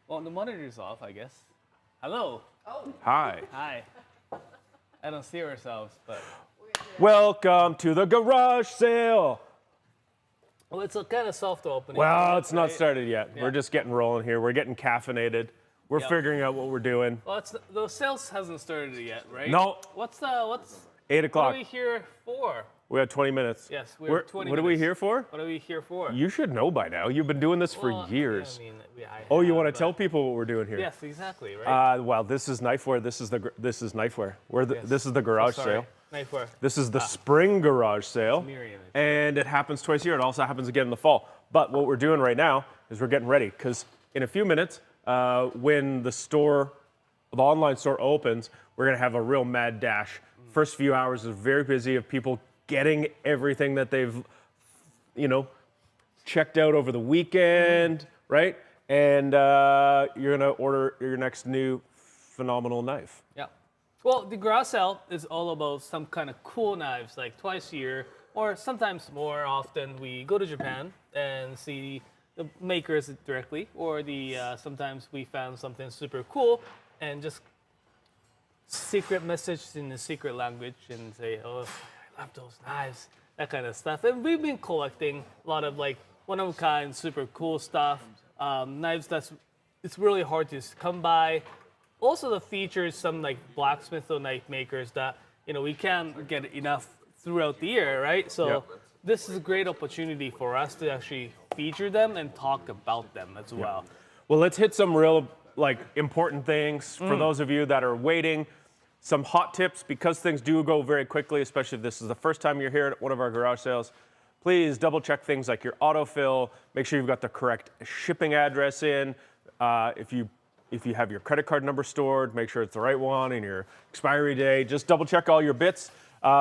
Well, the monitor's off, I guess. Hello. Oh. Hi. Hi. I don't see ourselves, but. Welcome to the garage sale. Well, it's a kind of soft opening. Well, it's not right? started yet. Yeah. We're just getting rolling here. We're getting caffeinated. We're Yep. figuring out what we're doing. Well, the sales hasn't started yet, right? No. What's 8 What o'clock. are we here for? We have 20 minutes. Yes, we have 20 What are we minutes. here for? What are we here for? You should know by now. You've been doing this Well, for years. I mean, I Oh, you have, want to but- tell people what we're doing here? Yes, exactly, right? Well, this is Knifewear. This is Knifewear. Yes. This is the garage Sorry. sale. Knifewear. This is the spring garage sale, Mirror image. and it happens twice a year. It also happens again in the fall. But what we're doing right now is we're getting ready because in a few minutes, when the online store opens, we're gonna have a real mad dash. First few hours is very busy of people getting everything that they've, checked out over the weekend, right? And you're gonna order your next new phenomenal knife. Yeah. Well, the garage sale is all about some kind of cool knives, like twice a year, or sometimes more often. We go to Japan and see the makers directly, or sometimes we found something super cool and just secret message in the secret language and say, oh, I love those knives, that kind of stuff. And we've been collecting a lot of like one-of-a-kind, super cool stuff, knives it's really hard to come by. Also the features, some like blacksmith or knife makers that, we can't get enough throughout the year, right? So Yep. this is a great opportunity for us to actually feature them and talk about them as well. Well, let's hit some real important things for those of you that are waiting. Some hot tips because things do go very quickly, especially if this is the first time you're here at one of our garage sales. Please double check things like your autofill. Make sure you've got the correct shipping address in. If you have your credit card number stored, make sure it's the right one and your expiry date. Just double check all your bits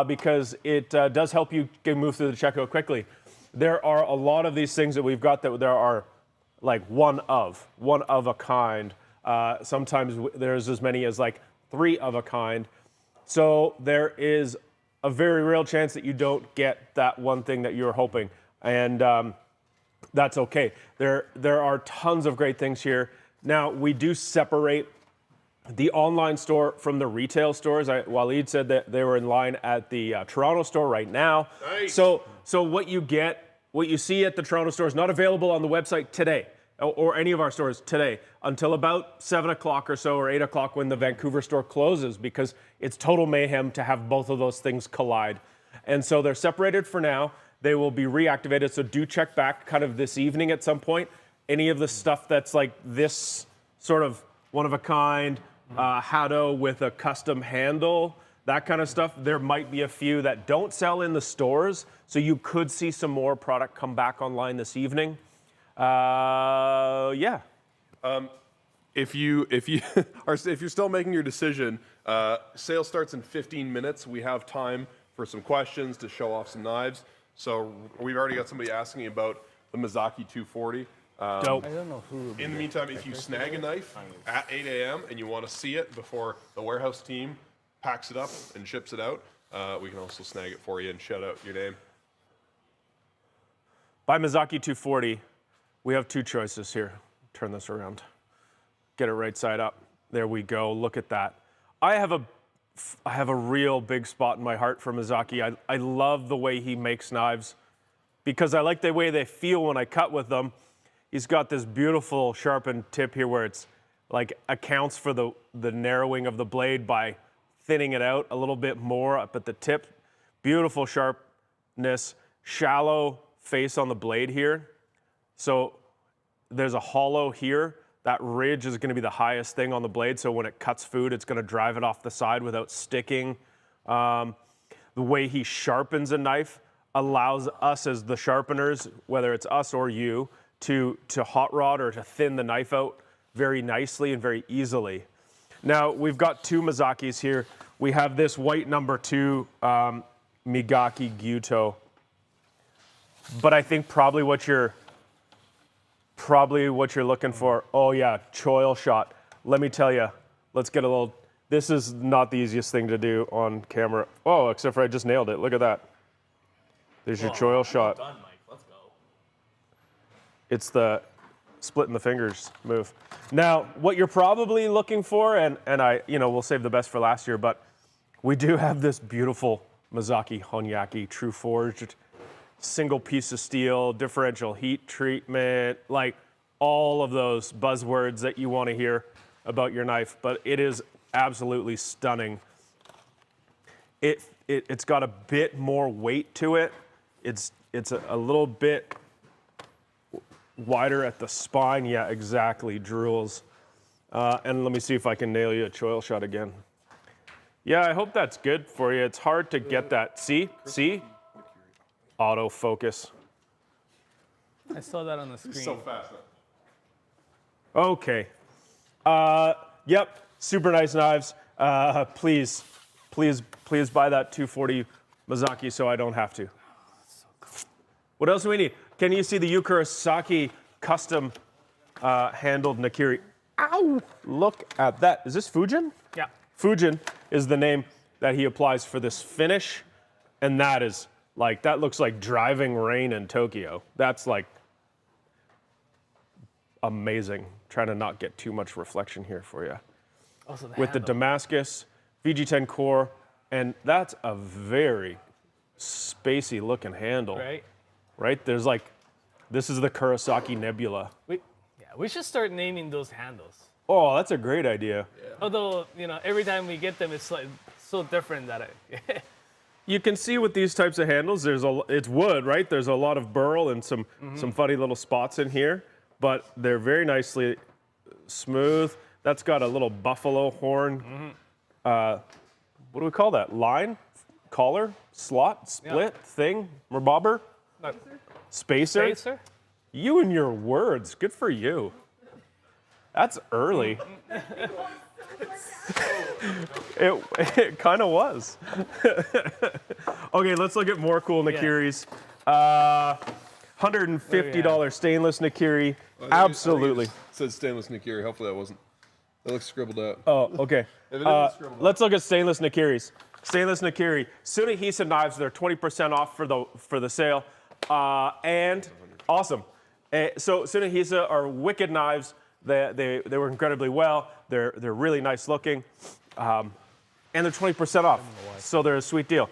because it does help you get moved through the checkout quickly. There are a lot of these things that we've got that there are like one of a kind. Sometimes there's as many as like 3 of a kind. So there is a very real chance that you don't get that one thing that you're hoping. And that's okay. There are tons of great things here. Now, we do separate the online store from the retail stores. Waleed said that they were in line at the Toronto store right now. Nice. So what you see at the Toronto store is not available on the website today or any of our stores today until about 7 o'clock or so or 8 o'clock when the Vancouver store closes because it's total mayhem to have both of those things collide. And so they're separated for now. They will be reactivated, so do check back kind of this evening at some point. Any of the stuff that's like this sort of one-of-a-kind Hado with a custom handle, that kind of stuff, there might be a few that don't sell in the stores, so you could see some more product come back online this evening. Yeah. If you're still making your decision, sale starts in 15 minutes. We have time for some questions to show off some knives. So we've already got somebody asking about the Mazaki 240. Dope. I don't know who. In the meantime, if you snag a knife at 8 a.m. and you want to see it before the warehouse team packs it up and ships it out, we can also snag it for you and shout out your name. By Mazaki 240, we have 2 choices here. Turn this around. Get it right side up. There we go. Look at that. I have a real big spot in my heart for Mazaki. I love the way he makes knives because I like the way they feel when I cut with them. He's got this beautiful sharpened tip here where it's like accounts for the narrowing of the blade by thinning it out a little bit more up at the tip. Beautiful sharpness, shallow face on the blade here. So there's a hollow here. That ridge is going to be the highest thing on the blade, so when it cuts food, it's going to drive it off the side without sticking. The way he sharpens a knife allows us as the sharpeners, whether it's us or you, to hot rod or to thin the knife out very nicely and very easily. Now, we've got 2 Mazakis here. We have this white number 2 Migaki Gyuto. But I think probably what you're looking for, oh yeah, choil shot. Let me tell you, let's get a little, this is not the easiest thing to do on camera. Oh, except for I just nailed it. Look at that. There's your choil shot. Done, Mike. Let's go. It's the splitting the fingers move. Now, what you're probably looking for, and we'll save the best for last year, but we do have this beautiful Mazaki Honesuki true forged, single piece of steel, differential heat treatment, like all of those buzzwords that you want to hear about your knife, but it is absolutely stunning. It's got a bit more weight to it. It's a little bit wider at the spine. Yeah, exactly, drools. And let me see if I can nail you a choil shot again. Yeah, I hope that's good for you. It's hard to get that. See? Autofocus. I saw that on the screen. So fast. Okay. Yep, super nice knives. Please buy that 240 Mazaki so I don't have to. What else do we need? Can you see the Yukurosaki custom handled Nakiri? Ow! Look at that. Is this Fujin? Yeah. Fujin is the name that he applies for this finish, and that is like, that looks like driving rain in Tokyo. That's like amazing. Trying to not get too much reflection here for you. Also With the Damascus, VG10 core, and that's a very spacey looking handle. Right? There's like, this is the Kurosaki Nebula. We should start naming those handles. Oh, that's a great idea. Yeah. Although, every time we get them, it's like so different that You can see with these types of handles, it's wood, right? There's a lot of burl and some funny little spots in here, but they're very nicely smooth. That's got a little buffalo horn. What do we call that? Line? Collar? Slot? Split? Thing? Rebobber? Spacer? You and your words. Good for you. That's early. It kind of was. Okay, let's look at more cool Nakiris. $150 stainless Nakiri. Absolutely. It says stainless Nakiri. Hopefully that wasn't. That looks scribbled out. Oh, okay. If it isn't scribbled Let's look at stainless Nakiris. Stainless Nakiri. Sunihisa knives, they're 20% off for the sale. And awesome. So Sunihisa are wicked knives. They work incredibly well. They're really nice looking. And they're 20% off. So they're a sweet deal.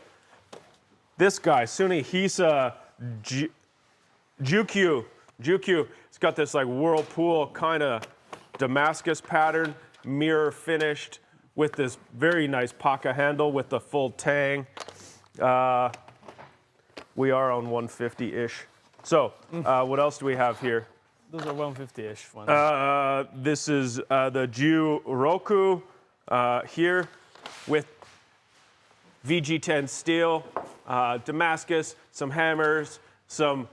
This guy, Sunihisa Jukyu. It's got this like whirlpool kind of Damascus pattern, mirror finished with this very nice Paka handle with the full tang. We are on 150-ish. So what else do we have here? Those are 150-ish ones. This is the Juroku here with VG10 steel, Damascus, some hammers, some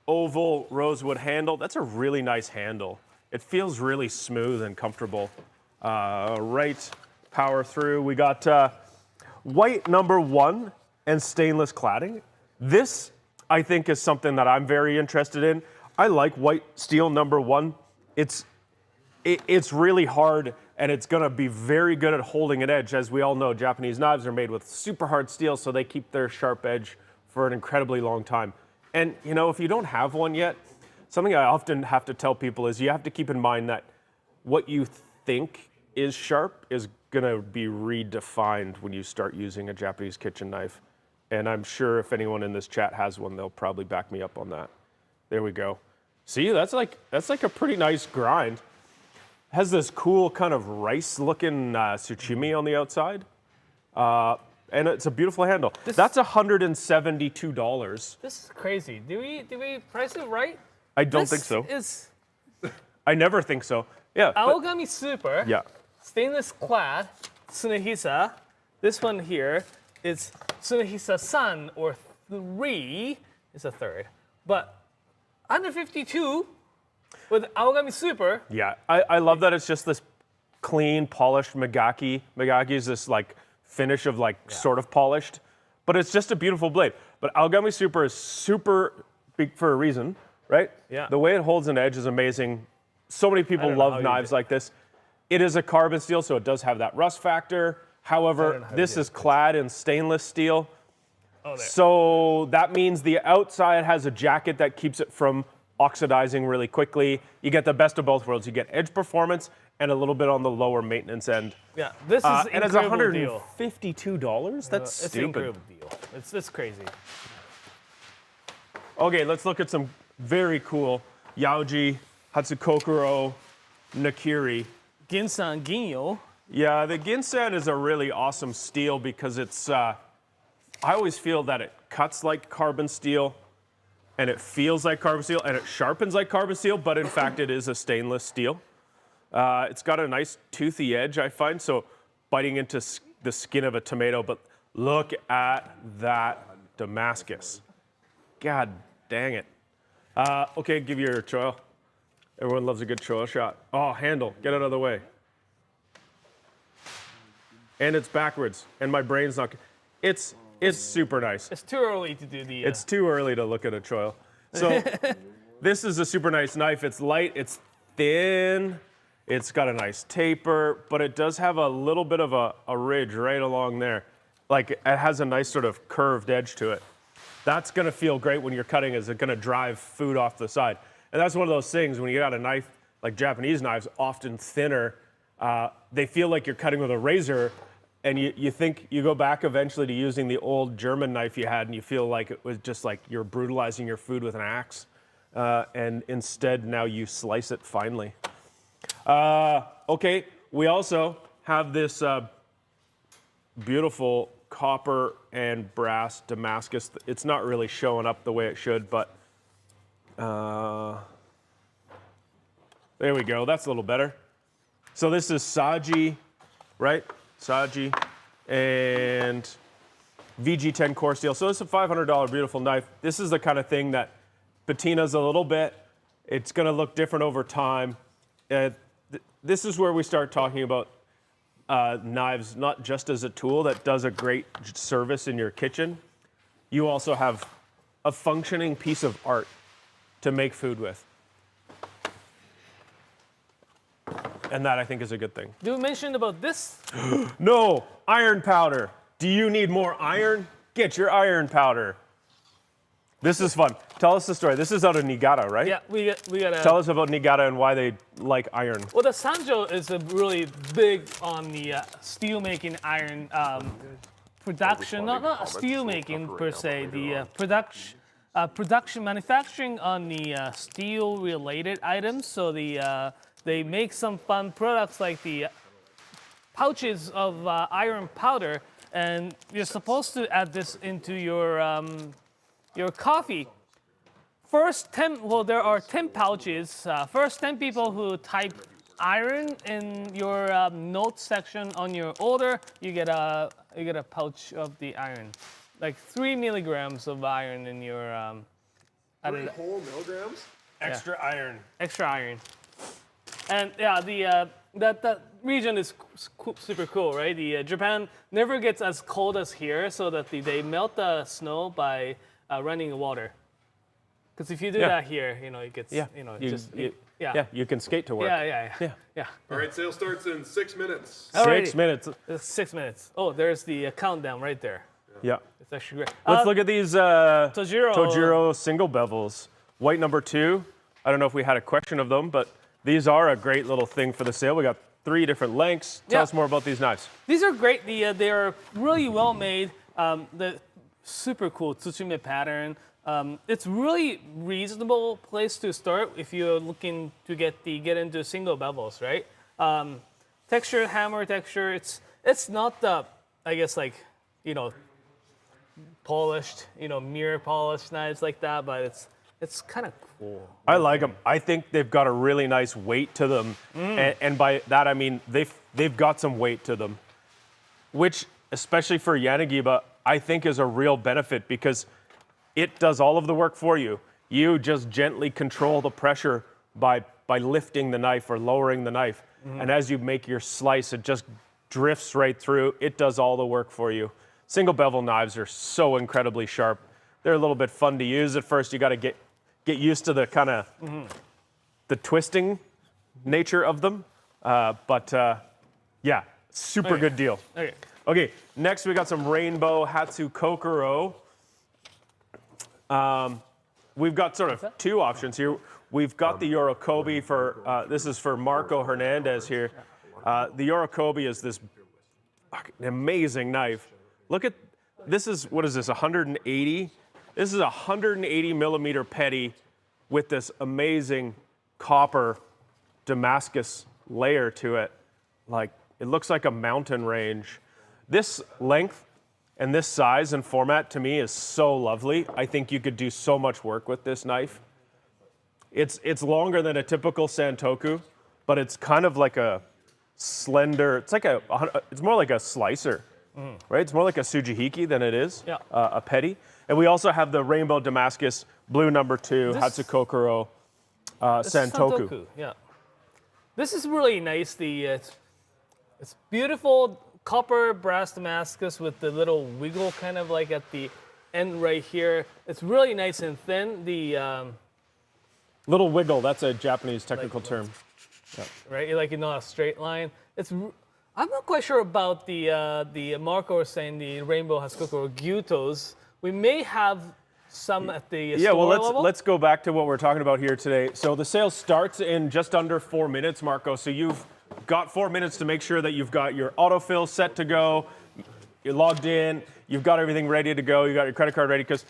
oval rosewood handle. That's a really nice handle. It feels really smooth and comfortable. Right power through. We got white #1 and stainless cladding. This, I think, is something that I'm very interested in. I like white steel #1. It's really hard, and it's going to be very good at holding an edge. As we all know, Japanese knives are made with super hard steel, so they keep their sharp edge for an incredibly long time. And, if you don't have one yet, something I often have to tell people is you have to keep in mind that what you think is sharp is going to be redefined when you start using a Japanese kitchen knife. And I'm sure if anyone in this chat has one, they'll probably back me up on that. There we go. See, that's like a pretty nice grind. Has this cool kind of rice-looking tsuchimi on the outside. And it's a beautiful handle. That's $172. This is crazy. Do we price it right? I don't think so. Is I never think so. Yeah. Aogami Super. Yeah. Stainless clad Sunihisa. This one here is Sunihisa-san, or 3 is a third. But under 52 with Aogami Super. Yeah, I love that it's just this clean, polished Magaki. Magaki is this like finish of sort of polished, but it's just a beautiful blade. But Aogami Super is super big for a reason, right? Yeah. The way it holds an edge is amazing. So many people love knives like this. It is a carbon steel, so it does have that rust factor. However, this is clad in stainless steel. So that means the outside has a jacket that keeps it from oxidizing really quickly. You get the best of both worlds. You get edge performance and a little bit on the lower maintenance end. Yeah, this is an And it's incredible deal. $152? That's It's an stupid. incredible deal. It's crazy. Okay, let's look at some very cool Yaoji, Hatsu Kokuro, Nakiri. Ginsan Ginyo. Yeah, the Ginsan is a really awesome steel because it's, I always feel that it cuts like carbon steel and it feels like carbon steel and it sharpens like carbon steel, but in fact it is a stainless steel. It's got a nice toothy edge, I find, so biting into the skin of a tomato, but look at that Damascus. God dang it. Okay, give you your choil. Everyone loves a good choil shot. Oh, handle, get out of the way. And it's backwards, and my brain's not, it's super nice. It's too early to do the. It's too early to look at a choil. So this is a super nice knife. It's light, it's thin, it's got a nice taper, but it does have a little bit of a ridge right along there. Like it has a nice sort of curved edge to it. That's gonna feel great when you're cutting, is it gonna drive food off the side. And that's one of those things when you got a knife, like Japanese knives, often thinner, they feel like you're cutting with a razor, and you think you go back eventually to using the old German knife you had, and you feel like it was just like you're brutalizing your food with an axe, and instead now you slice it finely. Okay, we also have this beautiful copper and brass Damascus. It's not really showing up the way it should, but there we go. That's a little better. So this is Saji, right? Saji and VG10 core steel. So it's a $500 beautiful knife. This is the kind of thing that patina's a little bit. It's going to look different over time. This is where we start talking about knives, not just as a tool that does a great service in your kitchen. You also have a functioning piece of art to make food with. And that, I think, is a good thing. You mentioned about this. No, iron powder. Do you need more iron? Get your iron powder. This is fun. Tell us the story. This is out of Nigata, right? Yeah, we got a. Tell us about Nigata and why they like iron. Well, the Sanjo is a really big on the steel making iron production, not steel making per se, the production manufacturing on the steel related items. So they make some fun products like the pouches of iron powder, and you're supposed to add this into your coffee. First 10, well, there are 10 pouches. First 10 people who type iron in your notes section on your order, you get a pouch of the iron, like 3 milligrams of iron in your. 3 whole milligrams? Extra iron. Extra iron. And yeah, that region is super cool, right? The Japan never gets as cold as here, so that they melt the snow by running water. Because if you do that here, it gets, you can skate to work. Yeah. All right, sale starts in 6 minutes. 6 minutes. 6 minutes. Oh, there's the countdown right there. Yeah. It's actually great. Let's look at these Tojiro single bevels. White number 2. I don't know if we had a question of them, but these are a great little thing for the sale. We got 3 different lengths. Tell us more about these knives. These are great. They are really well made. The super cool tsuchime pattern. It's really reasonable place to start if you're looking to get into single bevels, right? Texture, hammer texture. It's not the, I guess, like, polished, mirror polished knives like that, but it's kind of cool. I like them. I think they've got a really nice weight to them, and by that I mean they've got some weight to them, which especially for Yanagiba I think is a real benefit because it does all of the work for you. You just gently control the pressure by lifting the knife or lowering the knife, and as you make your slice, it just drifts right through. It does all the work for you. Single bevel knives are so incredibly sharp. They're a little bit fun to use at first. You got to get used to the kind of the twisting nature of them. Yeah, super good deal. Okay, next we got some rainbow Hatsu Kokuro. We've got sort of 2 options here. We've got the Yorokobi for, this is for Marco Hernandez here. The Yorokobi is this amazing knife. Look at, this is, what is this, 180? This is a 180 millimeter petty with this amazing copper Damascus layer to it. Like, it looks like a mountain range. This length and this size and format to me is so lovely. I think you could do so much work with this knife. It's longer than a typical Santoku, but it's kind of like a slender, it's like it's more like a slicer, right? It's more like a Tsujihiki than it is a petty. And we also have the Rainbow Damascus Blue number 2 Hatsu Kokuro Santoku. Yeah. This is really nice. It's beautiful copper brass Damascus with the little wiggle kind of like at the end right here. It's really nice and thin. The little wiggle, that's a Japanese technical term. Right, like a straight line. I'm not quite sure about the Marco was saying the Rainbow Hatsukokuro Gyutos. We may have some at the store level. Let's go back to what we're talking about here today. So the sale starts in just under 4 minutes, Marco. So you've got 4 minutes to make sure that you've got your autofill set to go, you're logged in, you've got everything ready to go, you got your credit card ready, because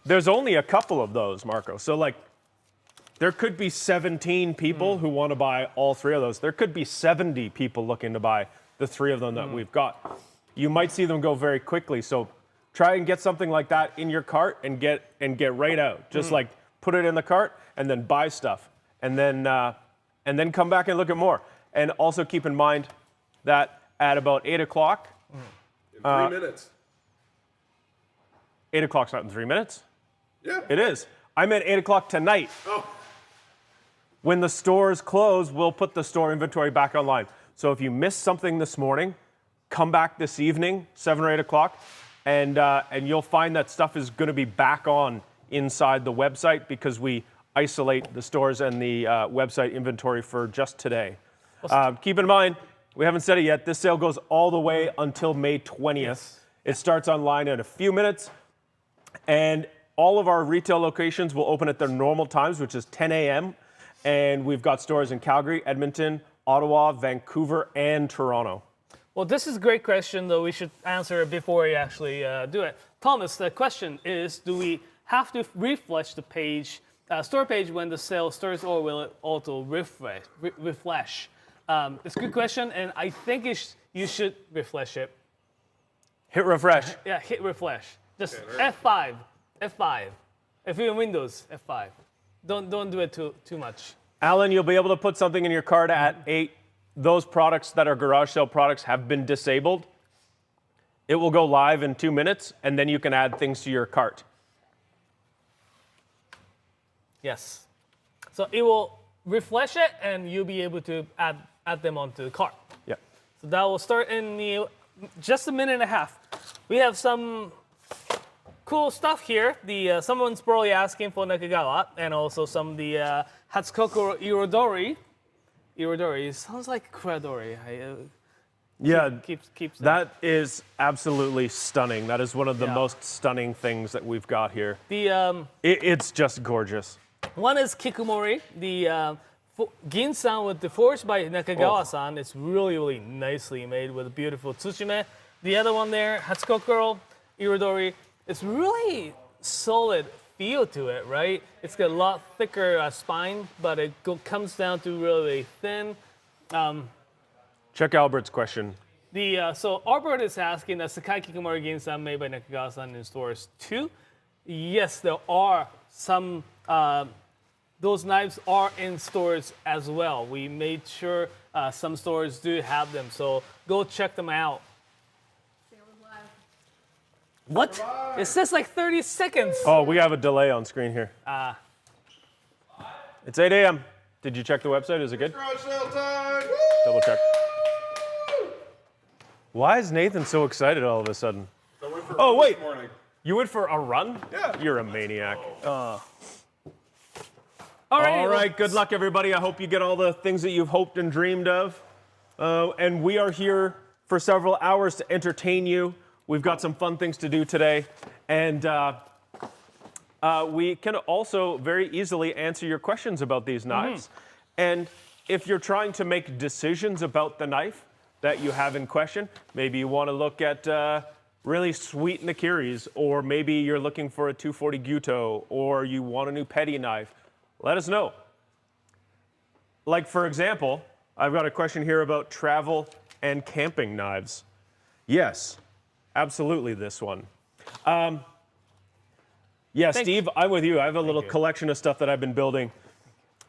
there's only a couple of those, Marco. So like, there could be 17 people who want to buy all 3 of those. There could be 70 people looking to buy the 3 of them that we've got. You might see them go very quickly. So try and get something like that in your cart and get right out. Just like put it in the cart and then buy stuff, and then come back and look at more. And also keep in mind that at about 8 o'clock, in 3 minutes. 8 o'clock's not in 3 minutes. Yeah. It is. I meant 8 o'clock tonight. Oh. When the stores close, we'll put the store inventory back online. So if you missed something this morning, come back this evening, 7 or 8 o'clock, and you'll find that stuff is going to be back on inside the website because we isolate the stores and the website inventory for just today. Keep in mind, we haven't said it yet, this sale goes all the way until May 20th. Yes. It starts online in a few minutes, and all of our retail locations will open at their normal times, which is 10 a.m., and we've got stores in Calgary, Edmonton, Ottawa, Vancouver, and Toronto. Well, this is a great question, though we should answer it before we actually do it. Thomas, the question is, do we have to refresh the page, store page when the sale starts, or will it auto refresh? It's a good question, and I think you should refresh it. Hit refresh. Yeah, hit refresh. Just F5. If you're in Windows, F5. Don't do it too much. Alan, you'll be able to put something in your cart at 8. Those products that are garage sale products have been disabled. It will go live in 2 minutes, and then you can add things to your cart. Yes. So it will refresh it, and you'll be able to add them onto the cart. Yeah. So that will start in just a minute and a half. We have some cool stuff here. Someone's probably asking for Nakagawa, and also some of the Hatsu Kokuro Irodori. Irodori sounds like Kuradori. Keeps that is absolutely stunning. That is one of the most stunning things that we've got here. It's just gorgeous. One is Kikumori, the Ginsan with the Forge by Nakagawa-san. It's really, really nicely made with a beautiful tsushime. The other one there, Hatsu Kokuro Irodori. It's really solid feel to it, right? It's got a lot thicker spine, but it comes down to really thin. Check Albert's question. So Albert is asking, the Sakai Kikumori Ginsan made by Nakagawa-san in stores too? Yes, there are some. Those knives are in stores as well. We made sure some stores do have them, so go check them out. What? It says like 30 seconds. Oh, we have a delay on screen here. It's 8 a.m. Did you check the website? Is it good? Garage sale time! Double check. Why is Nathan so excited all of a sudden? Oh, wait. You went for a run? Yeah. You're a maniac. All right, good luck, everybody. I hope you get all the things that you've hoped and dreamed of. And we are here for several hours to entertain you. We've got some fun things to do today. And we can also very easily answer your questions about these knives. And if you're trying to make decisions about the knife that you have in question, maybe you want to look at really sweet nikiris, or maybe you're looking for a 240 Gyuto, or you want a new petty knife, let us know. Like, for example, I've got a question here about travel and camping knives. Yes, absolutely this one. Yeah, Steve, I'm with you. I have a little collection of stuff that I've been building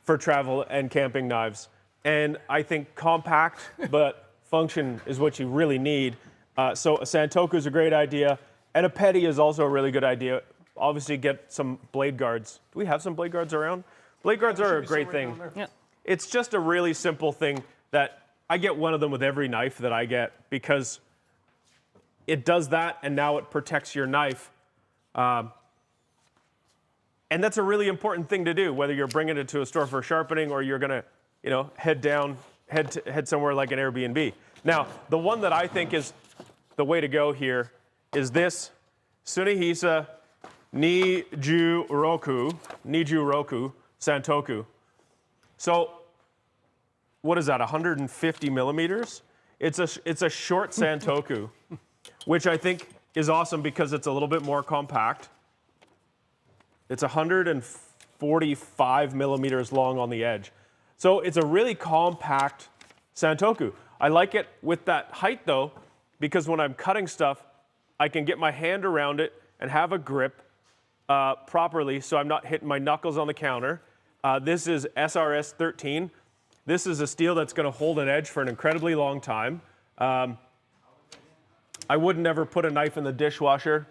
for travel and camping knives. And I think compact, but function is what you really need. So a Santoku is a great idea. And a petty is also a really good idea. Obviously, get some blade guards. Do we have some blade guards around? Blade guards are a great thing. Yeah. It's just a really simple thing that I get one of them with every knife that I get, because it does that, and now it protects your knife. And that's a really important thing to do, whether you're bringing it to a store for sharpening or you're gonna, head somewhere like an Airbnb. Now, the one that I think is the way to go here is this Tsunehisa Niju Roku Santoku. So, what is that? 150 millimeters? It's a short Santoku, which I think is awesome because it's a little bit more compact. It's 145 millimeters long on the edge. So it's a really compact Santoku. I like it with that height though, because when I'm cutting stuff, I can get my hand around it and have a grip properly so I'm not hitting my knuckles on the counter. This is SRS 13. This is a steel that's gonna hold an edge for an incredibly long time. I would never put a knife in the dishwasher,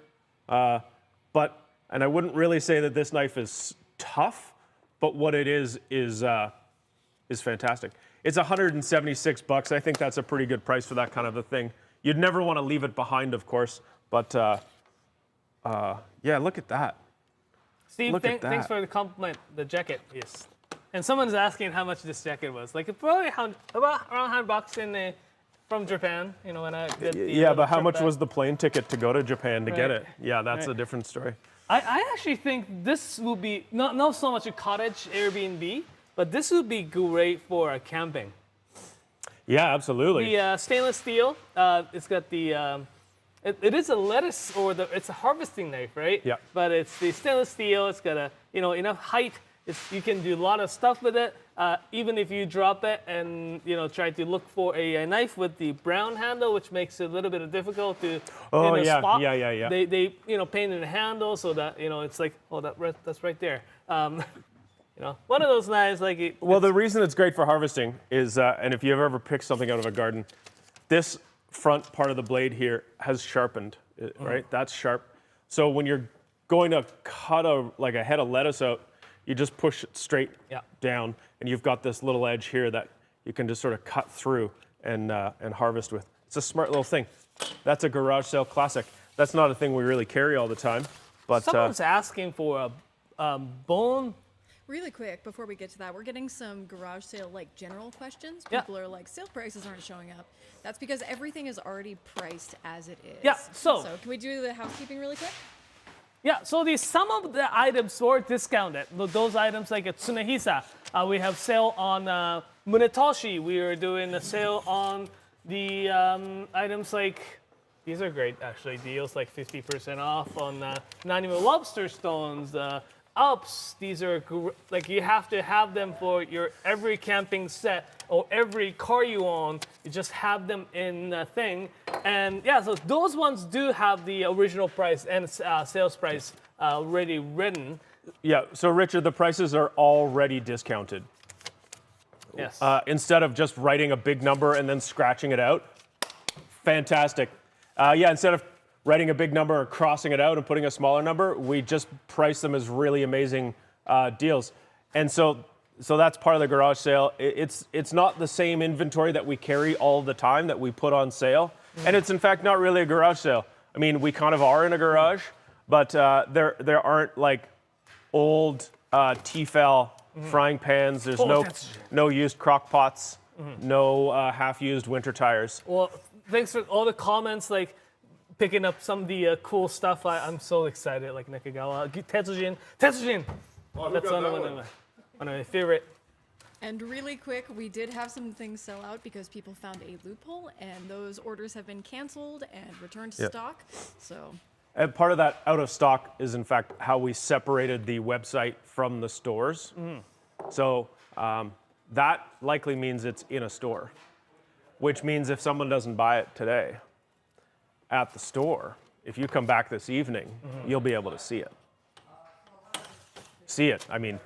and I wouldn't really say that this knife is tough, but what it is fantastic. It's $176. I think that's a pretty good price for that kind of a thing. You'd never want to leave it behind, of course, but yeah, look at that. Steve, thanks for the compliment. The jacket, yes. And someone's asking how much this jacket was. Like, it's probably around $100 from Japan. When I did the yeah, but how much was the plane ticket to go to Japan to get it? Yeah, that's a different story. I actually think this will be not so much a cottage Airbnb, but this would be great for camping. Yeah, absolutely. The stainless steel, it's got the, it is a lettuce it's a harvesting knife, right? Yeah. But it's the stainless steel. It's got enough height. You can do a lot of stuff with it. Even if you drop it and try to look for a knife with the brown handle, which makes it a little bit difficult to spot. Yeah. They painted the handle so that it's like, oh, that's right there. One of those knives like. Well, the reason it's great for harvesting is, and if you've ever picked something out of a garden, this front part of the blade here has sharpened, right? That's sharp. So when you're going to cut a head of lettuce out, you just push it straight down, and you've got this little edge here that you can just sort of cut through and harvest with. It's a smart little thing. That's a garage sale classic. That's not a thing we really carry all the time. But someone's asking for a bone. Really quick, before we get to that, we're getting some garage sale general questions. Yeah. People are like, sale prices aren't showing up. That's because everything is already priced as it is. Yeah, so can we do the housekeeping really quick? Yeah, so some of the items were discounted. Those items like at Tsunehisa, we have sale on Munetoshi. We are doing a sale on the items like, these are great actually, deals like 50% off on 90mm lobster stones, Alps. These are you have to have them for your every camping set or every car you own. You just have them in a thing. And yeah, so those ones do have the original price and sales price already written. Yeah, so Richard, the prices are already discounted. Yes. Instead of just writing a big number and then scratching it out. Fantastic. Yeah, instead of writing a big number or crossing it out and putting a smaller number, we just price them as really amazing deals. And so that's part of the garage sale. It's not the same inventory that we carry all the time that we put on sale. And it's in fact not really a garage sale. I mean, we kind of are in a garage, but there aren't old Tefal frying pans. There's no used crock pots, no half-used winter tires. Well, thanks for all the comments. picking up some of the cool stuff. I'm so excited, like Nakagawa. Tetsujin! Oh, That's one of my favorite. And really quick, we did have some things sell out because people found a loophole, and those orders have been canceled and returned to stock. So. And part of that out of stock is, in fact, how we separated the website from the stores. So that likely means it's in a store, which means if someone doesn't buy it today at the store, if you come back this evening, you'll be able to see it.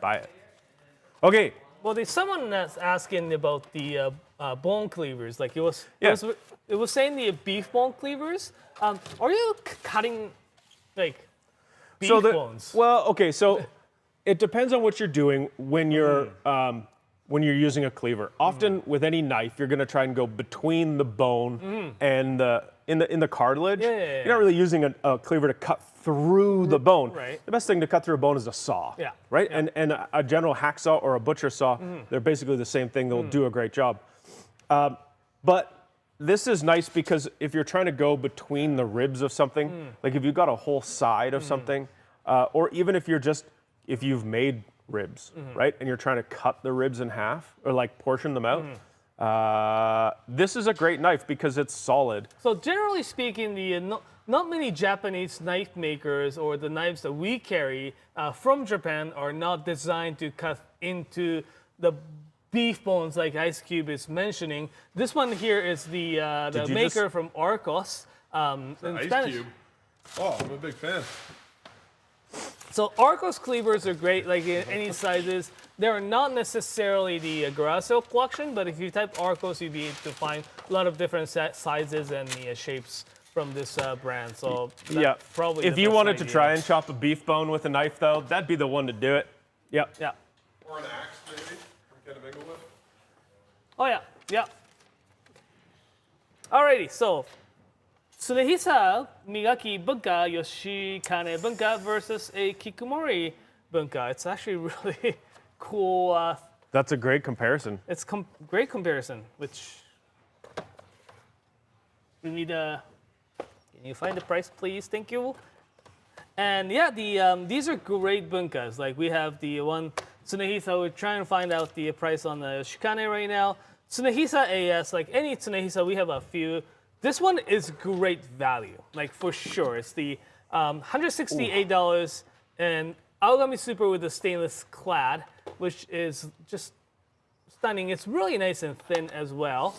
Buy it. Okay. Well, there's someone that's asking about the bone cleavers. Like it was saying the beef bone cleavers. Are you cutting like beef bones? Well, okay, so it depends on what you're doing when you're using a cleaver. Often with any knife, you're going to try and go between the bone and in the cartilage. You're not really using a cleaver to cut through the bone. Right. The best thing to cut through a bone is a saw. Yeah. Right? Yeah. And a general hacksaw or a butcher saw, they're basically the same thing. They'll do a great job. But this is nice because if you're trying to go between the ribs of something, like if you've got a whole side of something, or even if you've made ribs, right? And you're trying to cut the ribs in half or like portion them out. This is a great knife because it's solid. So generally speaking, not many Japanese knife makers or the knives that we carry from Japan are not designed to cut into the beef bones like Ice Cube is mentioning. This one here is the maker from Arcos. In Ice Spanish. Cube. Oh, I'm a big fan. So Arcos cleavers are great, like in any sizes. They're not necessarily the Garage Sale collection, but if you type Arcos, you'll be able to find a lot of different sizes and the shapes from this brand. So that's probably if the you best wanted to idea. try and chop a beef bone with a knife, though, that'd be the one to do it. Yep. Yeah. Or an axe, maybe, from Kennemingo with. Oh yeah. Yeah. Alrighty. So Tsunehisa Migaki Bunka Yoshikane Bunka versus a Kikumori Bunka. It's actually really cool. That's a great comparison. It's great comparison. Which we need a. Can you find the price, please? Thank you. And yeah, these are great bunkas. Like we have the one Tsunehisa. We're trying to find out the price on the Yoshikane right now. Tsunehisa AS, like any Tsunehisa, we have a few. This one is great value, like for sure. It's the $168 and Aogami Super with the stainless clad, which is just stunning. It's really nice and thin as well.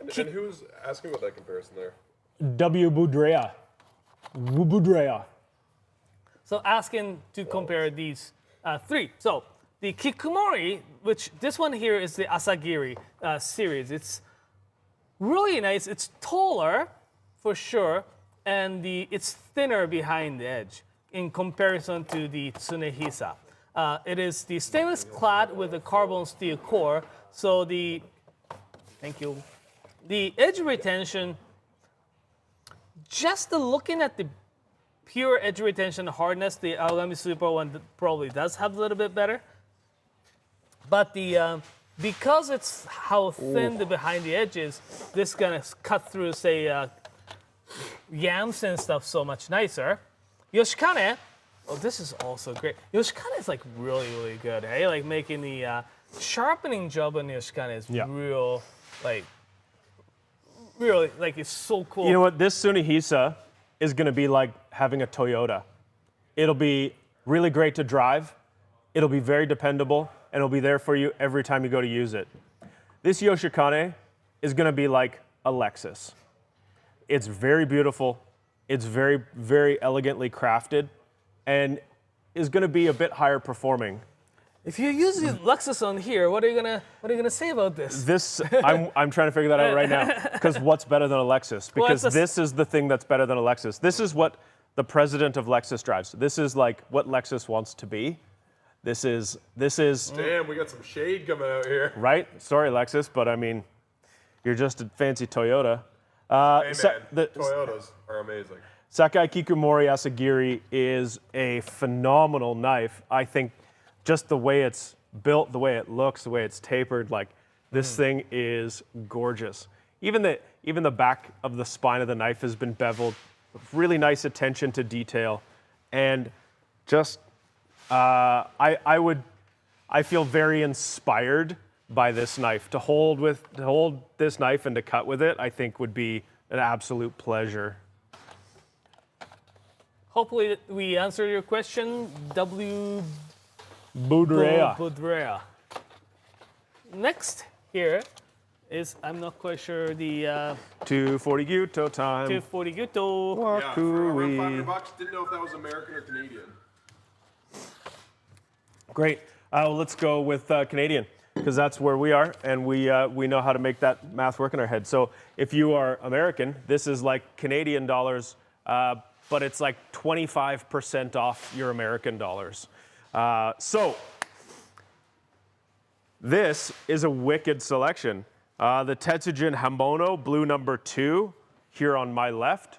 And who's asking about that comparison there? W. Budrea. Wubudrea. So asking to compare these three. So the Kikumori, which this one here is the Asagiri series. It's really nice. It's taller for sure, and it's thinner behind the edge in comparison to the Tsunehisa. It is the stainless clad with a carbon steel core. So the edge retention, just looking at the pure edge retention hardness, the Aogami Super one probably does have a little bit better. But because it's how thin the behind the edge is, this is gonna cut through, say, yams and stuff so much nicer. Yoshikane, oh, this is also great. Yoshikane is like really, really good, hey? Like making the sharpening job on Yoshikane is really, like it's so cool. You know what? This Tsunehisa is going to be like having a Toyota. It'll be really great to drive. It'll be very dependable, and it'll be there for you every time you go to use it. This Yoshikane is going to be like a Lexus. It's very beautiful. It's very, very elegantly crafted, and is going to be a bit higher performing. If you use the Lexus on here, what are you gonna say about this? I'm trying to figure that out right now. Because what's better than a Lexus? Because this is the thing that's better than a Lexus. This is what the president of Lexus drives. This is like what Lexus wants to be. This is. Damn, we got some shade coming out here. Right? Sorry, Lexus, but I mean, you're just a fancy Toyota. Hey man, Toyotas are amazing. Sakai Kikumori Asagiri is a phenomenal knife. I think just the way it's built, the way it looks, the way it's tapered, like this thing is gorgeous. Even the back of the spine of the knife has been beveled really nice attention to detail, and just I feel very inspired by this knife. To hold this knife and to cut with it, I think would be an absolute pleasure. Hopefully we answered your question, W. Boudrea. Boudrea. Next here is, I'm not quite sure, the 240 Gyuto time. 240 Guto. Yeah, for around $500. Didn't know if that was American or Canadian. Great. Well, let's go with Canadian, because that's where we are, and we know how to make that math work in our head. So if you are American, this is like Canadian dollars, but it's like 25% off your American dollars. So this is a wicked selection. The Tetsujin Hamono, blue number 2, here on my left.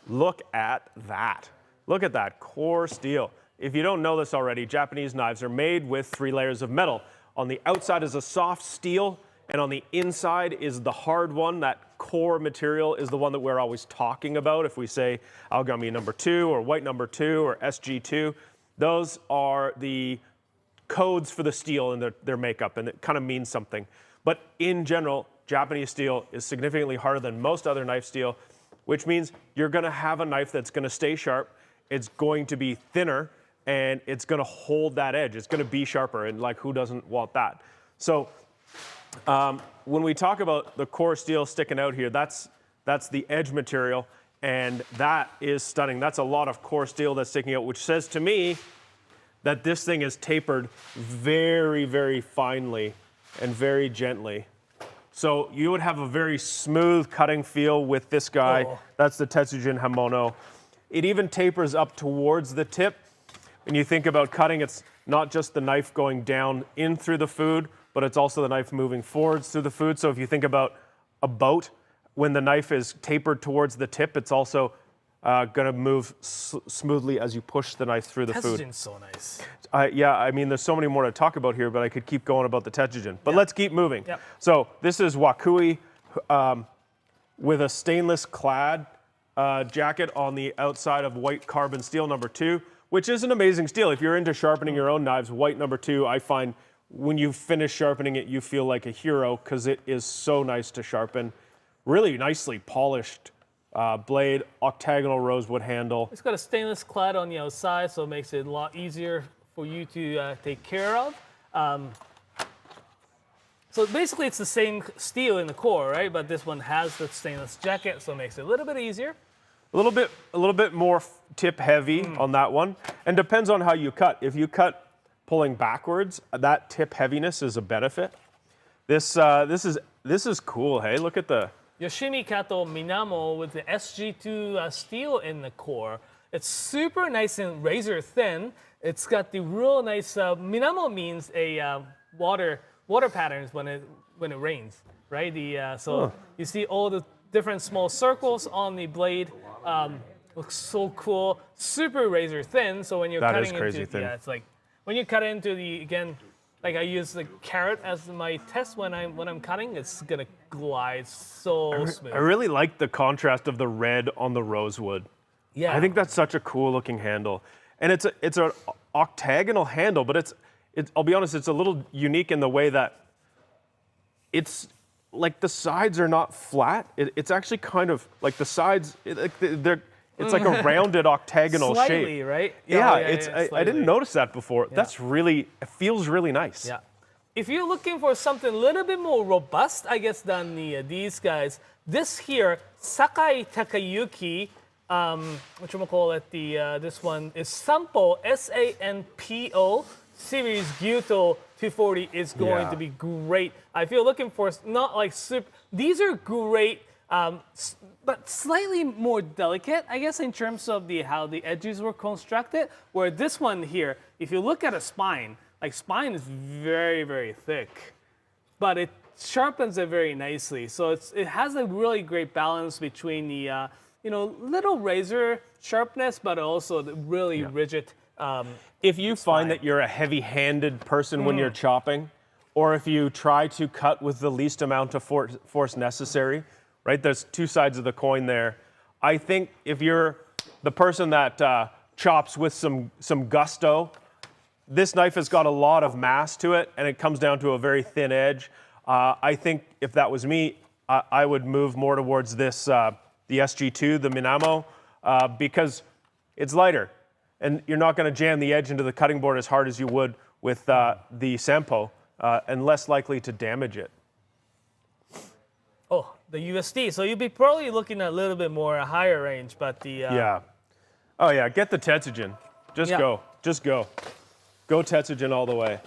Look at that. Look at that core steel. If you don't know this already, Japanese knives are made with 3 layers of metal. On the outside is a soft steel, and on the inside is the hard one. That core material is the one that we're always talking about. If we say Aogami number 2 or white number 2 or SG2, those are the codes for the steel in their makeup, and it kind of means something. But in general, Japanese steel is significantly harder than most other knife steel, which means you're going to have a knife that's going to stay sharp, it's going to be thinner, and it's going to hold that edge. It's going to be sharper, and like, who doesn't want that? So when we talk about the core steel sticking out here, that's the edge material, and that is stunning. That's a lot of core steel that's sticking out, which says to me that this thing is tapered very, very finely and very gently. So you would have a very smooth cutting feel with this guy. Oh. That's the Tetsujin Hamono. It even tapers up towards the tip. When you think about cutting, it's not just the knife going down in through the food, but it's also the knife moving forwards through the food. So if you think about a boat, when the knife is tapered towards the tip, it's also going to move smoothly as you push the knife through the food. Tetsujin's so nice. Yeah, I mean, there's so many more to talk about here, but I could keep going about the Tetsujin. But let's keep moving. Yep. So this is Wakui with a stainless clad jacket on the outside of white carbon steel number 2, which is an amazing steel. If you're into sharpening your own knives, white number 2, I find when you finish sharpening it, you feel like a hero because it is so nice to sharpen. Really nicely polished blade, octagonal rosewood handle. It's got a stainless clad on the outside, so it makes it a lot easier for you to take care of. So basically it's the same steel in the core, right? But this one has the stainless jacket, so it makes it a little bit easier. A little bit more tip heavy on that one, and depends on how you cut. If you cut pulling backwards, that tip heaviness is a benefit. This is cool. Hey, look at the Yoshimi Kato Minamo with the SG2 steel in the core. It's super nice and razor thin. It's got the real nice. Minamo means a water patterns when it rains, right? You see all the different small circles on the blade. Looks so cool. Super razor thin. So when you're That cutting is crazy into thin. yeah, it's like when you cut into the again. Like I use the carrot as my test when I'm cutting. It's gonna glide so smooth. I really like the contrast of the red on the rosewood. Yeah, I think that's such a cool looking handle, and it's an octagonal handle, but it's I'll be honest, it's a little unique in the way that it's like the sides are not flat. It's actually kind of like the sides. It's like a rounded octagonal slightly, shape. right? I didn't notice that before. That's really, it feels really nice. Yeah. If you're looking for something a little bit more robust, I guess, than these guys, this here, Sakai Takayuki, whatchamacallit, this one is Sampo, SANPO, Series Gyuto 240 is going to be great. If you're looking for not like super, these are great, but slightly more delicate, I guess, in terms of how the edges were constructed. Where this one here, if you look at a spine, like spine is very, very thick, but it sharpens it very nicely. So it has a really great balance between the little razor sharpness, but also the really rigid. If you find that you're a heavy-handed person when you're chopping, or if you try to cut with the least amount of force necessary, right? There's two sides of the coin there. I think if you're the person that chops with some gusto, this knife has got a lot of mass to it, and it comes down to a very thin edge. I think if that was me, I would move more towards this, the SG2, the Minamo, because it's lighter, and you're not going to jam the edge into the cutting board as hard as you would with the Sampo, and less likely to damage it. Oh, the USD. So you'd be probably looking at a little bit more a higher range, but the Yeah. Oh yeah, get the Tetsujin. Just Yeah. go. Just go. Go Tetsujin all the way.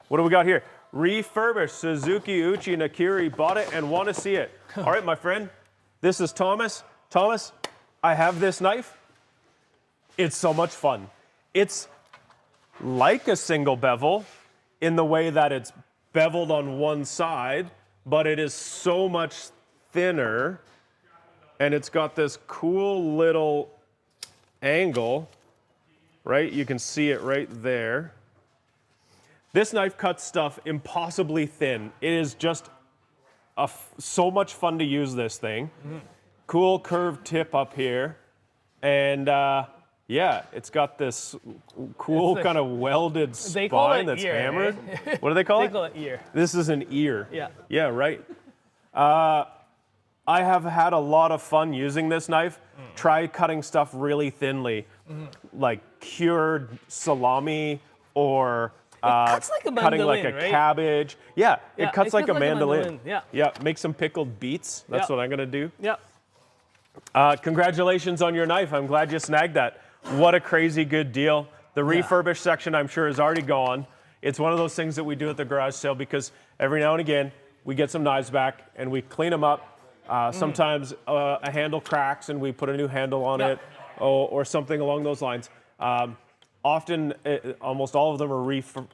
What do we got here? Refurbished Suzuki Uchi Nakiri. Bought it and want to see it. All right, my friend. This is Thomas. Thomas, I have this knife. It's so much fun. It's like a single bevel in the way that it's beveled on one side, but it is so much thinner, and it's got this cool little angle, right? You can see it right there. This knife cuts stuff impossibly thin. It is just so much fun to use this thing. Cool curved tip up here, and yeah, it's got this cool kind of welded they call it spine that's ear, hammered. eh? What do they call they it? call it ear. This is an ear. Yeah. Yeah, right. I have had a lot of fun using this knife. Try cutting stuff really thinly, like cured salami or cuts like a cutting like a mandolin, right? cabbage. Yeah, Yeah, it cuts like a mandolin. Yeah. Yeah, make some pickled beets. That's Yeah. what I'm gonna do. Yeah. Congratulations on your knife. I'm glad you snagged that. What a crazy good deal. The refurbished section, I'm sure, is already gone. It's one of those things that we do at the garage sale because every now and again we get some knives back and we clean them up. Sometimes a handle cracks and we put a new handle on it, or something along those lines. Often, almost all of them are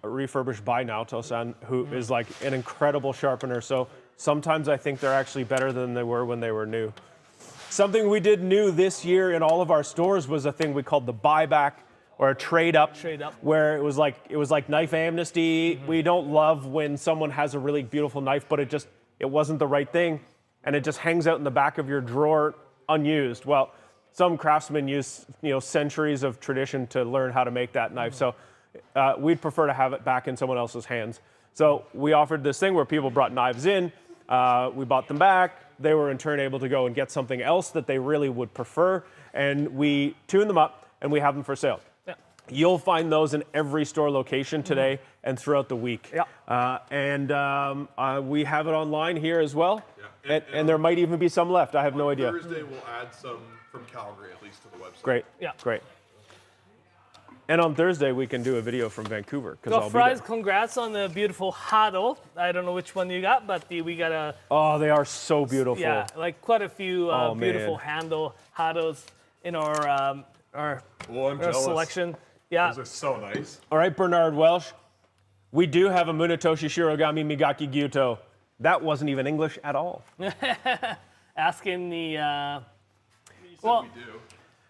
refurbished by Naoto-san, who is like an incredible sharpener. So sometimes I think they're actually better than they were when they were new. Something we did new this year in all of our stores was a thing we called the buyback or a trade up, where it was like knife amnesty. We don't love when someone has a really beautiful knife, but it wasn't the right thing, and it just hangs out in the back of your drawer unused. Well, some craftsmen use centuries of tradition to learn how to make that knife. So we'd prefer to have it back in someone else's hands. So we offered this thing where people brought knives in, we bought them back. They were in turn able to go and get something else that they really would prefer, and we tune them up and we have them for sale. Yeah. You'll find those in every store location today and throughout the week. Yeah. We have it online here as well, Yeah. and there might even be some left. I have no idea. Thursday we'll add some from Calgary at least to the website. Great. Yeah. Great. And on Thursday we can do a video from Vancouver because So I'll be Fries, there. congrats on the beautiful hado. I don't know which one you got, but we got a Oh, they are so beautiful. yeah, like quite a few Oh, beautiful man. handle hados in our Well, I'm jealous. selection. Yeah. Those are so nice. All right, Bernard Welsh. We do have a Munetoshi Shirogami Migaki Gyuto. That wasn't even English at all. Asking the You said well, we do.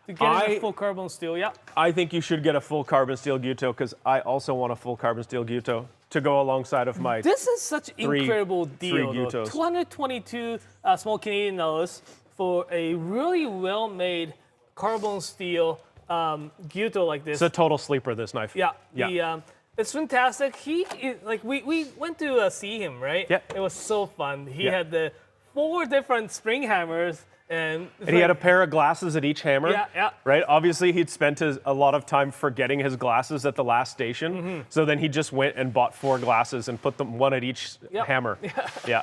to get I- a full carbon steel. Yeah. I think you should get a full carbon steel Gyuto because I also want a full carbon steel Gyuto to go alongside of my. This is such incredible deal. three Though. Gyutos. 222 small Canadian dollars for a really well-made carbon steel Gyuto like this. It's a total sleeper, this knife. Yeah. Yeah. It's fantastic. We went to see him, right? Yeah. It was so fun. He Yeah. had the 4 different spring hammers and And he had a pair of glasses at each hammer. Yeah, yeah. Right? Obviously, he'd spent a lot of time forgetting his glasses at the last station. So then he just went and bought 4 glasses and put them one at each Yep. hammer. Yeah.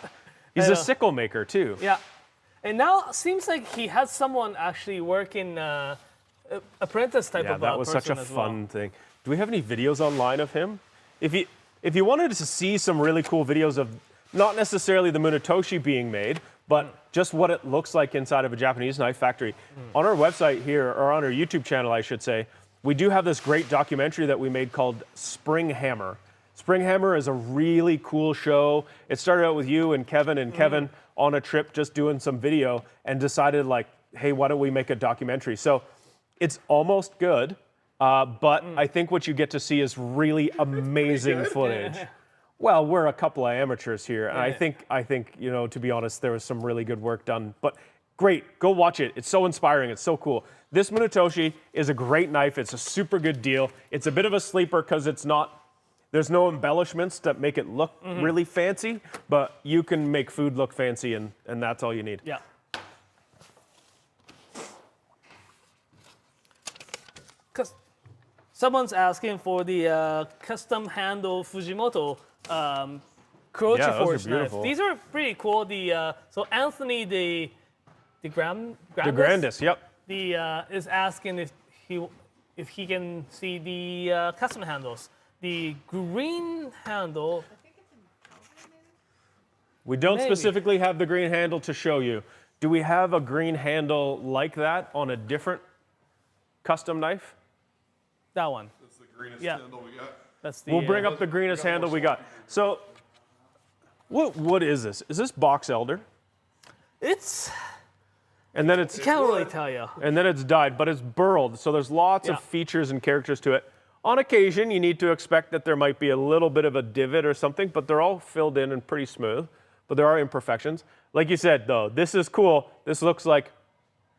He's I a know. sickle maker, too. Yeah. And now it seems like he has someone actually working apprentice type Yeah, of that was such a person as well. fun thing. Do we have any videos online of him? If you wanted to see some really cool videos of not necessarily the Munetoshi being made, but just what it looks like inside of a Japanese knife factory, on our website here, or on our YouTube channel, I should say, we do have this great documentary that we made called Spring Hammer. Spring Hammer is a really cool show. It started out with you and Kevin on a trip just doing some video and decided like, hey, why don't we make a documentary? So it's almost good, but I think what you get to see is really amazing footage. Well, we're a couple of amateurs here, and I think to be honest, there was some really good work done. But great. Go watch it. It's so inspiring. It's so cool. This Munotoshi is a great knife. It's a super good deal. It's a bit of a sleeper because there's no embellishments that make it look really fancy, but you can make food look fancy, and that's all you need. Yeah. Because someone's asking for the custom handle Fujimoto Kochi Yeah, those are Forge knife. beautiful. These are pretty cool. So Anthony the Grandis, yep. is asking if he can see the custom handles. The green handle. We don't Maybe. specifically have the green handle to show you. Do we have a green handle like that on a different custom knife? That one. That's the greenest Yeah. handle we got. That's the. We'll bring up the greenest handle we got. So, what is this? Is this box elder? It's. And then it's Can't really tell you. and then it's dyed, but it's burled. So there's lots Yeah. of features and characters to it. On occasion, you need to expect that there might be a little bit of a divot or something, but they're all filled in and pretty smooth. But there are imperfections. Like you said, though, this is cool. This looks like,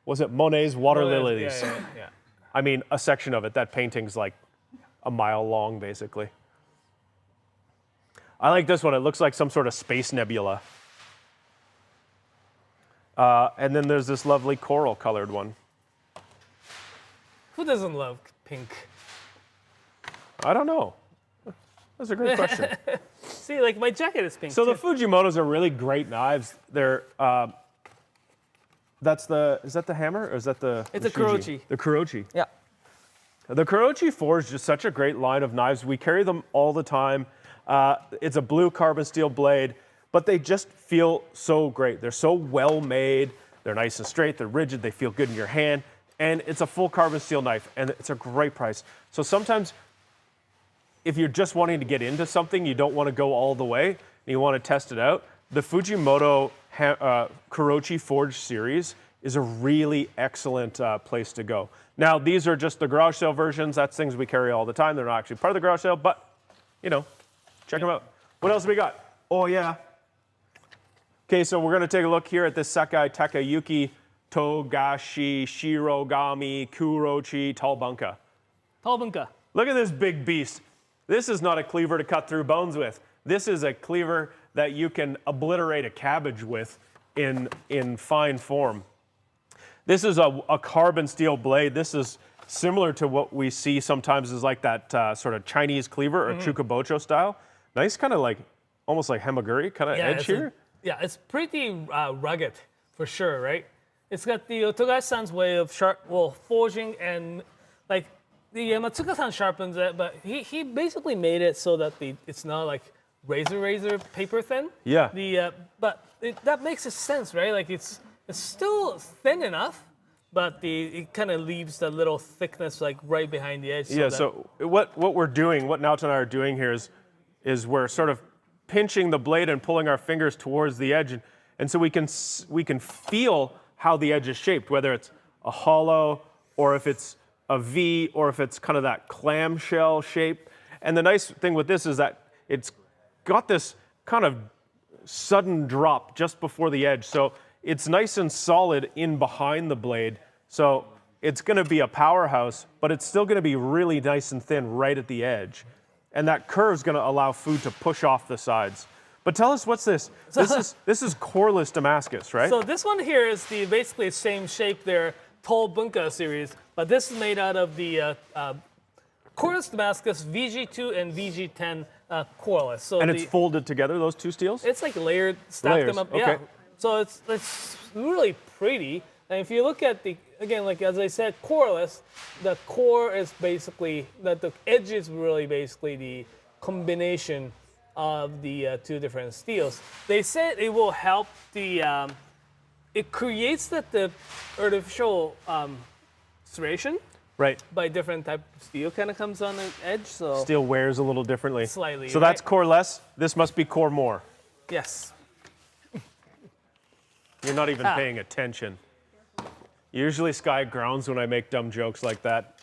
was it Monet's Water Lilies? Yeah. I mean, a section of it. That painting's like a mile long, basically. I like this one. It looks like some sort of space nebula. And then there's this lovely coral colored one. Who doesn't love pink? I don't know. That's a great question. See, like my jacket is pink. So the too. Fujimotos are really great knives. They're is that the hammer or is that the? It's the a Kurochi. The Kurochi. Yeah. The Kochi Forge is such a great line of knives. We carry them all the time. It's a blue carbon steel blade, but they just feel so great. They're so well made. They're nice and straight. They're rigid. They feel good in your hand. And it's a full carbon steel knife, and it's a great price. So sometimes, if you're just wanting to get into something, you don't want to go all the way, and you want to test it out, the Fujimoto Kochi Forge series is a really excellent place to go. Now, these are just the garage sale versions. That's things we carry all the time. They're not actually part of the garage sale, but, you know, check them out. What else we got? Oh, yeah. Okay, so we're going to take a look here at this Sekai Takayuki Togashi Shirogami Kurochi Tall Bunka. Tall Bunka. Look at this big beast. This is not a cleaver to cut through bones with. This is a cleaver that you can obliterate a cabbage with in fine form. This is a carbon steel blade. This is similar to what we see sometimes as like that sort of Chinese cleaver or Chukabocho style. Nice kind of like, almost like hamaguri kind of edge here. It's pretty rugged for sure, right? It's got the Togashi-san's way of forging, and like the Matsuka-san sharpens it, but he basically made it so that it's not like razor paper thin. Yeah. But that makes sense, right? Like it's still thin enough, but it kind of leaves that little thickness like right behind the edge. So what we're doing, what Naoto and I are doing here is we're sort of pinching the blade and pulling our fingers towards the edge, and so we can feel how the edge is shaped, whether it's a hollow or if it's a V or if it's kind of that clamshell shape. And the nice thing with this is that it's got this kind of sudden drop just before the edge. So it's nice and solid in behind the blade. So it's going to be a powerhouse, but it's still going to be really nice and thin right at the edge. And that curve is going to allow food to push off the sides. But tell us, what's this? This is Coreless Damascus, right? So this one here is basically the same shape there, Tall Bunka series, but this is made out of the Coreless Damascus VG2 and VG10 Coreless. So and it's folded together, those two steels? It's like layered, stacked them up. Okay. Yeah. So it's really pretty. And if you look at again, like as I said, Coreless, the core is basically, the edge is really basically the combination of the two different steels. They said it will help it creates the artificial serration Right. by different type of steel kind of comes on the edge. So Steel wears a little differently. Slightly, So right? that's core less. This must be core more. yes. You're not even paying attention. Usually Sky groans when I make dumb jokes like that.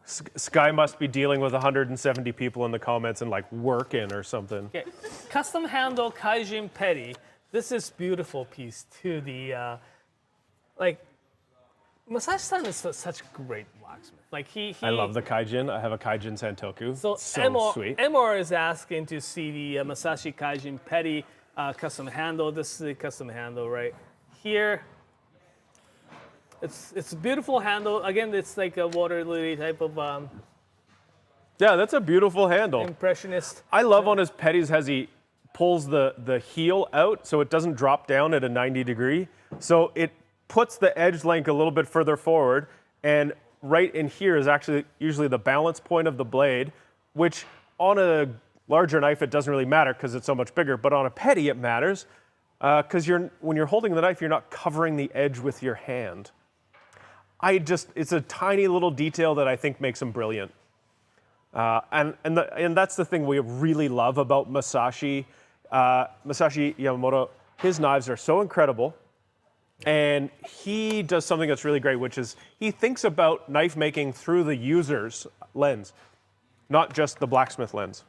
Sky must be dealing with 170 people in the comments and like working or something. Okay. Custom handle Kaijin Petty. This is beautiful piece too. The like Masashi-san is such a great blacksmith. Like he I love the Kijin. I have a Kijin Santoku. So Sweet. MR is asking to see the Masashi Kijin Petty custom handle. This is the custom handle right here. It's a beautiful handle. Again, it's like a water lily type of Yeah, that's a beautiful handle. impressionist. I love on his petties as he pulls the heel out so it doesn't drop down at a 90 degree. So it puts the edge length a little bit further forward, and right in here is actually usually the balance point of the blade, which on a larger knife it doesn't really matter because it's so much bigger, but on a petty it matters because when you're holding the knife, you're not covering the edge with your hand. It's a tiny little detail that I think makes them brilliant. And that's the thing we really love about Masashi Yamamoto. His knives are so incredible, and he does something that's really great, which is he thinks about knife making through the user's lens, not just the blacksmith lens.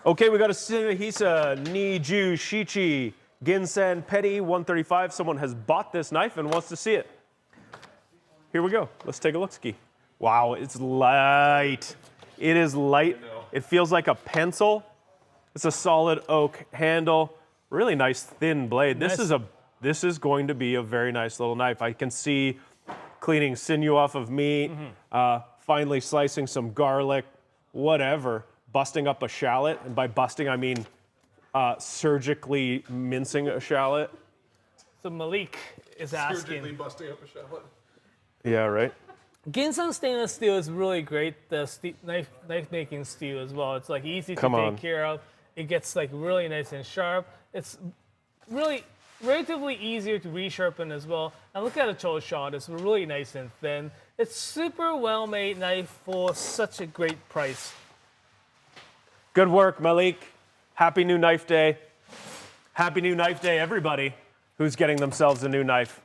Okay, we got a Hisa Niju Shichi Ginsan Petty 135. Someone has bought this knife and wants to see it. Here we go. Let's take a look-ski. Wow, it's light. It is light. It feels like a pencil. It's a solid oak handle. Really nice thin blade. Nice. This is going to be a very nice little knife. I can see cleaning sinew off of meat, finally slicing some garlic, whatever, busting up a shallot. And by busting, I mean surgically mincing a shallot. So Malik is asking. Surgically busting up a shallot. Yeah, right? Ginsan stainless steel is really great. The knife making steel as well. It's like easy to take care of. It gets like really nice and sharp. It's really relatively easier to resharpen as well. And look at the toe shot. It's really nice and thin. It's super well made knife for such a great price. Good work, Malik. Happy New Knife Day. Happy New Knife Day, everybody who's getting themselves a new knife.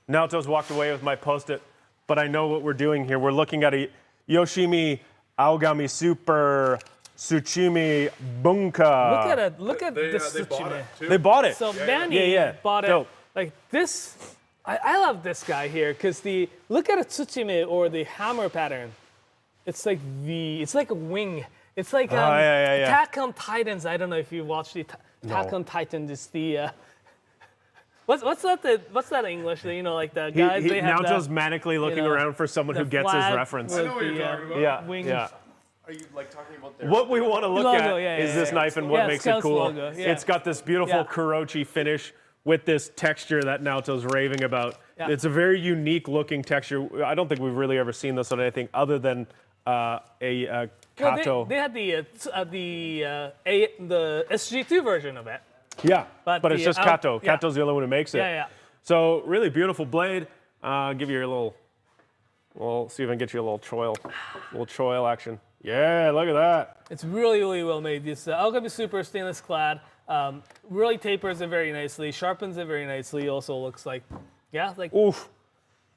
Naoto's walked away with my Post-it, but I know what we're doing here. We're looking at a Yoshimi Aogami Super Tsuchimi Bunka. Look at this they bought Tsuchime. it too. They bought it. So Manny bought it. Dope. Like this, I love this guy here because look at a Tsuchime or the hammer pattern. It's like it's like a wing. It's like Attack on Titans. I don't know if you watched the Attack on Titans. It's the what's that English? You know, like the guys. They have Naoto's manically looking around for someone who gets his reference. I know what you're talking about. Wings. Yeah. Are you like talking about their What we want to look Logo, at is this knife and what Yeah, makes it Scout's cool. logo, yeah. It's got this beautiful Yeah. Kurochi finish with this texture that Naoto's raving about. Yeah. It's a very unique looking texture. I don't think we've really ever seen this on anything other than a Kato. Well, they had the SG2 version of it. Yeah, but but it's the just Kato. yeah. Kato's the only one who makes it. Yeah. So really beautiful blade. Give you a little, well, see if I can get you a little choil action. Yeah, look at that. It's really, really well made. This Aogami Super stainless clad really tapers it very nicely, sharpens it very nicely. Also looks like, like. Oof.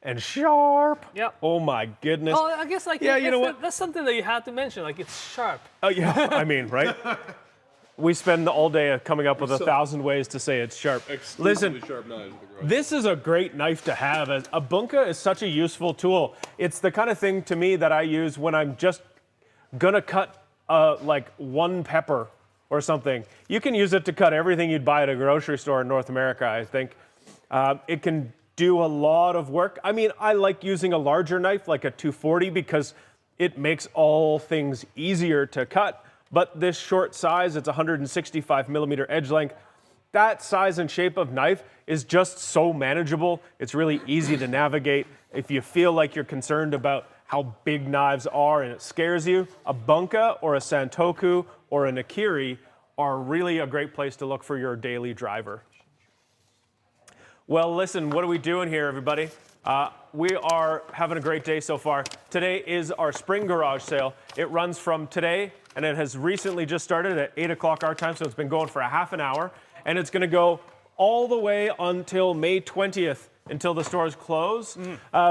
And sharp. Yep. Oh my goodness. Oh, I guess like you know what? That's something that you have to mention. Like it's sharp. Oh yeah, I mean, right? We spend all day coming up with 1,000 ways to say it's sharp. Listen, sharp knives at the garage. this is a great knife to have. A bunka is such a useful tool. It's the kind of thing to me that I use when I'm just gonna cut like one pepper or something. You can use it to cut everything you'd buy at a grocery store in North America, I think. It can do a lot of work. I mean, I like using a larger knife like a 240 because it makes all things easier to cut. But this short size, it's 165 millimeter edge length. That size and shape of knife is just so manageable. It's really easy to navigate. If you feel like you're concerned about how big knives are and it scares you, a Bunka or a Santoku or a Nakiri are really a great place to look for your daily driver. Well, listen, what are we doing here, everybody? We are having a great day so far. Today is our spring garage sale. It runs from today, and it has recently just started at 8 o'clock our time, so it's been going for a half an hour. And it's going to go all the way until May 20th, until the stores close.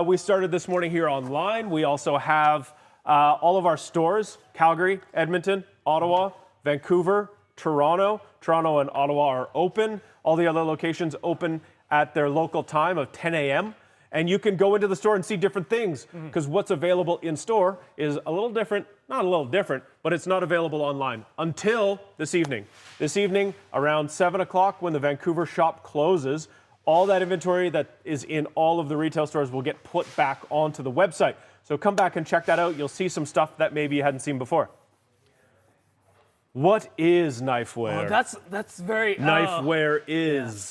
We started this morning here online. We also have all of our stores, Calgary, Edmonton, Ottawa, Vancouver, Toronto. Toronto and Ottawa are open. All the other locations open at their local time of 10 a.m. And you can go into the store and see different things because what's available in store is a little different, not a little different, but it's not available online until this evening. This evening, around 7 o'clock when the Vancouver shop closes, all that inventory that is in all of the retail stores will get put back onto the website. So come back and check that out. You'll see some stuff that maybe you hadn't seen before. What is knifewear? Oh, that's very... Knifewear is...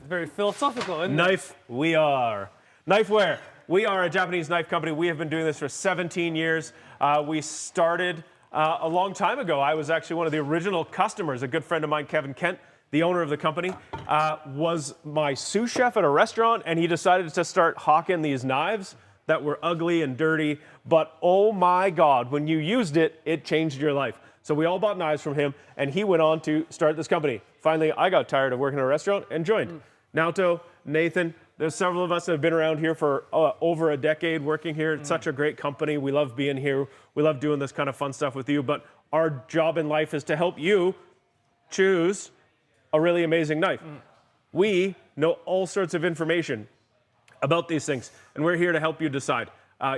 very philosophical, isn't it? Knife we are. Knifewear. We are a Japanese knife company. We have been doing this for 17 years. We started a long time ago. I was actually one of the original customers. A good friend of mine, Kevin Kent, the owner of the company, was my sous chef at a restaurant, and he decided to start hawking these knives that were ugly and dirty. But oh my God, when you used it, it changed your life. So we all bought knives from him, and he went on to start this company. Finally, I got tired of working at a restaurant and joined. Naoto, Nathan, there's several of us that have been around here for over a decade working here. It's such a great company. We love being here. We love doing this kind of fun stuff with you. But our job in life is to help you choose a really amazing knife. We know all sorts of information about these things, and we're here to help you decide.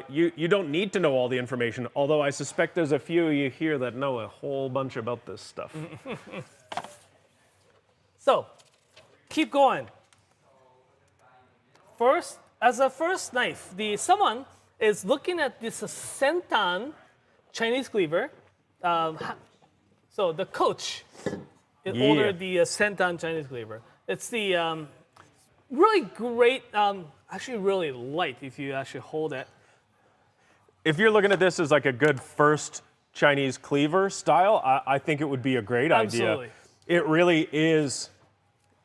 You don't need to know all the information, although I suspect there's a few of you here that know a whole bunch about this stuff. So, keep going. First, as a first knife, someone is looking at this sentan Chinese cleaver. So the coach ordered the sentan Chinese cleaver. It's the really great, actually really light if you actually hold it. If you're looking at this as like a good first Chinese cleaver style, I think it would be a great Absolutely. idea. It really is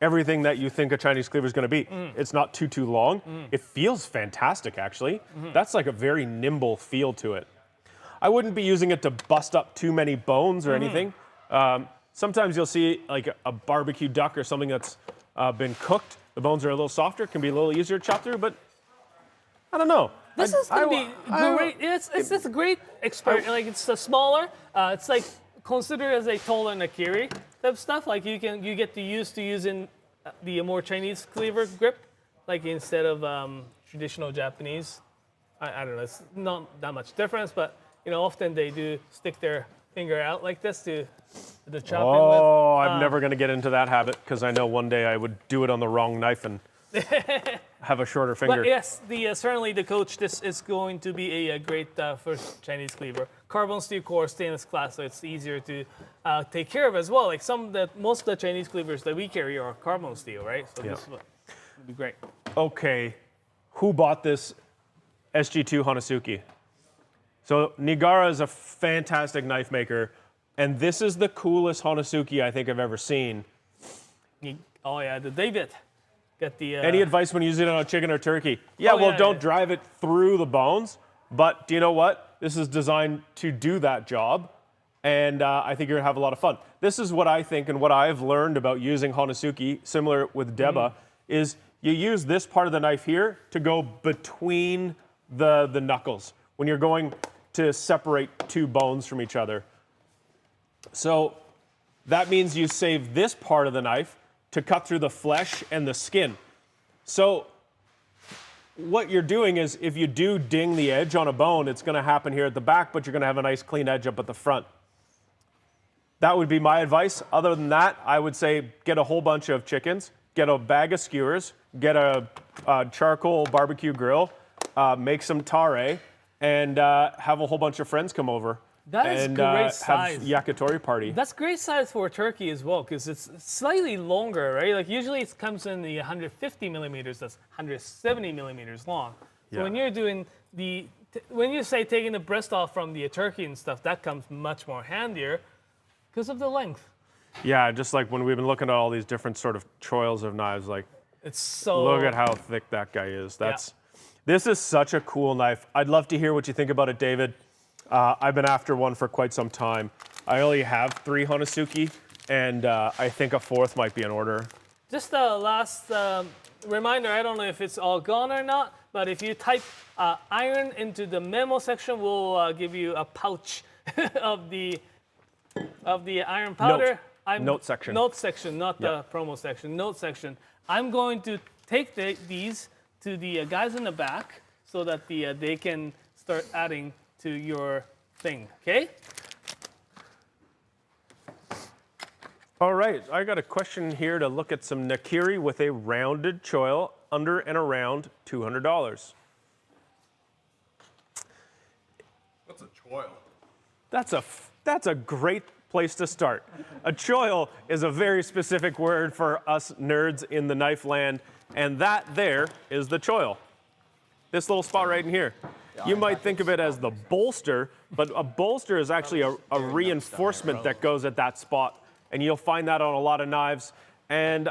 everything that you think a Chinese cleaver is going to be. It's not too long. It feels fantastic, actually. That's like a very nimble feel to it. I wouldn't be using it to bust up too many bones or anything. Sometimes you'll see like a barbecue duck or something that's been cooked. The bones are a little softer, can be a little easier to chop through, but I don't know. This is going to be great. It's just a great experience. Like it's smaller. It's like considered as a tola and a kiri type stuff. Like you get used to using the more Chinese cleaver grip, like instead of traditional Japanese. I don't know. It's not that much difference, but often they do stick their finger out like this to the chopping with. Oh, I'm never going to get into that habit because I know one day I would do it on the wrong knife and have a shorter finger. But yes, certainly the coach. This is going to be a great first Chinese cleaver. Carbon steel core, stainless glass, so it's easier to take care of as well. Like most of the Chinese cleavers that we carry are carbon steel, right? So this would be great. Okay, who bought this SG2 Honesuki? So Nigara is a fantastic knife maker, and this is the coolest Honesuki I think I've ever seen. Oh yeah, the David. Get the. Any advice when using it on a chicken or turkey? Yeah, don't drive it through the bones, but do you know what? This is designed to do that job, and I think you're gonna have a lot of fun. This is what I think and what I've learned about using Honesuki, similar with Deba, is you use this part of the knife here to go between the knuckles when you're going to separate two bones from each other. So that means you save this part of the knife to cut through the flesh and the skin. So what you're doing is if you do ding the edge on a bone, it's gonna happen here at the back, but you're gonna have a nice clean edge up at the front. That would be my advice. Other than that, I would say get a whole bunch of chickens, get a bag of skewers, get a charcoal barbecue grill, make some tare, and have a whole bunch of friends come over. That is great size. Have yakitori party. That's great size for a turkey as well, because it's slightly longer, right? Like usually it comes in the 150 millimeters. That's 170 millimeters long. So when you're doing when you say taking the breast off from the turkey and stuff, that comes much more handier because of the length. Yeah, just like when we've been looking at all these different sort of choils of knives, like it's so. Look at how thick that guy is. This is such a cool knife. I'd love to hear what you think about it, David. I've been after one for quite some time. I only have 3 Honesuki, and I think a 4th might be in order. Just a last reminder, I don't know if it's all gone or not, but if you type iron into the memo section, we'll give you a pouch of the of the iron powder. Note section. Note section, not the promo section. Note section. I'm going to take these to the guys in the back so that they can start adding to your thing. Okay? All right, I got a question here to look at some Nakiri with a rounded choil under and around $200. What's a choil? That's a great place to start. A choil is a very specific word for us nerds in the knife land, and that there is the choil. This little spot right in here. You might think of it as the bolster, but a bolster is actually a reinforcement that goes at that spot. And you'll find that on a lot of knives. And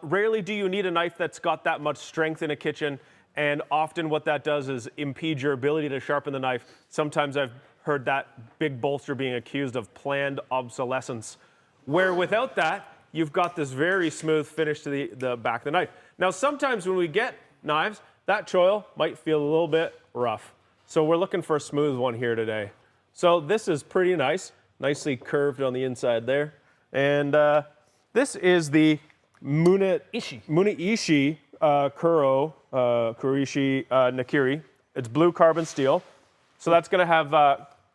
rarely do you need a knife that's got that much strength in a kitchen. And often what that does is impede your ability to sharpen the knife. Sometimes I've heard that big bolster being accused of planned obsolescence, where without that, you've got this very smooth finish to the back of the knife. Now, sometimes when we get knives, that choil might feel a little bit rough. So we're looking for a smooth one here today. So this is pretty nice, nicely curved on the inside there. And this is the Munaishi Kurishi Nakiri. It's blue carbon steel. So that's going to have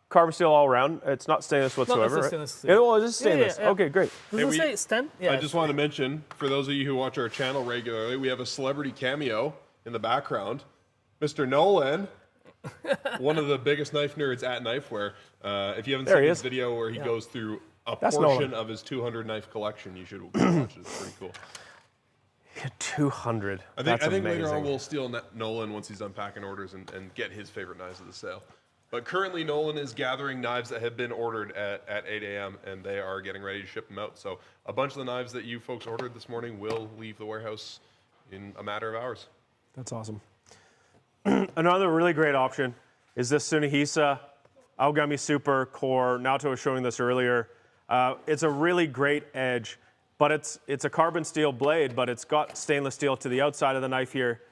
carbon steel all around. It's not stainless whatsoever. No, it's right? stainless steel. It is stainless. Yeah. Okay, great. Does it say stem? Yeah. I just want to mention, for those of you who watch our channel regularly, we have a celebrity cameo in the background. Mr. Nolan, one of the biggest knife nerds at Knifewear. If you haven't seen this video where he goes through a portion of his 200 knife collection, you should watch it. It's pretty cool. 200. I think later on we'll steal Nolan once he's unpacking orders and get his favorite knives of the sale. But currently Nolan is gathering knives that have been ordered at 8 a.m. and they are getting ready to ship them out. So a bunch of the knives that you folks ordered this morning will leave the warehouse in a matter of hours. That's awesome. Another really great option is this Sunihisa Aogami Super core. Naoto was showing this earlier. It's a really great edge, but it's a carbon steel blade, but it's got stainless steel to the outside of the knife here.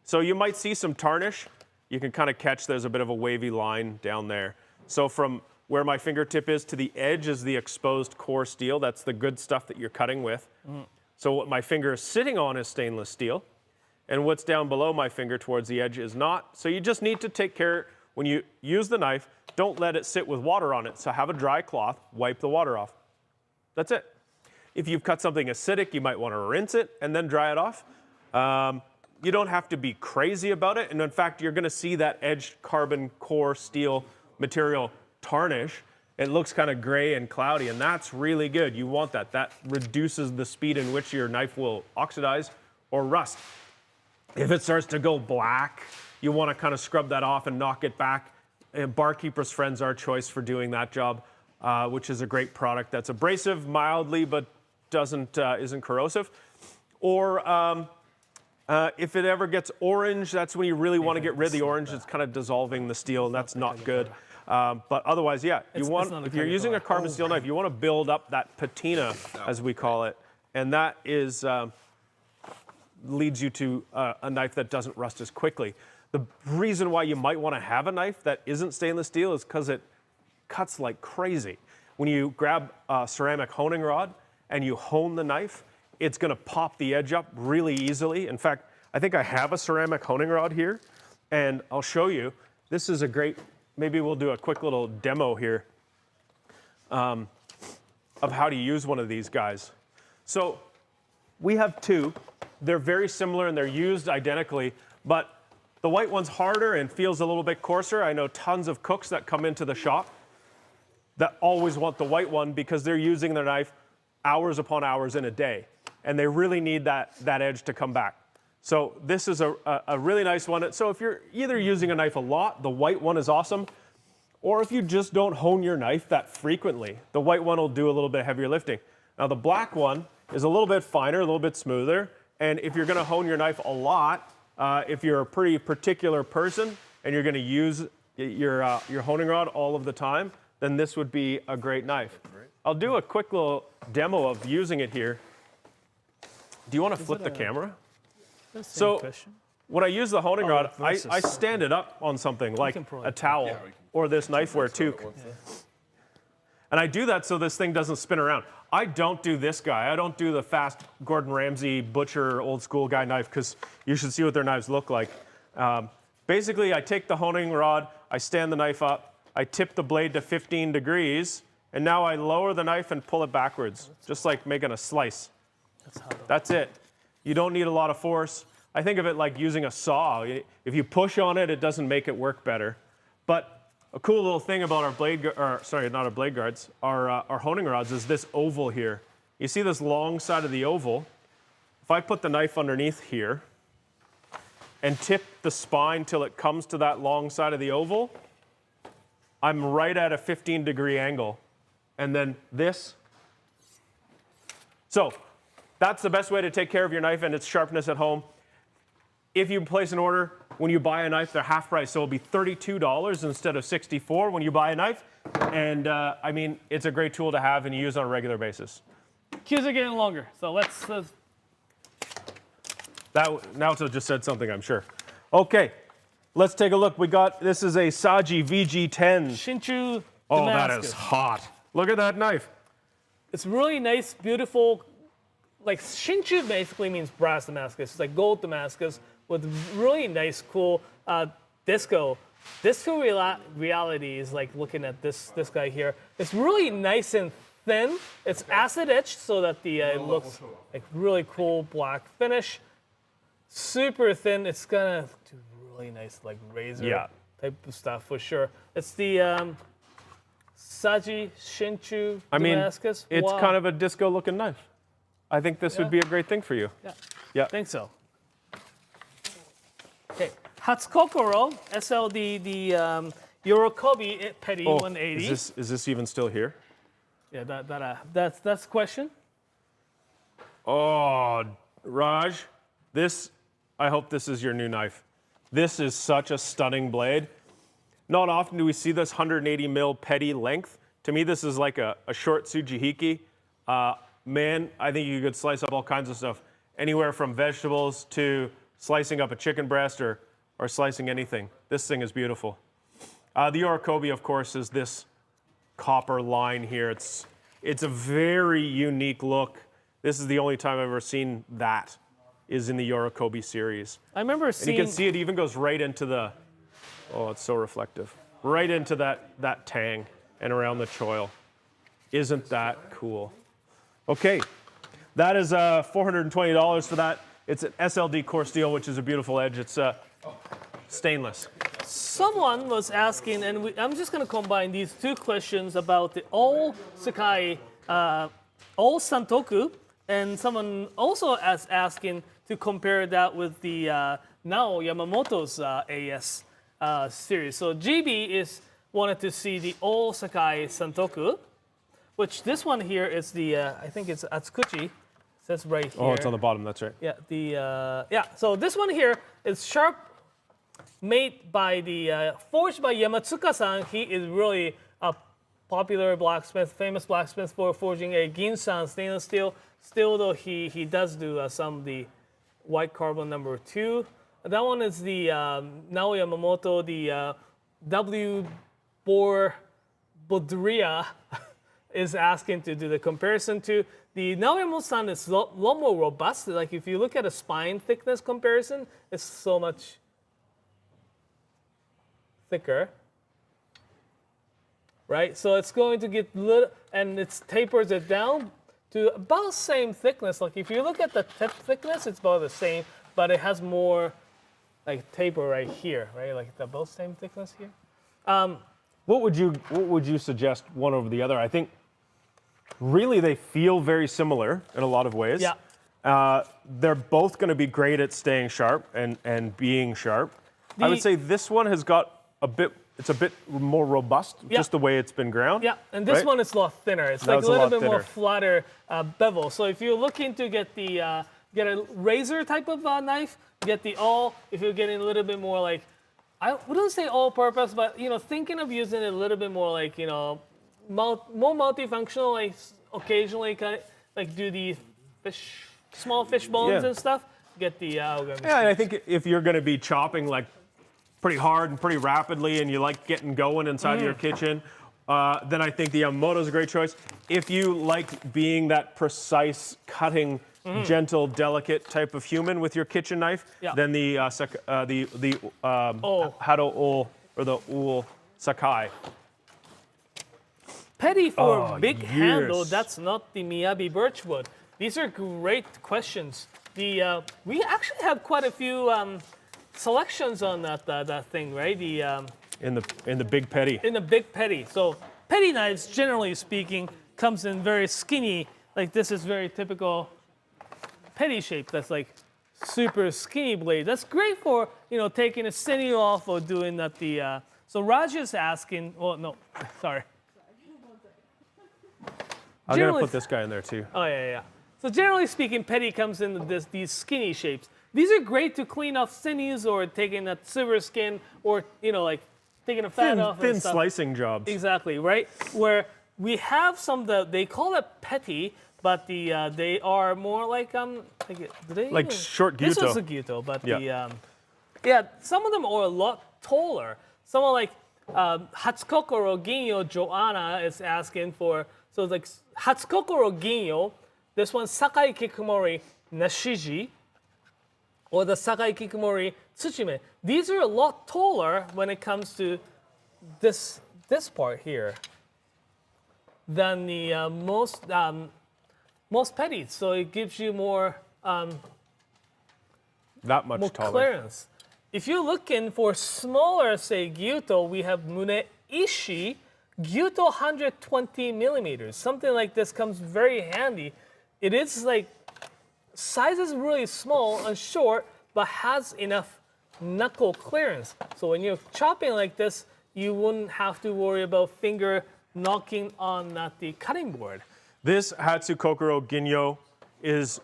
So you might see some tarnish. You can kind of catch there's a bit of a wavy line down there. So from where my fingertip is to the edge is the exposed core steel. That's the good stuff that you're cutting with. So what my finger is sitting on is stainless steel, and what's down below my finger towards the edge is not. So you just need to take care, when you use the knife, don't let it sit with water on it. So have a dry cloth, wipe the water off. That's it. If you've cut something acidic, you might want to rinse it and then dry it off. You don't have to be crazy about it. And in fact, you're going to see that edged carbon core steel material tarnish. It looks kind of gray and cloudy, and that's really good. You want that. That reduces the speed in which your knife will oxidize or rust. If it starts to go black, you want to kind of scrub that off and knock it back. Barkeeper's Friend's our choice for doing that job, which is a great product that's abrasive mildly, but isn't corrosive. Or if it ever gets orange, that's when you really want to get rid of the orange. It's kind of dissolving the steel, and that's not good. But otherwise, yeah, if you're using a carbon steel knife, you want to build up that patina, as we call it, and that is leads you to a knife that doesn't rust as quickly. The reason why you might want to have a knife that isn't stainless steel is because it cuts like crazy. When you grab a ceramic honing rod and you hone the knife, it's going to pop the edge up really easily. In fact, I think I have a ceramic honing rod here, and I'll show you. This is a great, maybe we'll do a quick little demo here of how to use one of these guys. So we have two. They're very similar and they're used identically, but the white one's harder and feels a little bit coarser. I know tons of cooks that come into the shop that always want the white one because they're using their knife hours upon hours in a day, and they really need that edge to come back. So this is a really nice one. So if you're either using a knife a lot, the white one is awesome, or if you just don't hone your knife that frequently, the white one will do a little bit heavier lifting. Now the black one is a little bit finer, a little bit smoother, and if you're going to hone your knife a lot, if you're a pretty particular person and you're going to use your honing rod all of the time, then this would be a great knife. I'll do a quick little demo of using it here. Do you want to flip the camera? So when I use the honing rod, I stand it up on something like a towel or this Knifewear toque. And I do that so this thing doesn't spin around. I don't do this guy. I don't do the fast Gordon Ramsay butcher old school guy knife because you should see what their knives look like. Basically, I take the honing rod, I stand the knife up, I tip the blade to 15 degrees, and now I lower the knife and pull it backwards, just like making a slice. That's it. You don't need a lot of force. I think of it like using a saw. If you push on it, it doesn't make it work better. But a cool little thing about our not our blade guards, our honing rods is this oval here. You see this long side of the oval? If I put the knife underneath here and tip the spine till it comes to that long side of the oval, I'm right at a 15-degree angle. And then this. So that's the best way to take care of your knife and its sharpness at home. If you place an order, when you buy a knife, they're half price. So it'll be $32 instead of $64 when you buy a knife. And I mean, it's a great tool to have and use on a regular basis. Queues are getting longer, so let's. Naoto just said something, I'm sure. Okay, let's take a look. This is a Saji VG10. Shinchu Oh, Damascus. that is hot. Look at that knife. It's really nice, beautiful. Like Shinchu basically means brass Damascus. It's like gold Damascus with really nice, cool disco. Disco reality is like looking at this guy here. It's really nice and thin. It's acid etched so that it looks like really cool black finish. Super thin. It's gonna do really nice like razor type of stuff for sure. It's the Saji Shinchu Damascus. It's kind of a disco looking knife. I think this would be a great thing for you. Yeah. I think so. Okay. Hatsu Kokuro SLD, the Yorokobi Petty 180. Is this even still here? Yeah, that's the question. Oh, Raj, I hope this is your new knife. This is such a stunning blade. Not often do we see this 180 mil petty length. To me, this is like a short Tsujihiki. Man, I think you could slice up all kinds of stuff. Anywhere from vegetables to slicing up a chicken breast or slicing anything. This thing is beautiful. The Yorokobi, of course, is this copper line here. It's a very unique look. This is the only time I've ever seen that is in the Yorokobi series. I remember seeing... And you can see it even goes right into the... Oh, it's so reflective. Right into that tang and around the choil. Isn't that cool? Okay, that is $420 for that. It's an SLD core steel, which is a beautiful edge. It's stainless. Someone was asking, and I'm just going to combine these two questions about the all Sakai, all Santoku, and someone also is asking to compare that with the Nao Yamamoto's AS series. So GB wanted to see the all Sakai Santoku, which this one here is the, I think it's Atsukuchi. It says right here. Oh, it's on the bottom, that's right. Yeah, so this one here is sharp, made by forged by Yamatsuka-san. He is really a popular blacksmith, famous blacksmith for forging a Ginsan stainless steel. Still though, he does do some of the white carbon number 2. That one is the Nao Yamamoto, the W. Bodria is asking to do the comparison to. The Nao Yamamoto-san is a lot more robust. Like if you look at a spine thickness comparison, it's so much thicker, right? So it's going to get little, and it tapers it down to about the same thickness. Like if you look at the tip thickness, it's about the same, but it has more like taper right here, right? Like they're both same thickness here. What would you suggest one over the other? I think really they feel very similar in a lot of ways. Yeah. They're both going to be great at staying sharp and being sharp. I would say this one has got it's a bit more robust, just the way it's been ground. Yeah, and this one is a lot thinner. It's like a little bit more flatter bevel. So if you're looking to get the get a razor type of knife, get the all. If you're getting a little bit more like, I wouldn't say all-purpose, but thinking of using it a little bit more like more multifunctional, like occasionally kind of like do the small fish bones and stuff. Get the Aogami. Yeah, and I think if you're going to be chopping like pretty hard and pretty rapidly, and you like getting going inside of your kitchen, then I think the Yamamoto is a great choice. If you like being that precise, cutting, gentle, delicate type of human with your kitchen knife, then the Hado Ol or the Ul Sakai. Petty for big handle, that's not the Miyabi birchwood. These are great questions. We actually have quite a few selections on that thing, right? In the big petty. In the big petty. So petty knives, generally speaking, comes in very skinny. Like this is very typical petty shape. That's like super skinny blade. That's great for taking a sinew off or doing that. So Raj is asking. Oh no, sorry. I'm gonna put this guy in there too. Oh yeah. So generally speaking, petty comes in these skinny shapes. These are great to clean off sinews or taking that silver skin or like taking a fat off. Thin and stuff. slicing jobs. Exactly, right? Where we have some they call it petty, but they are more like like short gyuto. This was a gyuto, but some of them are a lot taller. Someone like Hatsu Kokuro Ginyo Joanna is asking for. So it's like Hatsu Kokuro Ginyo, this one Sakai Kikumori Nashiji, or the Sakai Kikumori Tsuchime. These are a lot taller when it comes to this part here than the most petties. So it gives you more that much more taller. clearance. If you're looking for smaller, say gyuto, we have Mune Ishi. Gyuto 120 millimeters, something like this comes very handy. It is like, size is really small and short, but has enough knuckle clearance. So when you're chopping like this, you wouldn't have to worry about finger knocking on the cutting board. This Hatsu Kokuro Ginyo is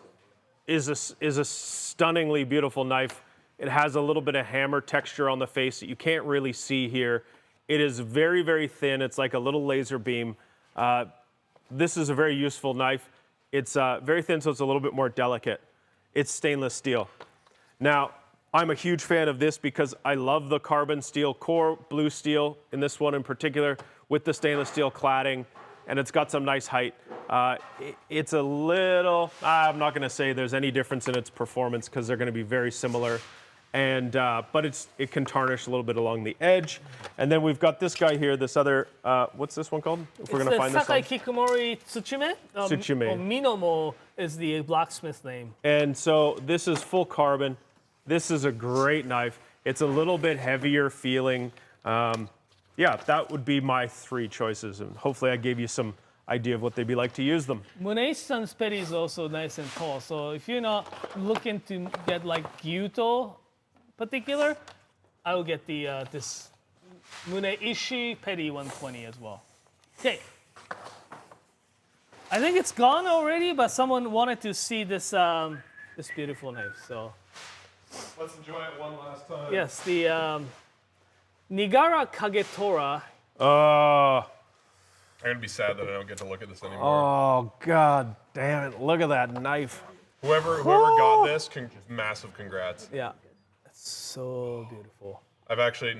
a stunningly beautiful knife. It has a little bit of hammer texture on the face that you can't really see here. It is very, very thin. It's like a little laser beam. This is a very useful knife. It's very thin, so it's a little bit more delicate. It's stainless steel. Now, I'm a huge fan of this because I love the carbon steel core, blue steel in this one in particular, with the stainless steel cladding, and it's got some nice height. It's a little, I'm not gonna say there's any difference in its performance because they're gonna be very similar. And but it can tarnish a little bit along the edge. And then we've got this guy here, this other, what's this one called? If we're gonna find this one. Sakai Kikumori Tsuchime. Tsuchime. Or Minomo is the blacksmith name. And so this is full carbon. This is a great knife. It's a little bit heavier feeling. Yeah, that would be my three choices. And hopefully I gave you some idea of what they'd be like to use them. Muneishi-san's petty is also nice and tall. So if you're not looking to get like gyuto particular, I will get the this Muneishi petty 120 as well. Okay. I think it's gone already, but someone wanted to see this this beautiful knife. So Let's enjoy it one last time. yes, the Nigara Kagetora. Oh, I'm gonna be sad that I don't get to look at this anymore. oh, God damn it. Look at that knife. Whoever got this, massive congrats. Yeah, it's so beautiful.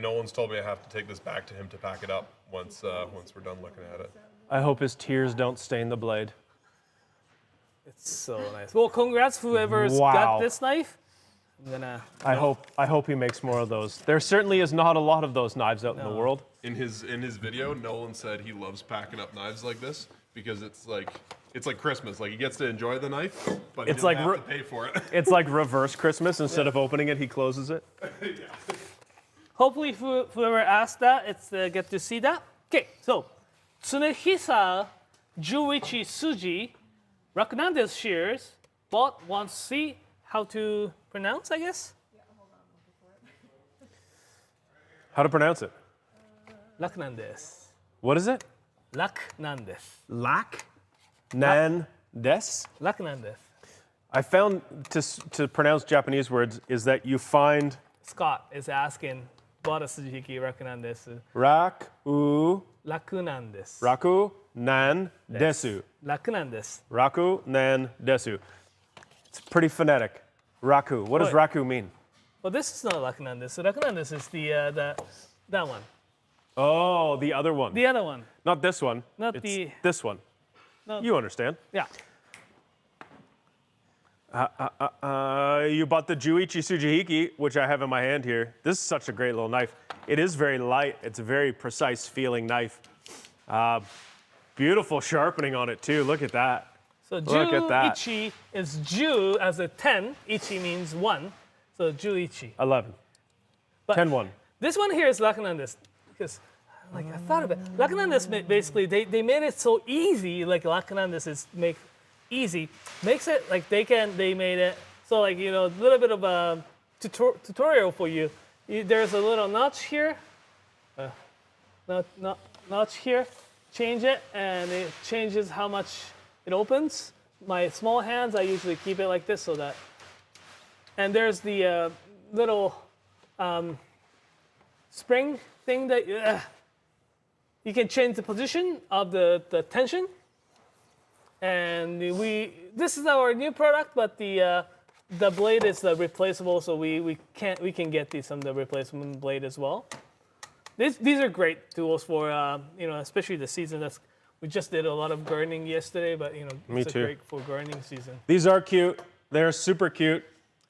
No one's told me I have to take this back to him to pack it up once we're done looking at it. I hope his tears don't stain the blade. It's so nice. Well, congrats whoever's Wow. got this knife. I'm gonna. I hope he makes more of those. There certainly is not a lot of those knives out in the world. In his video, Nolan said he loves packing up knives like this because it's like Christmas. Like he gets to enjoy the knife, but he It's doesn't like have to pay for it. It's like reverse Christmas. Instead of opening it, he closes it. Hopefully, whoever asked that, it's get to see that. Okay, so Tsunehisa Juichi Suji Rakunandes shears wants to see how to pronounce, I guess. How to pronounce it? Rakunandes. What is it? Rakunandes. Lac? Nan des? Rakunandes. I found to pronounce Japanese words is that you find Scott is asking what a Sujihiki Rakunandes. rak, u, Rakunandes. raku, nan, desu. Rakunandes. Raku, nan, desu. It's pretty phonetic. Raku. What does Wait. raku mean? Well, this is not Rakunandes. So Rakunandes is that one. Oh, the other one. The other one. Not this one. Not it's the- this one. No. You understand. Yeah. You bought the Juichi Tsujihiki, which I have in my hand here. This is such a great little knife. It is very light. It's a very precise feeling knife. Beautiful sharpening on it too. Look at that. So Look at that. Juichi is Ju as a 10. Ichi means 1. So Juichi. 11. But 10-1. This one here is Lakanandis. Because like I thought of it. Lakanandis basically they made it so easy, like Lakanandis is make easy. Makes it like they made it so like a little bit of a tutorial for you. There's a little notch here. Notch here. Change it and it changes how much it opens. My small hands, I usually keep it like this so that. And there's the little spring thing that you can change the position of the tension. And this is our new product, but the blade is replaceable, so we can get the replacement blade as well. These are great tools for especially the season. We just did a lot of gardening yesterday, but it's great for gardening season. These are cute. They're super cute.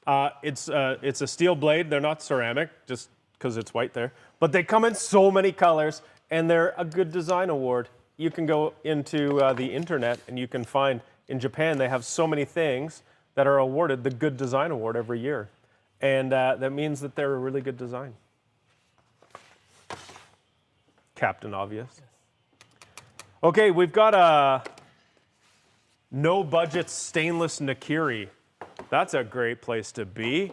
It's a steel blade. They're not ceramic, just because it's white there. But they come in so many colors, and they're a good design award. You can go into the internet, and you can find in Japan they have so many things that are awarded the Good Design Award every year, and that means that they're a really good design. Captain Obvious. Okay, we've got a no budget stainless Nakiri. That's a great place to be.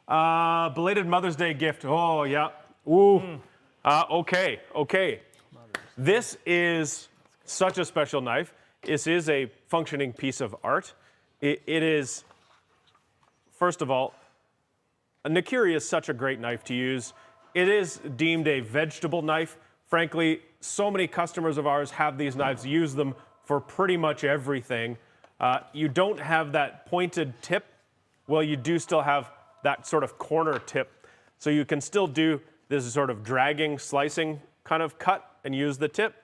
Belated Mother's Day gift. Oh, yeah. Ooh. Okay. This is such a special knife. This is a functioning piece of art. It is, first of all, a Nakiri is such a great knife to use. It is deemed a vegetable knife. Frankly, so many customers of ours have these knives, use them for pretty much everything. You don't have that pointed tip. Well, you do still have that sort of corner tip. So you can still do this sort of dragging, slicing kind of cut and use the tip.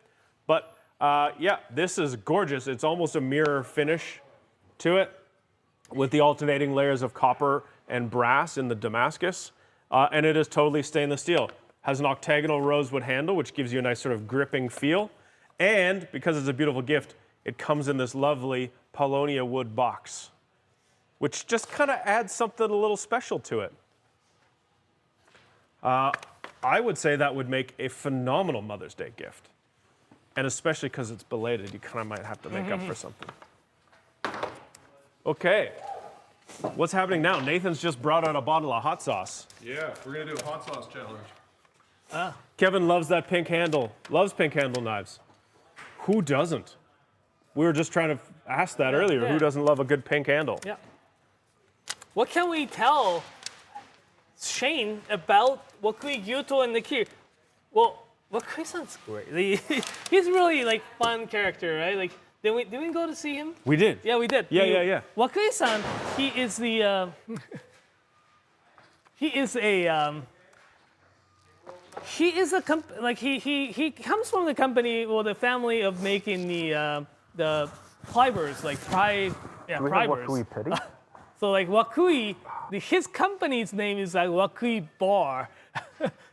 But yeah, this is gorgeous. It's almost a mirror finish to it with the alternating layers of copper and brass in the Damascus. And it is totally stainless steel. Has an octagonal rosewood handle, which gives you a nice sort of gripping feel. And because it's a beautiful gift, it comes in this lovely Paulownia wood box, which just kind of adds something a little special to it. I would say that would make a phenomenal Mother's Day gift. And especially because it's belated, you kind of might have to make up for something. Okay. What's happening now? Nathan's just brought out a bottle of hot sauce. Yeah, we're gonna do a hot sauce challenge. Kevin loves that pink handle, loves pink handle knives. Who doesn't? We were just trying to ask that earlier. yeah. Who doesn't love a good pink handle? Yeah. What can we tell Shane about Wakui, Gyuto, and Nakiri? Well, Wakui-san's great. He's really like fun character, right? Like, did we go to see him? We did. Yeah, we did. Yeah. Wakui-san, he is the he comes from the company or the family of making the Cleavers, like Cleavers. So like Wakui, his company's name is like Wakui Bar,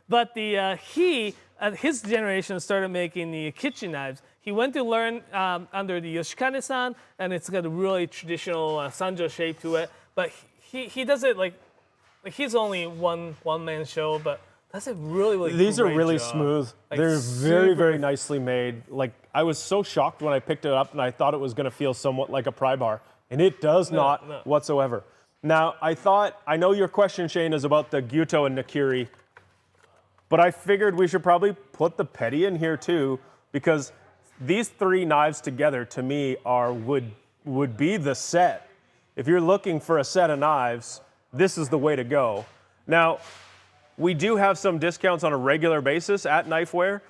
but his generation started making the kitchen knives. He went to learn under the Yoshikane-san, and it's got a really traditional sanjo shape to it. But he does it like he's only one man show, but that's a really These are great really job. smooth. Like, They're very, super- very nicely made. Like, I was so shocked when I picked it up and I thought it was going to feel somewhat like a pry bar. And it does not no. whatsoever. Now, I know your question, Shane, is about the Gyuto and Nakiri, but I figured we should probably put the Petty in here too, because these three knives together, to me, would be the set. If you're looking for a set of knives, this is the way to go. Now, we do have some discounts on a regular basis at Knifewear.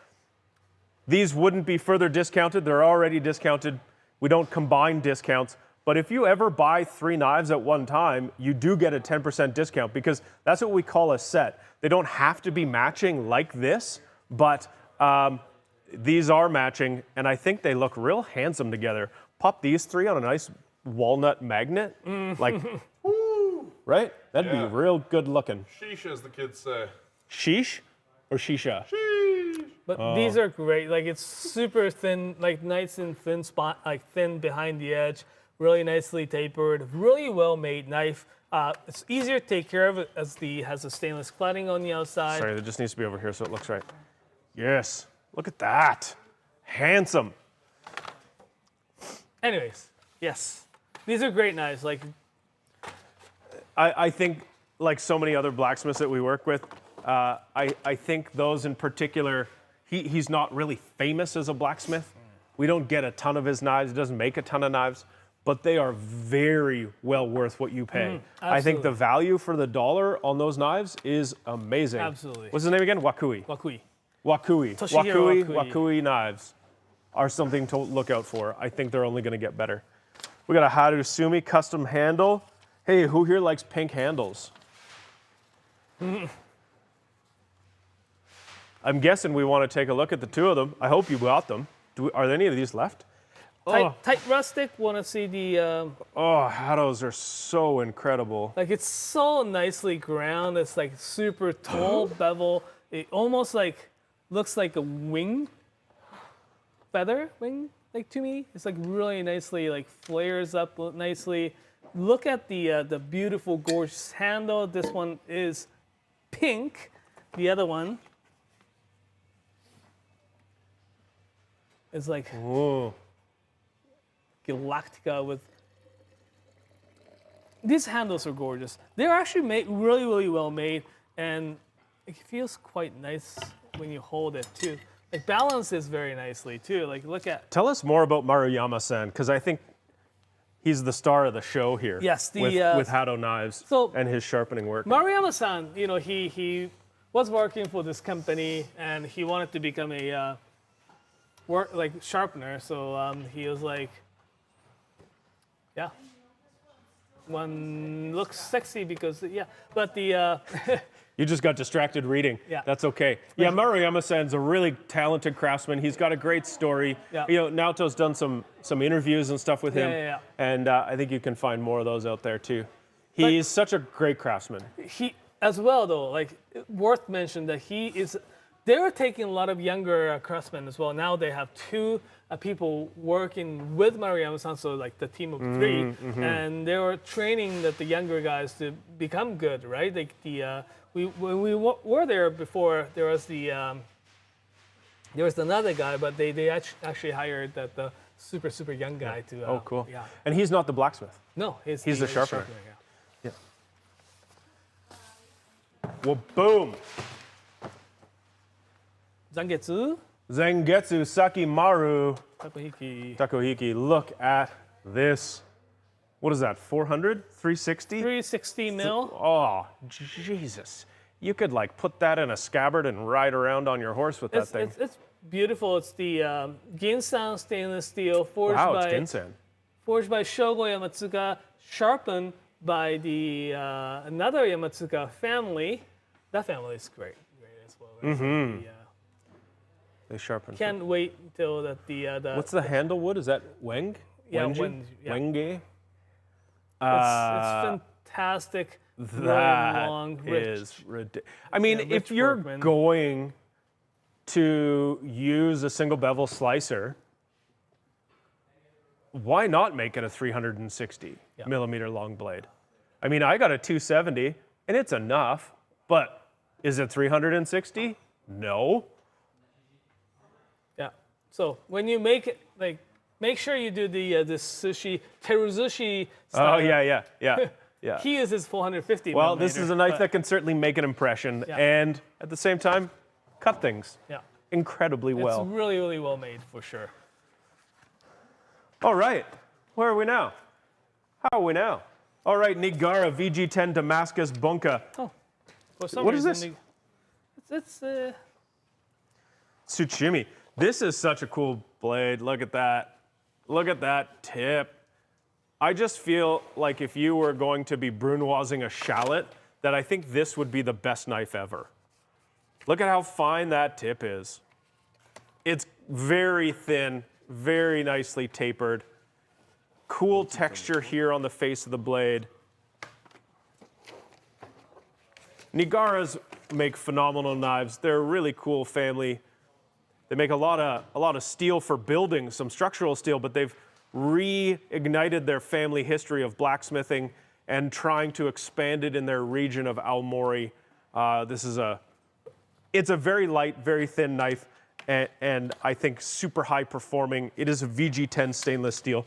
These wouldn't be further discounted. They're already discounted. We don't combine discounts. But if you ever buy 3 knives at one time, you do get a 10% discount because that's what we call a set. They don't have to be matching like this, But these are matching, and I think they look real handsome together. Pop these three on a nice walnut magnet, like, right? That'd Yeah. be real good looking. Sheesh, as the kids say. Sheesh or shisha? But these are great. Like it's super thin, like nice and thin spot, like thin behind the edge. Really nicely tapered. Really well made knife. It's easier to take care of as has a stainless cladding on the outside. Sorry, that just needs to be over here so it looks right. Yes, look at that. Handsome. Anyways, yes, these are great knives. Like I think, like so many other blacksmiths that we work with, I think those in particular, he's not really famous as a blacksmith. We don't get a ton of his knives. He doesn't make a ton of knives, but they are very well worth what you pay. I think the value for the dollar on those knives is amazing. Absolutely. What's his name again? Wakui. Wakui. Wakui. Toshihiro Wakui. Wakui knives are something to look out for. I think they're only going to get better. We got a Hatsu custom handle. Hey, who here likes pink handles? I'm guessing we want to take a look at the two of them. I hope you got them. Are there any of these left? Tight rustic. Want to see the? Oh, Hatos are so incredible. Like it's so nicely ground. It's like super tall bevel. It almost like looks like a wing, feather wing. Like to me, it's like really nicely like flares up nicely. Look at the beautiful, gorgeous handle. This one is pink. The other one is like Whoa. Galactica with. These handles are gorgeous. They're actually made really, really well made, and it feels quite nice when you hold it too. Like balances very nicely too. Like look at. Tell us more about Maruyama-san, because I think he's the star of the show here. Yes, with Hato knives and his sharpening work. Maruyama-san, you know, he was working for this company and he wanted to become a sharpener. So he was like, yeah, one looks sexy because but the. You just got distracted reading. Yeah. That's okay. Yeah, Maruyama-san's a really talented craftsman. He's got a great story. Yeah. You know, Naoto's done some interviews and stuff with him. Yeah. And I think you can find more of those out there too. He's such a great craftsman. He as well though, like worth mention that they were taking a lot of younger craftsmen as well. Now they have two people working with Maruyama-san, so like the team of three, and they were training the younger guys to become good, right? Like when we were there before, there was another guy, but they actually hired the super young guy to. Oh, cool. Yeah. And he's not the blacksmith. No, He's the sharpener. yeah. Well, boom. Zangetsu, Zengetsu Sakimaru Takohiki, Look at this. What is that, 400? 360? 360 mil. Oh, Jesus. You could like put that in a scabbard and ride around on your horse with that thing. It's beautiful. It's the Ginsan stainless steel forged Wow, it's by Ginsan. forged by Shogo Yamatsuka, sharpened by the another Yamatsuka family. That family is great as well. Right? They sharpen. Can't wait until the. What's the handle wood? Is that Weng? Yeah, Wenji? yeah. Wenge? It's fantastic. That long, rich. is ridiculous. I mean, Yeah, if rich you're workman. going to use a single bevel slicer, why not make it a 360 millimeter long blade? I mean, I got a 270 and it's enough, but is it 360? No. Yeah. So when you make it, like, make sure you do the sushi teruzushi style. Oh yeah. He uses 450. Well, this is a knife but- that can certainly make an impression Yeah. and at the same time cut things Yeah. incredibly well. It's really, really well made for sure. All right, where are we now? How are we now? All right, Nigara VG10 Damascus Bunka. Oh, for some What is reason, this? It's Tsuchimi. This is such a cool blade. Look at that. Look at that tip. I just feel like if you were going to be brunoising a shallot, that I think this would be the best knife ever. Look at how fine that tip is. It's very thin, very nicely tapered. Cool texture here on the face of the blade. Nigaras make phenomenal knives. They're a really cool family. They make a lot of steel for building, some structural steel, but they've reignited their family history of blacksmithing and trying to expand it in their region of Aomori. It's a very light, very thin knife, and I think super high performing. It is a VG10 stainless steel.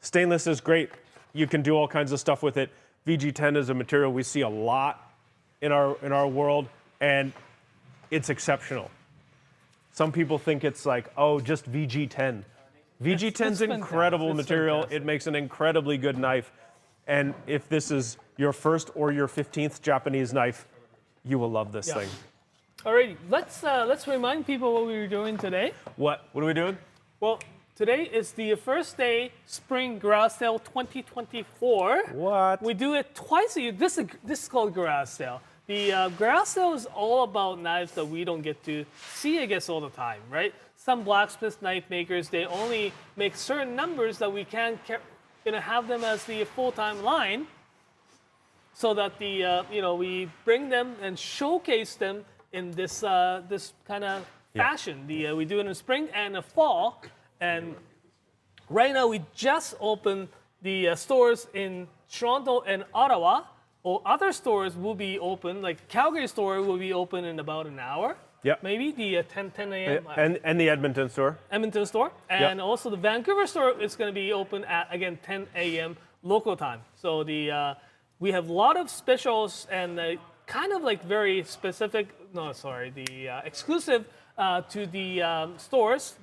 Stainless is great. You can do all kinds of stuff with it. VG10 is a material we see a lot in our world, and it's exceptional. Some people think it's like, oh, just VG10. VG10's an incredible material. It makes an incredibly good knife. And if this is your first or your 15th Japanese knife, you will love this thing. Alrighty, let's remind people what we were doing today. What are we doing? Well, today is the first day Spring Garage Sale 2024. What? We do it twice a year. This is called Garage Sale. The Garage Sale is all about knives that we don't get to see, I guess, all the time, right? Some blacksmith knife makers, they only make certain numbers that we can't have them as the full-time line, so that we bring them and showcase them in this kind of fashion. We do it in the spring and the fall, and right now we just opened the stores in Toronto and Ottawa. Or other stores will be open, like Calgary store will be open in about an hour. Yep. Maybe the 10 a.m. And the Edmonton store. Edmonton store, and also the Vancouver store is going to be open at again 10 a.m. local time. So we have a lot of specials and kind of like very specific. No, sorry, the exclusive to the stores.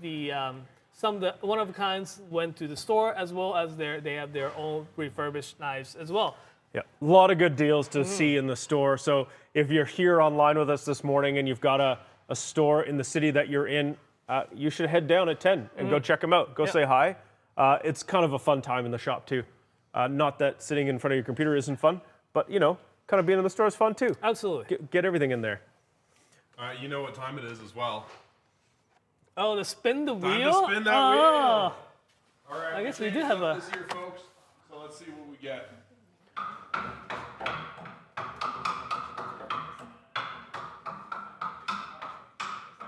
Some of the one of a kinds went to the store, as well as they have their own refurbished knives as well. Yeah, a lot of good deals to see in the store. So if you're here online with us this morning and you've got a store in the city that you're in, you should head down at 10 and go check them out. Go say hi. It's kind of a fun time in the shop too. Not that sitting in front of your computer isn't fun, but kind of being in the store is fun too. Absolutely. Get everything in there. You know what time it is as well. Oh, to spin the wheel? Time to spin that wheel. All right. I guess we do have a. This here, folks. So let's see what we get.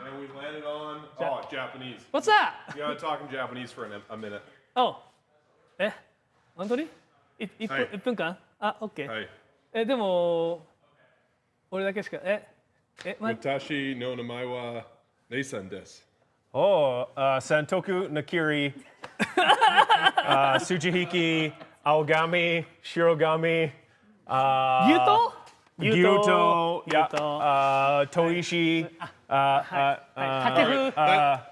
And we landed on Japanese. What's that? You gotta talk in Japanese for a minute. Oh. 本当に1分間OK。はい。でも、俺だけしか、Watashi no namae wa Nei-san desu. Oh, Santoku Nakiri, Tsuchihiki, Aogami, Shirogami, Yuto? Gyuto, Toishi, Takefu.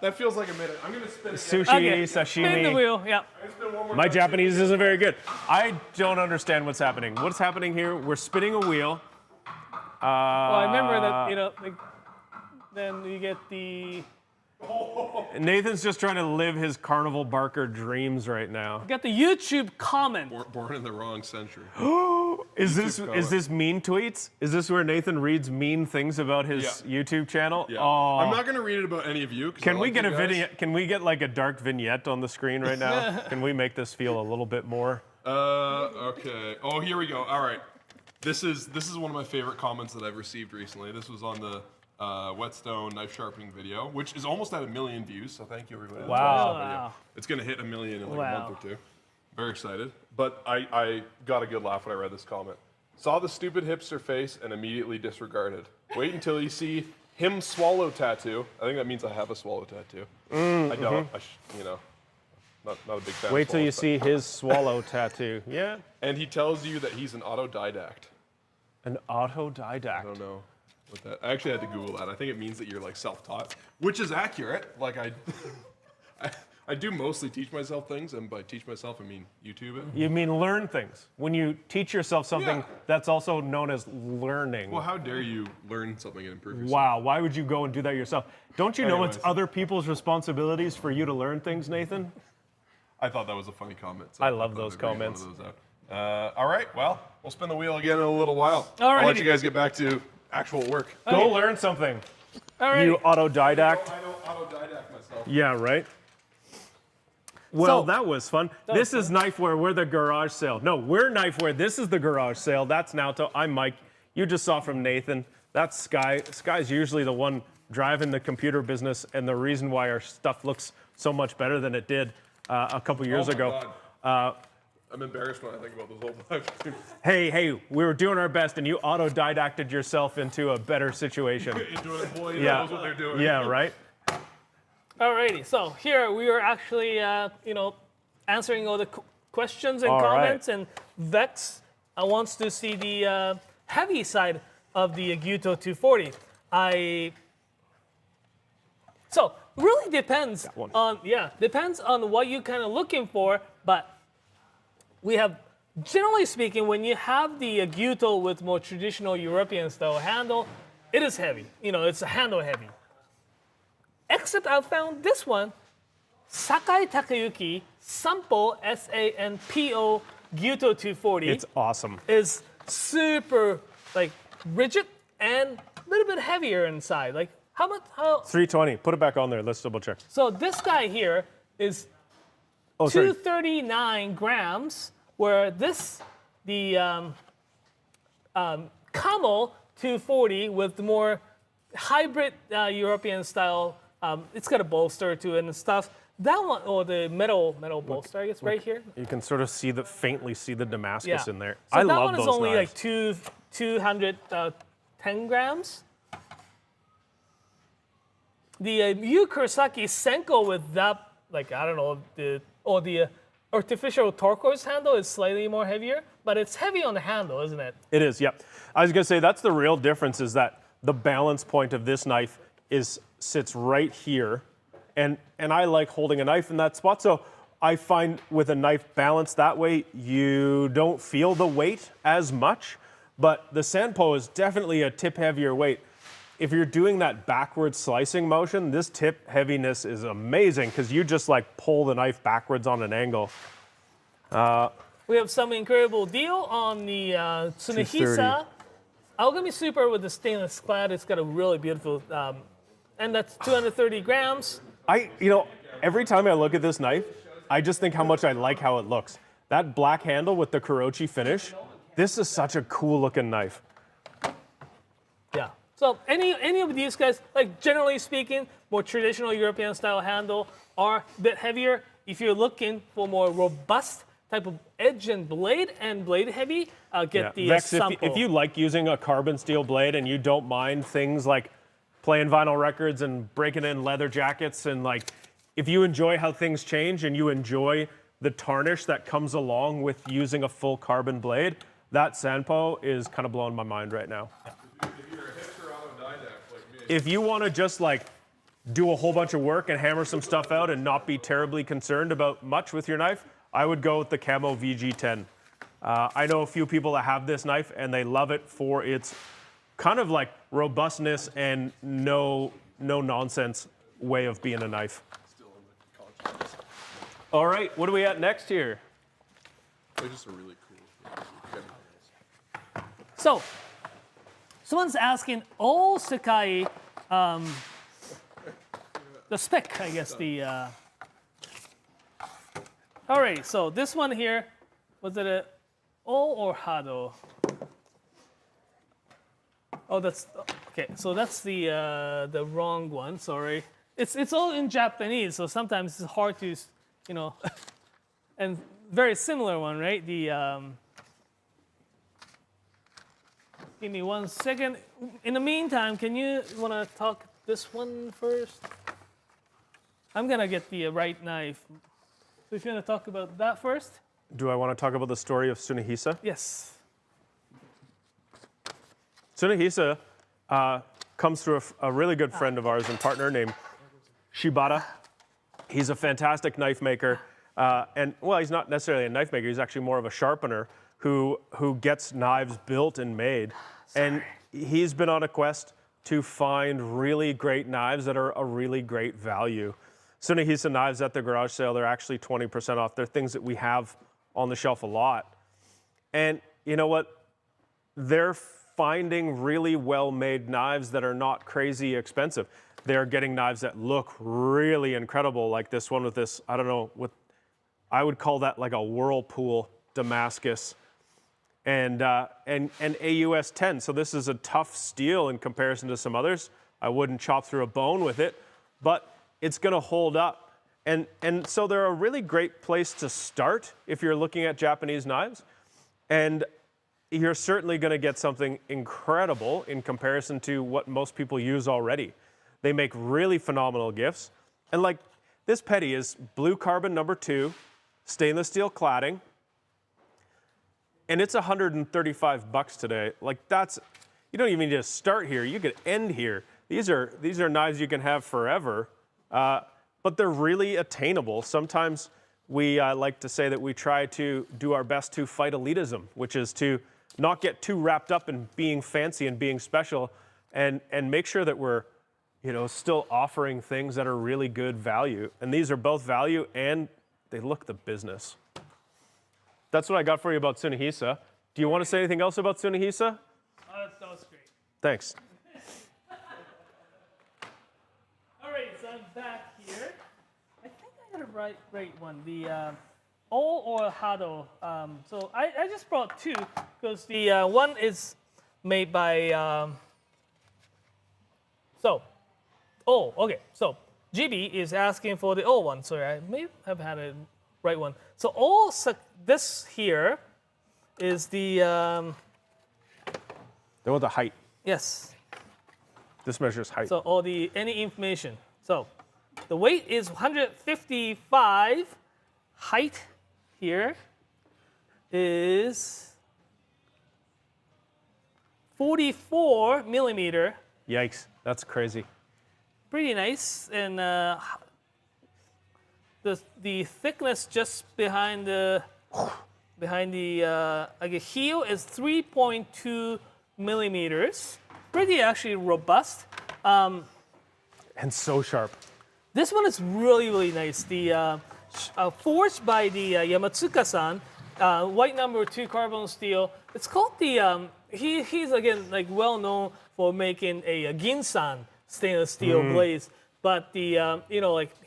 That feels like a minute. I'm gonna spin it. Sushi, Spin the sashimi. wheel, yeah. Spin one more My time. Japanese isn't very good. I don't understand what's happening. What's happening here? We're spinning a wheel. Well, I remember that, then you get the. Nathan's just trying to live his Carnival Barker dreams right now. You got the YouTube comment. Born in the wrong century. Is this mean tweets? Is this where Nathan reads mean things about his YouTube channel? Yeah. Oh. I'm not gonna read it about any of you. Can we get a vignette? Can we get like a dark vignette on the screen right now? Can we make this feel a little bit more? Okay. Oh, here we go. All right. This is one of my favorite comments that I've received recently. This was on the Whetstone knife sharpening video, which is almost at 1 million views. So thank you, everybody. Wow. It's gonna hit 1 million in like a Wow. month or two. Very excited. But I got a good laugh when I read this comment. Saw the stupid hipster face and immediately disregarded. Wait until you see him swallow tattoo. I think that means I have a swallow tattoo. I don't. Not a big fan. Wait of till you swallows, see his swallow tattoo. Yeah. and he tells you that he's an autodidact. An autodidact. I don't know what that. I actually had to Google that. I think it means that you're like self-taught, which is accurate. Like I do mostly teach myself things, and by teach myself, I mean YouTube it. You mean learn things. When you teach yourself something, Yeah. that's also known as learning. Well, how dare you learn something and improve yourself? Wow, why would you go and do that yourself? Don't you know it's Anyways. other people's responsibilities for you to learn things, Nathan? I thought that was a funny comment. So I love thought those I'd bring one comments. of those out. All right, well, we'll spin the wheel again in a little while. All I'll let righty. you guys get back to actual work. Go learn something. All right. You autodidact. I know autodidact myself. Yeah, right. Well, So- that was fun. This is Knifewear. We're the garage sale. No, we're Knifewear. This is the garage sale. That's Naoto. I'm Mike. You just saw from Nathan. That's Sky. Sky's usually the one driving the computer business and the reason why our stuff looks so much better than it did a couple years Oh my ago. God. I'm embarrassed when I think about this whole thing. Hey, we were doing our best and you autodidacted yourself into a better situation. Into an employee Yeah. that knows what they're doing. Yeah, right? Alrighty, so here we are actually, answering all the questions and All right. comments, and Vex wants to see the heavy side of the Gyuto 240. So really depends one. depends on what you're kind of looking for, but we have, generally speaking, when you have the Gyuto with more traditional European style handle, it is heavy. It's a handle heavy. Except I found this one, Sakai Takayuki Sampo SANPO Gyuto 240 It's awesome. is super rigid and a little bit heavier inside. Like how much? 320. Put it back on there. Let's double check. So this guy here is Oh, sorry. 239 grams, where the Camel 240 with the more hybrid European style. It's got a bolster to it and stuff. That one, or the metal bolster, I guess, right here. You can sort of faintly see the Damascus Yeah. in there. So I that love one is those only knives. like 210 grams. The Yu Kurosaki Senko with that, the artificial turquoise handle is slightly more heavier, but it's heavy on the handle, isn't it? It is, yep. I was gonna say that's the real difference is that the balance point of this knife sits right here, and I like holding a knife in that spot. So I find with a knife balanced that way, you don't feel the weight as much, but the Sanpo is definitely a tip heavier weight. If you're doing that backward slicing motion, this tip heaviness is amazing because you just pull the knife backwards on an angle. We have some incredible deal on the Tsunehisa Aogami Super with the stainless clad. It's got a really beautiful, and that's 230 grams. Every time I look at this knife, I just think how much I like how it looks. That black handle with the Kurochi finish, this is such a cool looking knife. Yeah. So any of these guys, generally speaking, more traditional European style handle are a bit heavier. If you're looking for more robust type of edge and blade heavy, get the Vex, Sampo. if you like using a carbon steel blade and you don't mind things like playing vinyl records and breaking in leather jackets and if you enjoy how things change and you enjoy the tarnish that comes along with using a full carbon blade, that Sanpo is kind of blowing my mind right now. If you're a hipster autodidact like me, If you want to just do a whole bunch of work and hammer some stuff out and not be terribly concerned about much with your knife, I would go with the Camo VG10. I know a few people that have this knife and they love it for its kind of robustness and no nonsense way of being a knife. still in the college class. All right, what are we at next here? They're just a really cool. So, someone's asking, all Sakai, the spec, I guess, all right, so this one here, was it a O or Hado? Oh, that's, okay, so that's the wrong one, sorry. It's all in Japanese, so sometimes it's hard to, and very similar one, right? Give me 1 second. In the meantime, want to talk this one first? I'm gonna get the right knife. So if you want to talk about that first? Do I want to talk about the story of Tsunehisa? Yes. Tsunehisa comes through a really good friend of ours and partner named Shibata. He's a fantastic knife maker. He's not necessarily a knife maker. He's actually more of a sharpener who gets knives built and made. And he's been on a quest to find really great knives that are a really great value. Tsunehisa knives at the garage sale, they're actually 20% off. They're things that we have on the shelf a lot. And you know what? They're finding really well-made knives that are not crazy expensive. They're getting knives that look really incredible, like this one with this, I don't know, I would call that like a whirlpool Damascus, and AUS 10. So this is a tough steel in comparison to some others. I wouldn't chop through a bone with it, but it's going to hold up. And so they're a really great place to start if you're looking at Japanese knives. And you're certainly going to get something incredible in comparison to what most people use already. They make really phenomenal gifts. And like this petty is blue carbon #2, stainless steel cladding, and it's $135 today. Like that's, you don't even need to start here. You could end here. These are knives you can have forever, but they're really attainable. Sometimes we like to say that we try to do our best to fight elitism, which is to not get too wrapped up in being fancy and being special, and make sure that we're, still offering things that are really good value. And these are both value and they look the business. That's what I got for you about Tsunehisa. Do you want to say anything else about Tsunehisa? That was great. Thanks. All right, so I'm back here. I think I got a right one. The O or Hado. So I just brought two because the one is made by. Okay. So GB is asking for the O one. Sorry, I may have had a right one. So this here is the. They want the height. Yes. This measures height. So any information. So the weight is 155. Height here is 44 millimeter. Yikes, that's crazy. Pretty nice, and the thickness just behind the heel is 3.2 millimeters. Pretty actually robust. And so sharp. This one is really, really nice. The forged by the Yamatsuka-san, white #2 carbon steel. It's called the, he's again like well known for making a Ginsan stainless steel blades. But the,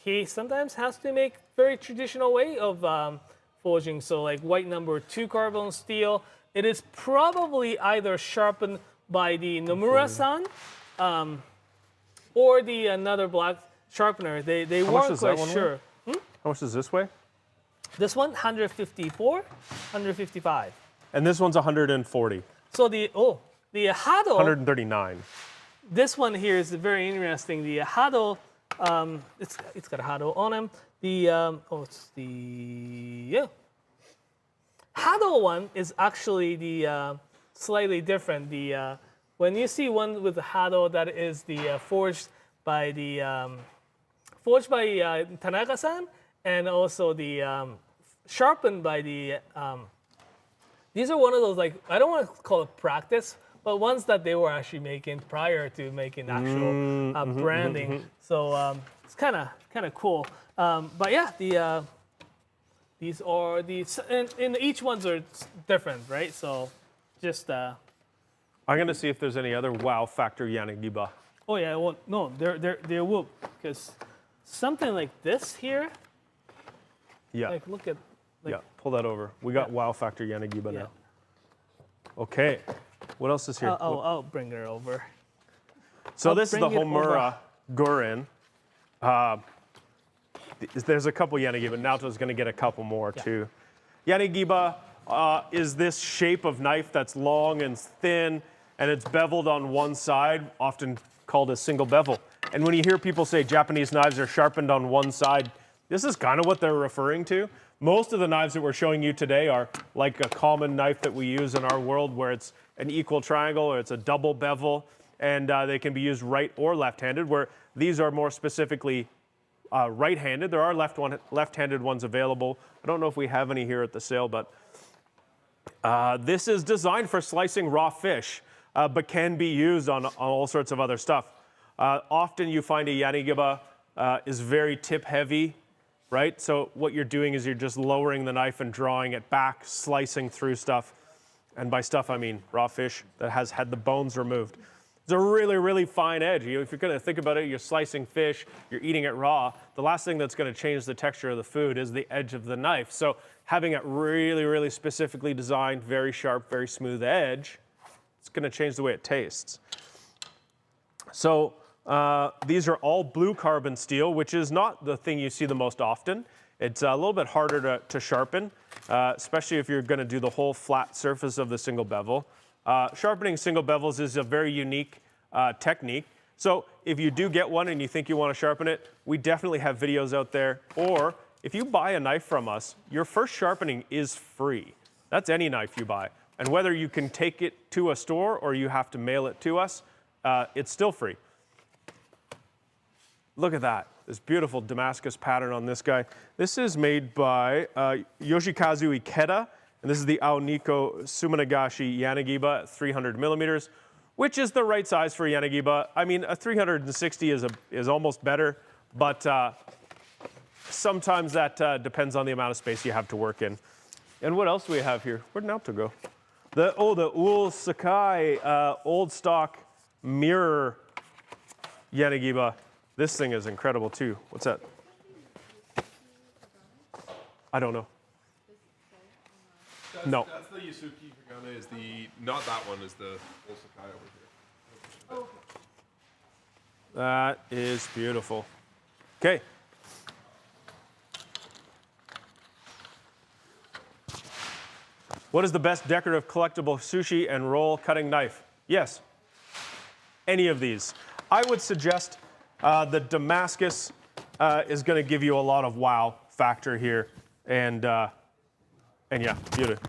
he sometimes has to make very traditional way of forging. So like white #2 carbon steel. It is probably either sharpened by the Nomura-san or the another black sharpener. They weren't quite sure. How much does this weigh? This one, 154, 155. And this one's 140. So the Hado, 139. this one here is very interesting. The Hado, it's got a Hado on them. Hado one is actually the slightly different. The when you see one with the Hado that is the forged by Tanaka-san, and also the sharpened by the. These are one of those, like, I don't want to call it practice, but ones that they were actually making prior to making actual branding. So it's kind of cool. But yeah, these are and each ones are different, right? So just. I'm gonna see if there's any other wow factor Yanagiba. Oh yeah, well no, there will, because something like this here. Yeah. Like look at. Like, yeah, pull that over. We got wow factor Yanagiba now. Okay, what else is here? I'll bring her over. So I'll this is the bring it Homura Gurin. There's a couple Yanagiba. Naoto's going to get a couple more too. Yanagiba is this shape of knife that's long and thin, and it's beveled on one side, often called a single bevel. And when you hear people say Japanese knives are sharpened on one side, this is kind of what they're referring to. Most of the knives that we're showing you today are like a common knife that we use in our world, where it's an equal triangle or it's a double bevel, and they can be used right or left-handed, where these are more specifically right-handed. There are left-handed ones available. I don't know if we have any here at the sale, but this is designed for slicing raw fish, but can be used on all sorts of other stuff. Often you find a Yanagiba is very tip-heavy, right? So what you're doing is you're just lowering the knife and drawing it back, slicing through stuff. And by stuff, I mean raw fish that has had the bones removed. It's a really, really fine edge. If you're going to think about it, you're slicing fish, you're eating it raw. The last thing that's going to change the texture of the food is the edge of the knife. So having it really, really specifically designed, very sharp, very smooth edge, it's going to change the way it tastes. So these are all blue carbon steel, which is not the thing you see the most often. It's a little bit harder to sharpen, especially if you're going to do the whole flat surface of the single bevel. Sharpening single bevels is a very unique technique. So if you do get one and you think you want to sharpen it, we definitely have videos out there. Or if you buy a knife from us, your first sharpening is free. That's any knife you buy. And whether you can take it to a store or you have to mail it to us, it's still free. Look at that. This beautiful Damascus pattern on this guy. This is made by Yoshikazu Ikeda, and this is the Aoniko Sumanagashi Yanagiba at 300 millimeters, which is the right size for Yanagiba. I mean, a 360 is almost better, but sometimes that depends on the amount of space you have to work in. And what else do we have here? Where'd Naoto go? The Ull Sakai old stock mirror Yanagiba. This thing is incredible too. What's that? I don't know. No. That's the Yasuki Hagane is not that one, is the Ull Sakai over here. That is beautiful. Okay. What is the best decorative collectible sushi and roll cutting knife? Yes. Any of these. I would suggest the Damascus is going to give you a lot of wow factor here. And yeah,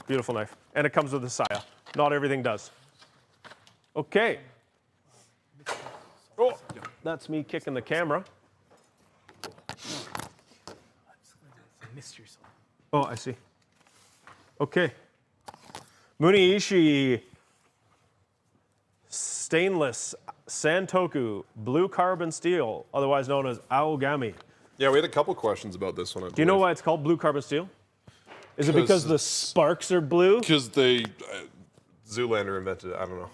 beautiful knife. And it comes with a Saha. Not everything does. Okay. Oh, that's me kicking the camera. Oh, I see. Okay. Muniishi stainless Santoku blue carbon steel, otherwise known as Aogami. Yeah, we had a couple questions about this one. Do you know why it's called blue carbon steel? Is it because the sparks are blue? Because they Zoolander invented it. I don't know.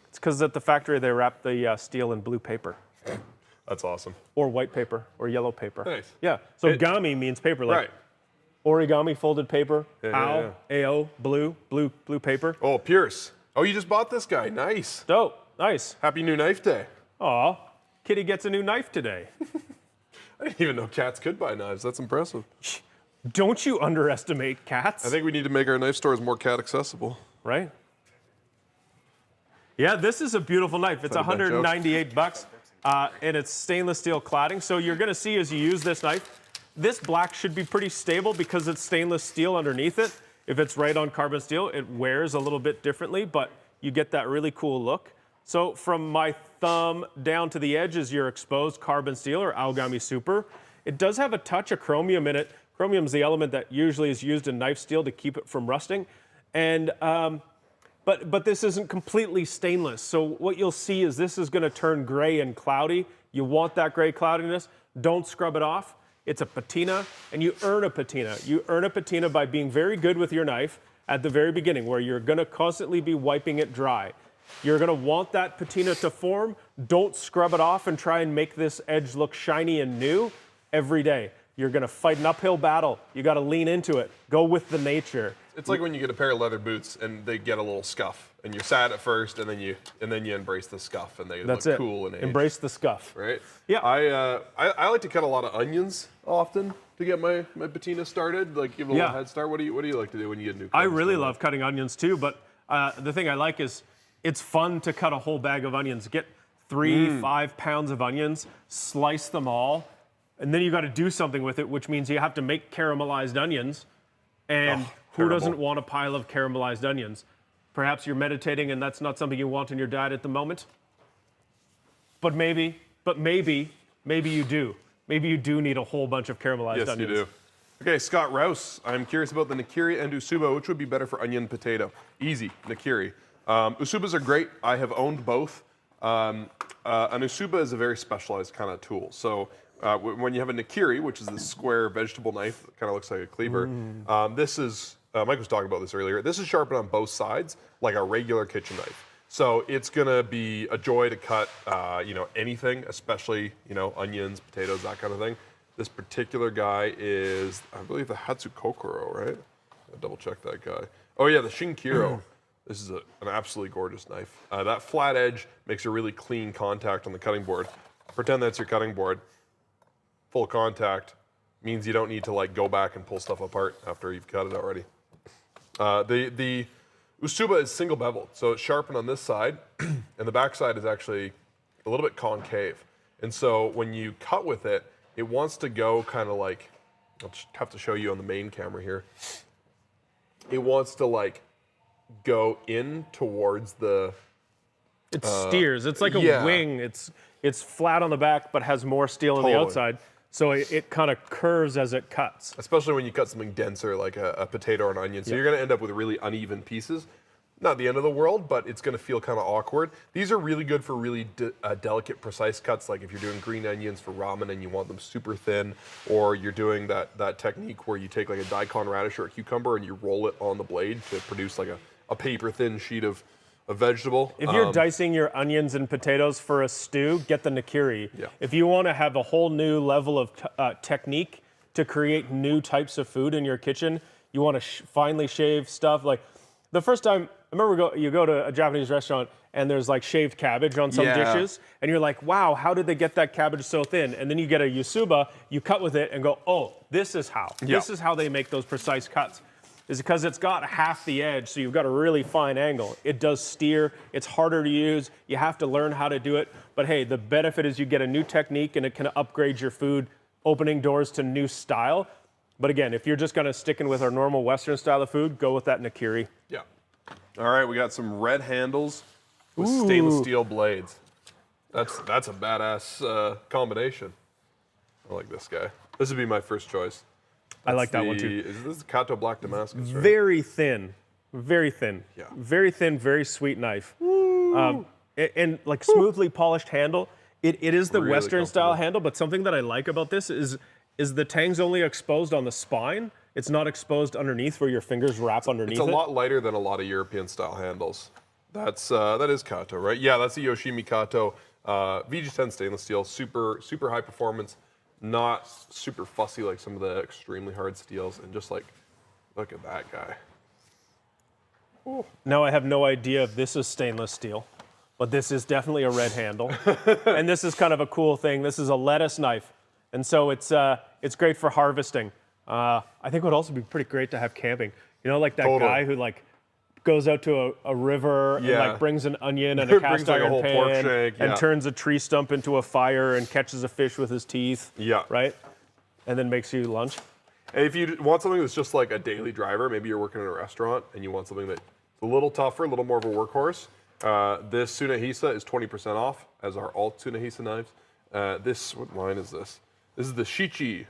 It's because at the factory they wrap the steel in blue paper. That's awesome. Or white paper, or yellow paper. Nice. Yeah. So gami means paper, like Right. origami folded paper. Yeah, AO, blue paper. Oh, Pierce. Oh, you just bought this guy. Nice. Dope. Nice. Happy New Knife Day. Aw, Kitty gets a new knife today. I didn't even know cats could buy knives. That's impressive. Don't you underestimate cats. I think we need to make our knife stores more cat accessible. Right? Yeah, this is a beautiful knife. It's $198, and it's stainless steel cladding. So you're going to see as you use this knife, this black should be pretty stable because it's stainless steel underneath it. If it's right on carbon steel, it wears a little bit differently, but you get that really cool look. So from my thumb down to the edge is your exposed carbon steel or Aogami Super. It does have a touch of chromium in it. Chromium is the element that usually is used in knife steel to keep it from rusting. And but this isn't completely stainless. So what you'll see is this is going to turn gray and cloudy. You want that gray cloudiness. Don't scrub it off. It's a patina, and you earn a patina. You earn a patina by being very good with your knife at the very beginning, where you're going to constantly be wiping it dry. You're going to want that patina to form. Don't scrub it off and try and make this edge look shiny and new every day. You're going to fight an uphill battle. You got to lean into it. Go with the nature. It's like when you get a pair of leather boots and they get a little scuff, and you're sad at first, and then you embrace the scuff, and they That's look it. cool and age. Embrace the scuff. Right? Yeah. I like to cut a lot of onions often to get my patina started, like give a little head start. What do you like to do when you get a new? I really love cutting onions too, but the thing I like is it's fun to cut a whole bag of onions. Get 3-5 pounds of onions, slice them all, and then you got to do something with it, which means you have to make caramelized onions. And who doesn't want a pile of caramelized onions? Perhaps you're meditating and that's not something you want in your diet at the moment. But maybe you do. Maybe you do need a whole bunch of caramelized onions. Yes, you do. Okay, Scott Rouse. I'm curious about the Nikiri and Usuba. Which would be better for onion potato? Easy, Nikiri. Usubas are great. I have owned both. An Usuba is a very specialized kind of tool. So when you have a Nikiri, which is this square vegetable knife that kind of looks like a cleaver, this is Mike was talking about this earlier. This is sharpened on both sides like a regular kitchen knife. So it's gonna be a joy to cut, anything, especially, onions, potatoes, that kind of thing. This particular guy is, I believe, the Hatsu Kokuro, right? I'll double check that guy. Oh yeah, the Shinkiro. This is an absolutely gorgeous knife. That flat edge makes a really clean contact on the cutting board. Pretend that's your cutting board. Full contact means you don't need to go back and pull stuff apart after you've cut it already. The Usuba is single beveled, so it's sharpened on this side, and the back side is actually a little bit concave. And so when you cut with it, it wants to go kind of I'll just have to show you on the main camera here. It wants to go in towards the... It steers. It's like a wing. It's flat on the back, but has more steel on the outside. So it kind of curves as it cuts. Especially when you cut something denser like a potato or an onion. So you're going to end up with really uneven pieces. Not the end of the world, but it's going to feel kind of awkward. These are really good for really delicate, precise cuts, like if you're doing green onions for ramen and you want them super thin, or you're doing that technique where you take a daikon radish or a cucumber and you roll it on the blade to produce a paper-thin sheet of vegetable. If you're dicing your onions and potatoes for a stew, get the nigiri. Yeah. If you want to have a whole new level of technique to create new types of food in your kitchen, you want to finely shave stuff. The first time, I remember you go to a Japanese restaurant and there's shaved cabbage on some dishes, and you're like, wow, how did they get that cabbage so thin? And then you get a yusuba, you cut with it and go, oh, this is how. Yeah. This is how they make those precise cuts. Is because it's got half the edge, so you've got a really fine angle. It does steer, it's harder to use, you have to learn how to do it, but hey, the benefit is you get a new technique and it can upgrade your food, opening doors to new style. But again, if you're just gonna stick in with our normal Western style of food, go with that nigiri. Yeah. All right, we got some red handles with stainless steel blades. That's a badass combination. I like this guy. This would be my first choice. I like that one too. Is this the Kato Black Damascus, right? Very thin, very thin. Yeah. Very thin, very sweet knife. And smoothly polished handle. It is the Really Western style comfortable. handle, but something that I like about this is the tang's only exposed on the spine. It's not exposed underneath where your fingers wrap underneath It's a it. lot lighter than a lot of European style handles. That is Kato, right? Yeah, that's the Yoshimi Kato VG10 stainless steel, super high performance, not super fussy like some of the extremely hard steels, and just look at that guy. Ooh. Now I have no idea if this is stainless steel, but this is definitely a red handle, and this is kind of a cool thing. This is a lettuce knife, and so it's great for harvesting. I think it would also be pretty great to have camping. That guy who goes out to a river and brings an onion and a cast iron whole pork pan shank, and turns a tree stump into a fire and catches a fish with his teeth. Yeah. Right? And then makes you lunch. And if you want something that's just like a daily driver, maybe you're working in a restaurant and you want something that's a little tougher, a little more of a workhorse, this Tsunahisa is 20% off, as are all Tsunahisa knives. What line is this? This is the Shichi,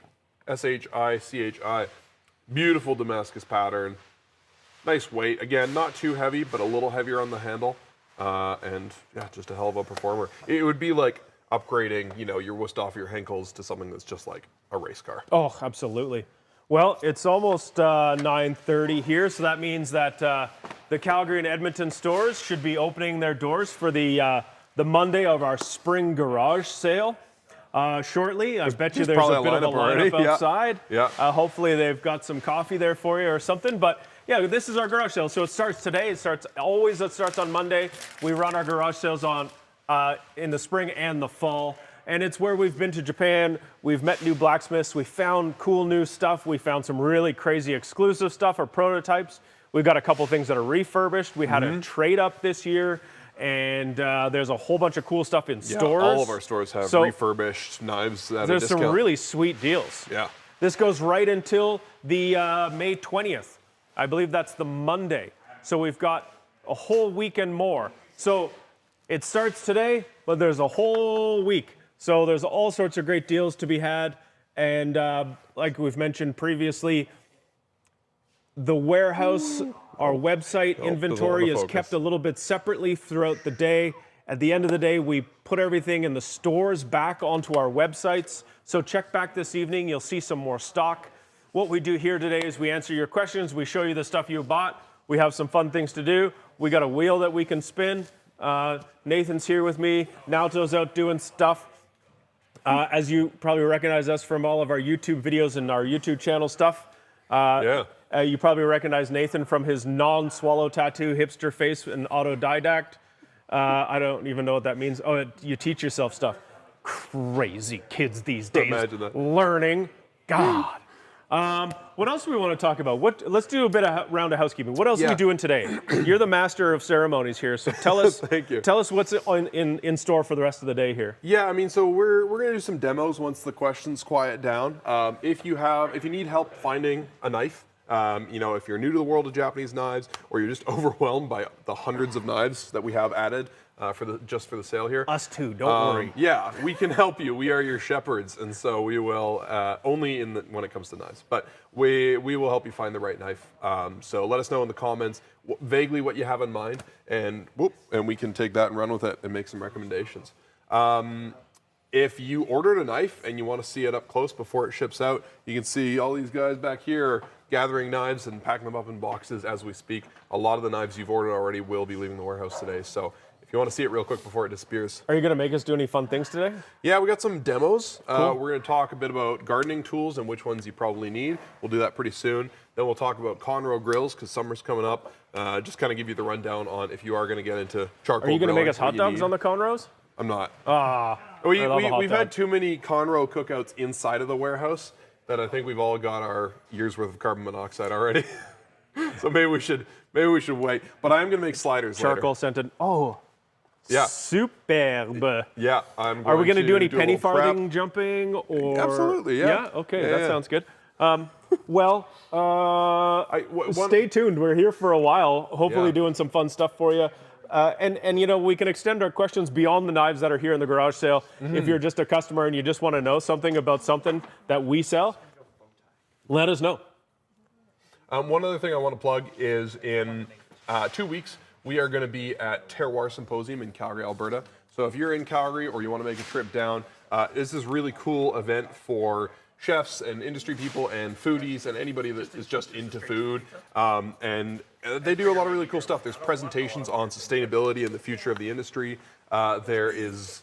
S-H-I-C-H-I. Beautiful Damascus pattern. Nice weight. Again, not too heavy, but a little heavier on the handle. And yeah, just a hell of a performer. It would be like upgrading, your Wusthof, your Henkels to something that's just like a race car. Oh, absolutely. Well, it's almost 9:30 here, so that means that the Calgary and Edmonton stores should be opening their doors for the Monday of our spring garage sale. Shortly. I bet you there's a bit of a lineup outside. Yeah. Hopefully they've got some coffee there for you or something. But yeah, this is our garage sale. So it starts today. It starts on Monday. We run our garage sales on in the spring and the fall. And it's where we've been to Japan. We've met new blacksmiths. We found cool new stuff. We found some really crazy exclusive stuff or prototypes. We've got a couple things that are refurbished. We had a trade up this year. And there's a whole bunch of cool stuff in stores. All of our stores have refurbished knives at a discount. There's some really sweet deals. Yeah. This goes right until the May 20th. I believe that's the Monday. So we've got a whole weekend more. So it starts today, but there's a whole week. So there's all sorts of great deals to be had. And like we've mentioned previously, the warehouse, our website inventory is kept a little bit separately throughout the day. At the end of the day, we put everything in the stores back onto our websites. So check back this evening. You'll see some more stock. What we do here today is we answer your questions. We show you the stuff you bought. We have some fun things to do. We got a wheel that we can spin. Nathan's here with me. Naoto's out doing stuff. As you probably recognize us from all of our YouTube videos and our YouTube channel stuff. You probably recognize Nathan from his non-swallow tattoo, hipster face, and autodidact. I don't even know what that means. Oh, you teach yourself stuff. Crazy kids these days. Imagine that. Learning. God. What else do we want to talk about? Let's do a bit of round of housekeeping. What else are we doing today? You're the master of ceremonies here, so tell us. Thank you. Tell us what's in store for the rest of the day here. Yeah, I mean, so we're gonna do some demos once the questions quiet down. If you need help finding a knife, if you're new to the world of Japanese knives, or you're just overwhelmed by the hundreds of knives that we have added just for the sale here. Us too, don't worry. Yeah, we can help you. We are your shepherds, and so we will only when it comes to knives. But we will help you find the right knife. So let us know in the comments vaguely what you have in mind, and we can take that and run with it and make some recommendations. If you ordered a knife and you want to see it up close before it ships out, you can see all these guys back here gathering knives and packing them up in boxes as we speak. A lot of the knives you've ordered already will be leaving the warehouse today. So if you want to see it real quick before it disappears. Are you going to make us do any fun things today? Yeah, we got some demos. Cool. We're going to talk a bit about gardening tools and which ones you probably need. We'll do that pretty soon. Then we'll talk about Conroe grills because summer's coming up. Just kind of give you the rundown on if you are going to get into charcoal. Are you going to grilling, make us hot dogs on the Conroes? I'm not. We've had too many Conroe cookouts inside of the warehouse that I think we've all got our year's worth of carbon monoxide already. So maybe we should wait. But I am going to make sliders Charcoal later. scented. Oh, yeah. Superb. Yeah, Are we going to do any penny a little prep. farthing jumping? Or Absolutely, yeah. Yeah. Okay, Yeah, that yeah. sounds good. Stay tuned. We're here for a while. Hopefully, Yeah. doing some fun stuff for you. And we can extend our questions beyond the knives that are here in the garage sale. If you're just a customer and you just want to know something about something that we sell, let us know. One other thing I want to plug is in 2 weeks, we are going to be at Terroir Symposium in Calgary, Alberta. So if you're in Calgary or you want to make a trip down, this is a really cool event for chefs and industry people and foodies and anybody that is just into food. And they do a lot of really cool stuff. There's presentations on sustainability and the future of the industry. There is,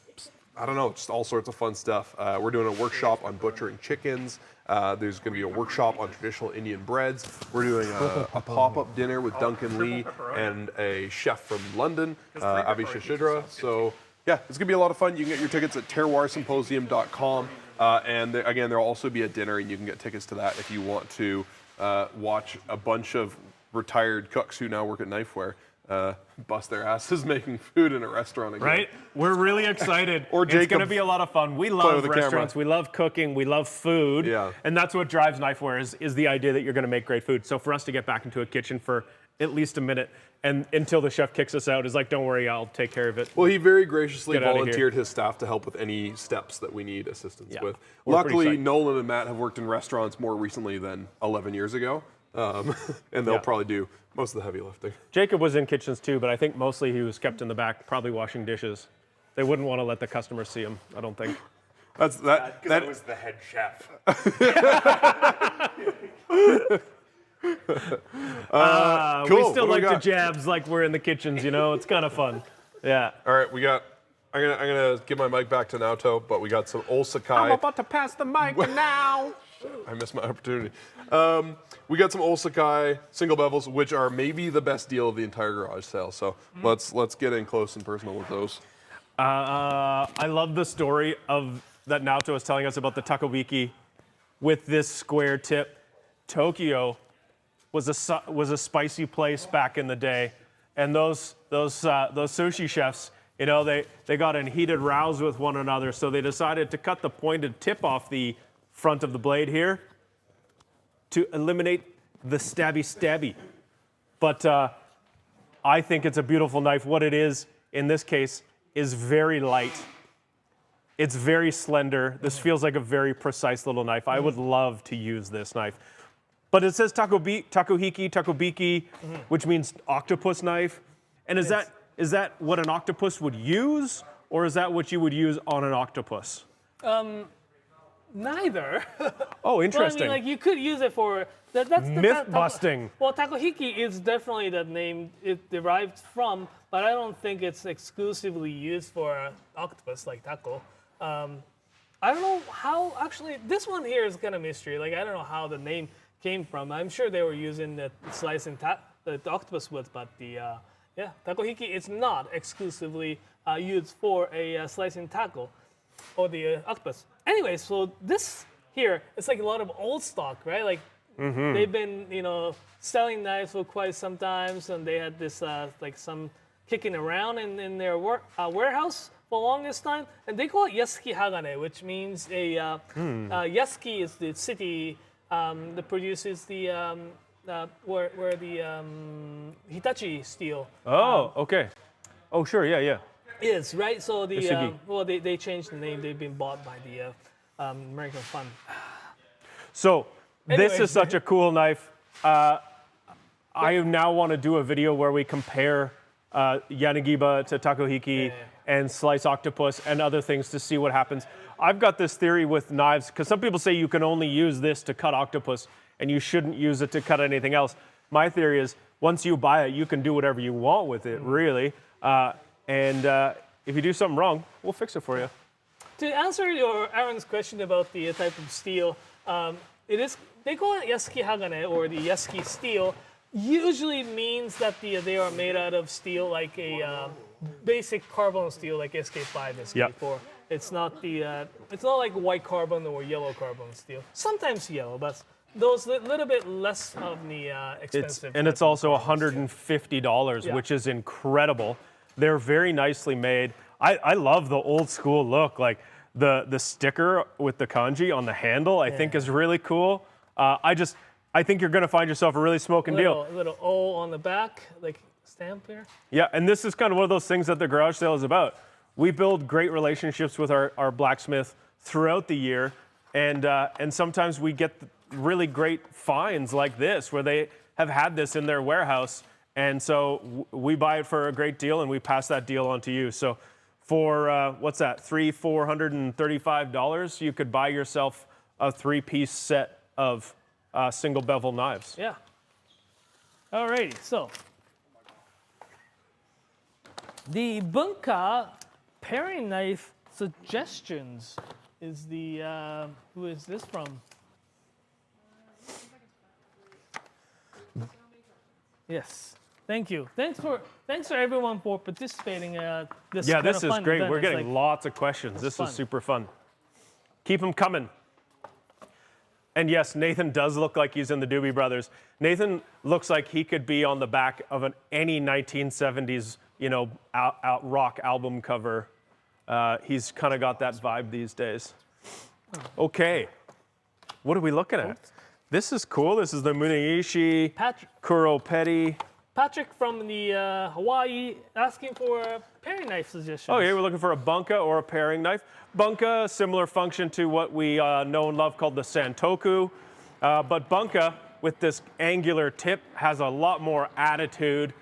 just all sorts of fun stuff. We're doing a workshop on butchering chickens. There's going to be a workshop on traditional Indian breads. We're doing a pop-up dinner with Duncan Lee and a chef from London, Avi Shashidra. So yeah, it's going to be a lot of fun. You can get your tickets at terroirsymposium.com. Again, there'll also be a dinner, and you can get tickets to that if you want to watch a bunch of retired cooks who now work at Knifewear bust their asses making food in a restaurant again. Right? We're really excited. Or It's Jacob going to be a lot of fun. We with love the restaurants. camera. We love cooking. We love food. Yeah. And that's what drives Knifewear is the idea that you're going to make great food. So for us to get back into a kitchen for at least a minute and until the chef kicks us out is like, don't worry, I'll take care of it. Well, he very graciously Get outta volunteered his staff to help with any steps that we need assistance Yeah. with. We're pretty Luckily, psyched. Nolan and Matt have worked in restaurants more recently than 11 years ago, and they'll Yeah. probably do most of the heavy lifting. Jacob was in kitchens too, but I think mostly he was kept in the back, probably washing dishes. They wouldn't want to let the customers see him, I don't think. That was the head chef. Cool. We still What do we like the got? jabs like we're in the kitchens, it's kind of fun. Yeah. All right, I'm gonna give my mic back to Naoto, but we got some I'm Osakai. about to pass the mic now. I missed my opportunity. We got some Osakai single bevels, which are maybe the best deal of the entire garage sale. So let's get in close and personal with those. I love the story that Naoto was telling us about the takobiki with this square tip. Tokyo was a spicy place back in the day, and those sushi chefs, they got in heated rows with one another, so they decided to cut the pointed tip off the front of the blade here to eliminate the stabby. But I think it's a beautiful knife. What it is in this case is very light. It's very slender. This feels like a very precise little knife. I would love to use this knife. But it says takobiki, which means octopus knife. And is that what an octopus would use, or is that what you would use on an octopus? neither. Oh, Well, I interesting. mean, like you could use it for that's the Myth busting. Well, takohiki is definitely the name it derived from, but I don't think it's exclusively used for octopus like taco. I don't know how actually this one here is kind of mystery. Like I don't know how the name came from. I'm sure they were using the slicing the octopus with, but the takohiki is not exclusively used for a slicing taco or the octopus. Anyway, so this here, it's like a lot of old stock, right? Like they've been, selling knives for quite some times, and they had this like some kicking around in their warehouse for the longest time, and they call it Yasuki Hagane, which means Yasuki is the city that produces the where the Hitachi steel Oh, okay. Oh, sure. Yeah. is, right? So the Yasugi. they changed the name. They've been bought by the American Fund. So this Anyways. is such a cool knife. I now want to do a video where we compare Yanagiba to takohiki and slice octopus and other things to see what happens. I've got this theory with knives, because some people say you can only use this to cut octopus and you shouldn't use it to cut anything else. My theory is once you buy it, you can do whatever you want with it, really. And if you do something wrong, we'll fix it for you. To answer Aaron's question about the type of steel, they call it Yasuki Hagane or the Yasuki steel. Usually means that they are made out of steel like a basic carbon steel like SK5, SK4. It's not it's not like white carbon or yellow carbon steel. Sometimes yellow, but those little bit less of the expensive. It's also $150, Yeah. which is incredible. They're very nicely made. I love the old school look. Like the sticker with the kanji on the handle, I think is really cool. I think you're going to find yourself a really smoking deal. A little O on the back, like stamp here. Yeah, and this is kind of one of those things that the garage sale is about. We build great relationships with our blacksmith throughout the year, and sometimes we get really great finds like this where they have had this in their warehouse, and so we buy it for a great deal and we pass that deal on to you. So for what's that, $435, you could buy yourself a 3-piece set of single bevel knives. Yeah. Alrighty, so the Bunka paring knife suggestions is the who is this from? Yes. Thank you. Thanks for everyone for participating. This Yeah, kind this of is fun great. event. We're It's getting like- lots of questions. This fun. is super fun. Keep them coming. And yes, Nathan does look like he's in the Doobie Brothers. Nathan looks like he could be on the back of any 1970s, rock album cover. He's kind of got that vibe these days. Okay, what are we looking at? This is cool. This is the Muneishi Kuro Petty. Patrick from the Hawaii asking for a paring knife suggestion. Oh, yeah, we're looking for a bunka or a paring knife. Bunka, similar function to what we know and love called the Santoku. But bunka, with this angular tip, has a lot more attitude.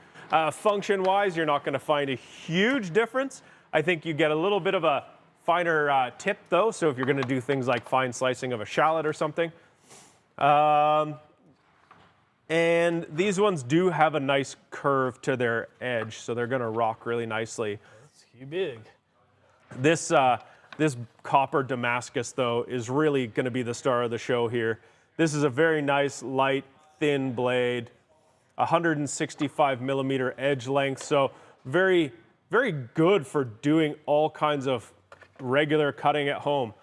Function-wise, you're not going to find a huge difference. I think you get a little bit of a finer tip, though, so if you're going to do things like fine slicing of a shallot or something. And these ones do have a nice curve to their edge, so they're going to rock really nicely. It's too big. This copper Damascus, though, is really going to be the star of the show here. This is a very nice, light, thin blade, 165 millimeter edge length, so very, very good for doing all kinds of regular cutting at home.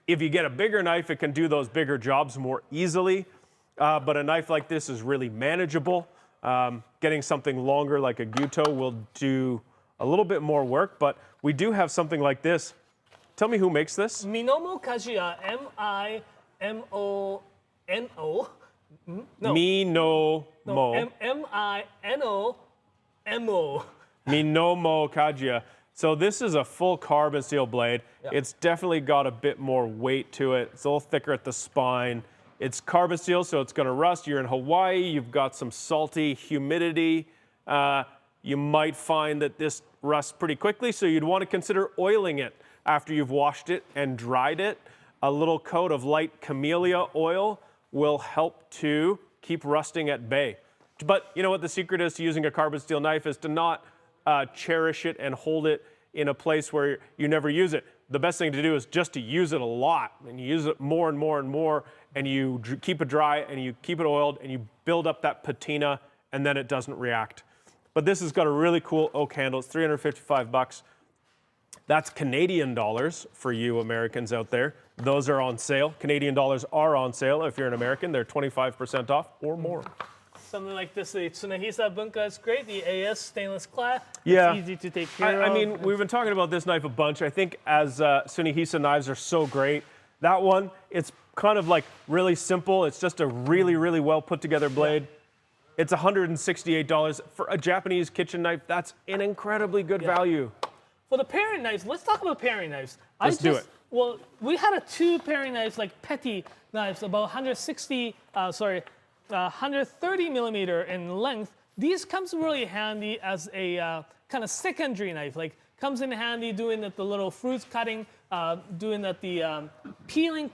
If you get a bigger knife, it can do those bigger jobs more easily. But a knife like this is really manageable. Getting something longer like a Gyuto will do a little bit more work, but we do have something like this. Tell me who makes this? Minomo Kajiya, M-I-M-O-N-O. No. Minomo. M-I-N-O-M-O. Minomo Kajiya. So this is a full carbon steel blade. Yep. It's definitely got a bit more weight to it. It's a little thicker at the spine. It's carbon steel, so it's going to rust. You're in Hawaii. You've got some salty humidity. You might find that this rusts pretty quickly, so you'd want to consider oiling it. after you've washed it and dried it. A little coat of light camellia oil will help to keep rusting at bay. But you know what the secret is to using a carbon steel knife is to not cherish it and hold it in a place where you never use it. The best thing to do is just to use it a lot, and you use it more and more and more, and you keep it dry and you keep it oiled and you build up that patina, and then it doesn't react. But this has got a really cool oak handle. It's $355. That's Canadian dollars for you Americans out there. Those are on sale. Canadian dollars are on sale. If you're an American, they're 25% off or more. Something like this, the Tsunahisa Bunka is great. The AS stainless clad. Yeah. It's easy to take care I of. mean, we've been talking about this knife a bunch. I think as Tsunahisa knives are so great. That one, it's kind of like really simple. It's just a really, really well put together blade. It's $168 for a Japanese kitchen knife. That's an incredibly good value. For the paring knives, let's talk about paring knives. Let's do it. Well, we had two paring knives, like petty knives, about 130 millimeter in length. These comes really handy as a kind of secondary knife. Like comes in handy doing the little fruits cutting, doing the peeling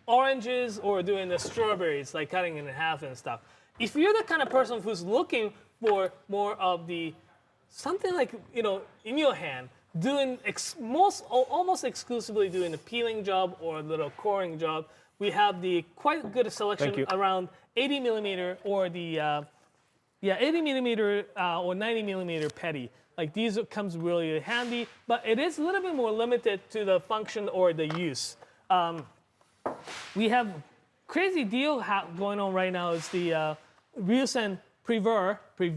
oranges, or doing the strawberries, like cutting in half and stuff. If you're the kind of person who's looking for more of the something like, in your hand, doing almost exclusively doing the peeling job or the little coring job, we have the quite good selection around 80 millimeter or the 80 millimeter or 90 millimeter petty. Like these comes really handy, but it is a little bit more limited to the function or the use. We have crazy deal going on right now. Is the Ryusen Prever. It's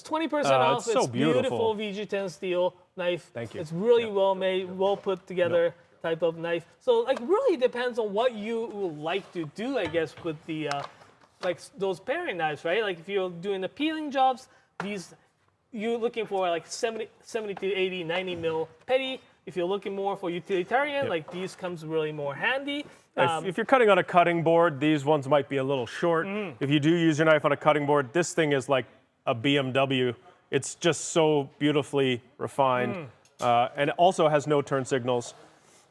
20% off. It's so beautiful VG10 steel knife. Thank you. It's really well made, well put together type of knife. So like really depends on what you would like to do, I guess, with the like those paring knives, right? Like if you're doing the peeling jobs, you're looking for like 70 to 80, 90 mil petty. If you're looking more for utilitarian, like these comes really more handy. If you're cutting on a cutting board, these ones might be a little short. If you do use your knife on a cutting board, this thing is like a BMW. It's just so beautifully refined, and it also has no turn signals.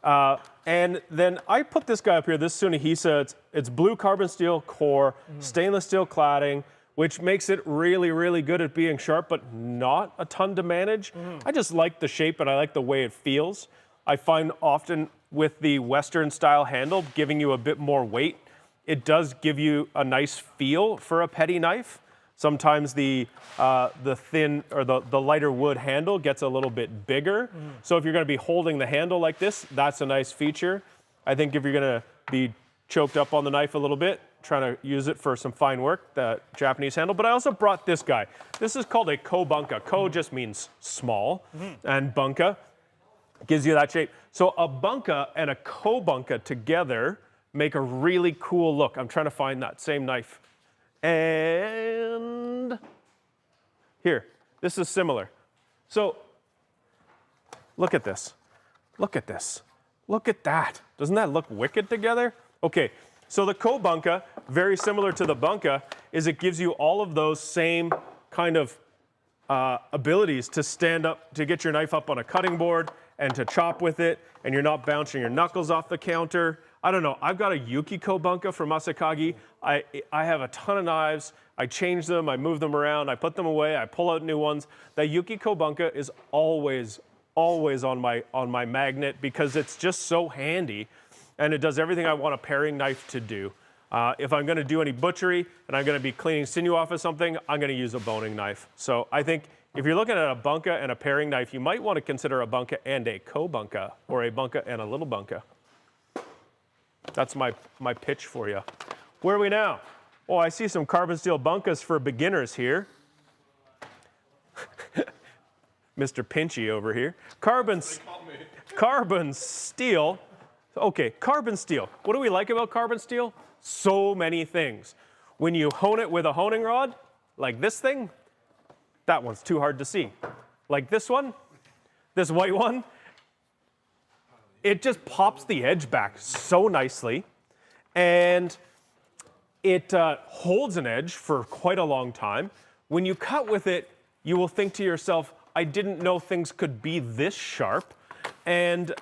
And then I put this guy up here, this Tsunahisa. It's blue carbon steel core, stainless steel cladding, which makes it really, really good at being sharp, but not a ton to manage. I just like the shape and I like the way it feels. I find often with the Western style handle, giving you a bit more weight, it does give you a nice feel for a petty knife. Sometimes the thin or the lighter wood handle gets a little bit bigger. So if you're gonna be holding the handle like this, that's a nice feature. I think if you're gonna be choked up on the knife a little bit, trying to use it for some fine work, the Japanese handle. But I also brought this guy. This is called a Bunka. Ko just means small, and Bunka gives you that shape. So a Bunka and a Bunka together make a really cool look. I'm trying to find that same knife. And here, this is similar. So look at this. Look at this. Look at that. Doesn't that look wicked together? Okay, so the Bunka, very similar to the Bunka, is it gives you all of those same kind of abilities to stand up, to get your knife up on a cutting board and to chop with it, and you're not bouncing your knuckles off the counter. I don't know, I've got a Yukiko Bunka from Masakagi. I have a ton of knives. I change them, I move them around, I put them away, I pull out new ones. The Yukiko Bunka is always on my magnet because it's just so handy, and it does everything I want a paring knife to do. If I'm gonna do any butchery and I'm gonna be cleaning sinew off of something, I'm gonna use a boning knife. So I think if you're looking at a Bunka and a paring knife, you might wanna consider a Bunka and a Bunka, or a Bunka and a little Bunka. That's my pitch for you. Where are we now? Oh, I see some carbon steel Bunkas for beginners here. Mr. Pinchy over here. Carbon steel. Okay, carbon steel. What do we like about carbon steel? So many things. When you hone it with a honing rod, like this thing, that one's too hard to see. Like this one, this white one, it just pops the edge back so nicely, and it holds an edge for quite a long time. When you cut with it, you will think to yourself, I didn't know things could be this sharp. And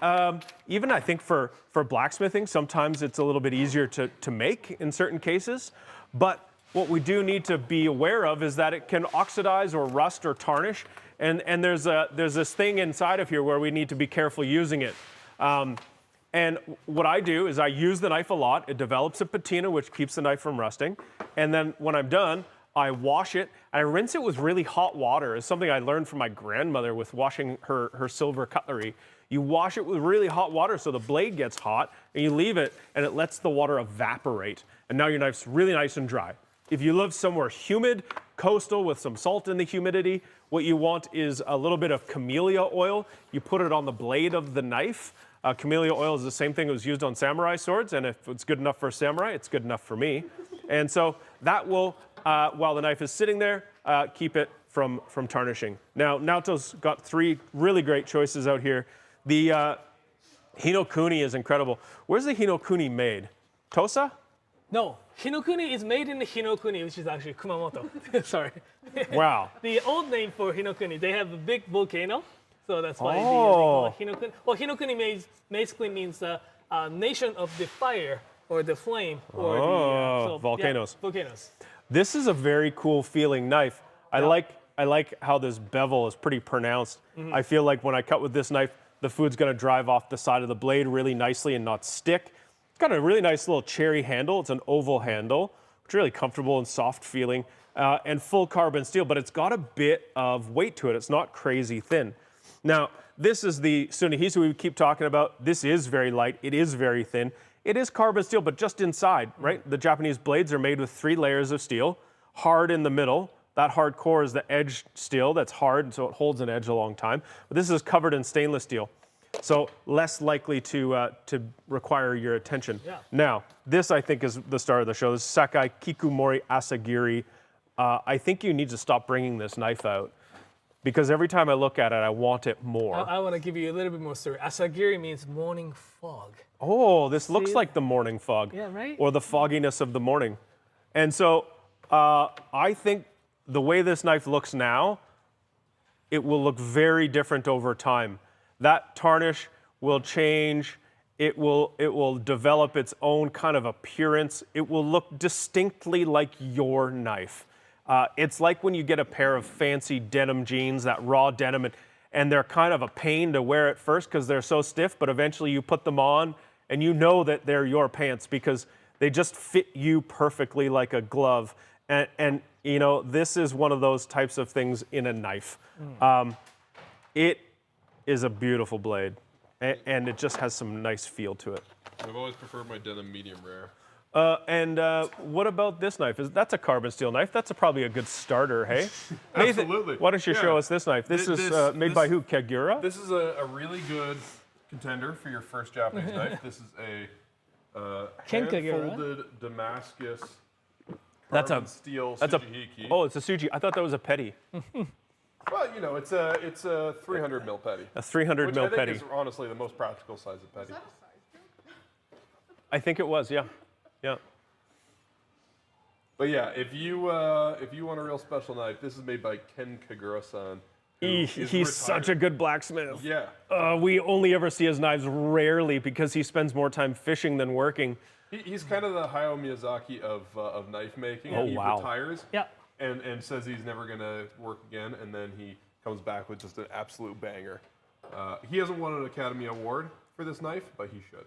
even I think for blacksmithing, sometimes it's a little bit easier to make in certain cases. But what we do need to be aware of is that it can oxidize or rust or tarnish. And there's this thing inside of here where we need to be careful using it. And what I do is I use the knife a lot. It develops a patina, which keeps the knife from rusting. And then when I'm done, I wash it. I rinse it with really hot water. It's something I learned from my grandmother with washing her silver cutlery. You wash it with really hot water so the blade gets hot, and you leave it, and it lets the water evaporate. And now your knife's really nice and dry. If you live somewhere humid, coastal, with some salt in the humidity, what you want is a little bit of camellia oil. You put it on the blade of the knife. Camellia oil is the same thing that was used on samurai swords, and if it's good enough for a samurai, it's good enough for me. And so that will, while the knife is sitting there, keep it from tarnishing. Now, Naoto's got 3 really great choices out here. The Hinokuni is incredible. Where's the Hinokuni made? Tosa? No, Hinokuni is made in the Hinokuni, which is actually Kumamoto. Sorry. Wow. The old name for Hinokuni, they have a big volcano, so that's why they Oh. call it Hinokuni. Well, Hinokuni basically means nation of the fire or the flame or the volcanoes. Yeah, volcanoes. This is a very cool feeling knife. I like how this bevel is pretty pronounced. I feel like when I cut with this knife, the food's gonna drive off the side of the blade really nicely and not stick. It's got a really nice little cherry handle. It's an oval handle. It's really comfortable and soft feeling, and full carbon steel, but it's got a bit of weight to it. It's not crazy thin. Now, this is the Tsunehisu we keep talking about. This is very light. It is very thin. It is carbon steel, but just inside, right? The Japanese blades are made with 3 layers of steel, hard in the middle. That hard core is the edge steel that's hard, so it holds an edge a long time. But this is covered in stainless steel, so less likely to require your attention. Yeah. Now, this I think is the star of the show. This is Sakai Kikumori Asagiri. I think you need to stop bringing this knife out, because every time I look at it, I want it more. I want to give you a little bit more story. Asagiri means morning fog. Oh, this looks like the morning fog. Yeah, right? Or the fogginess of the morning. And so I think the way this knife looks now, it will look very different over time. That tarnish will change. It will develop its own kind of appearance. It will look distinctly like your knife. It's like when you get a pair of fancy denim jeans, that raw denim, and they're kind of a pain to wear at first because they're so stiff, but eventually you put them on and you know that they're your pants because they just fit you perfectly like a glove. And you know, this is one of those types of things in a knife. It is a beautiful blade, and it just has some nice feel to it. I've always preferred my denim medium rare. What about this knife? That's a carbon steel knife. That's probably a good starter, hey? Absolutely. Nathan, why don't you show us this knife? This is made by who? Kagura? This is a really good contender for your first Japanese knife. This is a hand-folded Damascus carbon steel Tsujihiki. Oh, it's a Suji. I thought that was a petty. Well, you know, it's a 300 mil petty. A 300 mil Which I petty. think is honestly the most practical size of petty. I think it was, yeah. Yeah. But yeah, if you want a real special knife, this is made by Ken Kagura-san. He's such a good blacksmith. Yeah. We only ever see his knives rarely because he spends more time fishing than working. He's kind of the Hayao Miyazaki of knife making. Oh, he wow. retires Yeah. and says he's never going to work again, and then he comes back with just an absolute banger. He hasn't won an Academy Award for this knife, but he should.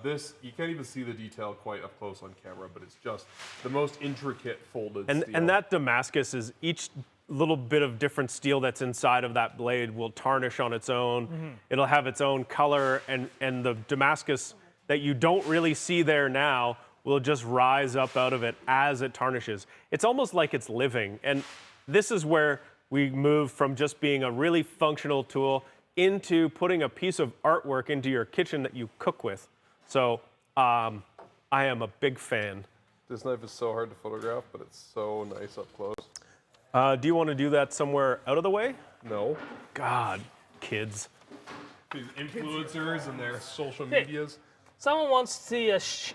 This, you can't even see the detail quite up close on camera, but it's just the most intricate folded steel. And that Damascus is each little bit of different steel that's inside of that blade will tarnish on its own. It'll have its own color, and the Damascus that you don't really see there now will just rise up out of it as it tarnishes. It's almost like it's living. And this is where we move from just being a really functional tool into putting a piece of artwork into your kitchen that you cook with. So I am a big fan. This knife is so hard to photograph, but it's so nice up close. Do you want to do that somewhere out of the way? No. God, kids. These influencers and their social medias. Someone wants to see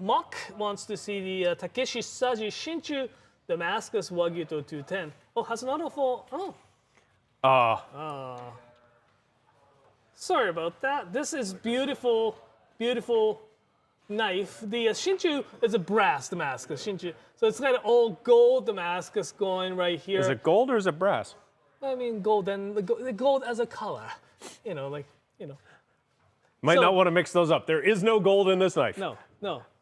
Mock wants to see the Takeshi Saji Shinchu Damascus Wagyu to 210. has an auto full. Oh. Sorry about that. This is beautiful, beautiful knife. The Shinchu is a brass Damascus. Shinchu. So it's got an old gold Damascus going right here. Is it gold or is it brass? I mean, gold and the gold as a color. Might So- not want to mix those up. There is no gold in this knife. No.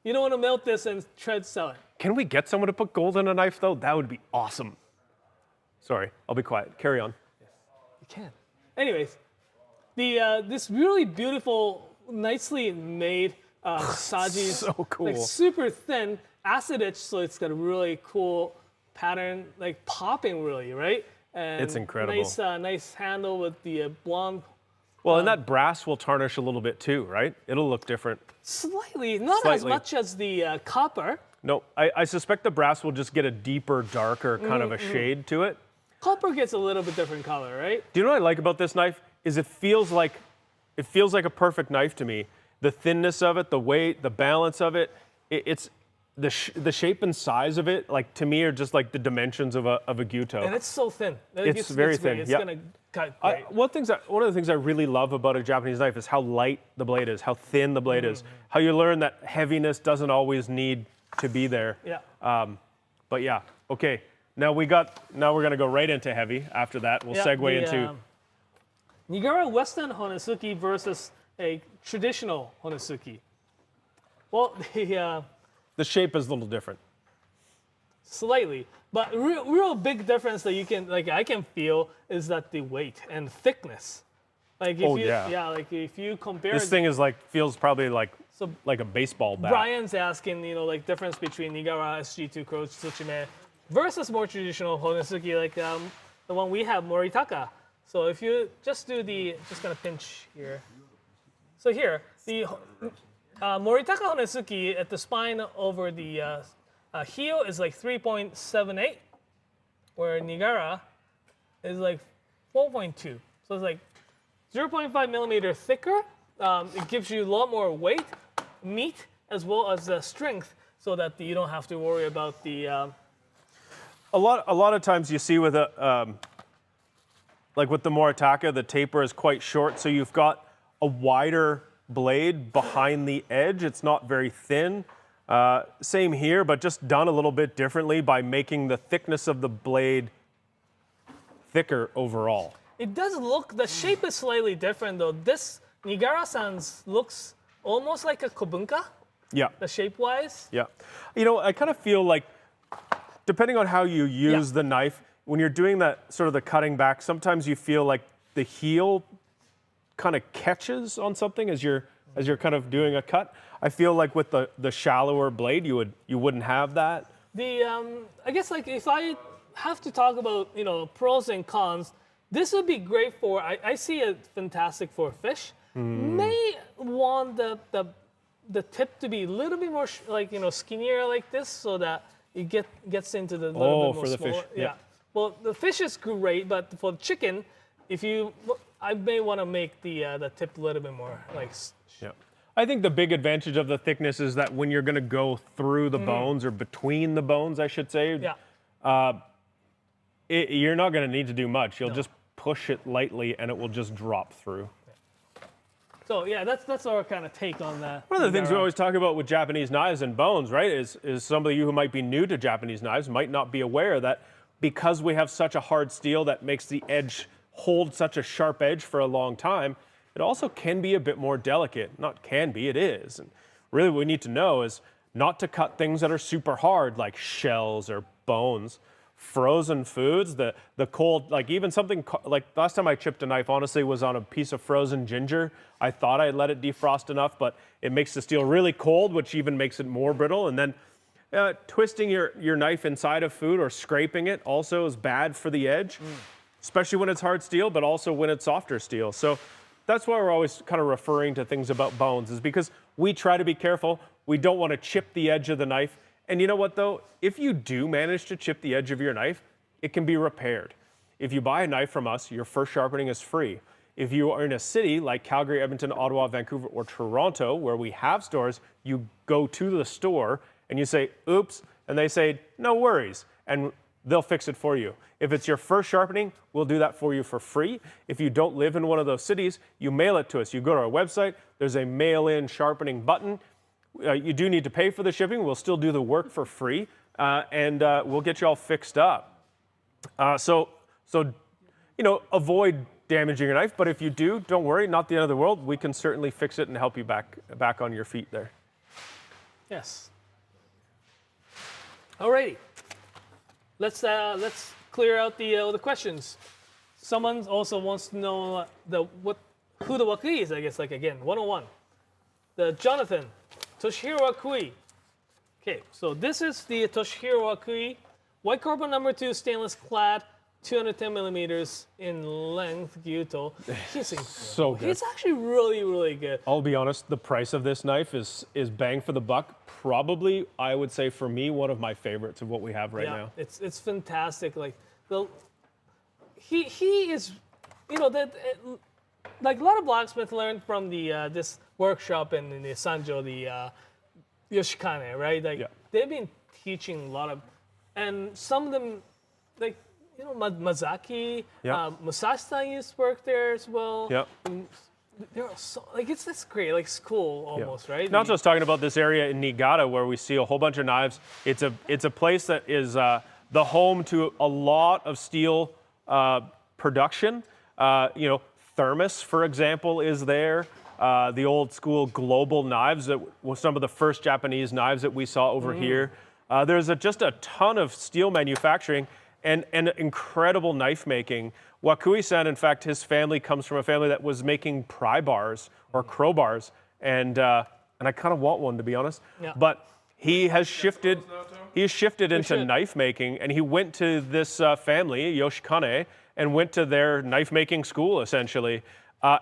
You don't want to melt this and try to sell it. Can we get someone to put gold in a knife though? That would be awesome. Sorry, I'll be quiet. Carry on. You can. Anyways, the this really beautiful, nicely made Saji, So cool. like super thin acid etch, so it's got a really cool pattern, like popping really, right? And It's incredible. Nice handle with the blonde. Well, and that brass will tarnish a little bit too, right? It'll look different. Slightly, not as Slightly. much as the copper. No, I suspect the brass will just get a deeper, darker kind of a shade to it. Copper gets a little bit different color, right? Do you know what I like about this knife? Is it feels like a perfect knife to me. The thinness of it, the weight, the balance of it, it's the shape and size of it. Like to me, are just like the dimensions of a Gyuto. And it's so thin. It's very thin, It's yep. gonna cut great. One of the things I really love about a Japanese knife is how light the blade is, how thin the blade is, how you learn that heaviness doesn't always need to be there. Yeah. But yeah, okay. Now we're gonna go right into heavy. After that, we'll segue into. Nigara Western Honesuki versus a traditional Honesuki. Well, The shape is a little different. slightly, but real big difference that I can feel is that the weight and thickness. Like if like if you compare This thing is feels probably like a baseball bat. Brian's asking, like difference between Nigara SG2 Crow Tsuchime versus more traditional Honesuki, like the one we have, Moritaka. So if you just do just gonna pinch here. So here, the Moritaka Honesuki at the spine over the heel is like 3.78, where Nigara is like 4.2. So it's like 0.5 millimeter thicker. It gives you a lot more weight, meat, as well as strength, so that you don't have to worry about the. A lot of times you see with like with the Moritaka, the taper is quite short, so you've got a wider blade behind the edge. It's not very thin. Same here, but just done a little bit differently by making the thickness of the blade thicker overall. It does look, the shape is slightly different though. This Nigara-san's looks almost like a Kobunka, Yeah, the shape-wise. yeah. I kind of feel like, depending on how you use the knife, when you're doing that sort of the cutting back, sometimes you feel like the heel kind of catches on something as you're kind of doing a cut. I feel like with the shallower blade, you wouldn't have that. I guess like if I have to talk about pros and cons, this would be great for. I see it fantastic for fish. May want the tip to be a little bit more skinnier like this, so that it gets into the little bit more for the smaller. fish, yeah. Well, the fish is great, but for chicken, I may want to make the tip a little bit more like. Yeah. I think the big advantage of the thickness is that when you're going to go through the bones, or between the bones, I should say, you're not going to need to do much. You'll just push it lightly, and it will just drop through. So yeah, that's our kind of take on that. One of the things we always talk about with Japanese knives and bones, right, is some of you who might be new to Japanese knives might not be aware that because we have such a hard steel that makes the edge hold such a sharp edge for a long time, it also can be a bit more delicate. Not can be, it is. And really what we need to know is not to cut things that are super hard, like shells or bones. Frozen foods, the cold, like even something, like last time I chipped a knife, honestly, was on a piece of frozen ginger. I thought I let it defrost enough, but it makes the steel really cold, which even makes it more brittle. And then twisting your knife inside of food or scraping it also is bad for the edge, especially when it's hard steel, but also when it's softer steel. So that's why we're always kind of referring to things about bones, is because we try to be careful. We don't want to chip the edge of the knife. And you know what though? If you do manage to chip the edge of your knife, it can be repaired. If you buy a knife from us, your first sharpening is free. If you are in a city like Calgary, Edmonton, Ottawa, Vancouver, or Toronto, where we have stores, you go to the store and you say, oops, and they say, no worries. And they'll fix it for you. If it's your first sharpening, we'll do that for you for free. If you don't live in one of those cities, you mail it to us. You go to our website, there's a mail-in sharpening button. You do need to pay for the shipping. We'll still do the work for free, and we'll get you all fixed up. So avoid damaging your knife, but if you do, don't worry, not the end of the world. We can certainly fix it and help you back on your feet there. Yes. Alrighty. Let's clear out the questions. Someone also wants to know who the Wakui is. I guess again 101. The Jonathan Toshihiro Wakui. Okay, so this is the Toshihiro Wakui, white carbon number 2 stainless clad, 210 millimeters in length, Gyuto. He's so good. He's actually really, really good. I'll be honest, the price of this knife is bang for the buck. Probably, I would say for me, one of my favorites of what we have right now. It's fantastic. Like he is, like a lot of blacksmiths learned from this workshop in the Sanjo, the Yoshikane, right? Like they've been teaching a lot of, and some of them, like Mazaki, Masashi used to work there as well. Yeah. They're so it's great, like school almost, right? Not just talking about this area in Nigata where we see a whole bunch of knives. It's a place that is the home to a lot of steel production. Thermos, for example, is there. The old school global knives that were some of the first Japanese knives that we saw over here. There's just a ton of steel manufacturing and incredible knife making. Wakui-san, in fact, his family comes from a family that was making pry bars or crowbars, and I kind of want one, to be honest. Yeah. But he has shifted. He has shifted into knife making, and he went to this family, Yoshikane, and went to their knife making school essentially.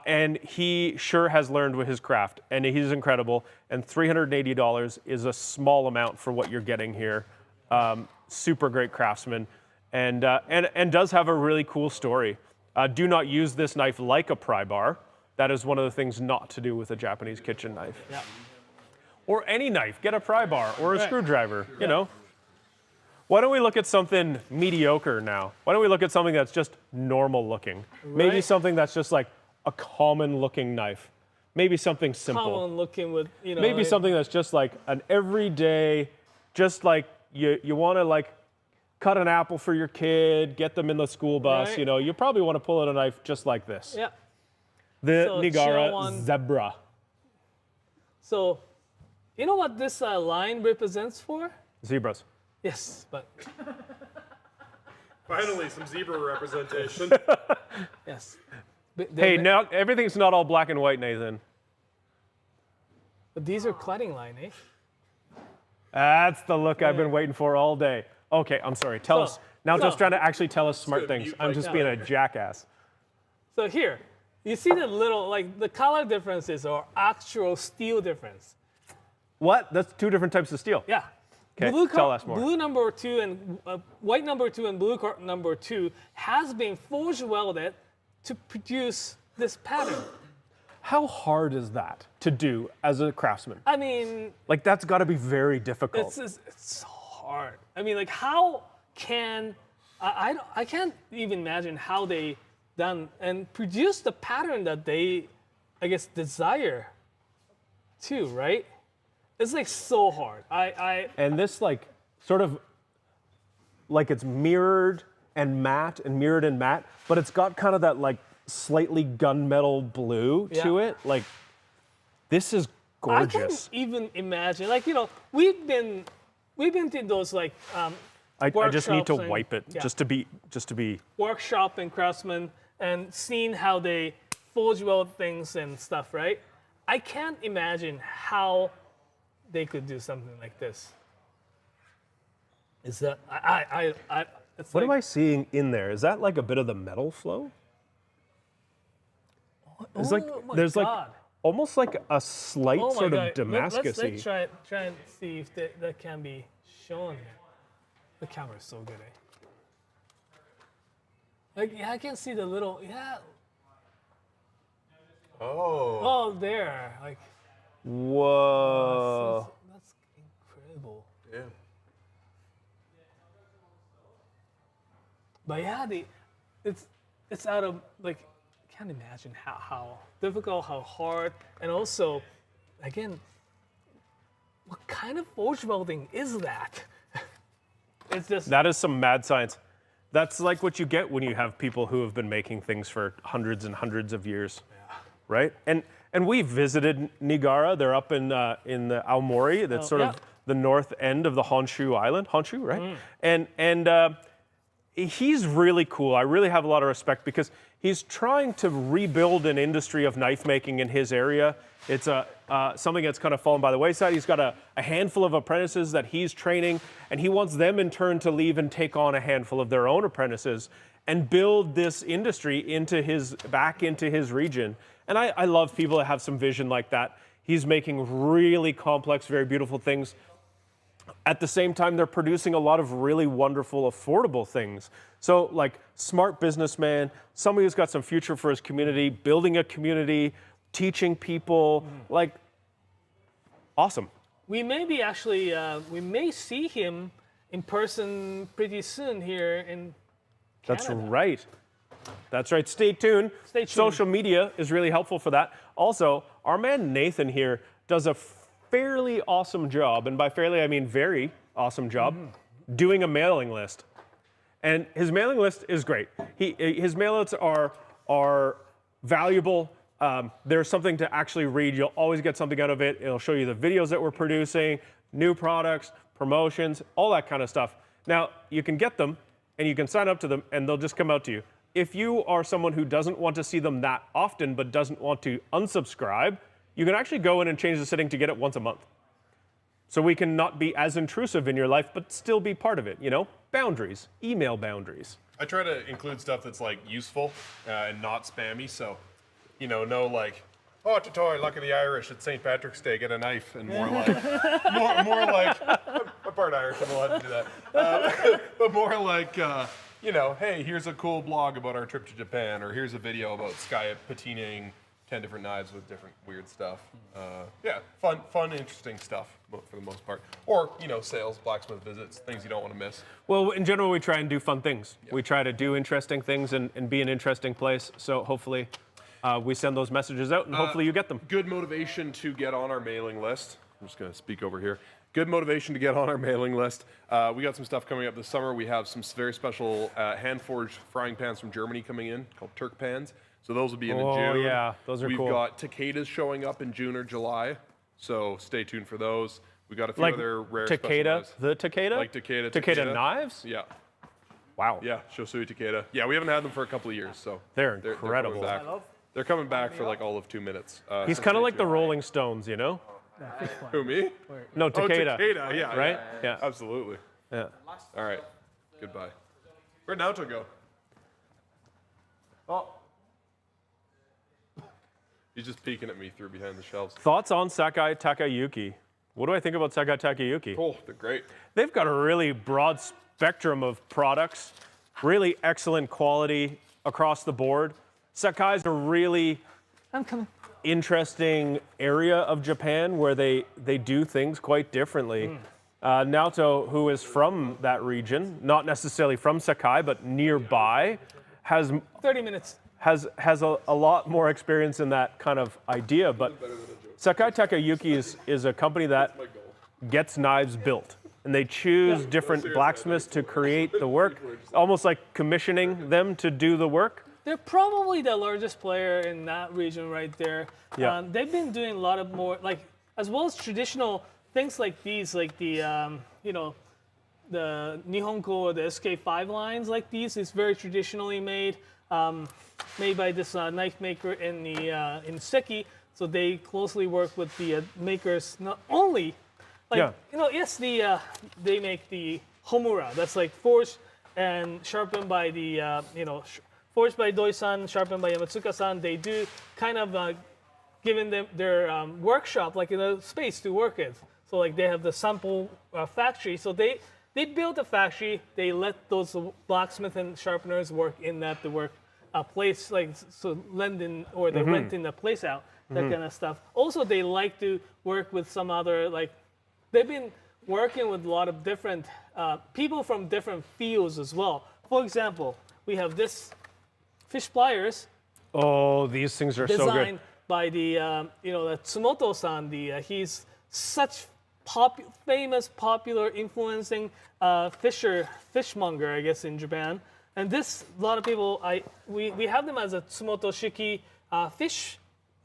And he sure has learned with his craft, and he's incredible. And $380 is a small amount for what you're getting here. Super great craftsman. And does have a really cool story. Do not use this knife like a pry bar. That is one of the things not to do with a Japanese kitchen knife. Yeah. Or any knife. Get a pry bar or a screwdriver, you know. Why don't we look at something mediocre now? Why don't we look at something that's just normal looking? Maybe something that's just like a common looking knife. Maybe something simple. Common looking with, Maybe something that's just like an everyday, just like you want to like cut an apple for your kid, get them in the school bus, you probably want to pull out a knife just like this. Yeah. The So, Nigara Zebra. So, you know what this line represents for? Zebras. Yes, but Finally, some zebra representation. yes. Hey, now everything's not all black and white, Nathan. But these are cladding line, eh? That's the look I've been waiting for all day. Okay, I'm sorry. Tell us. Now just trying to actually tell us smart things. I'm just being a jackass. So here, you see the little, the color differences or actual steel difference. What? That's two different types of steel. Yeah. Okay, tell us more. Blue number 2 and white number 2 and blue number 2 has been forge welded to produce this pattern. How hard is that to do as a craftsman? I mean, that's got to be very difficult. it's so hard. I mean, how can I can't even imagine how they done and produce the pattern that they, I guess, desire too, right? It's so hard. And this sort of it's mirrored and matte, but it's got kind of that slightly gunmetal blue to it. This is gorgeous. I can't even imagine. We've been to those I just need to wipe it just to be workshop and craftsmen and seeing how they forge weld things and stuff, right? I can't imagine how they could do something like this. Is that it's What am I seeing in there? Is that a bit of the metal flow? It's there's almost a slight sort of Damascus-y. Let's try and see if that can be shown. The camera is so good, eh? I can see the little Oh, there. Whoa. That's incredible. Yeah. But yeah, it's out of like, can't imagine how difficult, how hard, and also, again, what kind of forge welding is that? It's just That is some mad science. That's like what you get when you have people who have been making things for hundreds and hundreds of years, right? And we visited Nigara. They're up in the Aomori. That's sort of the north end of the Honshu Island. Honshu, right? And he's really cool. I really have a lot of respect because he's trying to rebuild an industry of knife making in his area. It's something that's kind of fallen by the wayside. He's got a handful of apprentices that he's training, and he wants them in turn to leave and take on a handful of their own apprentices and build this industry back into his region. And I love people that have some vision like that. He's making really complex, very beautiful things. At the same time, they're producing a lot of really wonderful, affordable things. So like smart businessman, somebody who's got some future for his community, building a community, teaching people, like awesome. we may be actually we may see him in person pretty soon here in Canada. That's right. That's right. Stay tuned. Stay tuned. Social media is really helpful for that. Also, our man Nathan here does a fairly awesome job, and by fairly I mean very awesome job, doing a mailing list. And his mailing list is great. His mailouts are valuable. There's something to actually read. You'll always get something out of it. It'll show you the videos that we're producing, new products, promotions, all that kind of stuff. Now, you can get them, and you can sign up to them, and they'll just come out to you. If you are someone who doesn't want to see them that often, but doesn't want to unsubscribe, you can actually go in and change the setting to get it once a month. So we can not be as intrusive in your life, but still be part of it, you know? Boundaries, email boundaries. I try to include stuff that's like useful and not spammy. So, you know, no like, oh, tutorial, luck of the Irish at St. Patrick's Day, get a knife, and more like, more like, I'm part Irish, I'm allowed to do that. But more like, you know, hey, here's a cool blog about our trip to Japan, or here's a video about Sky patining 10 different knives with different weird stuff. Yeah, fun, interesting stuff for the most part. Or, you know, sales, blacksmith visits, things you don't want to miss. Well, in general, we try and do fun things. Yeah. We try to do interesting things and be an interesting place. So hopefully we send those messages out and hopefully you get them. Good motivation to get on our mailing list. I'm just going to speak over here. Good motivation to get on our mailing list. We got some stuff coming up this summer. We have some very special hand-forged frying pans from Germany coming in called Turk pans. So those will be in June. Oh, yeah, those are We've cool. We've got Takedas showing up in June or July, so stay tuned for those. We got a few other rare special knives. The Takeda? Like Takeda. Takeda knives? Yeah. Wow. Yeah, Shosui Takeda. Yeah, we haven't had them for a couple of years, so they're incredible. They're coming back for like all of 2 minutes. He's kind of like the Rolling Stones, you know? Who, me? No, Takeda. Oh, Takeda, yeah. Right? Yeah. Absolutely. Yeah. All right. Goodbye. Where'd Naoto go? Oh. He's just peeking at me through behind the shelves. Thoughts on Sakai Takayuki? What do I think about Sakai Takayuki? Oh, they're great. They've got a really broad spectrum of products, really excellent quality across the board. Sakai's a really interesting area of Japan where they do things quite differently. Naoto, who is from that region, not necessarily from Sakai, but nearby, has 30 minutes. has a lot more experience in that kind of idea, but Sakai Takayuki is a company that gets knives built, and they choose different blacksmiths to create the work, almost like commissioning them to do the work. They're probably the largest player in that region right there. Yeah. They've been doing a lot of more, like, as well as traditional things like these, like the, you know, the Nihonko or the SK5 lines like these. It's very traditionally made. Made by this knife maker in Seki, so they closely work with the makers. Not only, like you know, yes, they make the homura. That's like forged and sharpened by the you know, forged by Doi-san, sharpened by Yamatsuka-san. They do kind of giving them their workshop, like in a space to work in. So like they have the sample factory. So they build a factory. They let those blacksmith and sharpeners work in that to work. A place like so lending or they renting the place out, that kind of stuff. Also, they like to work with some other, like they've been working with a lot of different people from different fields as well. for example, we have this fish pliers Oh, these things are so good. designed by the the Tsumoto-san. He's such famous, popular, influencing fishmonger, I guess, in Japan. And this, a lot of people, we have them as a Tsumoto Shiki fish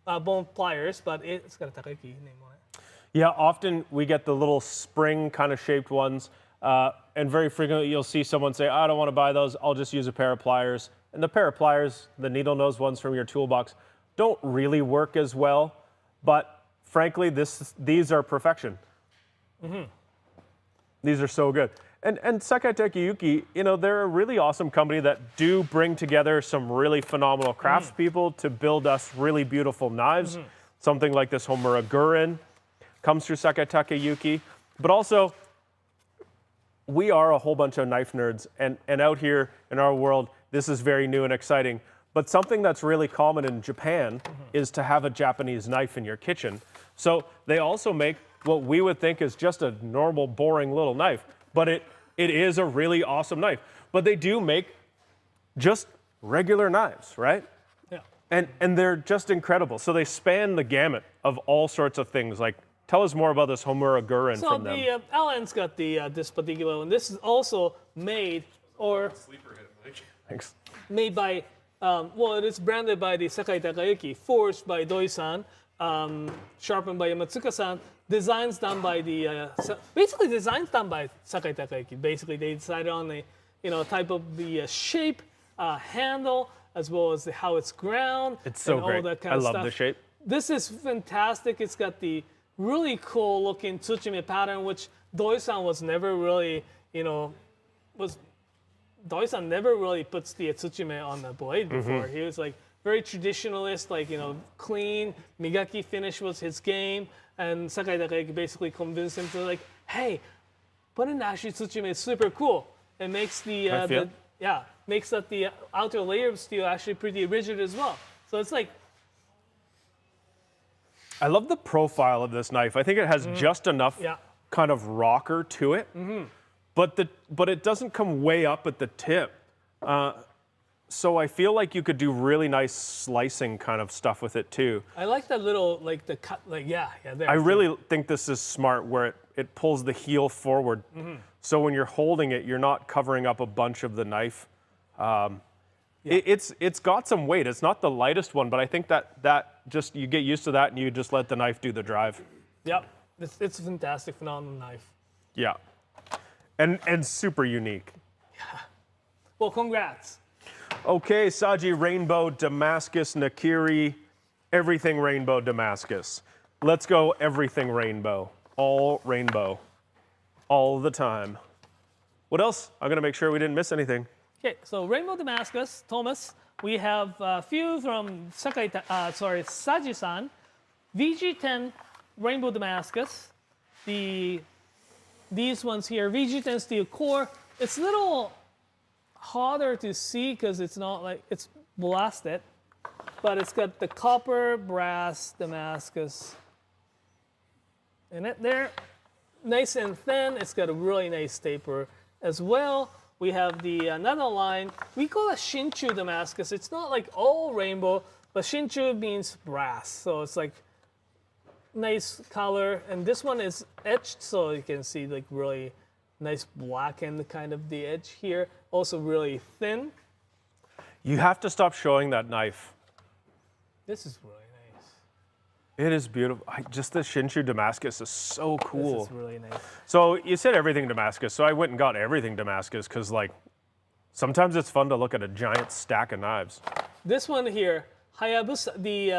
bone pliers, but it's got a Takayuki name on it. Yeah, often we get the little spring kind of shaped ones, and very frequently you'll see someone say, I don't want to buy those, I'll just use a pair of pliers. And the pair of pliers, the needle nose ones from your toolbox, don't really work as well, but frankly, these are perfection. These are so good. And Sakai Takayuki, they're a really awesome company that do bring together some really phenomenal craftspeople to build us really beautiful knives. Something like this Homura Gurin comes through Sakai Takayuki. But also, we are a whole bunch of knife nerds, and out here in our world, this is very new and exciting. But something that's really common in Japan is to have a Japanese knife in your kitchen. So they also make what we would think is just a normal, boring little knife, but it is a really awesome knife. But they do make just regular knives, right? Yeah. And they're just incredible. So they span the gamut of all sorts of things. Like, tell us more about this Homura Gurin So from them. the Alan's got this particular one. This is also made Thanks. made by, it is branded by the Sakai Takayuki, forged by Doi-san, sharpened by Yamatsuka-san, designs done by designs done by Sakai Takayuki. Basically, they decided on the, type of the shape, handle, as well as how it's ground. It's so and all great. that kind I of love stuff. the shape. This is fantastic. It's got the really cool looking tsuchime pattern, which Doi-san was never really, Doi-san never really puts the tsuchime on the blade before. He was like very traditionalist, clean, migaki finish was his game. And Sakai Takayuki basically convinced him to hey, put in actually tsuchime is super cool. It makes the outer layer of steel actually pretty rigid as well. So it's like, I love the profile of this knife. I think it has just enough kind of rocker to it, but it doesn't come way up at the tip. So I feel like you could do really nice slicing kind of stuff with it too. I like that little, the cut, there. I really think this is smart where it pulls the heel forward. So when you're holding it, you're not covering up a bunch of the knife. It's got some weight. It's not the lightest one, but I think that just, you get used to that and you just let the knife do the drive. Yep, it's a fantastic, phenomenal knife. Yeah, and super unique. Well, congrats. Okay, Saji, Rainbow Damascus, Nakiri, everything Rainbow Damascus. Let's go everything rainbow, all rainbow, all the time. What else? I'm gonna make sure we didn't miss anything. Okay, so Rainbow Damascus, Thomas, we have a few from Saji-san, VG10 Rainbow Damascus, these ones here, VG10 steel core. It's a little harder to see because it's not it's blasted, but it's got the copper, brass, Damascus in it there. Nice and thin, it's got a really nice taper as well. We have the another line, we call it Shinchu Damascus. It's not all rainbow, but Shinchu means brass. So it's nice color. And this one is etched, so you can see really nice blackened kind of the edge here. Also really thin. You have to stop showing that knife. This is really nice. It is beautiful. Just the Shinchu Damascus is so cool. This is really nice. So you said everything Damascus, so I went and got everything Damascus because sometimes it's fun to look at a giant stack of knives. This one here, Hayabusa, the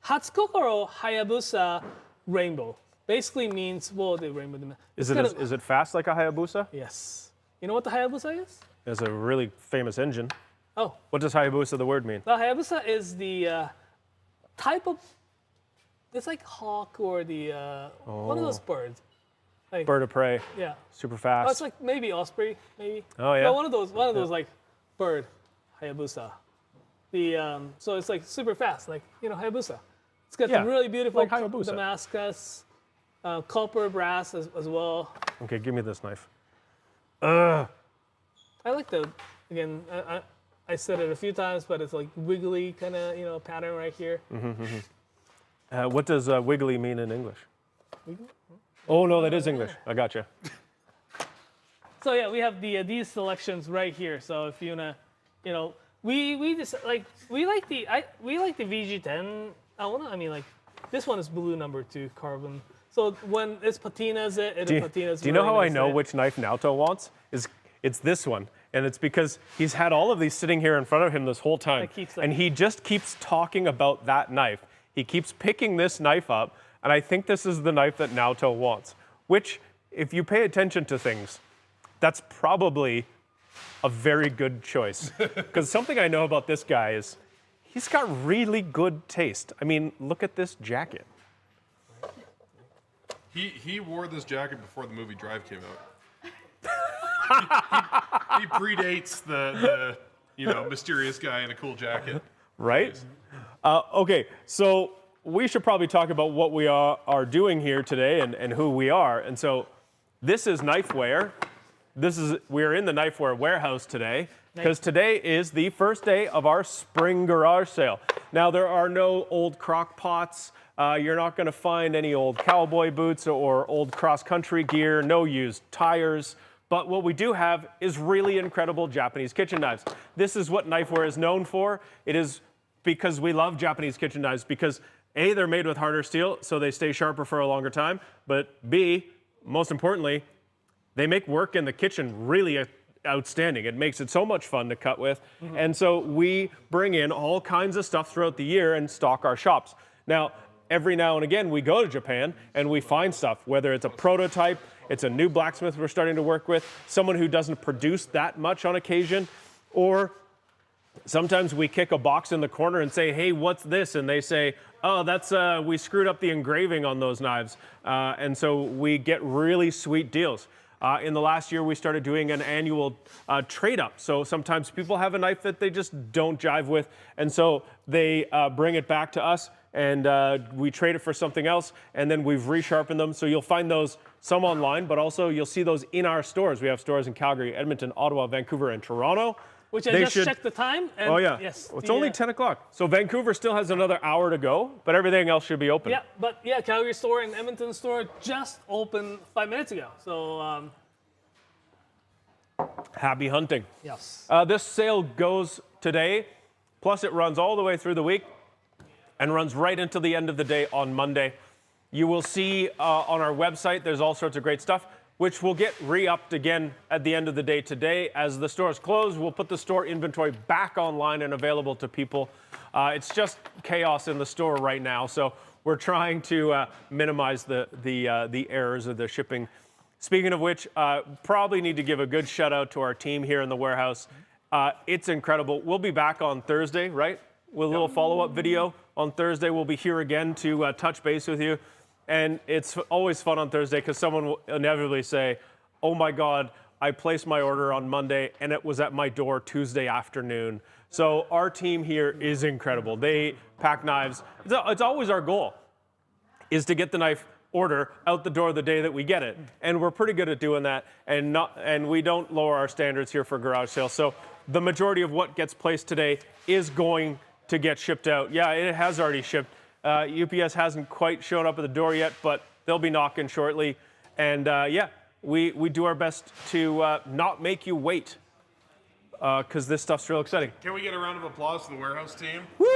Hatsu Kokuro Hayabusa Rainbow. Basically means, the rainbow. Is it fast like a Hayabusa? Yes. You know what the Hayabusa is? It's a really famous engine. Oh. What does Hayabusa, the word, mean? The Hayabusa is the type of, it's like hawk or the, one of those birds. Bird of prey. Yeah. Super fast. Oh, it's like maybe osprey, maybe. Oh, yeah. No, one of those bird, Hayabusa. The, so it's super fast, Hayabusa. It's got the really beautiful like Hayabusa. Damascus, copper, brass as well. Okay, give me this knife. I like the again, I said it a few times, but it's like wiggly kind of pattern right here. What does wiggly mean in English? Oh no, that is English. I gotcha. So yeah, we have these selections right here. So if you wanna, we just we like the VG10. I mean, like this one is blue #2 carbon. So when it's patinas, patinas. Do you know how I know which knife Naoto wants? It's this one, and it's because he's had all of these sitting here in front of him this whole time, and he just keeps talking about that knife. He keeps picking this knife up, and I think this is the knife that Naoto wants. Which, if you pay attention to things, that's probably a very good choice. Because something I know about this guy is he's got really good taste. I mean, look at this jacket. He wore this jacket before the movie Drive came out. he predates the mysterious guy in a cool jacket. Right? Okay, so we should probably talk about what we are doing here today and who we are. And so this is Knifewear. We're in the Knifewear warehouse today because today is the first day of our spring garage sale. Now, there are no old crock pots. You're not going to find any old cowboy boots or old cross-country gear, no used tires. But what we do have is really incredible Japanese kitchen knives. This is what Knifewear is known for. It is because we love Japanese kitchen knives because A, they're made with harder steel, so they stay sharper for a longer time. But B, most importantly, they make work in the kitchen really outstanding. It makes it so much fun to cut with. And so we bring in all kinds of stuff throughout the year and stock our shops. Now, every now and again, we go to Japan and we find stuff, whether it's a prototype, it's a new blacksmith we're starting to work with, someone who doesn't produce that much on occasion, or sometimes we kick a box in the corner and say, hey, what's this? And they say, oh, that's, we screwed up the engraving on those knives. And so we get really sweet deals. In the last year, we started doing an annual trade up. So sometimes people have a knife that they just don't jive with. And so they bring it back to us and we trade it for something else. And then we've resharpened them. So you'll find those some online, but also you'll see those in our stores. We have stores in Calgary, Edmonton, Ottawa, Vancouver, and Toronto. Which I just checked the time. And oh, yeah. Yes, well, it's only 10 o'clock. So Vancouver still has another hour to go, but everything else should be open. Yeah, but yeah, Calgary store and Edmonton store just opened 5 minutes ago. So happy hunting. yes. This sale goes today, plus it runs all the way through the week and runs right until the end of the day on Monday. You will see on our website, there's all sorts of great stuff, which will get re-upped again at the end of the day today. As the stores close, we'll put the store inventory back online and available to people. It's just chaos in the store right now, so we're trying to minimize the errors of the shipping. Speaking of which, probably need to give a good shout out to our team here in the warehouse. It's incredible. We'll be back on Thursday, right? With a little follow-up video. On Thursday, we'll be here again to touch base with you. And it's always fun on Thursday because someone will inevitably say, oh my God, I placed my order on Monday and it was at my door Tuesday afternoon. So our team here is incredible. They pack knives. It's always our goal is to get the knife order out the door the day that we get it. And we're pretty good at doing that. And we don't lower our standards here for garage sales. So the majority of what gets placed today is going to get shipped out. Yeah, it has already shipped. UPS hasn't quite shown up at the door yet, but they'll be knocking shortly. And yeah, we do our best to not make you wait because this stuff's real exciting. Can we get a round of applause to the warehouse team? Woo!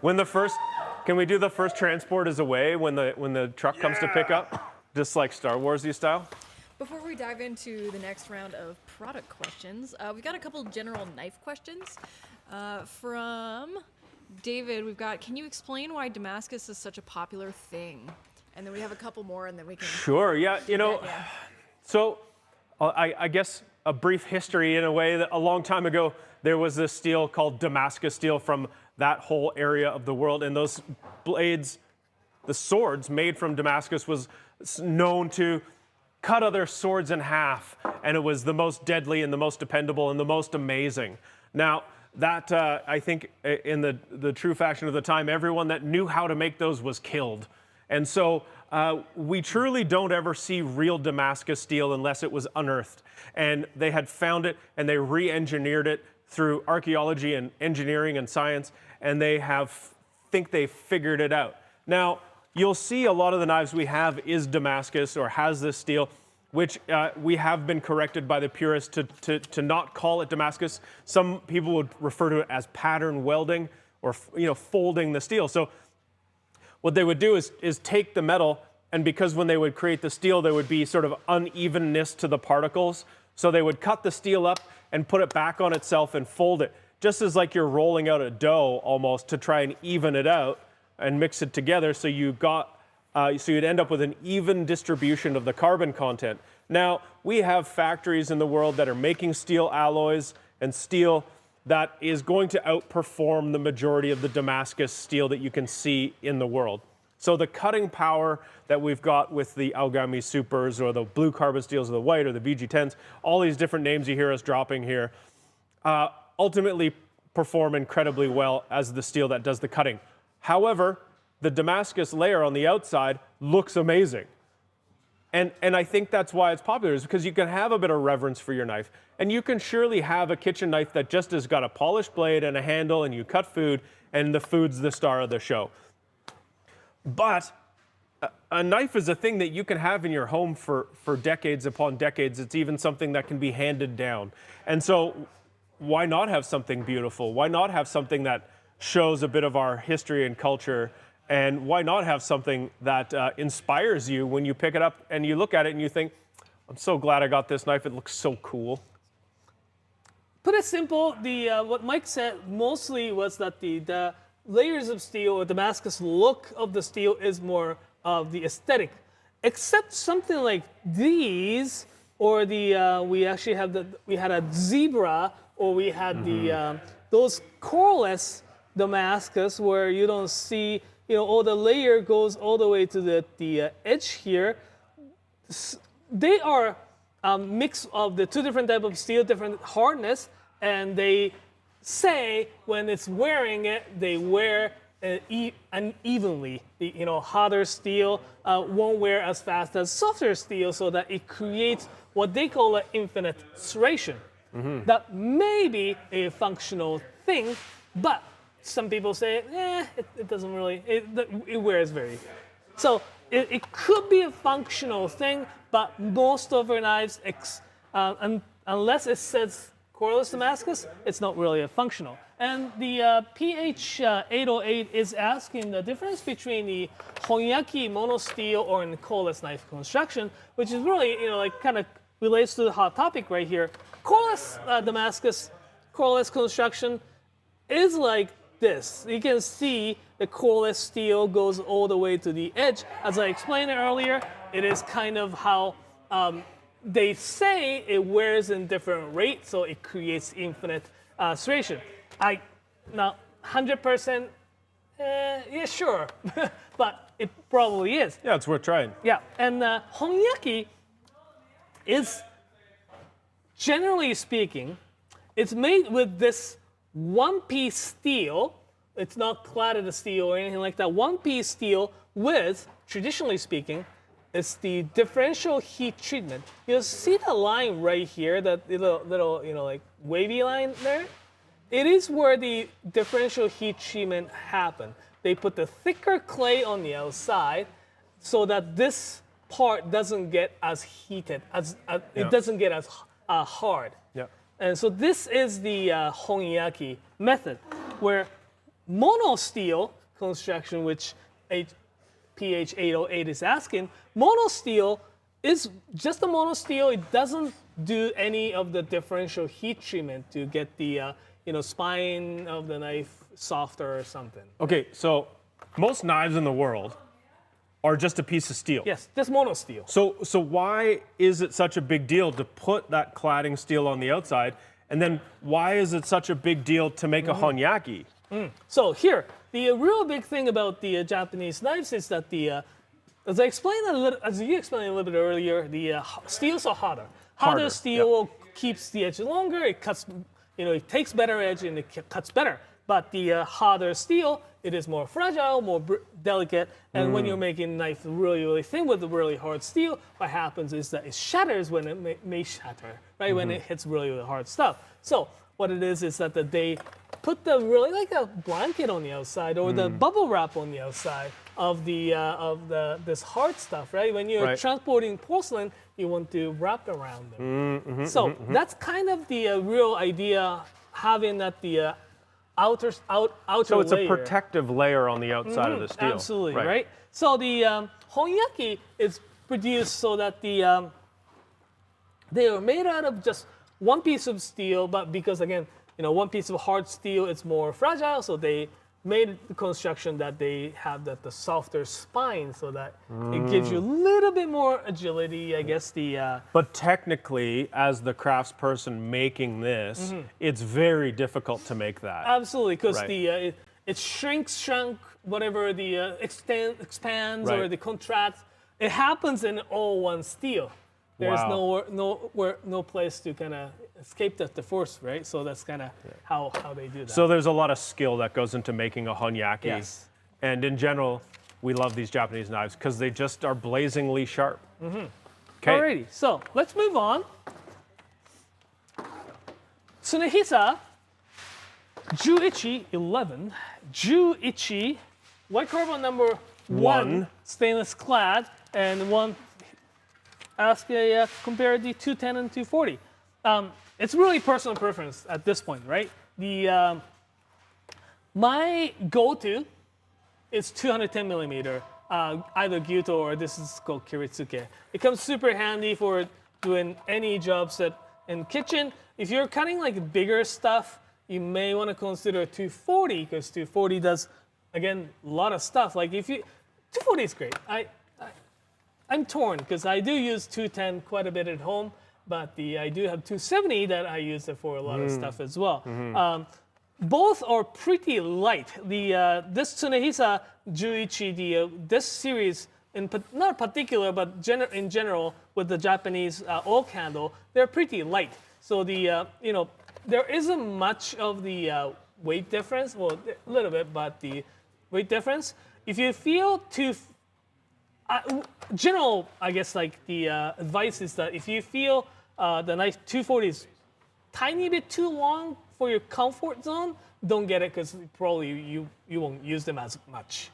When the first, can we do the first transport is away when the truck comes to pick up, just like Star Wars-y style? Before we dive into the next round of product questions, we've got a couple general knife questions. From David, we've got, can you explain why Damascus is such a popular thing? And then we have a couple more and then we can... Sure, yeah, so I guess a brief history in a way that a long time ago, there was this steel called Damascus steel from that whole area of the world. And those blades, the swords made from Damascus was known to cut other swords in half. And it was the most deadly and the most dependable and the most amazing. Now, that, I think, in the true fashion of the time, everyone that knew how to make those was killed. And so we truly don't ever see real Damascus steel unless it was unearthed. And they had found it and they re-engineered it through archaeology and engineering and science, and they think they figured it out. Now, you'll see a lot of the knives we have is Damascus or has this steel, which we have been corrected by the purists to not call it Damascus. Some people would refer to it as pattern welding or folding the steel. So what they would do is take the metal, and because when they would create the steel, there would be sort of unevenness to the particles. So they would cut the steel up and put it back on itself and fold it, just as like you're rolling out a dough almost to try and even it out and mix it together. So you'd end up with an even distribution of the carbon content. Now, we have factories in the world that are making steel alloys and steel that is going to outperform the majority of the Damascus steel that you can see in the world. So the cutting power that we've got with the Aogami Supers or the blue carbon steels or the white or the VG10s, all these different names you hear us dropping here, ultimately perform incredibly well as the steel that does the cutting. However, the Damascus layer on the outside looks amazing. And I think that's why it's popular, is because you can have a bit of reverence for your knife. And you can surely have a kitchen knife that just has got a polished blade and a handle, and you cut food, and the food's the star of the show. But a knife is a thing that you can have in your home for decades upon decades. It's even something that can be handed down. And so why not have something beautiful? Why not have something that shows a bit of our history and culture? And why not have something that inspires you when you pick it up and you look at it and you think, I'm so glad I got this knife. It looks so cool. Put it simple, what Mike said mostly was that the layers of steel or Damascus look of the steel is more of the aesthetic. Except something like these, or we had a zebra, or we had those coreless Damascus where you don't see, all the layer goes all the way to the edge here. They are a mix of the two different types of steel, different hardness, and they say when it's wearing it, they wear unevenly. Harder steel won't wear as fast as softer steel, so that it creates what they call an infinite serration. That may be a functional thing, but some people say, it doesn't really, it wears very. So it could be a functional thing, but most of our knives, unless it says Coreless Damascus, it's not really a functional. And the PH808 is asking the difference between the Honesuki monosteel or in coreless knife construction, which is really, kind of relates to the hot topic right here. Coreless Damascus, coreless construction is like this. You can see the coreless steel goes all the way to the edge. As I explained earlier, it is kind of how they say it wears in different rates, so it creates infinite serration. Now, 100%, yeah, sure, but it probably is. Yeah, it's worth trying. Yeah, and Honesuki is, generally speaking, it's made with this one-piece steel. It's not cladded steel or anything like that. One-piece steel with, traditionally speaking, it's the differential heat treatment. You'll see the line right here, that little like wavy line there. It is where the differential heat treatment happened. They put the thicker clay on the outside so that this part doesn't get as heated, it doesn't get as hard. Yeah. And so this is the Honesuki method, where monosteel construction, which PH808 is asking, monosteel is just a monosteel. It doesn't do any of the differential heat treatment to get the spine of the knife softer or something. Okay, so most knives in the world are just a piece of steel. Yes, just monosteel. So why is it such a big deal to put that cladding steel on the outside? And then why is it such a big deal to make a Honesuki? So here, the real big thing about the Japanese knives is that as you explained a little bit earlier, the steels are harder. Harder steel keeps the edge longer. It cuts, it takes better edge and it cuts better. but the harder steel, it is more fragile, more delicate, and when you're making a knife really, really thin with the really hard steel, what happens is that it shatters when it may shatter, right? When it hits really, really hard stuff. So what it is that they put the really like a blanket on the outside or the bubble wrap on the outside of this hard stuff, right? When you're transporting porcelain, you want to wrap around them. So that's kind of the real idea, having that the outer So it's layer. a protective layer on the outside of the steel. Absolutely, right? So the honyaki is produced so that they are made out of just one piece of steel, but because again, one piece of hard steel, it's more fragile, so they made the construction that they have the softer spine, so that it gives you a little bit more agility, I guess. But technically, as the craftsperson making this, it's very difficult to make that. Absolutely, because it shrunk, whatever the expands or the contracts. It happens in all one steel. There's no place to kind of escape the force, right? So that's kind of how they do that. So there's a lot of skill that goes into making a honyaki. Yes. And in general, we love these Japanese knives because they just are blazingly sharp. Okay. Alrighty, so let's move on. Tsunehisa Juichi 11, Juichi, white carbon number 1, stainless clad, and one ask compare the 210 and 240. It's really personal preference at this point, right? The my go-to is 210 millimeter, either Gyuto or this is called Kiritsuke. It comes super handy for doing any jobs in kitchen. If you're cutting like bigger stuff, you may want to consider 240 because 240 does, again, a lot of stuff. Like 240 is great. I'm torn because I do use 210 quite a bit at home, but I do have 270 that I use it for a lot of stuff as well. Both are pretty light. This Tsunehisa Juichi, this series, not particular, but in general, with the Japanese oak handle, they're pretty light. So there isn't much of the weight difference. Well, a little bit, but the weight difference. If you feel general, I guess, like the advice is that if you feel the knife 240 is tiny bit too long for your comfort zone, don't get it because probably you won't use them as much.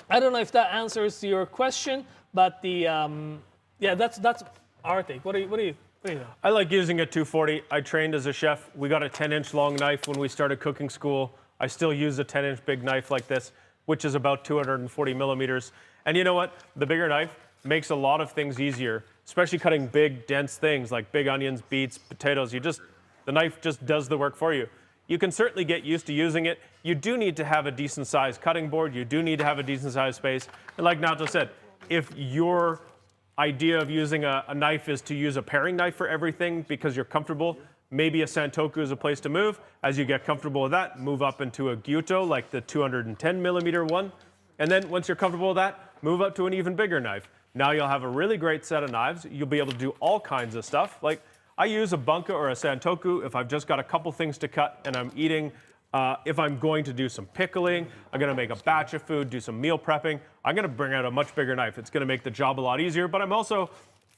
I don't know if that answers your question, but that's our take. What do you know? I like using a 240. I trained as a chef. We got a 10-inch long knife when we started cooking school. I still use a 10-inch big knife like this, which is about 240 millimeters. And you know what? The bigger knife makes a lot of things easier, especially cutting big, dense things like big onions, beets, potatoes. The knife just does the work for you. You can certainly get used to using it. You do need to have a decent sized cutting board. You do need to have a decent sized space. And like Nato said, if your idea of using a knife is to use a paring knife for everything because you're comfortable, maybe a Santoku is a place to move. As you get comfortable with that, move up into a Gyuto, like the 210 millimeter one. And then once you're comfortable with that, move up to an even bigger knife. Now you'll have a really great set of knives. You'll be able to do all kinds of stuff. Like I use a Bunka or a Santoku if I've just got a couple things to cut and I'm eating. If I'm going to do some pickling, I'm going to make a batch of food, do some meal prepping, I'm going to bring out a much bigger knife. It's going to make the job a lot easier, but I'm also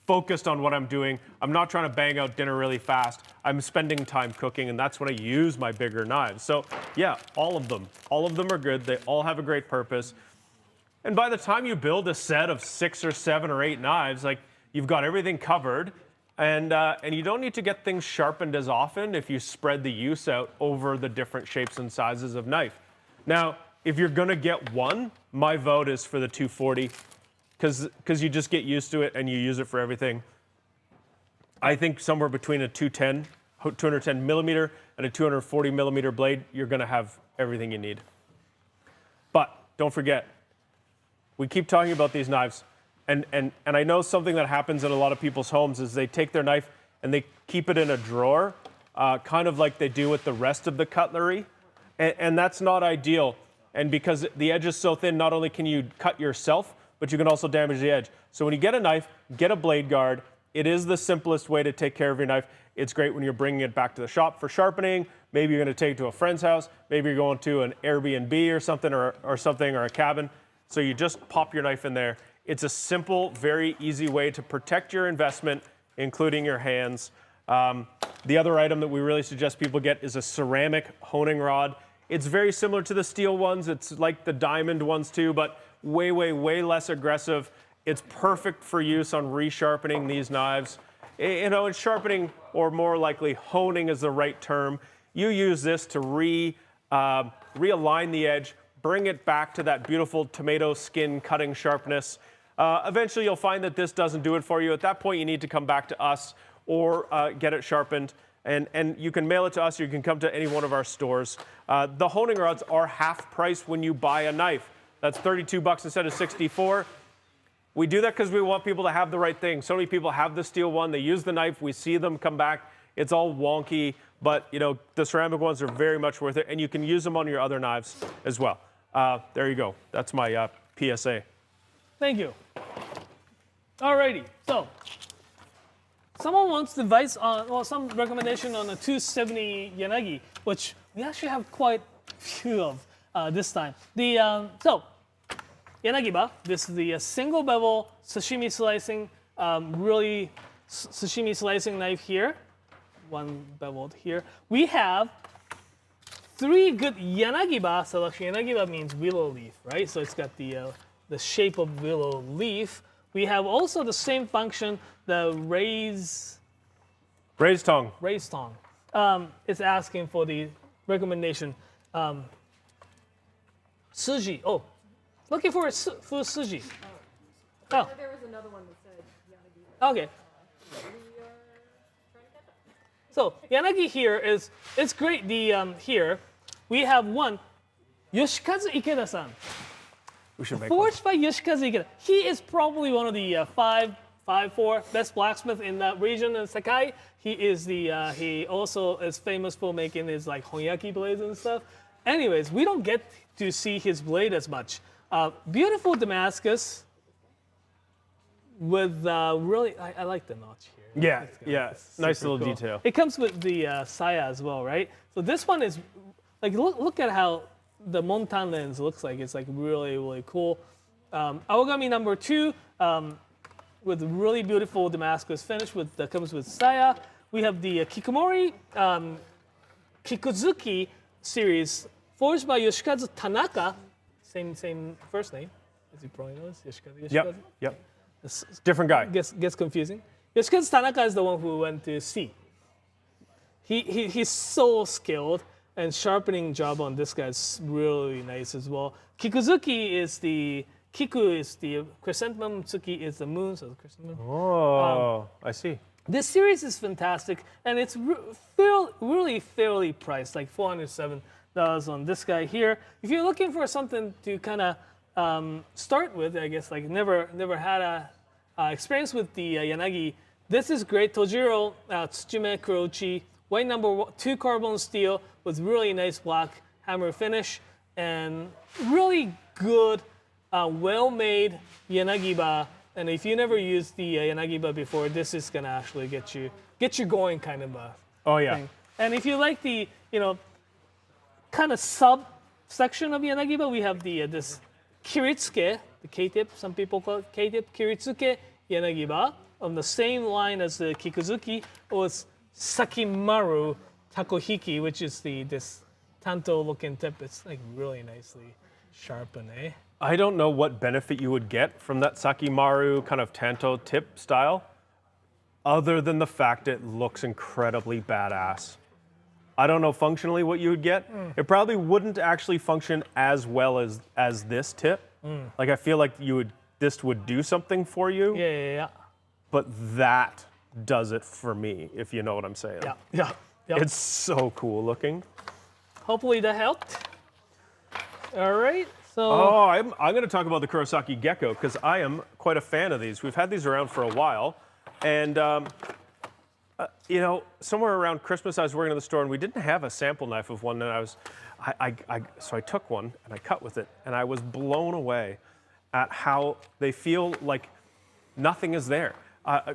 focused on what I'm doing. I'm not trying to bang out dinner really fast. I'm spending time cooking, and that's when I use my bigger knives. So yeah, all of them are good. They all have a great purpose. And by the time you build a set of 6 or 7 or 8 knives, like you've got everything covered, and you don't need to get things sharpened as often if you spread the use out over the different shapes and sizes of knife. Now, if you're gonna get one, my vote is for the 240, because you just get used to it and you use it for everything. I think somewhere between a 210 millimeter and a 240 millimeter blade, you're gonna have everything you need. But don't forget, we keep talking about these knives, and I know something that happens in a lot of people's homes is they take their knife and they keep it in a drawer, kind of like they do with the rest of the cutlery, and that's not ideal. And because the edge is so thin, not only can you cut yourself, but you can also damage the edge. So when you get a knife, get a blade guard. It is the simplest way to take care of your knife. It's great when you're bringing it back to the shop for sharpening, Maybe you're going to take it to a friend's house. Maybe you're going to an Airbnb or something, or a cabin. So you just pop your knife in there. It's a simple, very easy way to protect your investment, including your hands. The other item that we really suggest people get is a ceramic honing rod. It's very similar to the steel ones. It's like the diamond ones too, but way, way, way less aggressive. It's perfect for use on resharpening these knives. You know, and sharpening, or more likely honing is the right term. You use this to realign the edge, bring it back to that beautiful tomato skin cutting sharpness. Eventually you'll find that this doesn't do it for you. At that point, you need to come back to us or get it sharpened. And you can mail it to us, or you can come to any one of our stores. The honing rods are half price when you buy a knife. That's $32 instead of $64. We do that because we want people to have the right thing. So many people have the steel one, they use the knife, we see them come back, it's all wonky, but you know, the ceramic ones are very much worth it, and you can use them on your other knives as well. There you go, that's my PSA. Thank you. Alrighty, so someone wants advice on, well, some recommendation on a 270 Yanagi, which we actually have quite a few of this time. So Yanagiba, this is the single bevel sashimi slicing, really sashimi slicing knife here. One beveled here. We have 3 good Yanagiba selection. Yanagiba means willow leaf, right? So it's got the shape of willow leaf. We have also the same function, the raised tongue. Raised tongue. It's asking for the recommendation. Suji. Oh, looking for Suji. Oh. There was another one that said Yanagi. Okay. So Yanagi here it's great. Here we have one, Yoshikazu Ikeda-san. We should make Forged by Yoshikazu Ikeda. He is probably one of the 4 best blacksmith in that region in Sakai. He is he also is famous for making his like honyaki blades and stuff. Anyways, we don't get to see his blade as much. Beautiful Damascus with really, I like the notch here. Yeah, yeah, nice little cool. detail. It comes with the Saya as well, right? So this one is, like, look at how the Montan lens looks like. It's like really, really cool. Aogami number 2 with really beautiful Damascus finish that comes with Saya. We have the Kikomori Kikuzuki series forged by Yoshikazu Tanaka. Same first name. Is he probably knows? Yoshikazu? Yep. Different guy. Gets confusing. Yoshikazu Tanaka is the one who went to sea. He's so skilled, and sharpening job on this guy is really nice as well. Kikuzuki is the chrysanthemum, Tsuki is the moon, so the chrysanthemum. Oh, I see. This series is fantastic, and it's really fairly priced, like $407 on this guy here. If you're looking for something to kind of start with, I guess, like never had a experience with the Yanagi, this is great. Tojiro Tsuchime Kurochi, white number 2 carbon steel with really nice black hammer finish, and really good, well-made Yanagiba. And if you never used the Yanagiba before, this is gonna actually get you going, kind of a thing. And if you like the kind of sub-section of Yanagiba, we have this Kiritsuke, the K-tip, some people call it K-tip, Kiritsuke Yanagiba, on the same line as the Kikuzuki, or it's Sakimaru Takohiki, which is this tanto-looking tip. It's like really nicely sharpened, eh? I don't know what benefit you would get from that Sakimaru kind of tanto tip style, other than the fact it looks incredibly badass. I don't know functionally what you would get. It probably wouldn't actually function as well as this tip. Like I feel like this would do something for you. Yeah. But that does it for me, if you know what I'm saying. Yeah. It's so cool looking. Hopefully that helped. All right. So. Oh, I'm going to talk about the Kurosaki Gecko because I am quite a fan of these. We've had these around for a while, and somewhere around Christmas, I was working in the store, and we didn't have a sample knife of one. And so I took one and I cut with it, and I was blown away at how they feel like nothing is there.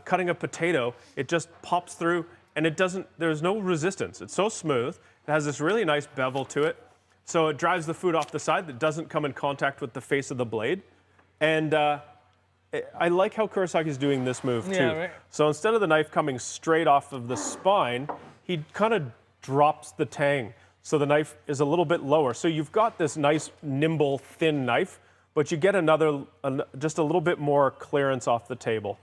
Cutting a potato, it just pops through, and there's no resistance. It's so smooth. It has this really nice bevel to it. So it drives the food off the side that doesn't come in contact with the face of the blade. And I like how Kurosaki is doing this move too. Yeah, right. So instead of the knife coming straight off of the spine, he kind of drops the tang. So the knife is a little bit lower. So you've got this nice, nimble, thin knife, but you get just a little bit more clearance off the table.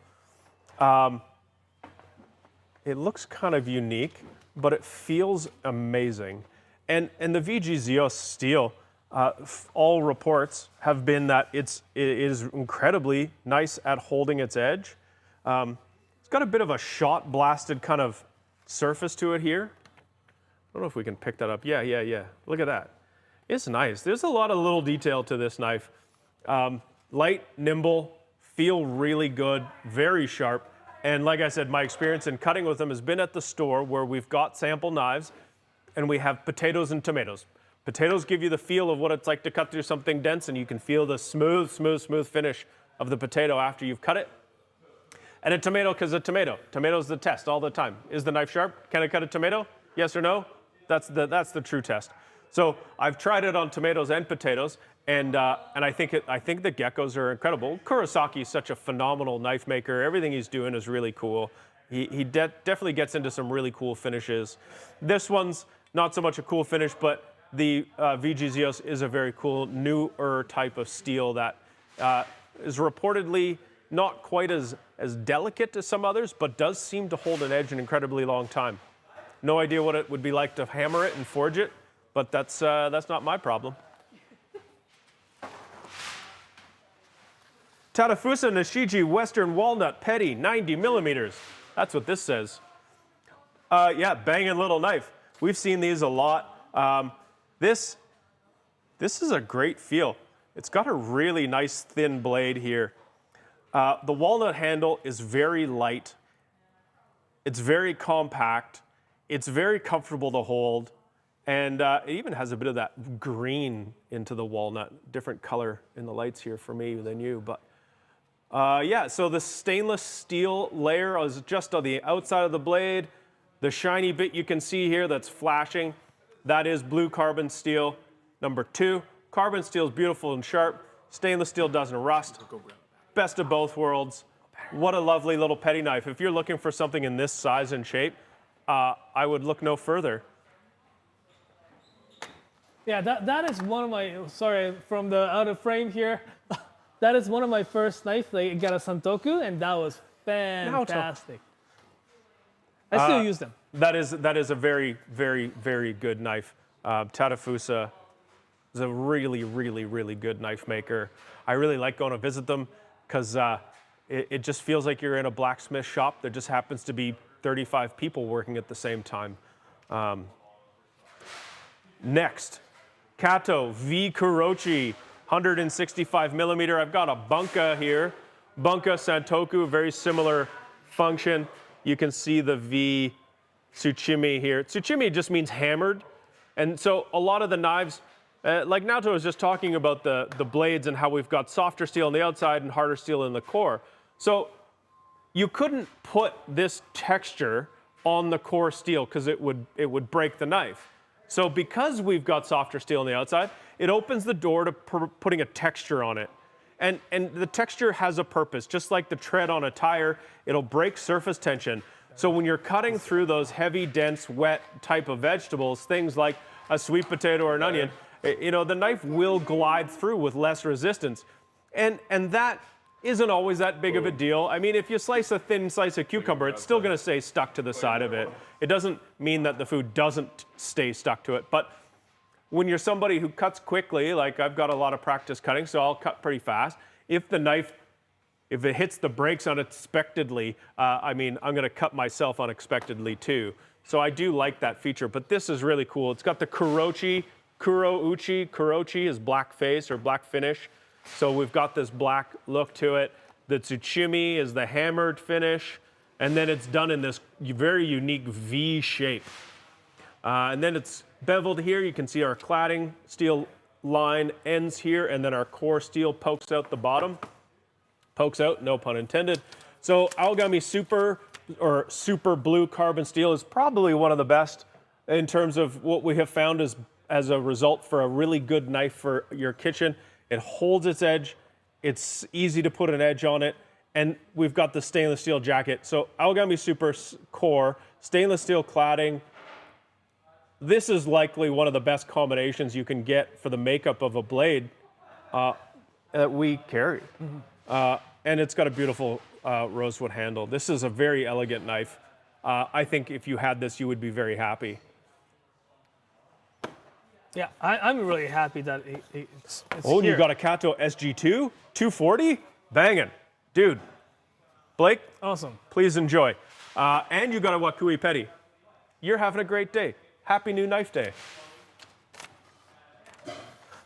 It looks kind of unique, but it feels amazing. And the VG Zeos steel, all reports have been that it is incredibly nice at holding its edge. It's got a bit of a shot blasted kind of surface to it here. I don't know if we can pick that up. Yeah. Look at that. It's nice. There's a lot of little detail to this knife. Light, nimble, feel really good, very sharp. And like I said, my experience in cutting with them has been at the store where we've got sample knives and we have potatoes and tomatoes. Potatoes give you the feel of what it's like to cut through something dense, and you can feel the smooth finish of the potato after you've cut it. And a tomato, because a tomato's the test all the time. Is the knife sharp? Can I cut a tomato? Yes or no? That's the true test. So I've tried it on tomatoes and potatoes, and I think the geckos are incredible. Kurosaki is such a phenomenal knife maker. Everything he's doing is really cool. He definitely gets into some really cool finishes. This one's not so much a cool finish, but the VG Zeos is a very cool, newer type of steel that is reportedly not quite as delicate as some others, but does seem to hold an edge an incredibly long time. No idea what it would be like to hammer it and forge it, but that's not my problem. Tadafusa Nishiji Western Walnut Petty, 90 millimeters. That's what this says. Yeah, banging little knife. We've seen these a lot. This is a great feel. It's got a really nice thin blade here. The walnut handle is very light. It's very compact. It's very comfortable to hold. And it even has a bit of that green into the walnut. Different color in the lights here for me than you. But yeah, so the stainless steel layer is just on the outside of the blade. The shiny bit you can see here that's flashing, that is blue carbon steel. Number 2, carbon steel is beautiful and sharp. Stainless steel doesn't rust. Best of both worlds. What a lovely little petty knife. If you're looking for something in this size and shape, I would look no further. Yeah, that is one of my, sorry, from the out of frame here. That is one of my first knives. Like, I got a Santoku, and that was fantastic. I still use them. That is a very, very, very good knife. Tadafusa is a really, really, really good knife maker. I really like going to visit them because it just feels like you're in a blacksmith shop. There just happens to be 35 people working at the same time. Next, Kato V Kurochi, 165 millimeter. I've got a Bunka here. Bunka Santoku, very similar function. You can see the V Tsuchimi here. Tsuchimi just means hammered. And so a lot of the knives, like Naoto was just talking about the blades and how we've got softer steel on the outside and harder steel in the core. So you couldn't put this texture on the core steel because it would break the knife. So because we've got softer steel on the outside, it opens the door to putting a texture on it. And the texture has a purpose. Just like the tread on a tire, it'll break surface tension. So when you're cutting through those heavy, dense, wet type of vegetables, things like a sweet potato or an onion, you know, the knife will glide through with less resistance. And that isn't always that big of a deal. I mean, if you slice a thin slice of cucumber, it's still going to stay stuck to the side of it. It doesn't mean that the food doesn't stay stuck to it. But when you're somebody who cuts quickly, like I've got a lot of practice cutting, so I'll cut pretty fast. If it hits the brakes unexpectedly, I mean, I'm going to cut myself unexpectedly too. So I do like that feature, but this is really cool. It's got the Kurouchi is black face or black finish. So we've got this black look to it. The Tsuchimi is the hammered finish, and then it's done in this very unique V shape. And then it's beveled here. You can see our cladding steel line ends here, and then our core steel pokes out the bottom. Pokes out, no pun intended. So Aogami Super or super blue carbon steel is probably one of the best in terms of what we have found as a result for a really good knife for your kitchen. It holds its edge. It's easy to put an edge on it. And we've got the stainless steel jacket. So Aogami Super core, stainless steel cladding. This is likely one of the best combinations you can get for the makeup of a blade that we carry. And it's got a beautiful rosewood handle. This is a very elegant knife. I think if you had this, you would be very happy. Yeah, I'm really happy that it's Oh, and here. you got a Kato SG2, 240, banging. Dude, Blake, Awesome. please enjoy. And you got a Wakui Petty. You're having a great day. Happy New Knife Day.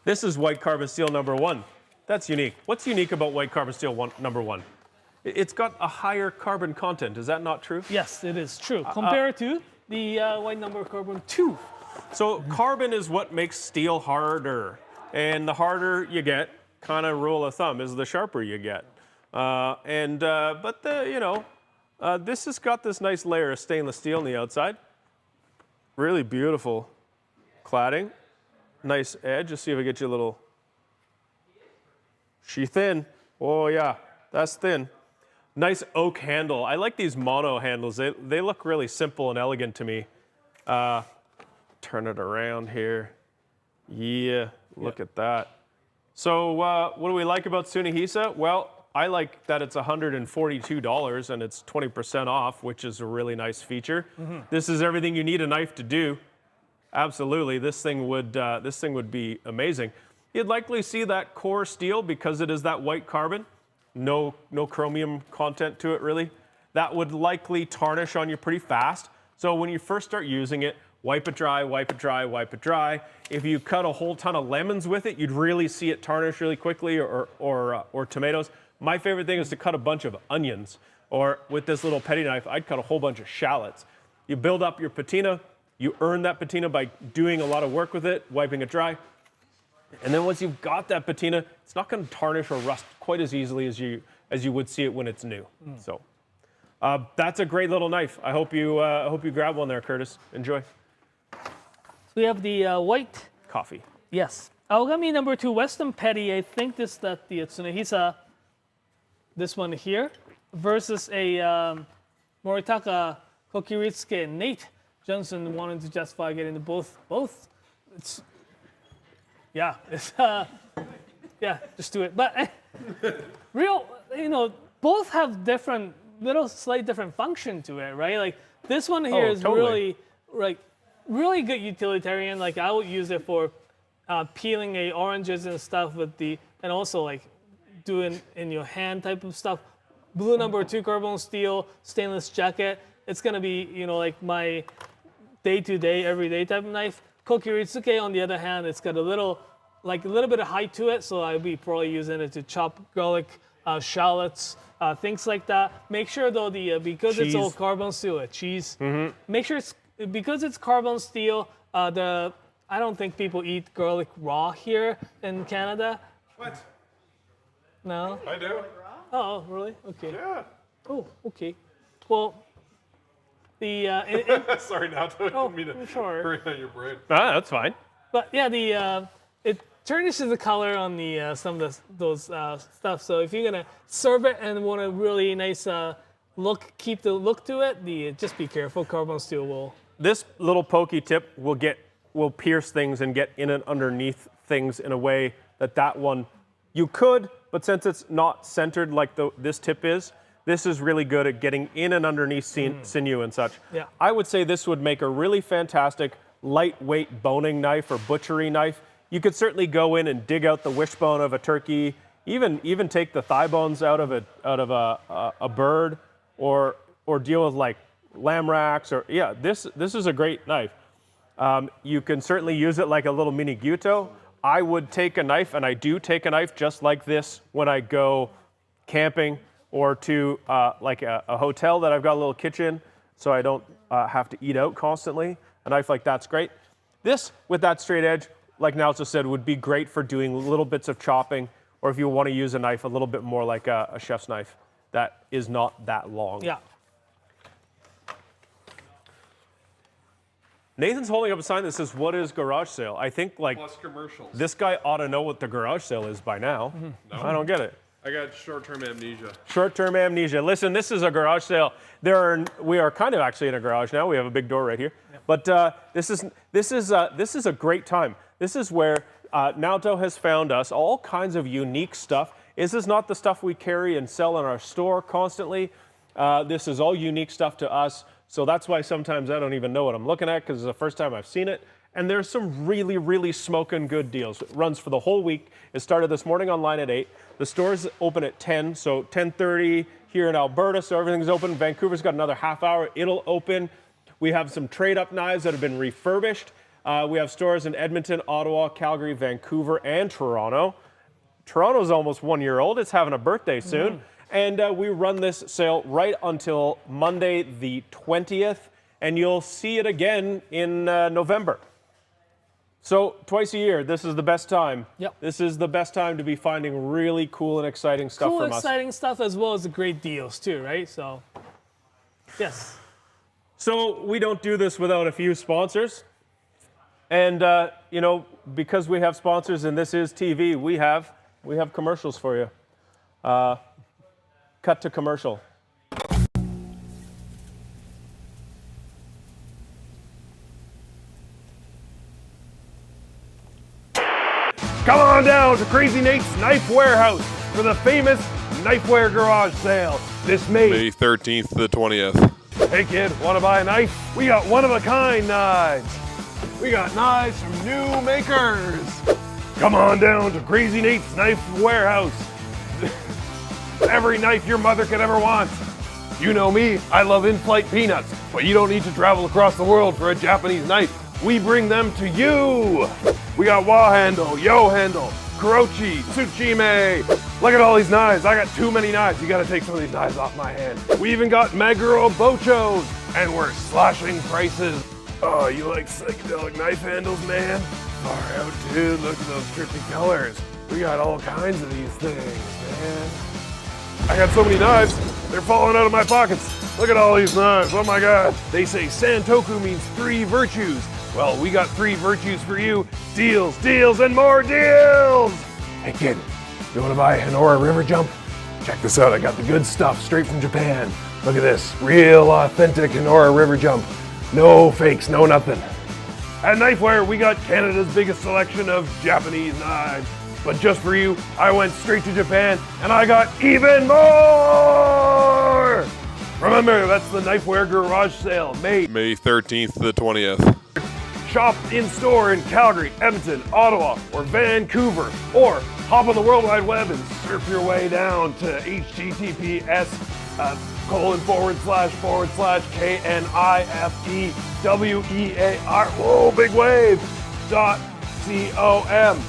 This is white carbon steel #1. That's unique. What's unique about white carbon steel #1? It's got a higher carbon content. Is that not true? Yes, it is true. Compared to the white number carbon 2. So carbon is what makes steel harder. And the harder you get, kind of rule of thumb, is the sharper you get. This has got this nice layer of stainless steel on the outside. Really beautiful cladding. Nice edge. Let's see if I get you a little. She thin. Oh yeah, that's thin. Nice oak handle. I like these mono handles. They look really simple and elegant to me. Turn it around here. Yeah, look at that. So what do we like about Tsunehisa? Well, I like that it's $142 and it's 20% off, which is a really nice feature. This is everything you need a knife to do. Absolutely, this thing would be amazing. You'd likely see that core steel because it is that white carbon. No chromium content to it really. That would likely tarnish on you pretty fast. So when you first start using it, wipe it dry, wipe it dry, wipe it dry. If you cut a whole ton of lemons with it, you'd really see it tarnish really quickly, or tomatoes. My favorite thing is to cut a bunch of onions, or with this little petty knife, I'd cut a whole bunch of shallots. You build up your patina, you earn that patina by doing a lot of work with it, wiping it dry. And then once you've got that patina, it's not going to tarnish or rust quite as easily as you would see it when it's new. So that's a great little knife. I hope you grab one there, Curtis. Enjoy. So we have the white. Coffee. Yes. Aogami #2 Western Petty. I think the Tsunehisa, this one here, versus a Moritaka Kokiritsuke Nate Johnson wanted to justify getting the both. It's just do it. But both have different, slight different function to it, right? Like this one here is totally. really good utilitarian. Like I would use it for peeling oranges and stuff and also like doing in your hand type of stuff. Blue #2 carbon steel stainless jacket. It's gonna be like my day-to-day, everyday type of knife. Kokiritsuke on the other hand, it's got a little bit of height to it, so I'd be probably using it to chop garlic, shallots, things like that. Make sure though because cheese. it's all carbon steel, cheese. Make sure because it's carbon steel. I don't think people eat garlic raw here in Canada. What? No. I do. Oh, really? Okay. Yeah. Oh, okay. Well, Sorry, now I don't mean to I'm sorry. hurry on your brain. That's fine. But yeah, it tarnishes the color on the some of those stuff. So if you're gonna serve it and want a really nice look, keep the look to it. Just be careful. Carbon steel will. This little pokey tip will pierce things and get in and underneath things in a way that one you could, but since it's not centered like this tip is, this is really good at getting in and underneath sinew and such. Yeah. I would say this would make a really fantastic lightweight boning knife or butchery knife. You could certainly go in and dig out the wishbone of a turkey, even take the thigh bones out of a bird, or deal with like lamb racks, or this is a great knife. You can certainly use it like a little mini gyuto. I would take a knife, and I do take a knife just like this when I go camping or to like a hotel that I've got a little kitchen, so I don't have to eat out constantly. A knife like that's great. This, with that straight edge, like Naoto said, would be great for doing little bits of chopping, or if you want to use a knife a little bit more like a chef's knife that is not that long. Yeah. Nathan's holding up a sign that says, "What is garage sale?" I think like Plus commercials. this guy ought to know what the garage sale is by now. No. I don't get it. I got short-term amnesia. Short-term amnesia. Listen, this is a garage sale. We are kind of actually in a garage now. We have a big door right here. Yep. But this is a great time. This is where Naoto has found us all kinds of unique stuff. This is not the stuff we carry and sell in our store constantly. This is all unique stuff to us. So that's why sometimes I don't even know what I'm looking at because it's the first time I've seen it. And there's some really, really smoking good deals. It runs for the whole week. It started this morning online at 8. The store's open at 10, so 10:30 here in Alberta, so everything's open. Vancouver's got another half hour. It'll open. We have some trade-up knives that have been refurbished. We have stores in Edmonton, Ottawa, Calgary, Vancouver, and Toronto. Toronto's almost 1 year old. It's having a birthday soon. And we run this sale right until Monday the 20th, and you'll see it again in November. So twice a year, this is the best time. Yep. This is the best time to be finding really cool and exciting stuff Cool, from us. exciting stuff as well as the great deals too, right? So, yes. So we don't do this without a few sponsors. And, you know, because we have sponsors and this is TV, we have commercials for you. Cut to commercial. Come on down to Crazy Nate's Knife Warehouse for the famous Knifewear Garage Sale this May. May 13th to the 20th. Hey kid, wanna buy a knife? We got one-of-a-kind knives. We got knives from new makers. Come on down to Crazy Nate's Knife Warehouse. Every knife your mother could ever want. You know me, I love in-flight peanuts, but you don't need to travel across the world for a Japanese knife. We bring them to you. We got Wa handle, Yo handle, Kurochi, Tsuchime. Look at all these knives. I got too many knives. You gotta take some of these knives off my hand. We even got Meguro Bochos, and we're slashing prices. Oh, you like psychedelic knife handles, man? Far out, dude. Look at those trippy colors. We got all kinds of these things, man. I got so many knives, they're falling out of my pockets. Look at all these knives, oh my God. They say Santoku means 3 virtues. Well, we got 3 virtues for you. Deals, deals, and more deals. Hey kid, you wanna buy a Honora River Jump? Check this out, I got the good stuff straight from Japan. Look at this, real authentic Honora River Jump. No fakes, no nothing. At Knifewear, we got Canada's biggest selection of Japanese knives. But just for you, I went straight to Japan and I got even more! Remember, that's the Knifewear Garage Sale, May 13th to the 20th. Shop in store in Calgary, Edmonton, Ottawa, or Vancouver, or hop on the World Wide Web and surf your way down to https://knifewear, whoa, big wave, .com/GARAGESALE.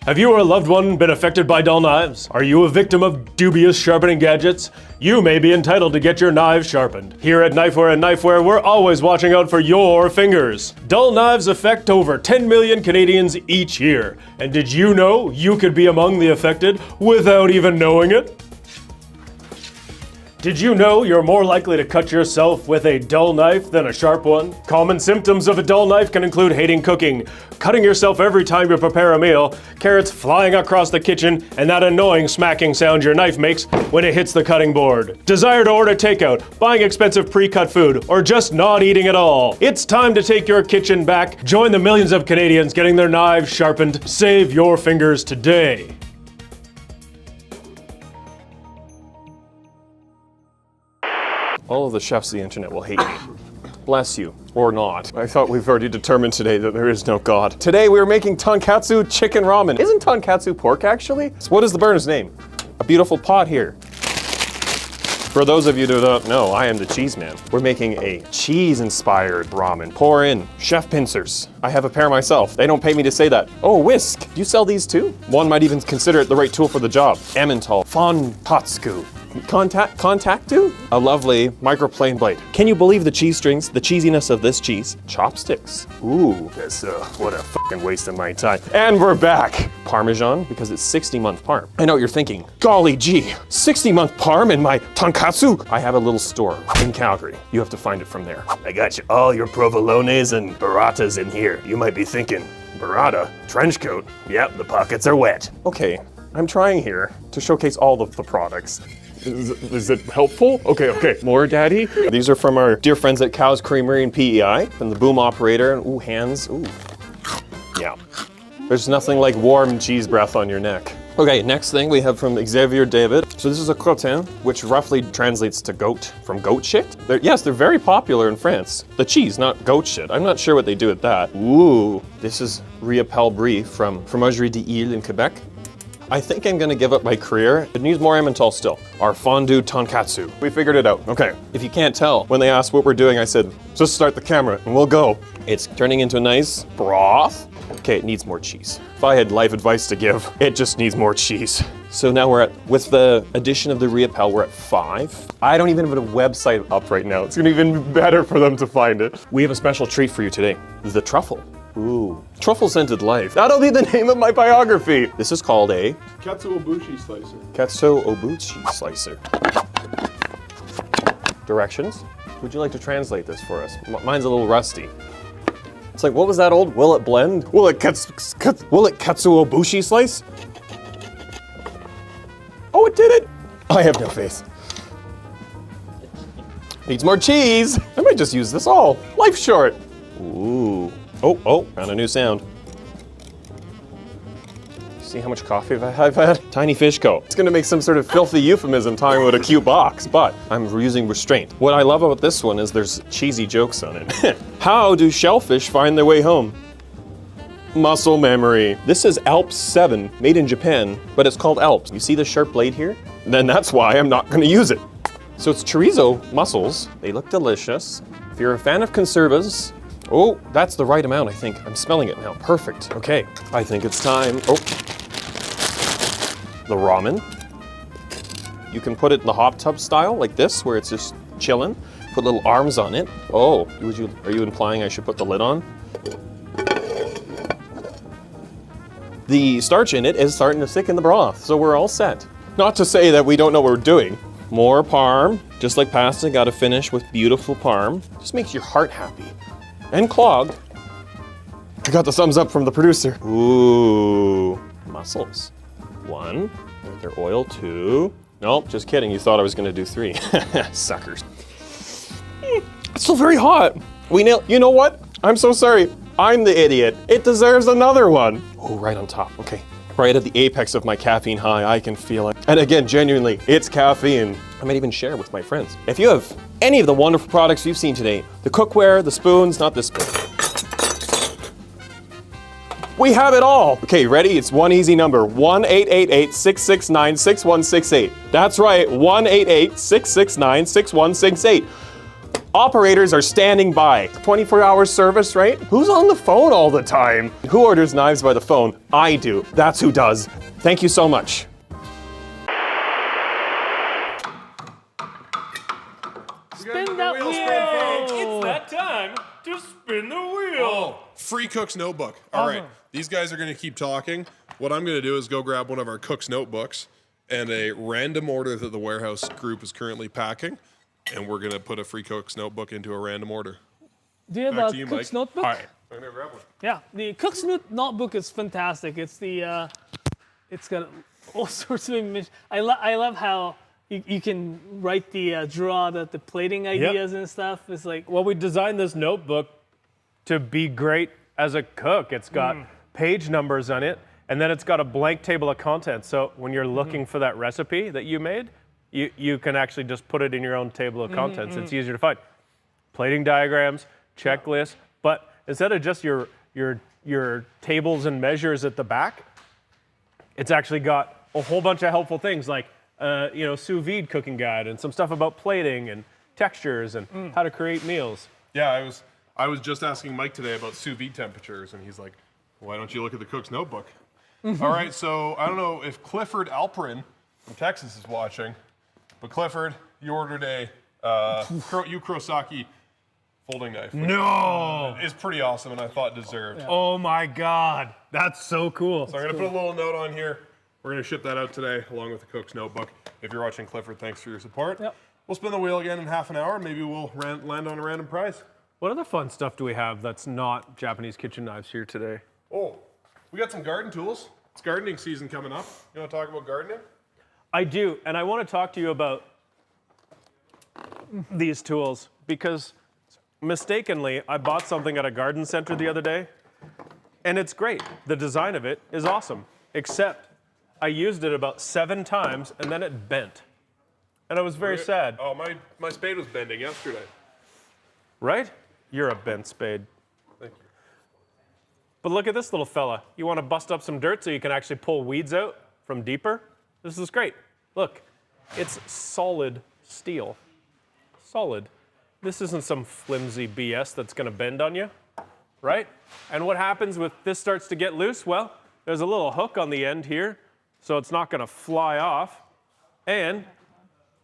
Have you or a loved one been affected by dull knives? Are you a victim of dubious sharpening gadgets? You may be entitled to get your knives sharpened. Here at Knifewear and Knifewear, we're always watching out for your fingers. Dull knives affect over 10 million Canadians each year. And did you know you could be among the affected without even knowing it? Did you know you're more likely to cut yourself with a dull knife than a sharp one? Common symptoms of a dull knife can include hating cooking, cutting yourself every time you prepare a meal, carrots flying across the kitchen, and that annoying smacking sound your knife makes when it hits the cutting board. Desire to order takeout, buying expensive pre-cut food, or just not eating at all. It's time to take your kitchen back. Join the millions of Canadians getting their knives sharpened. Save your fingers today. All of the chefs of the internet will hate me. Bless you, or not. I thought we've already determined today that there is no God. Today we are making tonkatsu chicken ramen. Isn't tonkatsu pork, actually? So what is the burner's name? A beautiful pot here. For those of you who don't know, I am the cheese man. We're making a cheese-inspired ramen. Pour in chef pincers. I have a pair myself. They don't pay me to say that. Oh, whisk. Do you sell these too? One might even consider it the right tool for the job. Emmental, Fon Tatsuku. Contactu? A lovely microplane blade. Can you believe the cheese strings, the cheesiness of this cheese? Chopsticks. Ooh, that's what a fucking waste of my time. And we're back. Parmesan, because it's 60-month parm. I know what you're thinking. Golly gee, 60-month parm in my tonkatsu? I have a little store in Calgary. You have to find it from there. I got you all your provolones and burratas in here. You might be thinking, burrata, trench coat. Yep, the pockets are wet. Okay, I'm trying here to showcase all of the products. Is it helpful? Okay. More, Daddy? These are from our dear friends at Cow's Creamery and PEI, from the boom operator. Ooh, hands. Ooh. Yeah. There's nothing like warm cheese breath on your neck. Okay, next thing we have from Xavier David. So this is a crottin, which roughly translates to goat, from goat shit. Yes, they're very popular in France. The cheese, not goat shit. I'm not sure what they do with that. Ooh, this is Riapel Brie from Fromagerie d'Ile in Quebec. I think I'm gonna give up my career. It needs more Emmental still. Our fondue tonkatsu. We figured it out. Okay, if you can't tell, when they asked what we're doing, I said, just start the camera and we'll go. It's turning into a nice broth. Okay, it needs more cheese. If I had life advice to give, it just needs more cheese. So now with the addition of the Riapel, we're at 5. I don't even have a website up right now. It's gonna be even better for them to find it. We have a special treat for you today, the truffle. Ooh, truffle-scented life. That'll be the name of my biography. This is called a Katsu Obushi slicer. Katsu Obuchi slicer. Directions. Would you like to translate this for us? Mine's a little rusty. It's like, what was that old? Will it blend? Will it katsu obushi slice? Oh, it did it! I have no faith. Needs more cheese. I might just use this all. Life's short. Ooh. Oh, found a new sound. See how much coffee I've had? Tiny Fish Co. It's gonna make some sort of filthy euphemism talking about a cute box, but I'm using restraint. What I love about this one is there's cheesy jokes on it. How do shellfish find their way home? Muscle memory. This is Alps 7, made in Japan, but it's called Alps. You see the sharp blade here? Then that's why I'm not gonna use it. So it's chorizo mussels. They look delicious. If you're a fan of conservas, oh, that's the right amount, I think. I'm smelling it now. Perfect. Okay, I think it's time. Oh, the ramen. You can put it in the hot tub style, like this, where it's just chilling. Put little arms on it. Oh, are you implying I should put the lid on? The starch in it is starting to thicken the broth, so we're all set. Not to say that we don't know what we're doing. More parm, just like pasta, gotta finish with beautiful parm. Just makes your heart happy. And clogged. I got the thumbs up from the producer. Ooh, mussels. 1, their oil, 2. Nope, just kidding, you thought I was gonna do 3. Suckers. It's still very hot. You know what? I'm so sorry. I'm the idiot. It deserves another one. Oh, right on top, okay. Right at the apex of my caffeine high, I can feel it. And again, genuinely, it's caffeine. I might even share with my friends. If you have any of the wonderful products you've seen today, the cookware, the spoons, not this spoon. We have it all. Okay, ready? It's one easy number, 1-888-669-6168. That's right, 1-888-669-6168. Operators are standing by. 24-hour service, right? Who's on the phone all the time? Who orders knives by the phone? I do. That's who does. Thank you so much. Spin that wheel! It's that time to spin the wheel. Oh, free cook's notebook. All right, these guys are gonna keep talking. What I'm gonna do is go grab one of our cook's notebooks and a random order that the warehouse group is currently packing. And we're gonna put a free cook's notebook into a random order. Do you have Back a to you, cook's Mike. notebook? All right, I'm gonna grab one. Yeah, the cook's notebook is fantastic. It's the, it's got all sorts of images. I love how you can write draw the plating ideas and stuff. It's like, Well, we designed this notebook to be great as a cook. It's got page numbers on it, and then it's got a blank table of contents. So when you're looking for that recipe that you made, you can actually just put it in your own table of contents. It's easier to find. Plating diagrams, checklists, but instead of just your tables and measures at the back, it's actually got a whole bunch of helpful things like sous vide cooking guide and some stuff about plating and textures and how to create meals. Yeah, I was just asking Mike today about sous vide temperatures, and he's like, "Why don't you look at the cook's notebook?" All right, so I don't know if Clifford Alperin from Texas is watching, But Clifford, you ordered a Kurosaki folding knife. No! It's pretty awesome, and I thought deserved. Oh my God, that's so cool. So I'm gonna put a little note on here. We're gonna ship that out today, along with the cook's notebook. If you're watching Clifford, thanks for your support. Yep. We'll spin the wheel again in half an hour. Maybe we'll land on a random prize. What other fun stuff do we have that's not Japanese kitchen knives here today? Oh, we got some garden tools. It's gardening season coming up. You want to talk about gardening? I do, and I want to talk to you about these tools because mistakenly, I bought something at a garden center the other day, and it's great. The design of it is awesome, except I used it about 7 times, and then it bent. And I was very sad. Oh, my spade was bending yesterday. Right? You're a bent spade. Thank you. But look at this little fella. You want to bust up some dirt so you can actually pull weeds out from deeper? This is great. Look, it's solid steel. Solid. This isn't some flimsy BS that's going to bend on you, right? And what happens with this starts to get loose? Well, there's a little hook on the end here, so it's not going to fly off. And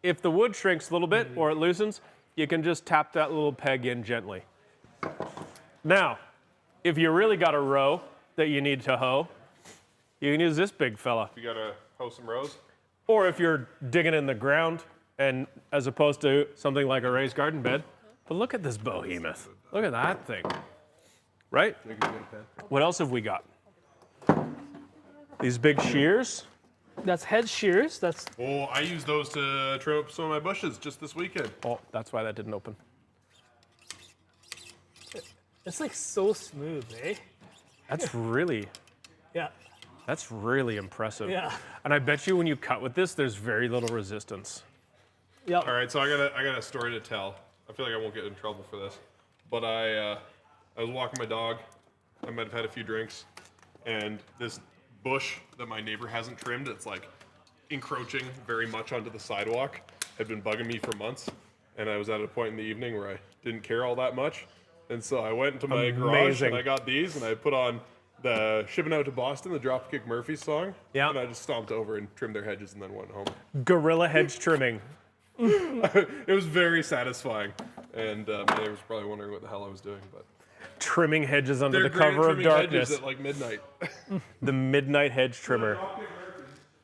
if the wood shrinks a little bit or it loosens, you can just tap that little peg in gently. Now, if you really got a row that you need to hoe, you can use this big fella. You got to hoe some rows? Or if you're digging in the ground, and as opposed to something like a raised garden bed. But look at this behemoth. Look at that thing. Right? What else have we got? These big shears. That's head shears. That's Oh, I used those to trim up some of my bushes just this weekend. Oh, that's why that didn't open. it's like so smooth, eh? That's really impressive. Yeah. And I bet you when you cut with this, there's very little resistance. Yep. All right, so I got a story to tell. I feel like I won't get in trouble for this, but I was walking my dog. I might have had a few drinks, and this bush that my neighbor hasn't trimmed, it's like encroaching very much onto the sidewalk, had been bugging me for months. And I was at a point in the evening where I didn't care all that much, and so I went into my garage and I got these, and I put on the Shipping Out to Boston, the Dropkick Murphys song. Yeah. And I just stomped over and trimmed their hedges and then went home. Gorilla hedge trimming. It was very satisfying, and my neighbors probably wondering what the hell I was doing, but Trimming hedges under they're the great at cover of trimming hedges darkness. at like midnight. The midnight hedge trimmer.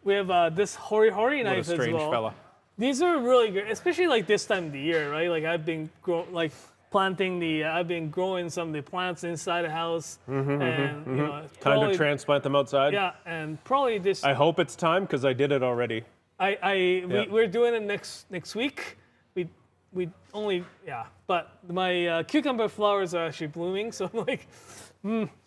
We have this hori hori What a knife as strange well. fella. These are really good, especially like this time of the year, right? Like I've been I've been growing some of the plants inside the house, and you know, Time probably- to transplant them outside. Yeah, and probably this. I hope it's time because I did it already. We're doing it next week. We only but my cucumber flowers are actually blooming, so I'm like,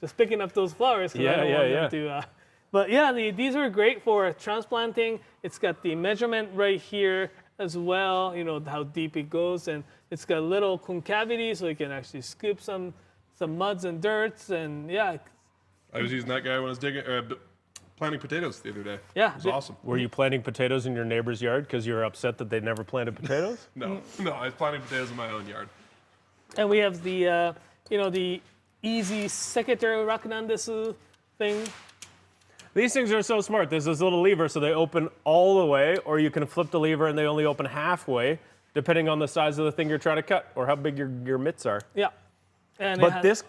just picking up those flowers. 'Cause I don't want them to, but yeah, these are great for transplanting. It's got the measurement right here as well. You know how deep it goes, and it's got a little concavity, so you can actually scoop some muds and dirts, and yeah. I was using that guy when I was planting potatoes the other day. Yeah, It was awesome. Were you planting potatoes in your neighbor's yard because you were upset that they never planted potatoes? No, I was planting potatoes in my own yard. And we have the the easy secretary rakunandesu thing. These things are so smart. There's this little lever, so they open all the way, or you can flip the lever and they only open halfway, depending on the size of the thing you're trying to cut or how big your mitts are. Yeah. And But these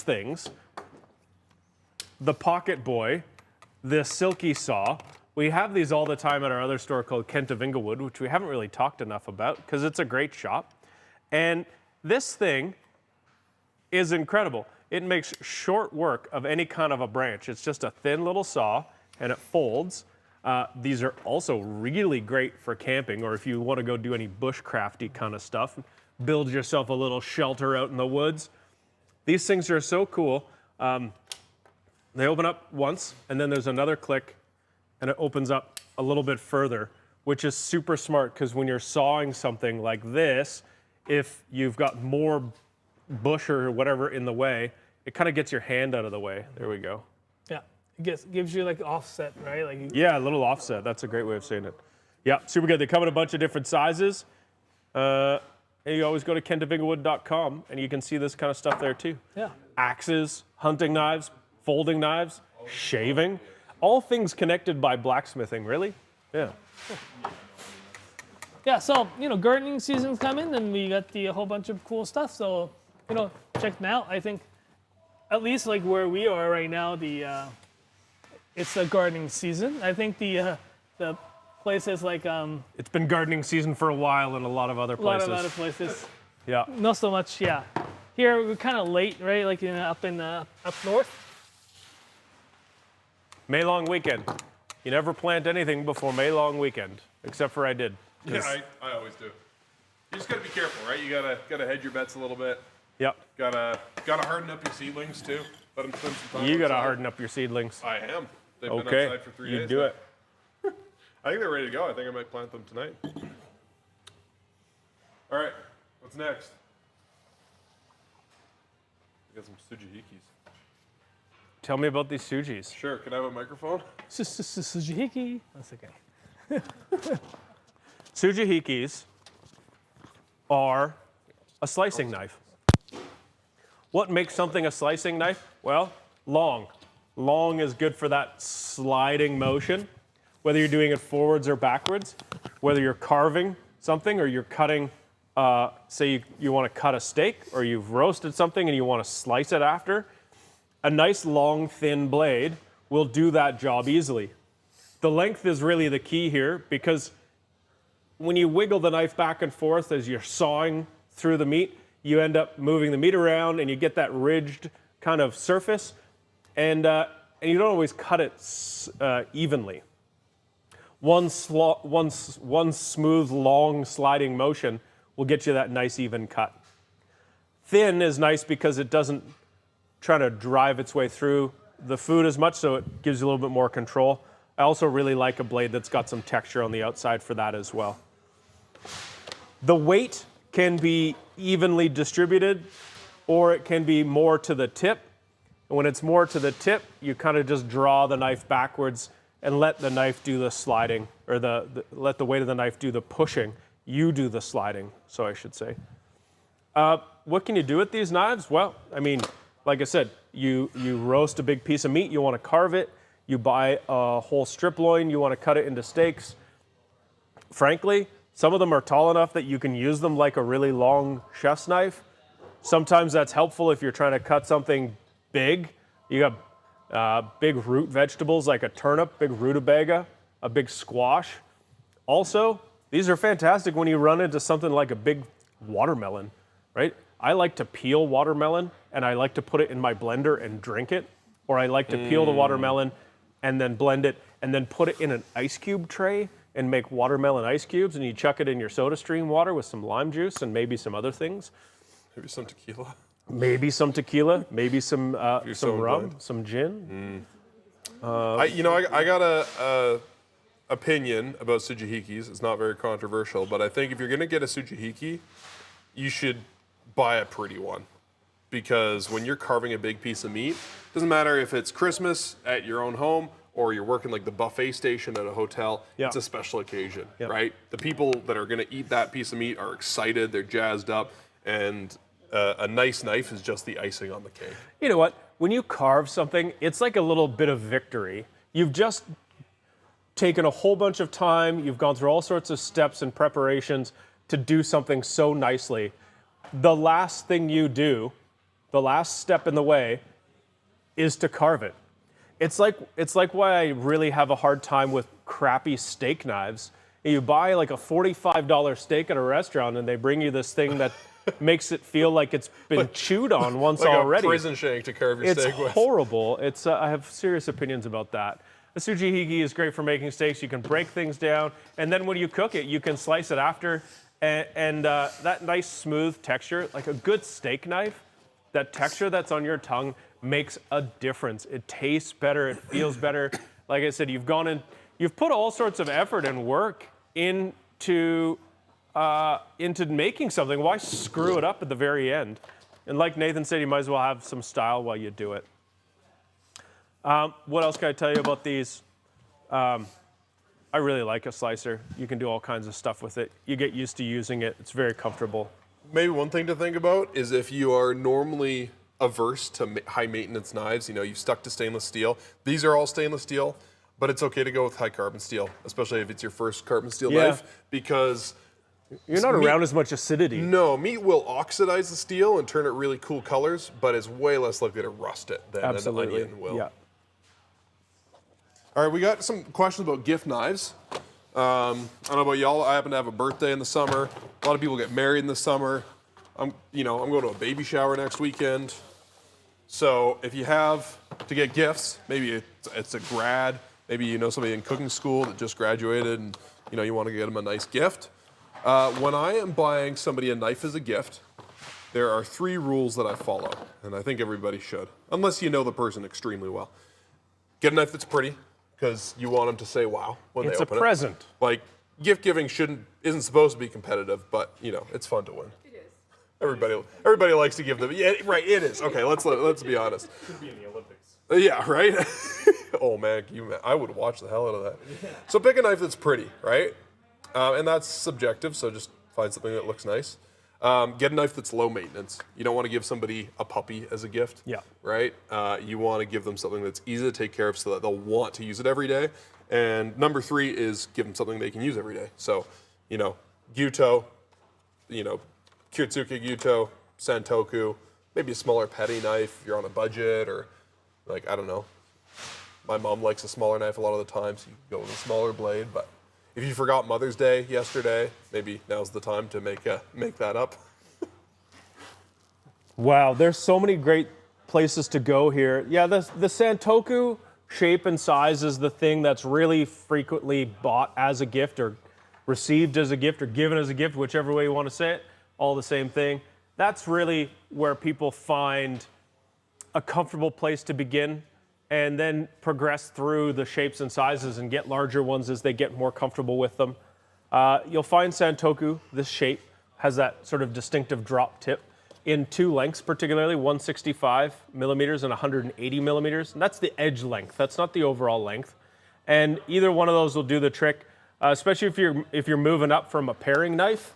things, the Pocket Boy, the Silky Saw, we have these all the time at our other store called Kent of Inglewood, which we haven't really talked enough about because it's a great shop. And this thing is incredible. It makes short work of any kind of a branch. It's just a thin little saw and it folds. These are also really great for camping or if you want to go do any bushcrafty kind of stuff. Build yourself a little shelter out in the woods. These things are so cool. They open up once, and then there's another click, and it opens up a little bit further, which is super smart because when you're sawing something like this, if you've got more bush or whatever in the way, it kind of gets your hand out of the way. There we go. Yeah, it gives you like offset, right? Like Yeah, a little offset. That's a great way of saying it. Yeah, super good. They come in a bunch of different sizes. And you always go to kentofinglewood.com, and you can see this kind of stuff there too. Yeah. Axes, hunting knives, folding knives, shaving, all things connected by blacksmithing, really. Yeah. Yeah, so, gardening season's coming, and we got a whole bunch of cool stuff. So, check them out. I think, at least like where we are right now, it's a gardening season. I think the places like It's been gardening season for a while in a lot of other a lot places. of other places, Yeah. not so much. Yeah, here we're kind of late, right? Like up north. May long weekend. You never plant anything before May long weekend, except for I did. Yeah, I always do. You just gotta be careful, right? You gotta hedge your bets a little bit. Yep. Gotta harden up your seedlings too. Let them spend some time. You got to outside. harden up your seedlings. I am. They've been Okay. outside for 3 You days. do now. it. I think they're ready to go. I think I might plant them tonight. All right, what's next? We got some Sujihikis. Tell me about these Sujis. Sure, can I have a microphone? Sujihiki. That's okay. Sujihikis are a slicing knife. What makes something a slicing knife? Well, long. Long is good for that sliding motion, whether you're doing it forwards or backwards, whether you're carving something or you're cutting, say you want to cut a steak or you've roasted something and you want to slice it after. A nice long thin blade will do that job easily. The length is really the key here because when you wiggle the knife back and forth as you're sawing through the meat, you end up moving the meat around and you get that ridged kind of surface, and you don't always cut it evenly. One smooth, long sliding motion will get you that nice even cut. Thin is nice because it doesn't try to drive its way through the food as much, so it gives you a little bit more control. I also really like a blade that's got some texture on the outside for that as well. The weight can be evenly distributed, or it can be more to the tip. And when it's more to the tip, you kind of just draw the knife backwards and let the knife do the sliding, or let the weight of the knife do the pushing. You do the sliding, so I should say. What can you do with these knives? Well, I mean, like I said, you roast a big piece of meat, you want to carve it. You buy a whole strip loin, you want to cut it into steaks. Frankly, some of them are tall enough that you can use them like a really long chef's knife. Sometimes that's helpful if you're trying to cut something big. You got big root vegetables like a turnip, big rutabaga, a big squash. Also, these are fantastic when you run into something like a big watermelon, right? I like to peel watermelon and I like to put it in my blender and drink it. Or I like to peel the watermelon and then blend it and then put it in an ice cube tray and make watermelon ice cubes, and you chuck it in your soda stream water with some lime juice and maybe some other things. Maybe some tequila. Maybe some tequila, maybe some so rum, blind. some gin. I got a opinion about Sujihikis. It's not very controversial, but I think if you're gonna get a Sujihiki, you should buy a pretty one. Because when you're carving a big piece of meat, doesn't matter if it's Christmas at your own home or you're working like the buffet station at a hotel, Yeah. it's a special occasion, Yeah. right? The people that are gonna eat that piece of meat are excited, they're jazzed up, and a nice knife is just the icing on the cake. You know what? When you carve something, it's like a little bit of victory. You've just taken a whole bunch of time, you've gone through all sorts of steps and preparations to do something so nicely. The last thing you do, the last step in the way, is to carve it. It's like why I really have a hard time with crappy steak knives. You buy like a $45 steak at a restaurant and they bring you this thing that makes it feel like it's been chewed on once Like already. a prison shank to carve your It's steak with. horrible. It's I have serious opinions about that. The Sujihiki is great for making steaks. You can break things down, and then when you cook it, you can slice it after. And that nice smooth texture, like a good steak knife, that texture that's on your tongue makes a difference. It tastes better. It feels better. Like I said, you've put all sorts of effort and work into making something. Why screw it up at the very end? And like Nathan said, you might as well have some style while you do it. What else can I tell you about these? I really like a slicer. You can do all kinds of stuff with it. You get used to using it. It's very comfortable. Maybe one thing to think about is if you are normally averse to high maintenance knives, you've stuck to stainless steel. These are all stainless steel. but it's okay to go with high carbon steel, especially if it's your first carbon steel Yeah. knife, because You're not around as much acidity. no, meat will oxidize the steel and turn it really cool colors, but it's way less likely to rust it than Absolutely. an onion will. Yeah. All right, we got some questions about gift knives. I don't know about y'all. I happen to have a birthday in the summer. A lot of people get married in the summer. I'm going to a baby shower next weekend. So if you have to get gifts, maybe it's a grad, maybe you know somebody in cooking school that just graduated, and you want to get them a nice gift. When I am buying somebody a knife as a gift, there are 3 rules that I follow, and I think everybody should, unless you know the person extremely well. Get a knife that's pretty, because you want them to say wow when It's they a open it. present. Like, gift giving isn't supposed to be competitive, but it's fun to win. It is. Everybody likes to give them. Yeah, right. It is. Okay, let's be honest. Could be in the Olympics. Yeah, right. Oh man, I would watch the hell out of that. So pick a knife that's pretty, right? And that's subjective. So just find something that looks nice. Get a knife that's low maintenance. You don't want to give somebody a puppy as a gift. Yeah. Right. You want to give them something that's easy to take care of, so that they'll want to use it every day. And number 3 is give them something they can use every day. So, Gyuto, Kirtsuke Gyuto, Santoku, maybe a smaller petty knife if you're on a budget, or I don't know. My mom likes a smaller knife a lot of the time, so you can go with a smaller blade. But if you forgot Mother's Day yesterday, maybe now's the time to make that up. Wow, there's so many great places to go here. Yeah, the Santoku shape and size is the thing that's really frequently bought as a gift, or received as a gift, or given as a gift, whichever way you want to say it, all the same thing. That's really where people find a comfortable place to begin, and then progress through the shapes and sizes and get larger ones as they get more comfortable with them. You'll find Santoku, this shape, has that sort of distinctive drop tip in 2 lengths, particularly 165 millimeters and 180 millimeters. And that's the edge length. That's not the overall length. And either one of those will do the trick, especially if you're moving up from a paring knife.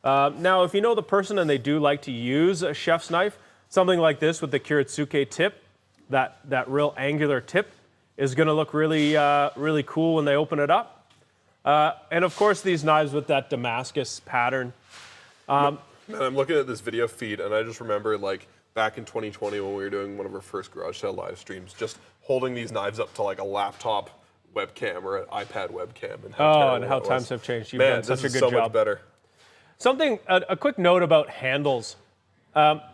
Now, if you know the person and they do like to use a chef's knife, something like this with the Kiritsuke tip, that real angular tip, is going to look really, really cool when they open it up. And of course, these knives with that Damascus pattern. Man, I'm looking at this video feed, and I just remember back in 2020 when we were doing one of our first garage sale live streams, just holding these knives up to a laptop webcam or an iPad webcam, and how times have changed. You've Man, done such a this is good so job. much better. A quick note about handles.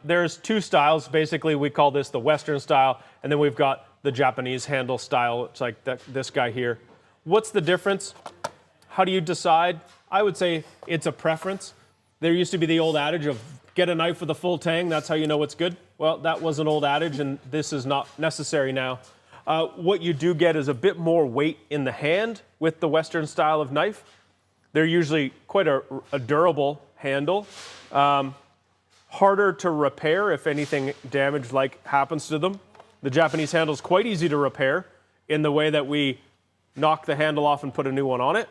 There's 2 styles. Basically, we call this the Western style, and then we've got the Japanese handle style. It's like this guy here. What's the difference? How do you decide? I would say it's a preference. There used to be the old adage of get a knife with a full tang, that's how you know it's good. Well, that was an old adage, and this is not necessary now. What you do get is a bit more weight in the hand with the Western style of knife. They're usually quite a durable handle. Harder to repair if anything damage happens to them. The Japanese handle is quite easy to repair in the way that we knock the handle off and put a new one on it.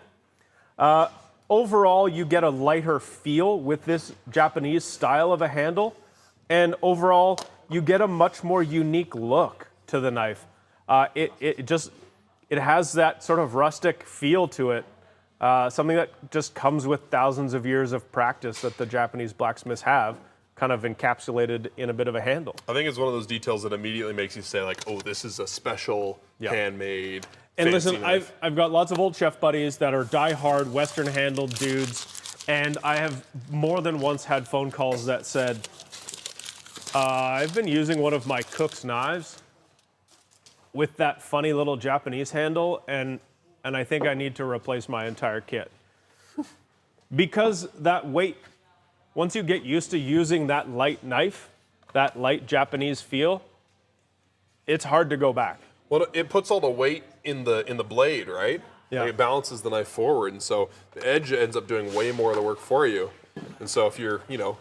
Overall, you get a lighter feel with this Japanese style of a handle, and overall, you get a much more unique look to the knife. It has that sort of rustic feel to it, something that just comes with thousands of years of practice that the Japanese blacksmiths have, kind of encapsulated in a bit of a handle. I think it's one of those details that immediately makes you say oh, this is a special handmade. And fancy listen, knife. I've got lots of old chef buddies that are die-hard Western-handled dudes, and I have more than once had phone calls that said, I've been using one of my cook's knives with that funny little Japanese handle, and I think I need to replace my entire kit. Because that weight, once you get used to using that light knife, that light Japanese feel, it's hard to go back. Well, it puts all the weight in the blade, right? Yeah. It balances the knife forward, and so the edge ends up doing way more of the work for you. And so if you're,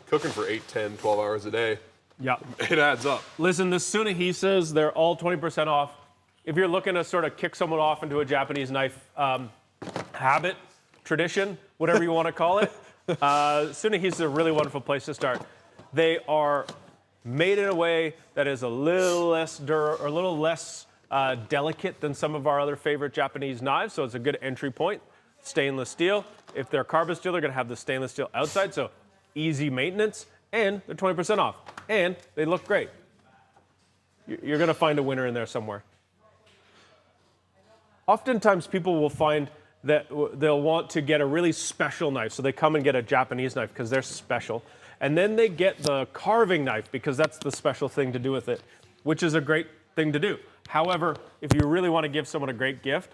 cooking for 8, 10, 12 hours a day, Yeah. it adds up. Listen, the Tsunahisas, they're all 20% off. If you're looking to sort of kick someone off into a Japanese knife habit, tradition, whatever you want to call it, Tsunahisa is a really wonderful place to start. They are made in a way that is a little less delicate than some of our other favorite Japanese knives, so it's a good entry point. Stainless steel. If they're carbon steel, they're gonna have the stainless steel outside, so easy maintenance, and they're 20% off, and they look great. You're gonna find a winner in there somewhere. Oftentimes people will find that they'll want to get a really special knife, so they come and get a Japanese knife because they're special, and then they get the carving knife because that's the special thing to do with it, which is a great thing to do. However, if you really want to give someone a great gift,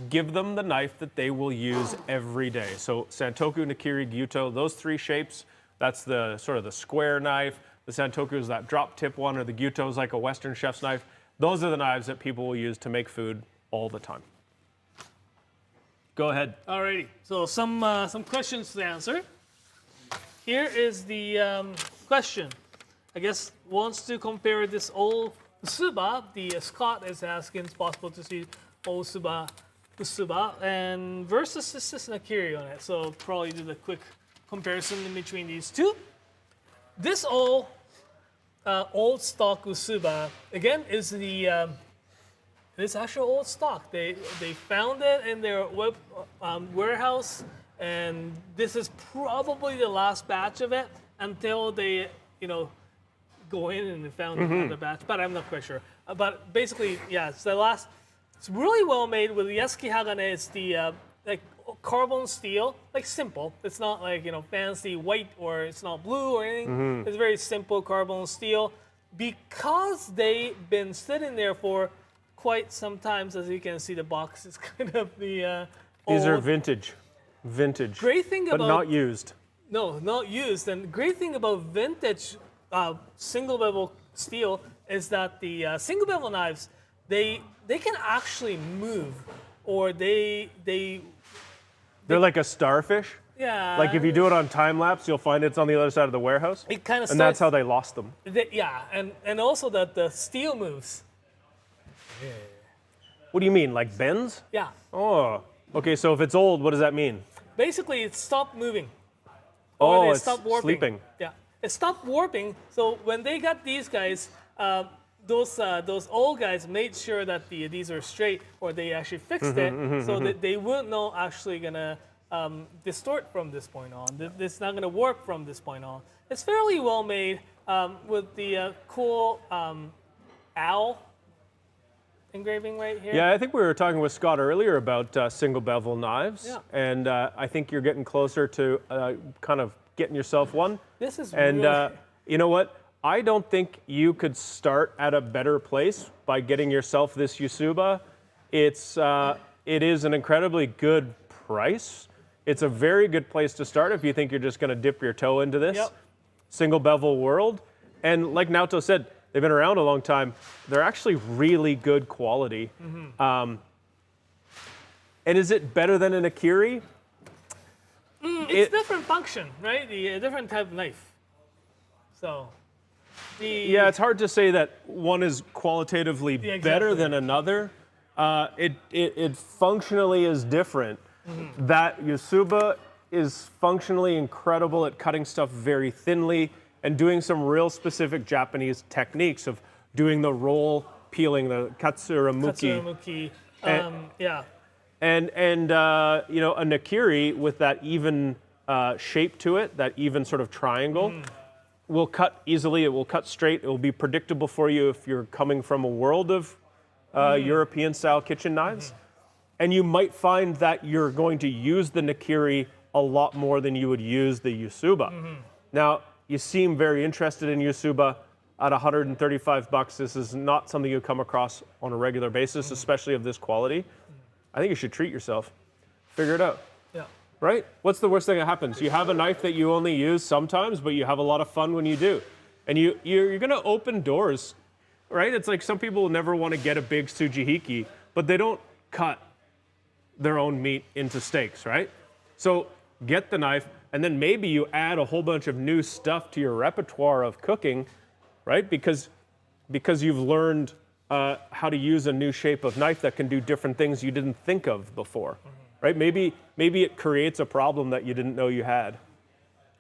give them the knife that they will use every day. So Santoku, Nikiri, Gyuto, those three shapes, that's the sort of the square knife. The Santoku is that drop tip one, or the Gyuto is like a Western chef's knife. Those are the knives that people will use to make food all the time. Go ahead. Alrighty, so some questions to answer. Here is the question. I guess wants to compare this old Usuba. The Scott is asking, it's possible to see old Usuba, and versus this Nakiri on it. So probably do the quick comparison in between these two. This old stock Usuba again is the it's actual old stock. They found it in their warehouse, and this is probably the last batch of it until they go in and they found another batch. But I'm not quite sure. But basically, yeah, it's the last. It's really well made with the Yasuki Hagane. It's the like carbon steel, like simple. It's not like fancy white, or it's not blue or anything. It's very simple carbon steel. Because they've been sitting there for quite some time, as you can see, the box is kind of the These old. are vintage. Great thing but about not used. No, not used. And great thing about vintage single bevel steel is that the single bevel knives, they can actually move, or they're like a starfish. yeah. Like if you do it on time lapse, you'll find it's on the other side of the warehouse. It kind of and that's how they lost them. yeah, and also that the steel moves. What do you mean, like bends? Yeah. Oh, okay. So if it's old, what does that mean? Basically, it stopped moving. Oh, Or they it's stopped warping. sleeping. Yeah, it stopped warping. So when they got these guys, those old guys made sure that these are straight, or they actually fixed it so that they weren't not actually gonna distort from this point on. It's not gonna warp from this point on. It's fairly well made with the cool owl engraving right here. Yeah, I think we were talking with Scott earlier about single bevel knives, Yeah. and I think you're getting closer to kind of getting yourself one. This is And really... you know what? I don't think you could start at a better place by getting yourself this Usuba. It is an incredibly good price. It's a very good place to start if you think you're just going to dip your toe into this single bevel world. And like Naoto said, they've been around a long time. They're actually really good quality. And is it better than an Akiri? It's different function, right? A different type of knife. So, yeah, it's hard to say that one is qualitatively better than another. It functionally is different. That Usuba is functionally incredible at cutting stuff very thinly and doing some real specific Japanese techniques of doing the roll peeling, the katsuramuki. Yeah. And a Nakiri with that even shape to it, that even sort of triangle, will cut easily. It will cut straight. It will be predictable for you if you're coming from a world of European-style kitchen knives. And you might find that you're going to use the Nakiri a lot more than you would use the Usuba. Now, you seem very interested in Usuba at $135. This is not something you come across on a regular basis, especially of this quality. I think you should treat yourself. Figure it out. Yeah. Right? What's the worst thing that happens? You have a knife that you only use sometimes, but you have a lot of fun when you do. And you're going to open doors, right? It's like some people never want to get a big Tsujihiki, but they don't cut their own meat into steaks, right? So get the knife, and then maybe you add a whole bunch of new stuff to your repertoire of cooking, right? Because you've learned how to use a new shape of knife that can do different things you didn't think of before, right? Maybe it creates a problem that you didn't know you had.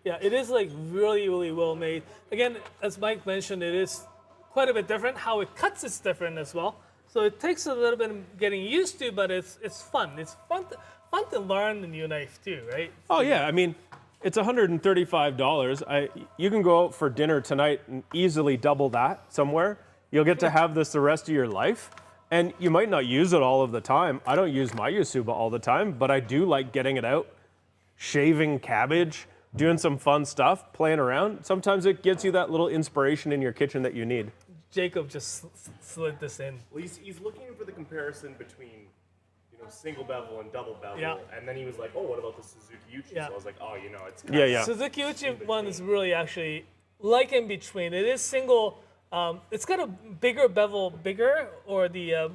Yeah, it is like really, really well made. Again, as Mike mentioned, it is quite a bit different. How it cuts is different as well. So it takes a little bit of getting used to, but it's fun. It's fun to learn the new knife too, right? Oh yeah, I mean, it's $135. You can go out for dinner tonight and easily double that somewhere. You'll get to have this the rest of your life, and you might not use it all of the time. I don't use my Yasuba all the time, but I do like getting it out, shaving cabbage, doing some fun stuff, playing around. Sometimes it gives you that little inspiration in your kitchen that you need. Jacob just slid this in. Well, he's looking for the comparison between, single bevel and double bevel. Yeah. And then he was like, oh, what about the Suzuki Uchi? Yeah. So I was like, oh, it's Yeah. Suzuki Uchi one is really actually like in between. It is single. It's got a bigger bevel, or the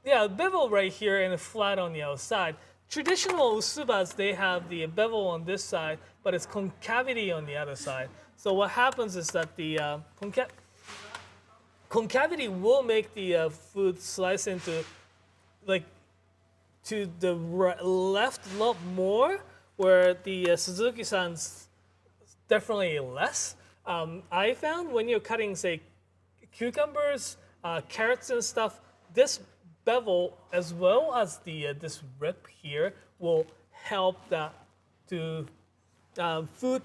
bevel right here and a flat on the outside. Traditional Usubas, they have the bevel on this side, but it's concavity on the other side. So what happens is that the concavity will make the food slice into to the left a lot more, where the Suzuki-san's definitely less. I found when you're cutting, say, cucumbers, carrots and stuff, this bevel as well as the this rip here will help that food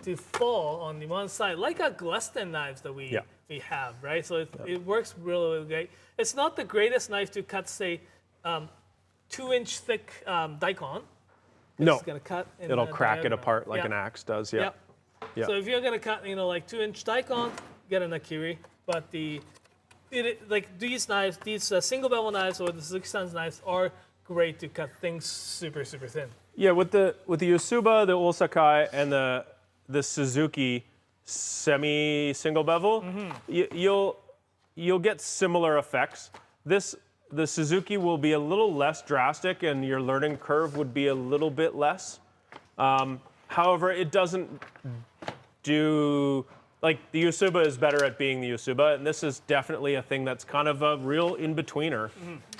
to fall on the one side, like our Gleston knives that we have, right? So it works really, really great. It's not the greatest knife to cut, say, 2-inch thick daikon. No, it's gonna cut in it'll the crack it diagonal. apart like an axe does. Yeah. Yeah. So if you're gonna cut, like 2-inch daikon, get an akiri. But these knives, these single bevel knives or the Suzuki-san's knives are great to cut things super, super thin. Yeah, with the Yasuba, the Osakai, and the Suzuki semi-single bevel, you'll get similar effects. The Suzuki will be a little less drastic, and your learning curve would be a little bit less. However, it doesn't do, like, the Yasuba is better at being the Yasuba, and this is definitely a thing that's kind of a real in-betweener.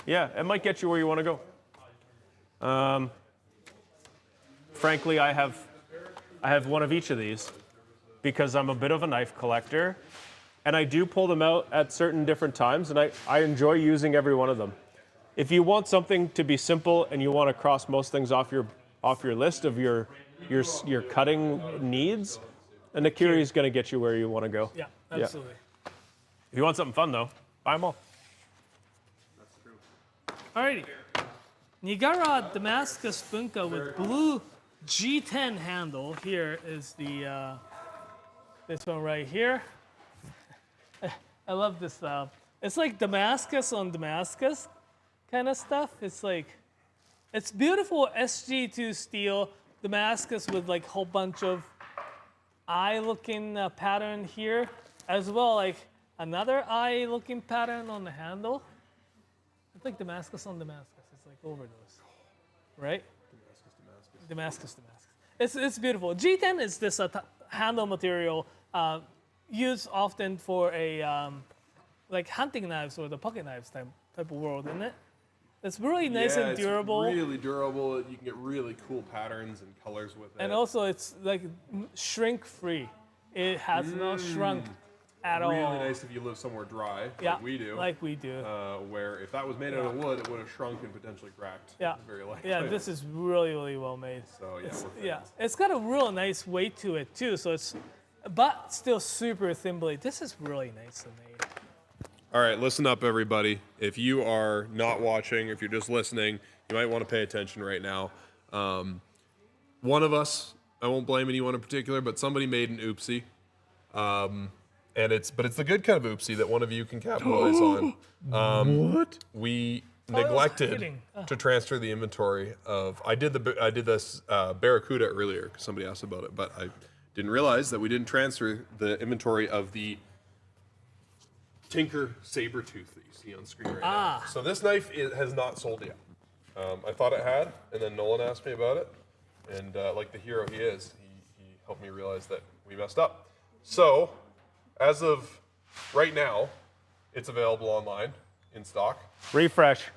Yeah, it might get you where you want to go. Frankly, I have one of each of these because I'm a bit of a knife collector, and I do pull them out at certain different times, and I enjoy using every one of them. If you want something to be simple and you want to cross most things off your list of your cutting needs, an akiri is going to get you where you want to go. Yeah, absolutely. If you want something fun though, buy them all. Alrighty. Nigata Damascus Bunka with blue G10 handle. Here is the this one right here. I love this. It's like Damascus on Damascus kind of stuff. It's beautiful SG2 steel Damascus with like a whole bunch of eye-looking pattern here, as well like another eye-looking pattern on the handle. It's like Damascus on Damascus. It's like overdose, right? Damascus. It's beautiful. G10 is this handle material used often for a like hunting knives or the pocket knives type of world, isn't it? It's really nice and durable. It's really durable. You can get really cool patterns and colors with it. And also, it's like shrink-free. It has not shrunk at all. Really nice if you live somewhere dry, Yeah, like we do. like we do. Where if that was made out of wood, it would have shrunk and potentially cracked. Yeah. Very likely. Yeah, this is really, really well made. So yeah, Yeah, it's got a real nice weight to it too. So but still super thin blade. This is really nicely made. All right, listen up, everybody. If you are not watching, if you're just listening, you might want to pay attention right now. One of us, I won't blame anyone in particular, but somebody made an oopsie. But it's the good kind of oopsie that one of you can capitalize on. What? We neglected to transfer the inventory of. I did this Barracuda earlier because somebody asked about it, but I didn't realize that we didn't transfer the inventory of the Tinker Sabertooth that you see on screen right now. So this knife has not sold yet. I thought it had, and then Nolan asked me about it, and like the hero he is, he helped me realize that we messed up. So, as of right now, it's available online in stock. Refresh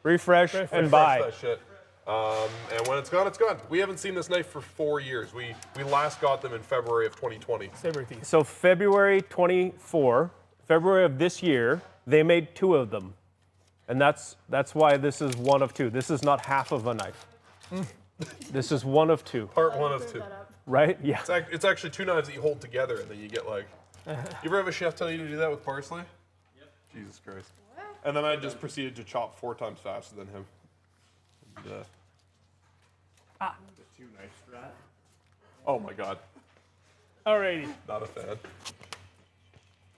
and buy. That shit. And when it's gone, it's gone. We haven't seen this knife for 4 years. We last got them in February of 2020. Sabertooth. So February 24, February of this year, They made 2 of them. And that's why this is 1 of 2. This is not half of a knife. This is 1 of 2. Part 1 of 2. Right? Yeah. It's actually 2 knives that you hold together, and then you get like. You ever have a chef tell you to do that with parsley? Yep. Jesus Christ. And then I just proceeded to chop 4 times faster than him. And, The 2-knife strat. oh my God, Alrighty. not a fan.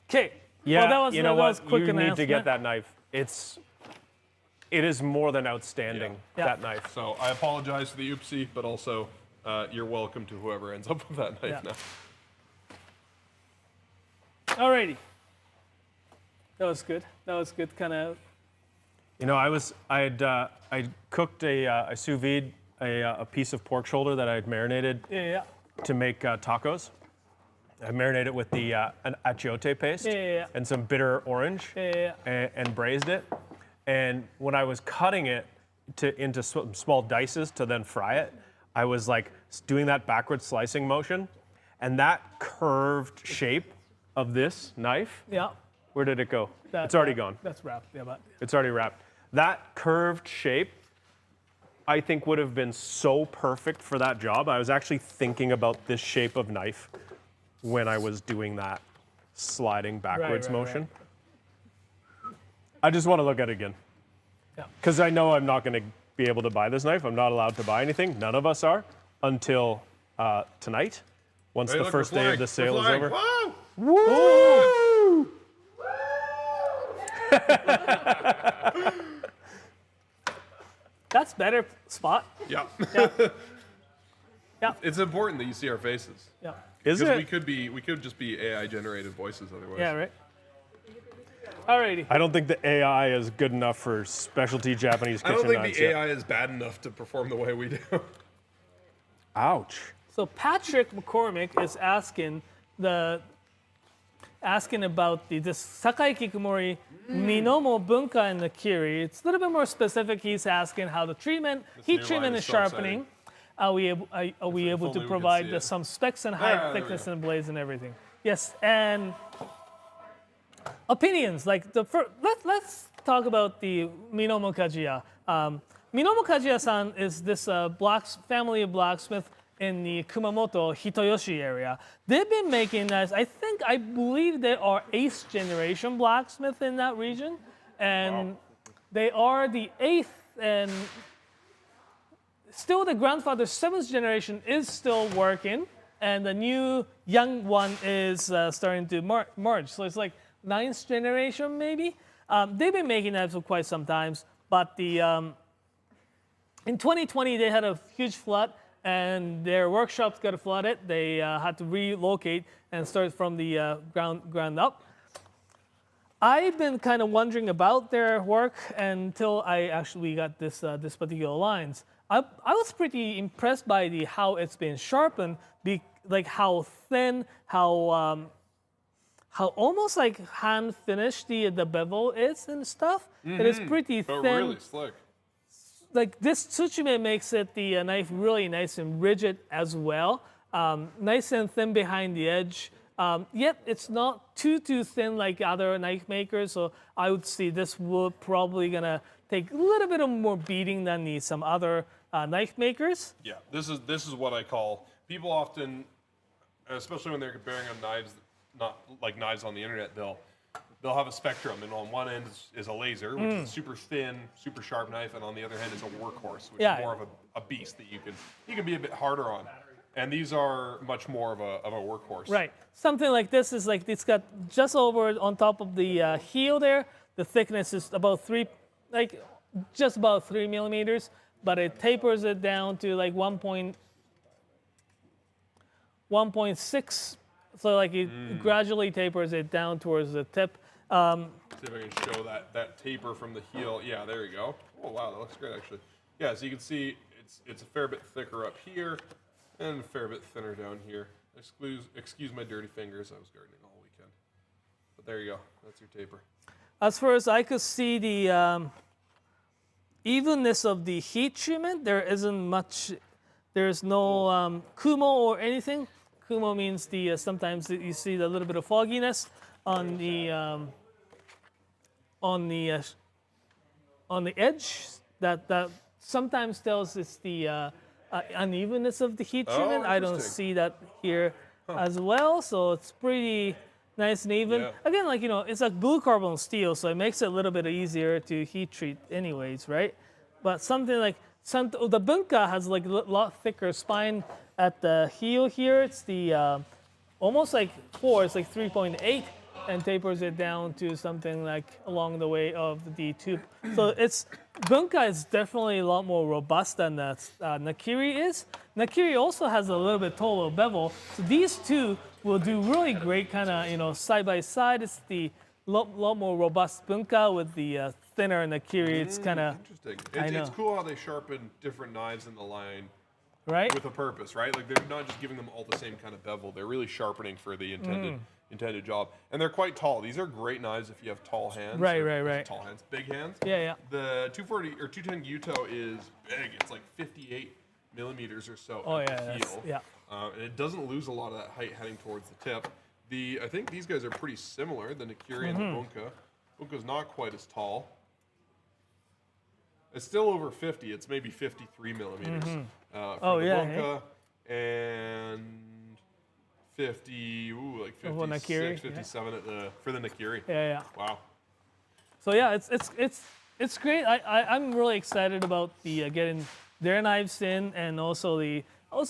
Okay. Yeah, well, that was, you know that was what? quick You need to announcement. get that knife. It is more than outstanding, Yeah. that knife. So I apologize for the oopsie, but also you're welcome to whoever ends up with that knife Yeah. now. Alrighty. That was good. That was good. Kind of. You know, I cooked I sous vide a piece of pork shoulder that I had marinated Yeah. to make tacos. I marinated it with an achiote paste Yeah. and some bitter orange Yeah. and braised it. And when I was cutting it into small dices to then fry it, I was like doing that backward slicing motion, and that curved shape of this knife. Yeah. Where did it go? It's already gone. That's wrapped. Yeah, but It's already wrapped. That curved shape, I think, would have been so perfect for that job. I was actually thinking about this shape of knife when I was doing that sliding backwards right, motion. I just want to look at it again. Yeah. Because I know I'm not going to be able to buy this knife. I'm not allowed to buy anything. None of us are until tonight, once Hey, the look, first we're day of flying. the sale We're is flying. over. Whoa! Woo! that's better spot. Yeah. Yeah. It's important that you see our faces. Yeah. Is Because it? we could just be AI generated voices otherwise. Yeah. Right. Alrighty. I don't think the AI is good enough for specialty Japanese I kitchen don't think knives the yet. AI is bad enough to perform the way we do. Ouch. So Patrick McCormick is asking about this Sakai Kikumori Minomo Bunka and the Kiri. It's a little bit more specific. He's asking how the treatment, heat new treatment line and is so sharpening. Are we able if to only we could provide see it. some specs and there height, we thickness, go. and blades and everything? Yes, and opinions. Like let's talk about the Minomo Kajiya. Minomo Kajiya-san is this family of blacksmith in the Kumamoto Hitoyoshi area. They've been making knives. I believe they are 8th generation blacksmith in that region, and they are the 8th, and still the grandfather 7th generation is still working, and the new young one is starting to merge. So it's like 9th generation maybe. They've been making knives for quite some time, but in 2020 they had a huge flood, and their workshops got flooded. They had to relocate and start from the ground up. I've been kind of wondering about their work until I actually got this particular lines. I was pretty impressed by how it's been sharpened, like how thin, how almost like hand finished the bevel is and stuff. It is pretty But thin. really slick. Like this tsuchime makes it the knife really nice and rigid as well. Nice and thin behind the edge. Yet it's not too thin like other knife makers. So I would say this would probably gonna take a little bit of more beating than some other knife makers. Yeah, this is what I call, people often, especially when they're comparing on knives, not like knives on the internet, they'll have a spectrum, and on one end is a laser, which is a super thin, super sharp knife, and on the other hand is a workhorse, which Yeah. is more of a beast that you can be a bit harder on. And these are much more of a workhorse. Right. Something like this is like it's got just over on top of the heel there. The thickness is about just about 3 millimeters, but it tapers it down to like 1.6. So like it gradually tapers it down towards the tip. See if I can show that taper from the heel. Yeah, there you go. Oh wow, that looks great actually. Yeah, so you can see it's a fair bit thicker up here and a fair bit thinner down here. Excuse my dirty fingers. I was gardening all weekend. But there you go. That's your taper. As far as I could see, the evenness of the heat treatment, there isn't much. There's no kumo or anything. Kumo means sometimes you see a little bit of fogginess on the on the edge that sometimes tells it's the unevenness of the heat treatment. I don't interesting. see that here as well, so it's pretty nice and even. Yeah. Again, like, it's like blue carbon steel, so it makes it a little bit easier to heat treat anyways, right? But something like the Bunka has like a lot thicker spine at the heel here. It's the almost like 4, it's like 3.8, and tapers it down to something like along the way of the tube. So Bunka is definitely a lot more robust than the Nakiri is. Nakiri also has a little bit taller bevel. So these two will do really great kind of, side by side. It's the lot more robust Bunka with the thinner Nakiri. It's kind of, Interesting. It's cool how they sharpen different knives in the line right? with a purpose, right? Like they're not just giving them all the same kind of bevel. They're really sharpening for the intended job. And they're quite tall. These are great knives if you have tall hands. Right. Tall hands, big hands. Yeah. The 240 or 210 Gyuto is big. It's like 58 millimeters or so Oh, at yeah, the that's- heel. yeah. And it doesn't lose a lot of that height heading towards the tip. I think these guys are pretty similar, the Nakiri and the Bunka. Bunka's not quite as tall. It's still over 50. It's maybe 53 millimeters for the Bunka, and 50, like Nakiri, 56, 57 for the Nakiri. Yeah. Wow. So yeah, it's great. I'm really excited about the getting their knives in, and also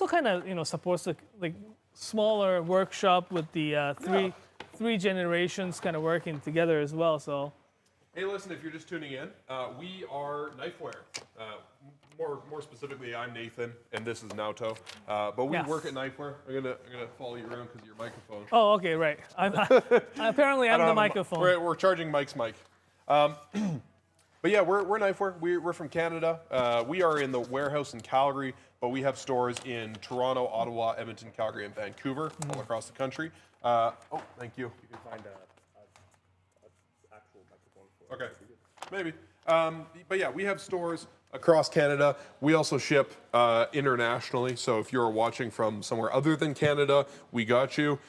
kind of supports the like smaller workshop with the three generations kind of working together as well. So. Hey, listen, if you're just tuning in, we are Knifewear. More specifically, I'm Nathan, and this is Naoto. But we work at Knifewear. I'm gonna follow you around because of your microphone. Oh, okay, right. Apparently, I'm the microphone. We're charging Mike's mic. But yeah, we're Knifewear. We're from Canada. We are in the warehouse in Calgary, but we have stores in Toronto, Ottawa, Edmonton, Calgary, and Vancouver, all across the country. Thank you. You can find a actual microphone for Okay, maybe. But yeah, we have stores across Canada. We also ship internationally. So if you're watching from somewhere other than Canada, we got you.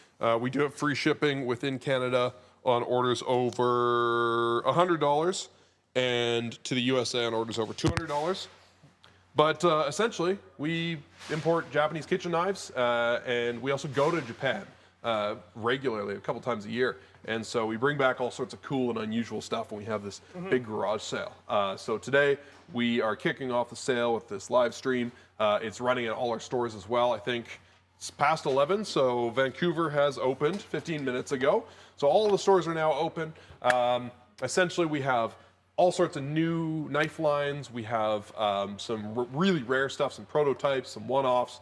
We do have free shipping within Canada on orders over $100, and to the USA on orders over $200. But essentially, we import Japanese kitchen knives, and we also go to Japan regularly, a couple times a year. And so we bring back all sorts of cool and unusual stuff when we have this big garage sale. So today, we are kicking off the sale with this live stream. It's running at all our stores as well. I think it's past 11, so Vancouver has opened 15 minutes ago. So all the stores are now open. Essentially, we have all sorts of new knife lines. We have some really rare stuff, some prototypes, some one-offs,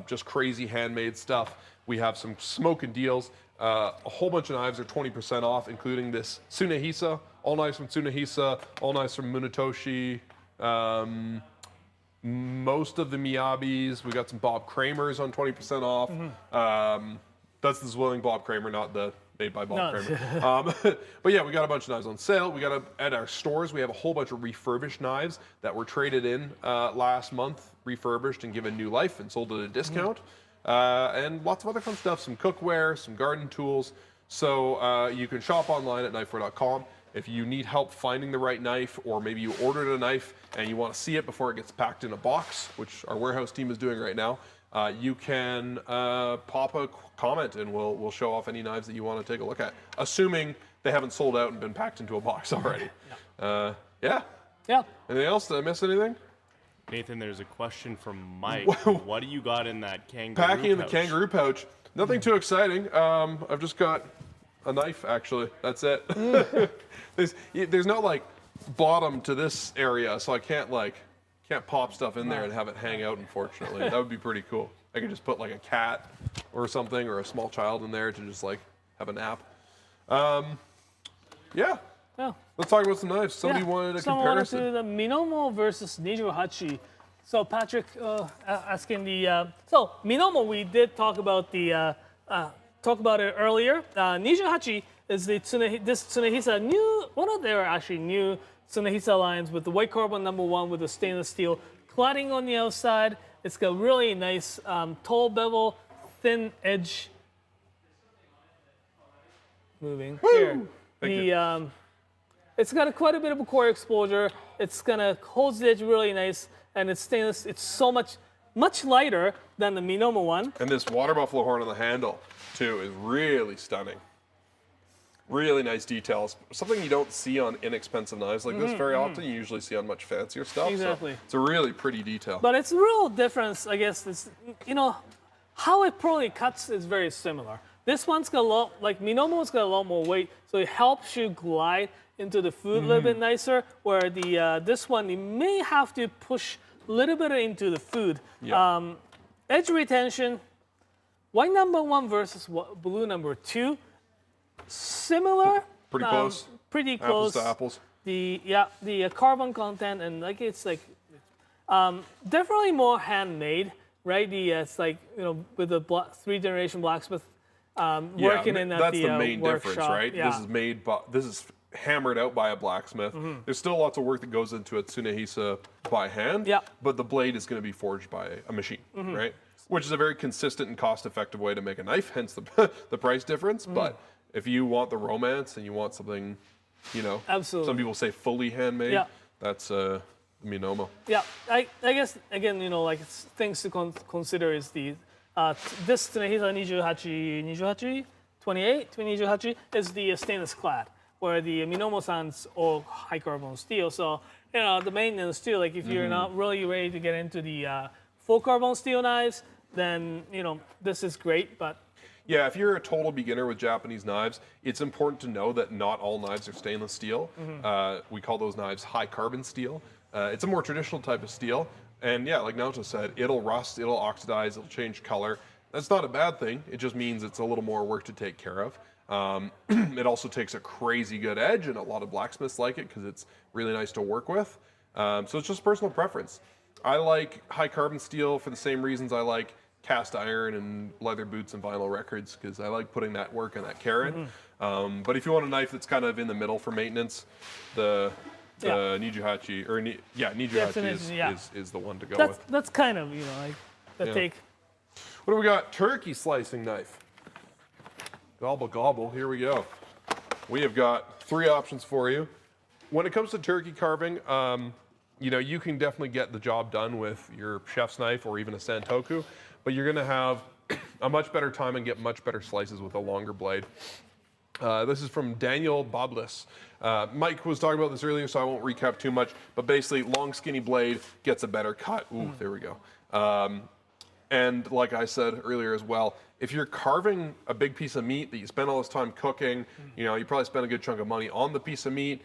just crazy handmade stuff. We have some smokin deals. A whole bunch of knives are 20% off, including this Tsunehisa, all knives from Tsunehisa, all knives from Munetoshi, most of the Miyabis. We got some Bob Kramers on 20% off. That's the Zwilling Bob Kramer, not the made by Bob Kramer. But yeah, we got a bunch of knives on sale. We got at our stores, we have a whole bunch of refurbished knives that were traded in last month, refurbished and given new life and sold at a discount. And lots of other fun stuff, some cookware, some garden tools. So you can shop online at knifewear.com. If you need help finding the right knife, or maybe you ordered a knife and you want to see it before it gets packed in a box, which our warehouse team is doing right now, you can pop a comment and we'll show off any knives that you want to take a look at, assuming they haven't sold out and been packed into a box already. Yeah. Anything else? Did I miss anything? Nathan, there's a question from Mike. What do you got in that kangaroo Packing in the pouch? kangaroo pouch. Nothing too exciting. I've just got a knife, actually. That's it. There's no like bottom to this area, so I can't pop stuff in there and have it hang out, unfortunately. That would be pretty cool. I could just put like a cat or something, or a small child in there to just like have a nap. Yeah. Let's talk about some knives. Somebody wanted a comparison. Someone wanted the Minomo versus Nijuhachi. So Patrick asking so Minomo, we did talk about it earlier. Nijuhachi is this Tsunehisa one of their actually new Tsunehisa lines with the white carbon #1 with the stainless steel cladding on the outside. It's got really nice tall bevel, thin edge. Moving here. It's got quite a bit of a core exposure. It's gonna hold the edge really nice, and it's stainless. It's so much lighter than the Minomo one. And this water buffalo horn on the handle, too, is really stunning. Really nice details. Something you don't see on inexpensive knives like this very often. You usually see on much fancier stuff. Exactly. So it's a really pretty detail. But it's a real difference, I guess. It's, you know, how it probably cuts is very similar. This one's got a lot, like Minomo's got a lot more weight, so it helps you glide into the food a little bit nicer. Where the this one, you may have to push a little bit into the food. Yeah. Edge retention, white number 1 versus blue number 2. Similar. Pretty close. Pretty Apples close. to apples. The carbon content and like it's like definitely more handmade, right? It's like, you know, with the 3-generation blacksmith working in that's the the main difference, workshop. right? Yeah. This is made, this is hammered out by a blacksmith. There's still lots of work that goes into a tsunehisa by hand. Yeah. But the blade is going to be forged by a machine, right? Which is a very consistent and cost-effective way to make a knife. Hence the price difference. But if you want the romance and you want something, you know, Absolutely. some people say fully handmade. Yeah. That's Minomo. Yeah, I guess again, you know, like things to consider is the this Tsunehisa 28 is the stainless clad, where the Minomo-san's all high carbon steel. So, you know, the maintenance too, like if you're not really ready to get into the full carbon steel knives, then, you know, this is great, but Yeah, if you're a total beginner with Japanese knives, it's important to know that not all knives are stainless steel. We call those knives high carbon steel. It's a more traditional type of steel. And yeah, like Naoto said, it'll rust, it'll oxidize, it'll change color. That's not a bad thing. It just means it's a little more work to take care of. It also takes a crazy good edge, and a lot of blacksmiths like it because it's really nice to work with. So it's just personal preference. I like high carbon steel for the same reasons I like cast iron and leather boots and vinyl records, because I like putting that work and that care in. But if you want a knife that's kind of in the middle for maintenance, the Nijuhachi, or Nijuhachi is the one to go with. That's kind of, you know, like the take. What do we got? Turkey slicing knife. Gobble gobble, here we go. We have got 3 options for you. When it comes to turkey carving, you know, you can definitely get the job done with your chef's knife or even a santoku, but you're gonna have a much better time and get much better slices with a longer blade. This is from Daniel Boblis. Mike was talking about this earlier, so I won't recap too much, but basically long skinny blade gets a better cut. Ooh, there we go. And like I said earlier as well, if you're carving a big piece of meat that you spend all this time cooking, you know, you probably spend a good chunk of money on the piece of meat,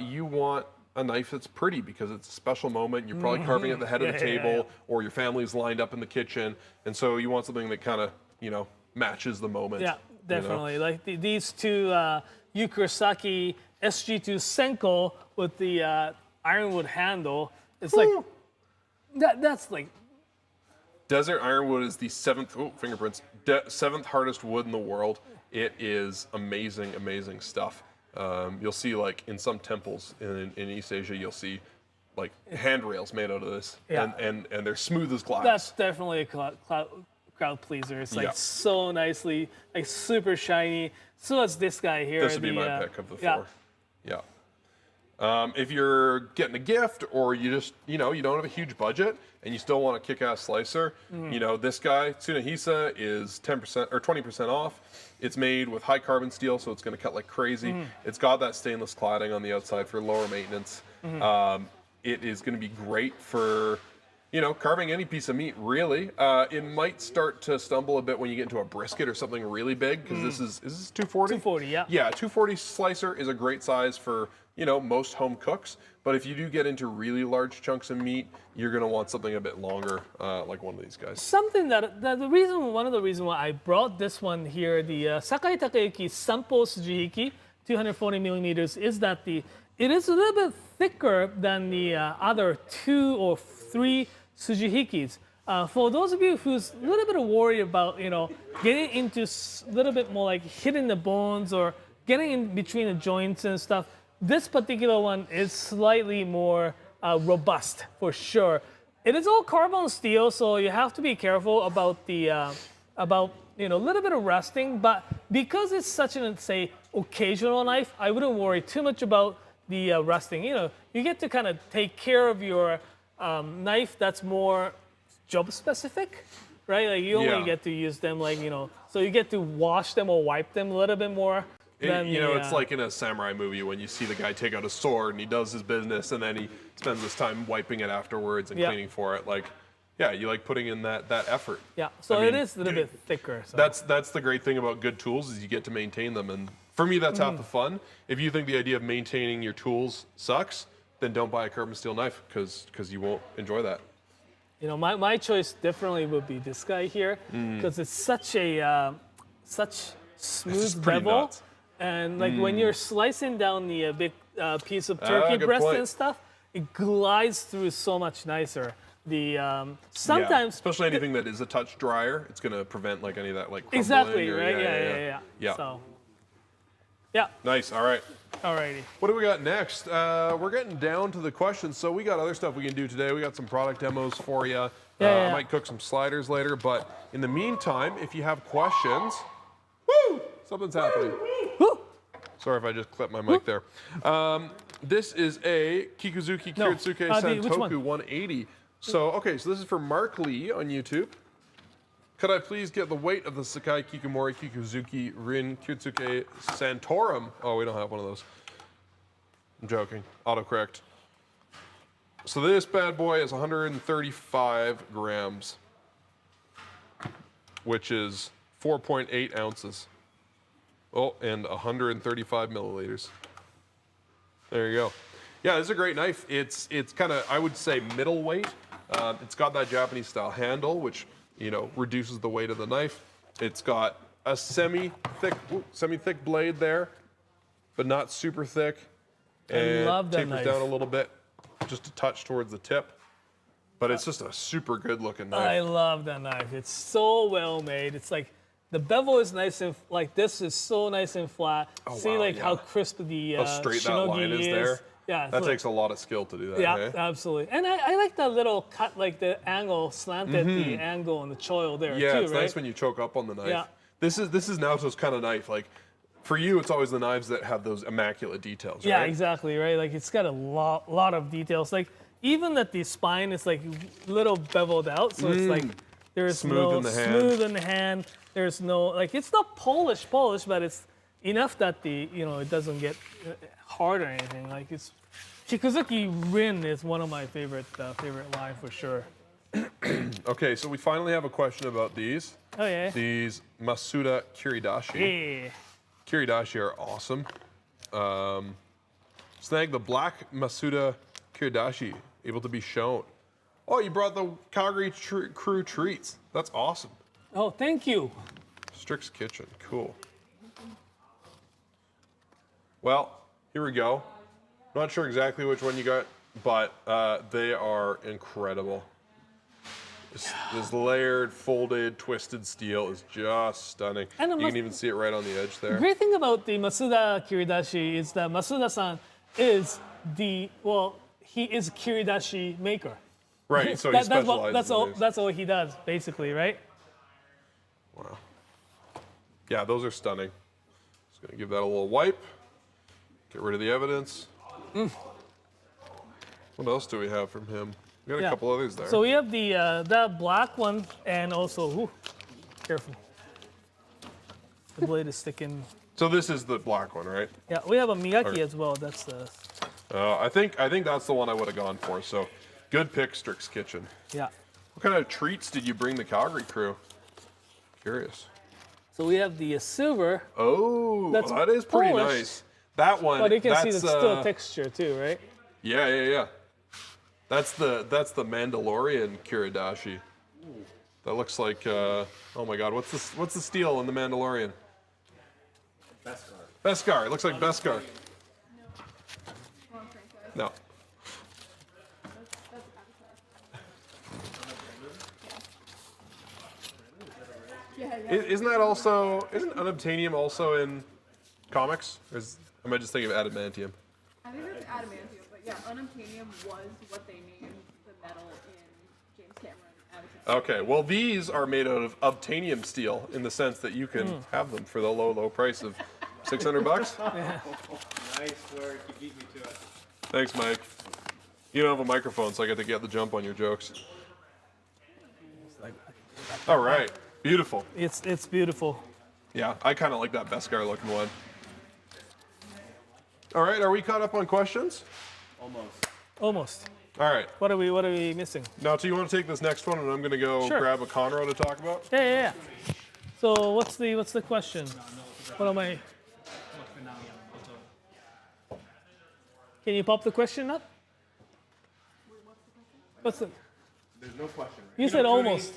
you want a knife that's pretty because it's a special moment. You're probably carving at the head of the table, or your family's lined up in the kitchen, and so you want something that kind of, you know, matches the moment. Yeah, definitely. You know? Like these two Yukurasaki SG2 Senko with the ironwood handle. It's like that's like desert ironwood is the seventh hardest wood in the world. It is amazing, amazing stuff. You'll see, like, in some temples in East Asia, you'll see, like, handrails made out of this. Yeah. And they're smooth as glass. That's definitely a crowd pleaser. It's, like, so nicely, like, super shiny. So that's this guy here. This would be my pick of the 4. Yeah. If you're getting a gift, or you just, you know, you don't have a huge budget and you still want a kick-ass slicer, you know, this guy, Tsunehisa, is 10% or 20% off. It's made with high carbon steel, so it's going to cut like crazy. It's got that stainless cladding on the outside for lower maintenance. It is going to be great for, you know, carving any piece of meat, really. It might start to stumble a bit when you get into a brisket or something really big, because this is this 240? 240, yeah. Yeah, 240 slicer is a great size for, you know, most home cooks. But if you do get into really large chunks of meat, you're going to want something a bit longer, like one of these guys. Something one of the reasons why I brought this one here, the Sakai Takeuchi Sampo Tsujihiki, 240 millimeters, is that it is a little bit thicker than the other 2 or 3 Tsujihikis. For those of you who's a little bit worried about, you know, getting into a little bit more like hitting the bones or getting in between the joints and stuff, this particular one is slightly more robust for sure. It is all carbon steel, so you have to be careful about the you know, a little bit of rusting. But because it's such an, say, occasional knife, I wouldn't worry too much about the rusting. You know, you get to kind of take care of your knife that's more job specific, right? Like you only get to use them like, you know, so you get to wash them or wipe them a little bit more. You know, it's like in a samurai movie when you see the guy take out a sword and he does his business and then he spends his time wiping it afterwards and cleaning for it. Like, yeah, you like putting in that effort. Yeah, so I mean, it is a little bit thicker. So. That's the great thing about good tools is you get to maintain them. And for me, that's half the fun. If you think the idea of maintaining your tools sucks, then don't buy a carbon steel knife because you won't enjoy that. You know, my choice definitely would be this guy here because it's such a such smooth bevel. Nuts. And like when you're slicing down the big piece of turkey breast point. and stuff, it glides through so much nicer. The sometimes especially anything that is a touch drier, it's gonna prevent like any of that like crumbling. exactly or, right. Yeah. So yeah. Nice. All right. Alrighty. What do we got next? We're getting down to the questions, so we got other stuff we can do today. We got some product demos for you. I might cook some sliders later, but in the meantime, if you have questions, something's happening. Sorry if I just clipped my mic there. This is a Kikuzuki Kiritsuke Santoku 180. So, okay, so this is for Mark Lee on YouTube. Could I please get the weight of the Sakai Kikumori Kikuzuki Rin Kiritsuke Santorum? Oh, we don't have one of those. I'm joking. Autocorrect. So this bad boy is 135 grams, which is 4.8 ounces. Oh, and 135 milliliters. There you go. Yeah, this is a great knife. It's kind of, I would say, middleweight. It's got that Japanese style handle, which, you know, reduces the weight of the knife. It's got a semi-thick blade there, but not super thick. And I love that tapers knife. down a little bit, just a touch towards the tip. But it's just a super good looking knife. I love that knife. It's so well made. It's like the bevel is nice and like this is so nice and flat. See wow, like yeah. how crisp the How straight that shinogi line is there. Yeah, That like, takes a lot of skill to do that. yeah, eh? absolutely. And I like that little cut, like the angle, slanted the angle on the choil there Yeah, too, it's right? nice when you choke up on the knife. Yeah. This is Naoto's kind of knife. Like, for you, it's always the knives that have those immaculate details, Yeah, right? exactly, right? Like it's got a lot of details. Like even that the spine is like little beveled out, so it's like there's Smooth in the hand. smooth in the hand. There's no like it's not polished, but it's enough that the it doesn't get hard or anything. Like it's Kikuzuki Rin is one of my favorite line for sure. Okay, so we finally have a question about these. Oh yeah. These Masuda Kiridashi. Yeah. Kiridashi are awesome. Snag the black Masuda Kiridashi, able to be shown. Oh, you brought the Calgary crew treats. That's awesome. Oh, thank you. Strick's Kitchen, cool. Well, here we go. Not sure exactly which one you got, but they are incredible. This layered, folded, twisted steel is just stunning. And you can even see it right on the edge there. Great thing about the Masuda Kiridashi is that Masuda-san is he is a Kiridashi maker. Right, so he specializes That's all he does, basically, right? Wow. Yeah, those are stunning. Just gonna give that a little wipe. Get rid of the evidence. What else do we have from him? We got a couple others there. So we have the that black one, and also, careful. The blade is sticking. So this is the black one, right? Yeah, we have a Miyaki as well. That's the. I think that's the one I would have gone for. So, good pick, Strick's Kitchen. Yeah. What kind of treats did you bring the Calgary crew? Curious. So we have the silver, Oh, That's that is pretty polished. nice. That one. but you can see that's, the still texture too, right? Yeah. That's the Mandalorian Kiridashi. That looks like oh my God, what's the steel in the Mandalorian? Beskar. It looks like Beskar. No. Isn't unobtainium also in comics? Or am I just thinking of adamantium? I think it's adamantium, but yeah, unobtainium was what they named the metal in James Cameron Avatar. Okay, well these are made out of obtainium steel in the sense that you can have them for the low price of $600 bucks? Nice work. You beat me to it. Thanks, Mike. You don't have a microphone, so I get to get the jump on your jokes. All right. Beautiful. It's beautiful. Yeah, I kind of like that Beskar looking one. All right, are we caught up on questions? Almost. All right. What are we missing? Now, do you want to take this next one, and I'm going to go Sure. grab a Conroe to talk about? Yeah. So what's the question? What am I? Can you pop the question up? What's the? There's no question. You said almost.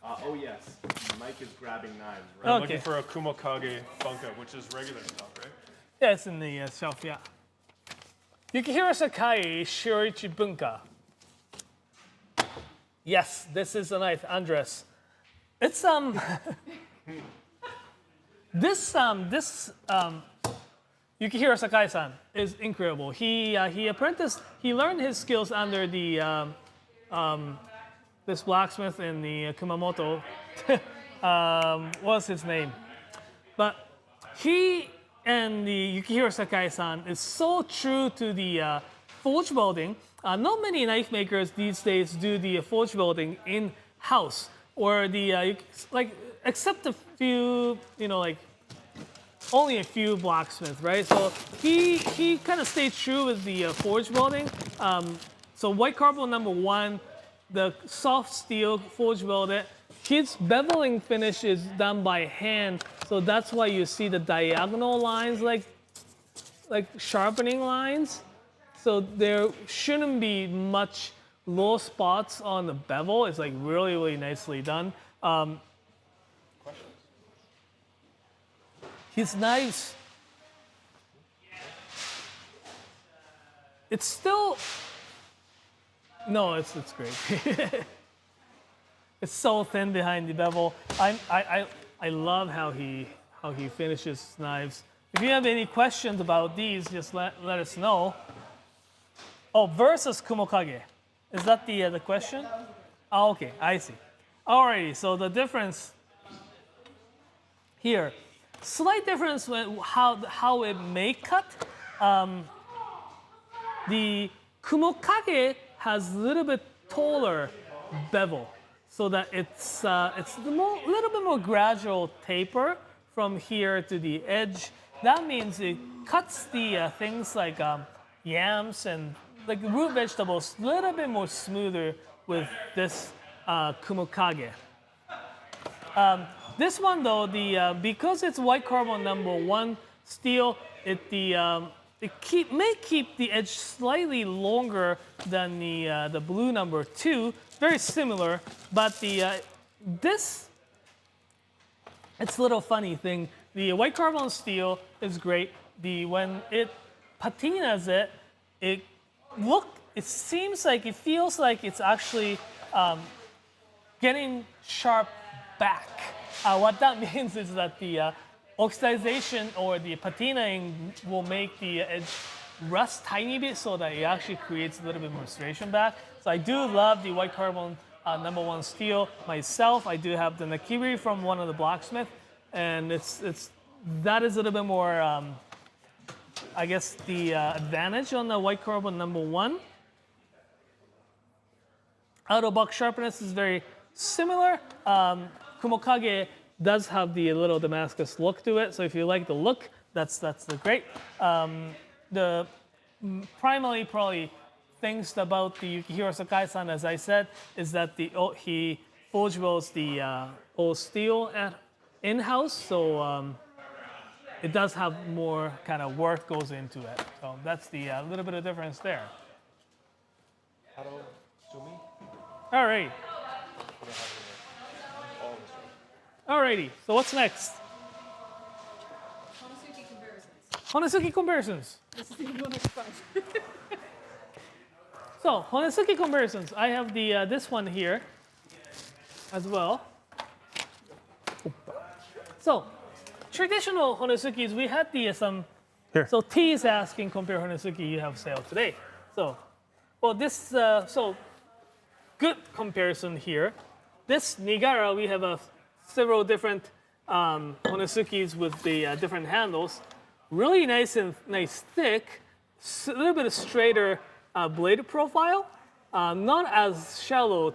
Oh yes, Mike is grabbing knives. Right? I'm Okay. looking for a Kumokage Bunka, which is regular stuff, right? Yeah, it's in the shelf. Yeah. Yukihiro Sakai Shorichi Bunka. Yes, this is a knife, Andres. It's this Yukihiro Sakai-san is incredible. He learned his skills under the this blacksmith in the Kumamoto. What's his name? But he and the Yukihiro Sakai-san is so true to the forge welding. Not many knife makers these days do the forge welding in house, or the except a few, only a few blacksmiths, right? So he kind of stayed true with the forge welding. So white carbon #1, the soft steel forge welded. His beveling finish is done by hand, so that's why you see the diagonal lines like sharpening lines. So there shouldn't be much low spots on the bevel. It's like really, really nicely done. His knives, it's still, no, it's great. It's so thin behind the bevel. I love how he finishes knives. If you have any questions about these, just let us know. Oh, versus Kumokage. Is that the question? Oh, okay, I see. Alrighty, so the difference here. Slight difference with how it may cut. The Kumokage has a little bit taller bevel, so that it's a little bit more gradual taper from here to the edge. That means it cuts the things like yams and like root vegetables a little bit more smoother with this Kumokage. This one though, because it's white carbon #1 steel, it may keep the edge slightly longer than the blue #2. Very similar, but it's a little funny thing. The white carbon steel is great. When it patinas it feels like it's actually getting sharp back. What that means is that the oxidization or the patinaing will make the edge rust tiny bit, so that it actually creates a little bit more striation back. So I do love the white carbon #1 steel myself. I do have the Nakiri from one of the blacksmiths, and that is a little bit more, I guess, the advantage on the white carbon #1. Out of box sharpness is very similar. Kumokage does have the little Damascus look to it, so if you like the look, that's the great. The primarily probably things about the Yukihiro Sakai-san, as I said, is that he forge welds the all steel in-house, so it does have more kind of work goes into it. So that's the little bit of difference there. All right. Alrighty, so what's next? Honesuki comparisons. Honesuki comparisons. This is the one that's fun. So, Honesuki comparisons. I have this one here as well. So, traditional Honesukis, we had some. Here. So, T is asking compare Honesuki you have sale today. So, good comparison here. This Nigara, we have several different Honesukis with the different handles. Really nice and nice thick, a little bit of straighter blade profile. Not as shallow,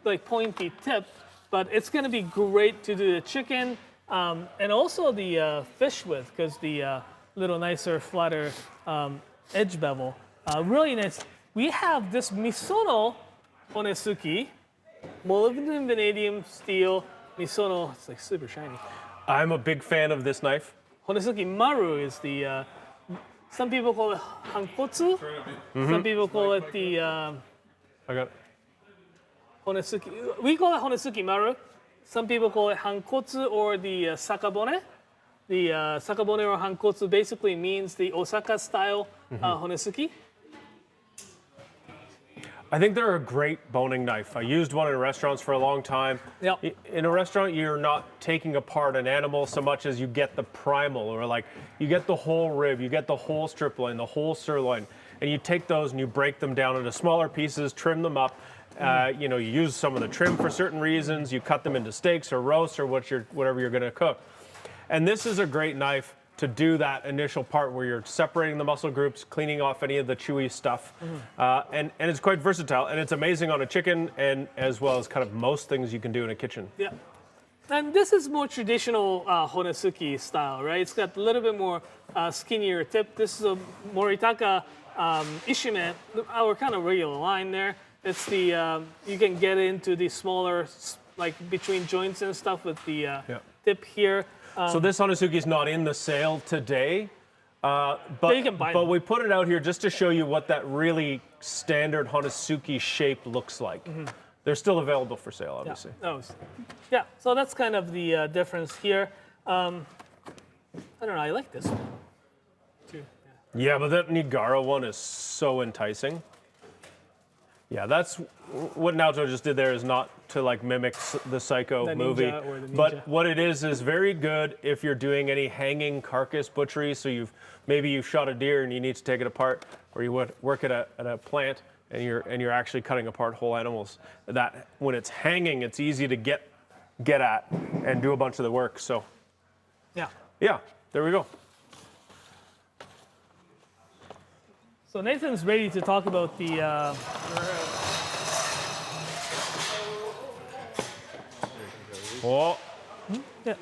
like pointy tip, but it's going to be great to do the chicken and also the fish with, because the little nicer, flatter edge bevel. Really nice. We have this Misono Honesuki, molybdenum vanadium steel Misono. It's like super shiny. I'm a big fan of this knife. Honesuki Maru is the, some people call it Hankotsu. Some people call it the I got it. Honesuki. We call it Honesuki Maru. Some people call it Hankotsu or the Sakabone. The Sakabone or Hankotsu basically means the Osaka style Honesuki. I think they're a great boning knife. I used one in restaurants for a long time. Yep. In a restaurant, you're not taking apart an animal so much as you get the primal, or like you get the whole rib, you get the whole strip loin, the whole sirloin, and you take those and you break them down into smaller pieces, trim them up. You know, you use some of the trim for certain reasons. You cut them into steaks or roasts or whatever you're going to cook. And this is a great knife to do that initial part where you're separating the muscle groups, cleaning off any of the chewy stuff. And it's quite versatile, and it's amazing on a chicken, and as well as kind of most things you can do in a kitchen. Yeah. And this is more traditional Honesuki style, right? It's got a little bit more skinnier tip. This is a Moritaka Ishime, our kind of regular line there. It's the, you can get into the smaller, like between joints and stuff with the tip here. So this Honesuki is not in the sale today, but you can buy but them. we put it out here just to show you what that really standard Honesuki shape looks like. They're still available for sale, obviously. Yeah, so that's kind of the difference here. I don't know, I like this one too. Yeah, but that Nigara one is so enticing. Yeah, that's what Naoto just did there, is not to like mimic the Psycho The movie. ninja or the ninja. But what it is very good if you're doing any hanging carcass butchery. So maybe you've shot a deer and you need to take it apart, or you work at a plant and you're actually cutting apart whole animals. That when it's hanging, it's easy to get at and do a bunch of the work. So yeah, there we go. So Nathan's ready to talk about the Oh, yeah.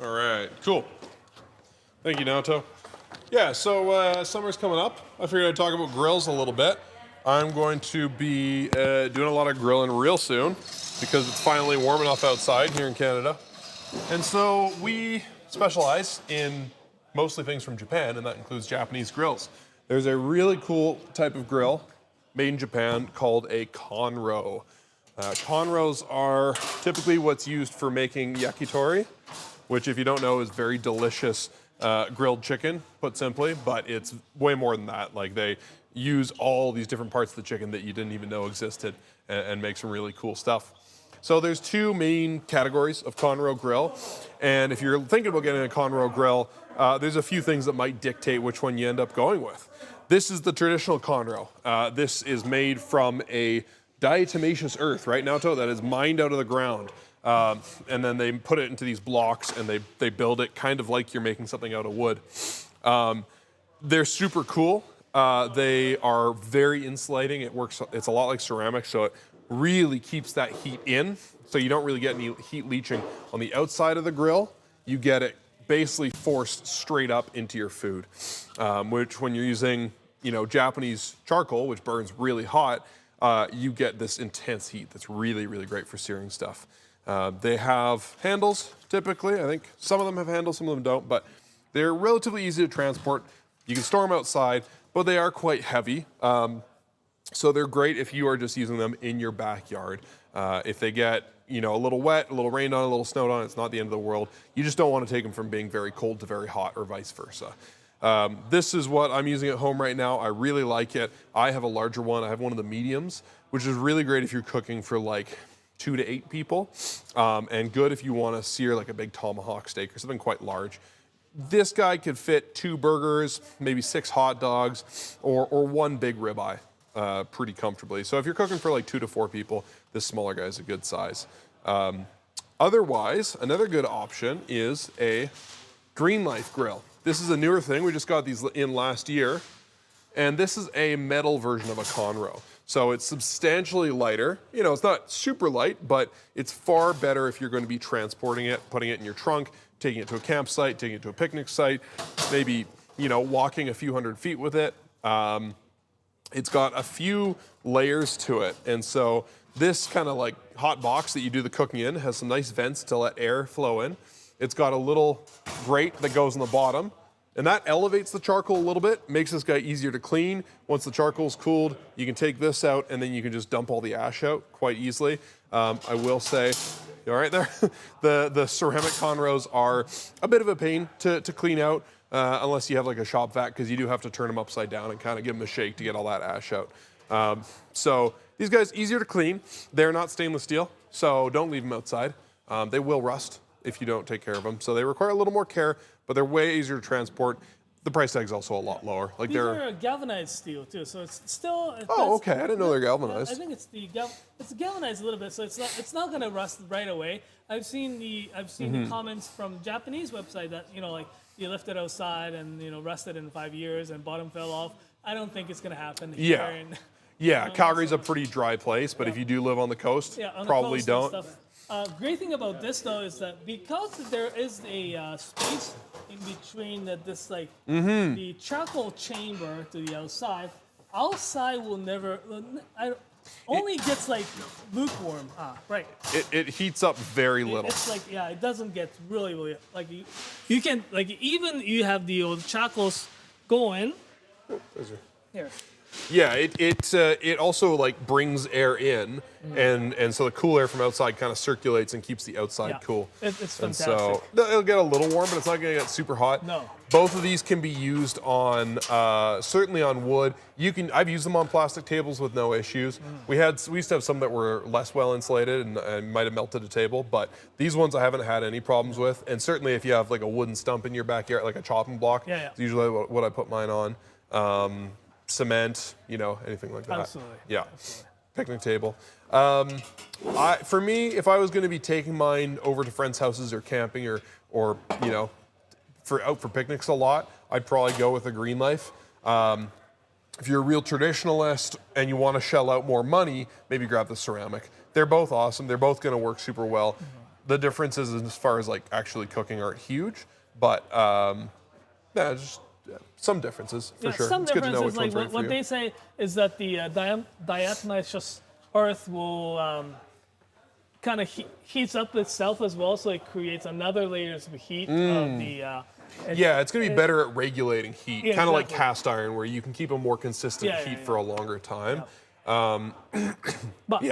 All right, cool. Thank you, Naoto. Yeah, so summer's coming up. I figured I'd talk about grills a little bit. I'm going to be doing a lot of grilling real soon because it's finally warm enough outside here in Canada. And so we specialize in mostly things from Japan, and that includes Japanese grills. There's a really cool type of grill made in Japan called a konro. Konros are typically what's used for making yakitori, which, if you don't know, is very delicious grilled chicken, put simply, but it's way more than that. Like, they use all these different parts of the chicken that you didn't even know existed and make some really cool stuff. So there's two main categories of konro grill, and if you're thinking about getting a konro grill, there's a few things that might dictate which one you end up going with. This is the traditional konro. This is made from a diatomaceous earth, right, Naoto, that is mined out of the ground. And then they put it into these blocks and they build it kind of like you're making something out of wood. They're super cool. They are very insulating. It's a lot like ceramic, so it really keeps that heat in. So you don't really get any heat leaching on the outside of the grill. You get it basically forced straight up into your food, which when you're using, Japanese charcoal, which burns really hot, you get this intense heat that's really, really great for searing stuff. They have handles, typically. I think some of them have handles, some of them don't, but they're relatively easy to transport. You can store them outside, but they are quite heavy. So they're great if you are just using them in your backyard. If they get, a little wet, a little rained on, a little snowed on, it's not the end of the world. You just don't want to take them from being very cold to very hot or vice versa. This is what I'm using at home right now. I really like it. I have a larger one. I have one of the mediums, which is really great if you're cooking for like 2 to 8 people, and good if you want to sear like a big tomahawk steak or something quite large. This guy could fit 2 burgers, maybe 6 hot dogs, or 1 big ribeye. pretty comfortably. So if you're cooking for like 2 to 4 people, this smaller guy is a good size. Otherwise, another good option is a green knife grill. This is a newer thing. We just got these in last year. And this is a metal version of a Conroe. So it's substantially lighter. You know, it's not super light, but it's far better if you're going to be transporting it, putting it in your trunk, taking it to a campsite, taking it to a picnic site, maybe, you know, walking a few hundred feet with it. It's got a few layers to it. And so this kind of like hot box that you do the cooking in has some nice vents to let air flow in. It's got a little grate that goes in the bottom, and that elevates the charcoal a little bit, makes this guy easier to clean. Once the charcoal's cooled, you can take this out and then you can just dump all the ash out quite easily. I will say, you all right there? the ceramic Conroes are a bit of a pain to clean out, unless you have like a shop vac, because you do have to turn them upside down and kind of give them a shake to get all that ash out. So these guys, easier to clean. They're not stainless steel, so don't leave them outside. They will rust if you don't take care of them. So they require a little more care, but they're way easier to transport. The price tag's also a lot lower. Like These are galvanized steel too, so it's still. Oh, okay. I didn't know they're galvanized. I think it's it's galvanized a little bit, so it's not gonna rust right away. I've seen the comments from Japanese website that, you know, like you left it outside and, you know, rusted in 5 years and bottom fell off. I don't think it's gonna happen here. Yeah. In, Calgary's a pretty dry place, but if you do live on the coast, on the probably coast don't. and stuff. Great thing about this though is that because there is a space in between this like the charcoal chamber to the outside will never only gets like lukewarm. Right. It heats up very little. It's like it doesn't get really like you can like even you have the old charcoals going. Here. Yeah, it also like brings air in, and so the cool air from outside kind of circulates and keeps the outside cool. It's and fantastic. so it'll get a little warm, but it's not going to get super hot. No. Both of these can be used on certainly on wood. I've used them on plastic tables with no issues. We used to have some that were less well insulated and might have melted a table, but these ones I haven't had any problems with. And certainly if you have like a wooden stump in your backyard, like a chopping block, it's usually what I put mine on. Cement, you know, anything like that. Absolutely. Yeah. Absolutely. Picnic table. For me, if I was going to be taking mine over to friends' houses or camping or you know, out for picnics a lot, I'd probably go with a green knife. If you're a real traditionalist and you want to shell out more money, maybe grab the ceramic. They're both awesome. They're both going to work super well. The differences as far as like actually cooking aren't huge, but just some differences for sure. Some it's good to know differences, which one's like right for what you. they say is that the diatomaceous earth will kind of heats up itself as well, so it creates another layers of heat of the. It's going to be better at regulating heat, Yeah, kind of like exactly. cast iron, where you can keep a more consistent heat for a longer time. But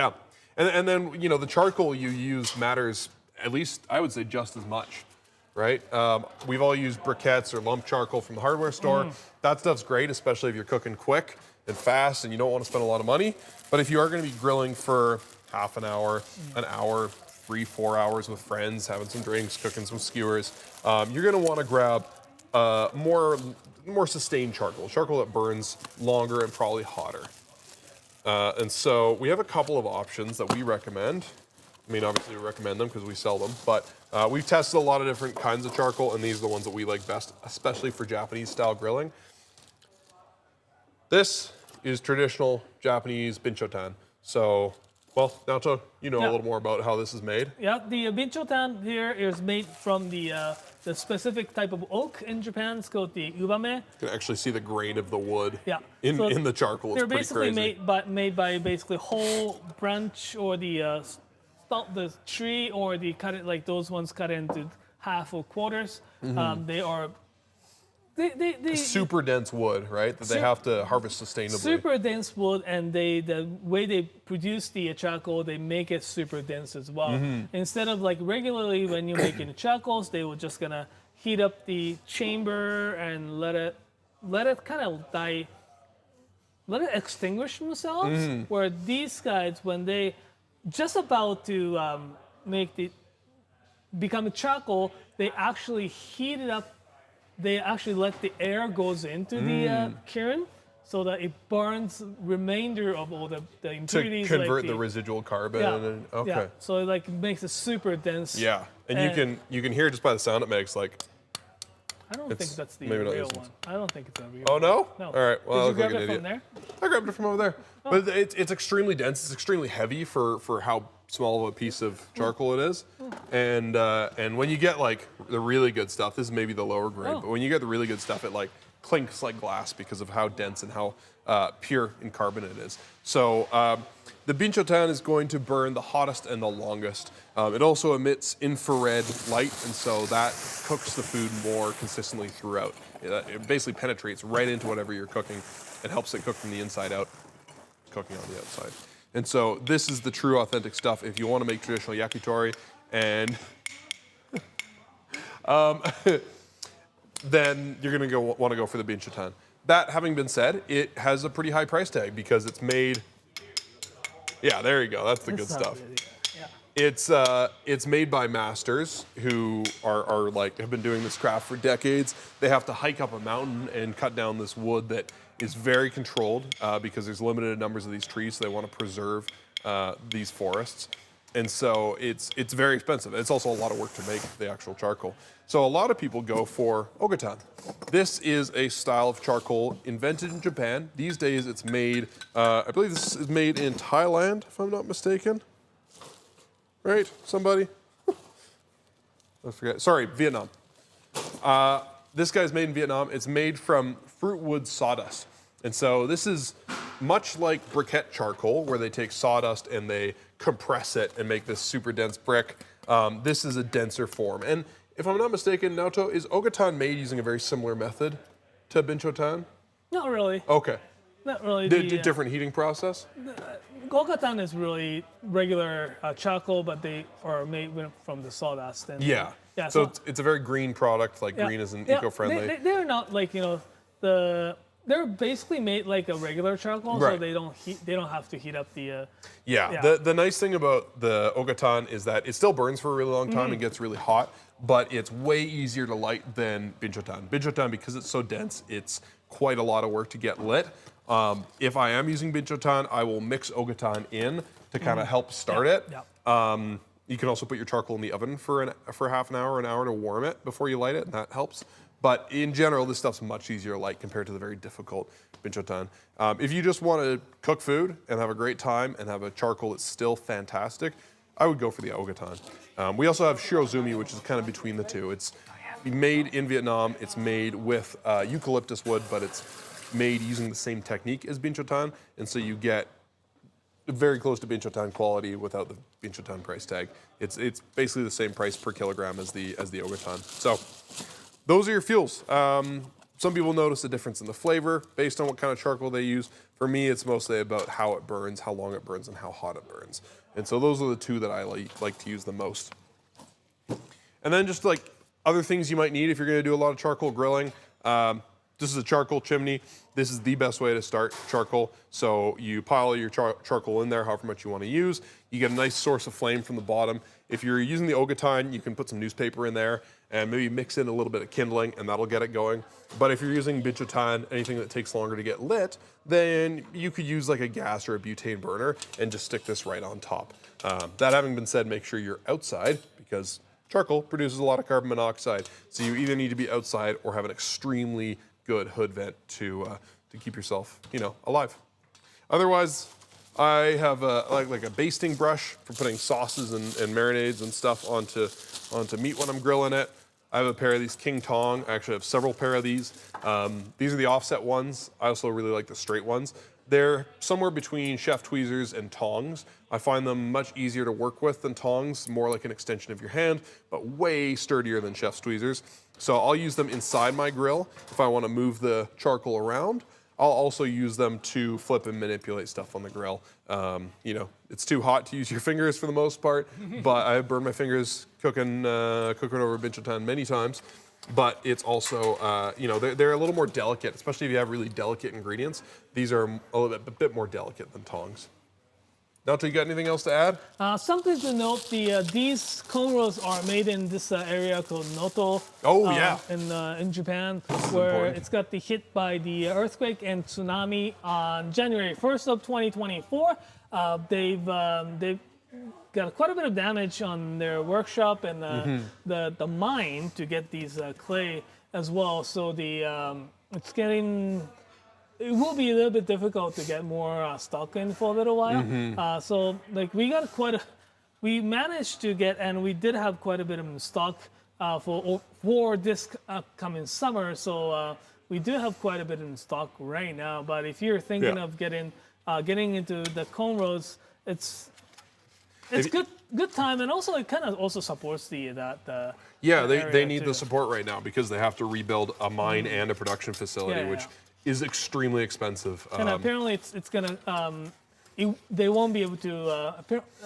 And then, you know, the charcoal you use matters, at least I would say just as much, right? We've all used briquettes or lump charcoal from the hardware store. That stuff's great, especially if you're cooking quick and fast and you don't want to spend a lot of money. But if you are going to be grilling for half an hour, 3-4 hours with friends, having some drinks, cooking some skewers, you're going to want to grab more sustained charcoal that burns longer and probably hotter. And so we have a couple of options that we recommend. I mean, obviously we recommend them because we sell them, but we've tested a lot of different kinds of charcoal, and these are the ones that we like best, especially for Japanese style grilling. This is traditional Japanese binchotan. So, well, Naoto, you know a little more about how this is made. Yeah, the binchotan here is made from the specific type of oak in Japan. It's called the ubame. You can actually see the grain of the wood in So the charcoal. It's they're pretty basically crazy. made by basically whole branch or the tree, or cut it like those ones cut into half or quarters. They are super dense wood, right? That they have to harvest sustainably. super dense wood, and the way they produce the charcoal, they make it super dense as well. Instead of like regularly when you're making the charcoals, they were just gonna heat up the chamber and let it kind of die, let it extinguish themselves. Where these guys, when they just about to become a charcoal, they actually heat it up. They actually let the air goes into the kiln, so that it burns remainder of all the To impurities. convert like the residual carbon. Yeah. And, okay. Yeah. So it like makes it super dense. Yeah, and you can hear just by the sound it makes, like. I don't think that's the maybe not real this one. I don't think it's a real Oh one. no? No. All right. Well, I Did you look like grab an it idiot. from there? I grabbed it from over there. But it's extremely dense. It's extremely heavy for how small of a piece of charcoal it is. And when you get like the really good stuff, this is maybe the lower grade, but when you get the really good stuff, it like clinks like glass because of how dense and how pure in carbon it is. So the Binchotan is going to burn the hottest and the longest. It also emits infrared light, and so that cooks the food more consistently throughout. It basically penetrates right into whatever you're cooking. It helps it cook from the inside out, cooking on the outside. And so this is the true authentic stuff if you want to make traditional yakitori, and then you're going to want to go for the Binchotan. That having been said, it has a pretty high price tag because it's made. Yeah, there you go. That's the good stuff. It's made by masters who are like have been doing this craft for decades. They have to hike up a mountain and cut down this wood that is very controlled because there's limited numbers of these trees, so they want to preserve these forests. And so it's very expensive. It's also a lot of work to make the actual charcoal. So a lot of people go for ogatan. This is a style of charcoal invented in Japan. These days it's made, I believe this is made in Thailand, if I'm not mistaken. Right, somebody? I forget. Sorry, Vietnam. This guy's made in Vietnam. It's made from fruit wood sawdust. And so this is much like briquette charcoal, where they take sawdust and they compress it and make this super dense brick. This is a denser form. And if I'm not mistaken, Naoto, is ogatan made using a very similar method to Binchotan? Not really. Okay. Not really. Different heating process? Ogatan is really regular charcoal, but they are made from the sawdust. And Yeah. Yeah. So it's a very green product, like yeah, green isn't yeah, eco-friendly. They're not like they're basically made like a regular charcoal, so Right. they don't have to heat up the. Yeah. Yeah. The nice thing about the ogatan is that it still burns for a really long time and gets really hot, but it's way easier to light than Binchotan. Binchotan, because it's so dense, it's quite a lot of work to get lit. If I am using Binchotan, I will mix ogatan in to kind of help start it. Yeah. You can also put your charcoal in the oven for half an hour to warm it before you light it, and that helps. But in general, this stuff's much easier to light compared to the very difficult Binchotan. If you just want to cook food and have a great time and have a charcoal that's still fantastic, I would go for the ogatan. We also have shirozumi, which is kind of between the two. It's made in Vietnam. It's made with eucalyptus wood, but it's made using the same technique as Binchotan, and so you get very close to Binchotan quality without the Binchotan price tag. It's basically the same price per kilogram as the ogatan. So those are your fuels. Some people notice a difference in the flavor based on what kind of charcoal they use. For me, it's mostly about how it burns, how long it burns, and how hot it burns. And so those are the two that I like to use the most. And then just like other things you might need if you're going to do a lot of charcoal grilling. This is a charcoal chimney. This is the best way to start charcoal. So you pile your charcoal in there, however much you want to use. You get a nice source of flame from the bottom. If you're using the ogatan, you can put some newspaper in there and maybe mix in a little bit of kindling, and that'll get it going. But if you're using Binchotan, anything that takes longer to get lit, then you could use like a gas or a butane burner and just stick this right on top. That having been said, make sure you're outside because charcoal produces a lot of carbon monoxide. So you either need to be outside or have an extremely good hood vent to keep yourself, alive. Otherwise, I have like a basting brush for putting sauces and marinades and stuff onto meat when I'm grilling it. I have a pair of these King Tong. I actually have several pair of these. These are the offset ones. I also really like the straight ones. They're somewhere between chef tweezers and tongs. I find them much easier to work with than tongs, more like an extension of your hand, but way sturdier than chef's tweezers. So I'll use them inside my grill if I want to move the charcoal around. I'll also use them to flip and manipulate stuff on the grill. It's too hot to use your fingers for the most part, but I have burned my fingers cooking over Binchotan many times. But it's also, they're a little more delicate, especially if you have really delicate ingredients. These are a bit more delicate than tongs. Naoto, you got anything else to add? Something to note: these cornrows are made in this area called Noto. Oh, yeah. In Japan, where important. it's got the hit by the earthquake and tsunami on January 1st of 2024. They've got quite a bit of damage on their workshop and the mine to get these clay as well. So it will be a little bit difficult to get more stock in for a little while. So like we managed to get, and we did have quite a bit of stock for this upcoming summer. So we do have quite a bit in stock right now. But if you're thinking of getting into the cornrows, it's good time, and also it kind of also supports the they need too. the support right now because they have to rebuild a mine and a production facility, which is extremely expensive. And apparently it's gonna they won't be able to.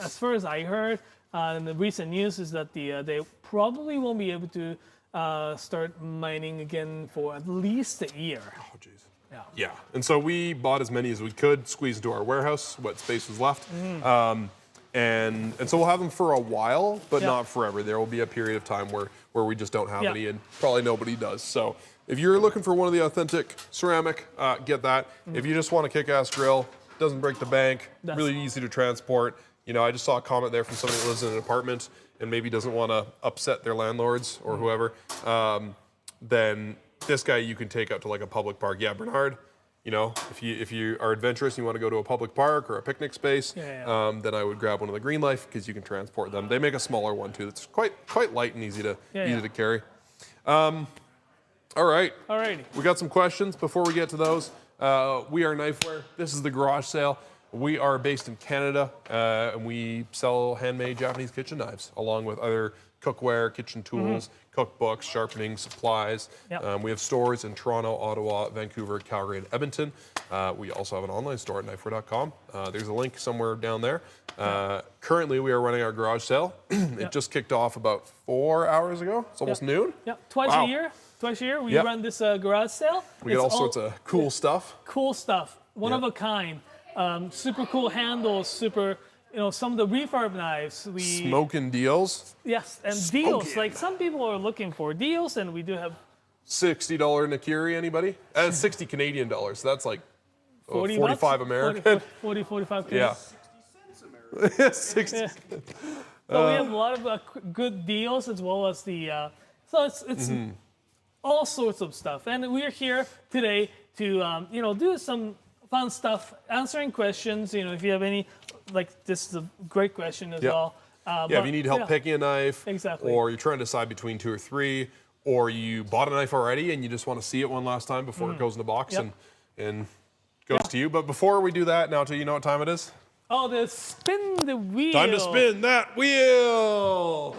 As far as I heard in the recent news, is that they probably won't be able to start mining again for at least a year. Oh, jeez. Yeah, and so we bought as many as we could, squeeze into our warehouse, what space was left. And so we'll have them for a while, but not forever. There will be a period of time where we just don't have any, and probably nobody does. So if you're looking for one of the authentic ceramic, get that. If you just want a kick-ass grill, doesn't break the bank, really easy to transport. You know, I just saw a comment there from somebody that lives in an apartment and maybe doesn't want to upset their landlords or whoever. Then this guy you can take out to like a public park. Yeah, Bernard. You know, if you are adventurous and you want to go to a public park or a picnic space, then I would grab one of the Green Life because you can transport them. They make a smaller one too. It's quite light and easy to carry. All right. Alrighty. We got some questions before we get to those. We are Knifewear. This is the garage sale. We are based in Canada, and we sell handmade Japanese kitchen knives along with other cookware, kitchen tools, cookbooks, sharpening supplies. We have stores in Toronto, Ottawa, Vancouver, Calgary, and Edmonton. We also have an online store at knifewear.com. There's a link somewhere down there. Currently, we are running our garage sale. It just kicked off about 4 hours ago. It's almost noon. Twice a year. We run this garage sale. We get all sorts of cool stuff. Cool stuff. One of a kind. Super cool handles. Super. You know, some of the refurb knives. Smokin' deals. Yes, and deals. Like some people are looking for deals, and we do have $60 Nakiri, anybody? 60 Canadian dollars. So that's like 45 American. 40, 45 Yeah. 60 cents American. 60. Yeah. So we have a lot of good deals as well as the. So it's all sorts of stuff, and we're here today to do some fun stuff, answering questions. You know, if you have any. Like, this is a great question as well. If you need help picking a knife, exactly, or you're trying to decide between 2 or 3, or you bought a knife already and you just want to see it one last time before it goes in the box and goes to you. But before we do that, now, do you know what time it is? Oh, the spin the wheel. Time to spin that wheel.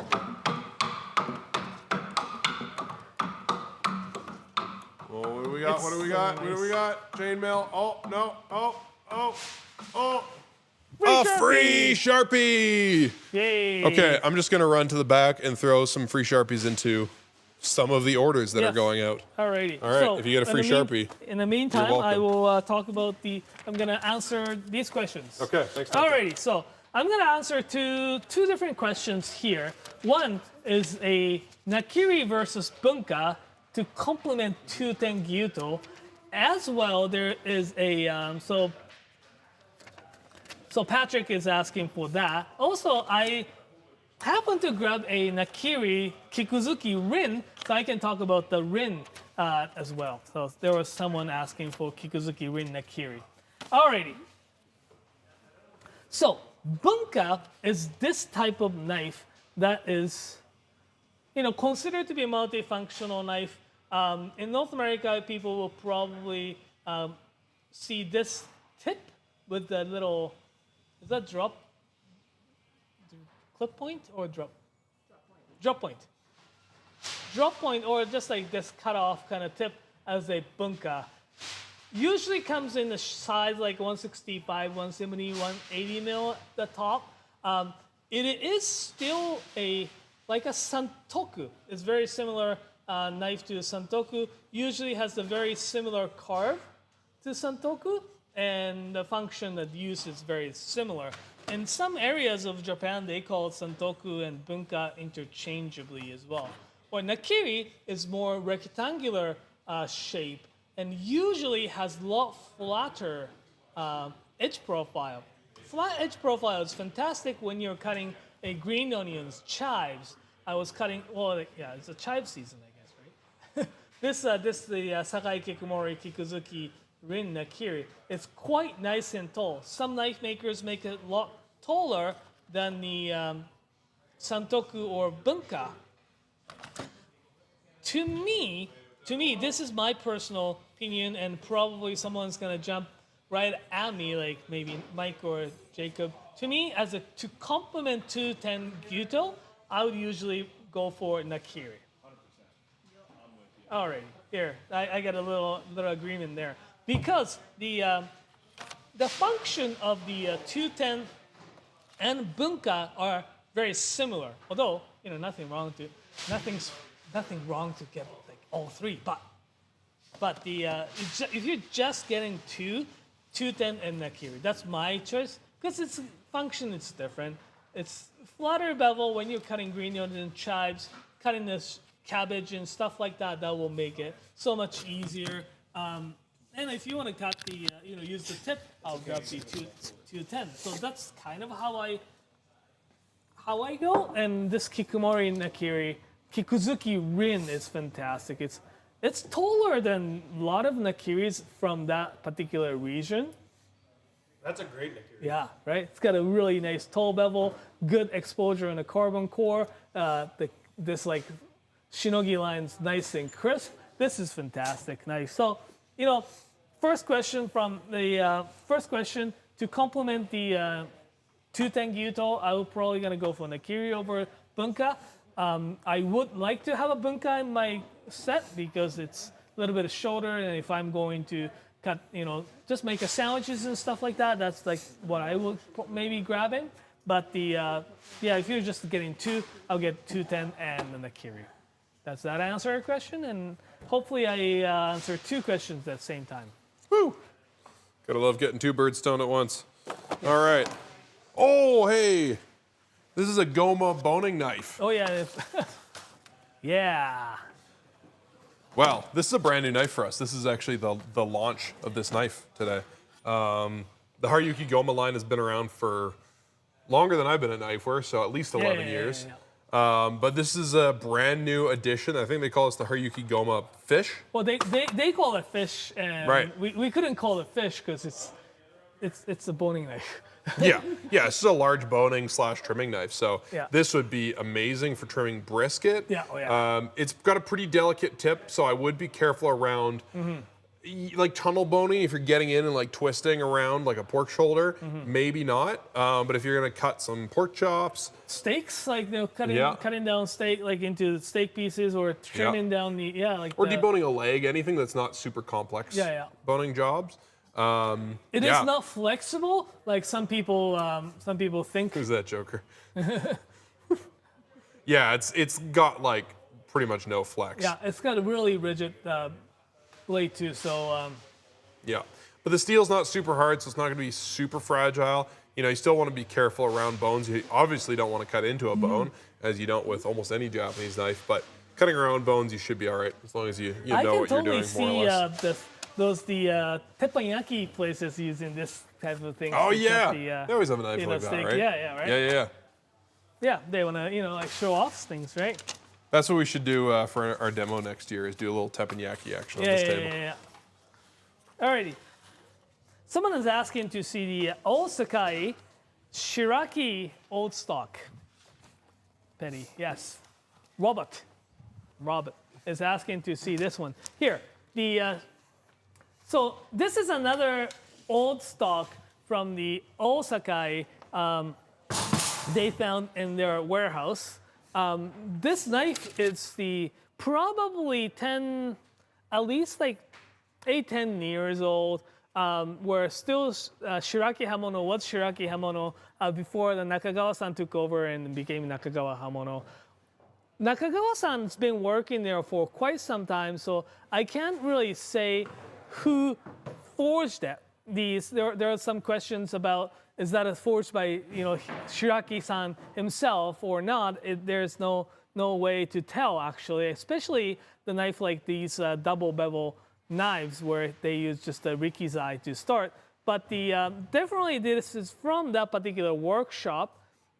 Oh, what do we got? What do we got? What do we got? Chainmail. Oh, no. Oh. Free Sharpie! Yay! Okay, I'm just gonna run to the back and throw some free Sharpies into some of the orders that are going out. Alrighty. All right, so if you get a free Sharpie. In the meantime, I will talk about I'm gonna answer these questions. Okay, thanks. Alrighty, so I'm gonna answer two different questions here. One is a Nakiri versus Bunka to complement to Tengyuto. As well, there is a So Patrick is asking for that. Also, I happened to grab a Nakiri Kikuzuki Rin, so I can talk about the Rin as well. So there was someone asking for Kikuzuki Rin Nakiri. Alrighty. So Bunka is this type of knife that is, considered to be a multifunctional knife. In North America, people will probably see this tip with the little. Is that drop? Clip point or drop? Drop point. Drop point or just like this cut off kind of tip as a bunka. Usually comes in the size like 165, 170, 180 mil at the top. It is still like a santoku. It's very similar knife to a santoku. Usually has a very similar carve to santoku. And the function that used is very similar. in some areas of Japan, they call santoku and bunka interchangeably as well. Or nakiri is more rectangular shape and usually has a lot flatter edge profile. Flat edge profile is fantastic when you're cutting a green onions, chives. I was cutting, well, yeah, it's a chive season, I guess, right? this the Sakai Kikumori Kikuzuki Rin Nakiri. It's quite nice and tall. Some knife makers make it a lot taller than the santoku or bunka. To me, this is my personal opinion, and probably someone's gonna jump right at me, like maybe Mike or Jacob. To me, to complement 210 Gyuto, I would usually go for nakiri. 100%. Alrighty, here I got a little agreement there because the function of the 210 and bunka are very similar. Although nothing wrong to get like all three, but if you're just getting 210 and nakiri, that's my choice because its function is different. It's flatter bevel when you're cutting green onions and chives, cutting this cabbage and stuff like that. That will make it so much easier. And if you want to cut the, use the tip, I'll grab the 210. So that's kind of how I go. And this Kikumori Nakiri, Kikuzuki Rin is fantastic. It's taller than a lot of Nakiris from that particular region. That's a great nakiri. Yeah, right? It's got a really nice tall bevel, good exposure in the carbon core. This like shinogi line's nice and crisp. This is fantastic, nice. So, first question to complement the 210 Gyuto, I would probably gonna go for nakiri over bunka. I would like to have a bunka in my set because it's a little bit shorter, and if I'm going to cut, just make a sandwiches and stuff like that, that's like what I would maybe grab in. But if you're just getting two, I'll get 210 and the nakiri. Does that answer your question? And hopefully I answered two questions at the same time. Woo! Gotta love getting two birds stoned at once. All right. Oh, hey. This is a Goma boning knife. Oh, yeah. Yeah. Wow, this is a brand new knife for us. This is actually the launch of this knife today. The Haruki Goma line has been around for longer than I've been at Knifewear, so at least 11 years. Yeah. But this is a brand new addition. I think they call this the Haruki Goma fish. Well, they call it fish, and right. we couldn't call it fish because it's a boning knife. Yeah, it's a large boning / trimming knife. So this would be amazing for trimming brisket. Yeah, it's got a pretty delicate tip, so I would be careful around like tunnel boning. If you're getting in and like twisting around like a pork shoulder, maybe not. But if you're gonna cut some pork chops, steaks, like cutting down steak like into steak pieces, or trimming down the or deboning a leg, anything that's not super complex. Boning jobs. It is not flexible like some people think. Who's that joker? Yeah, it's got like pretty much no flex. Yeah, it's got a really rigid blade too. So yeah, but the steel's not super hard, so it's not going to be super fragile. You still want to be careful around bones. You obviously don't want to cut into a bone, as you don't with almost any Japanese knife. But cutting around bones, you should be all right as long as you know what you're doing more or less. The teppanyaki places using this type of thing. Oh yeah, they always have a knife like that, right? Yeah, right. Yeah. Yeah, they want to like show off things, right? That's what we should do for our demo next year: is do a little teppanyaki action on this table. Yeah. Alrighty. Someone is asking to see the Osakai Shiraki old stock. Penny, yes. Robert is asking to see this one here. So this is another old stock from the Osakai they found in their warehouse. This knife is probably at least like 8-10 years old. Where still Shiraki Hamono was Shiraki Hamono before the Nakagawa-san took over and became Nakagawa Hamono. Nakagawa-san's been working there for quite some time, so I can't really say who forged there are some questions about is that a forged by Shiraki-san himself or not? There's no way to tell actually, especially the knife like these double bevel knives where they use just a rikizai to start. But definitely this is from that particular workshop,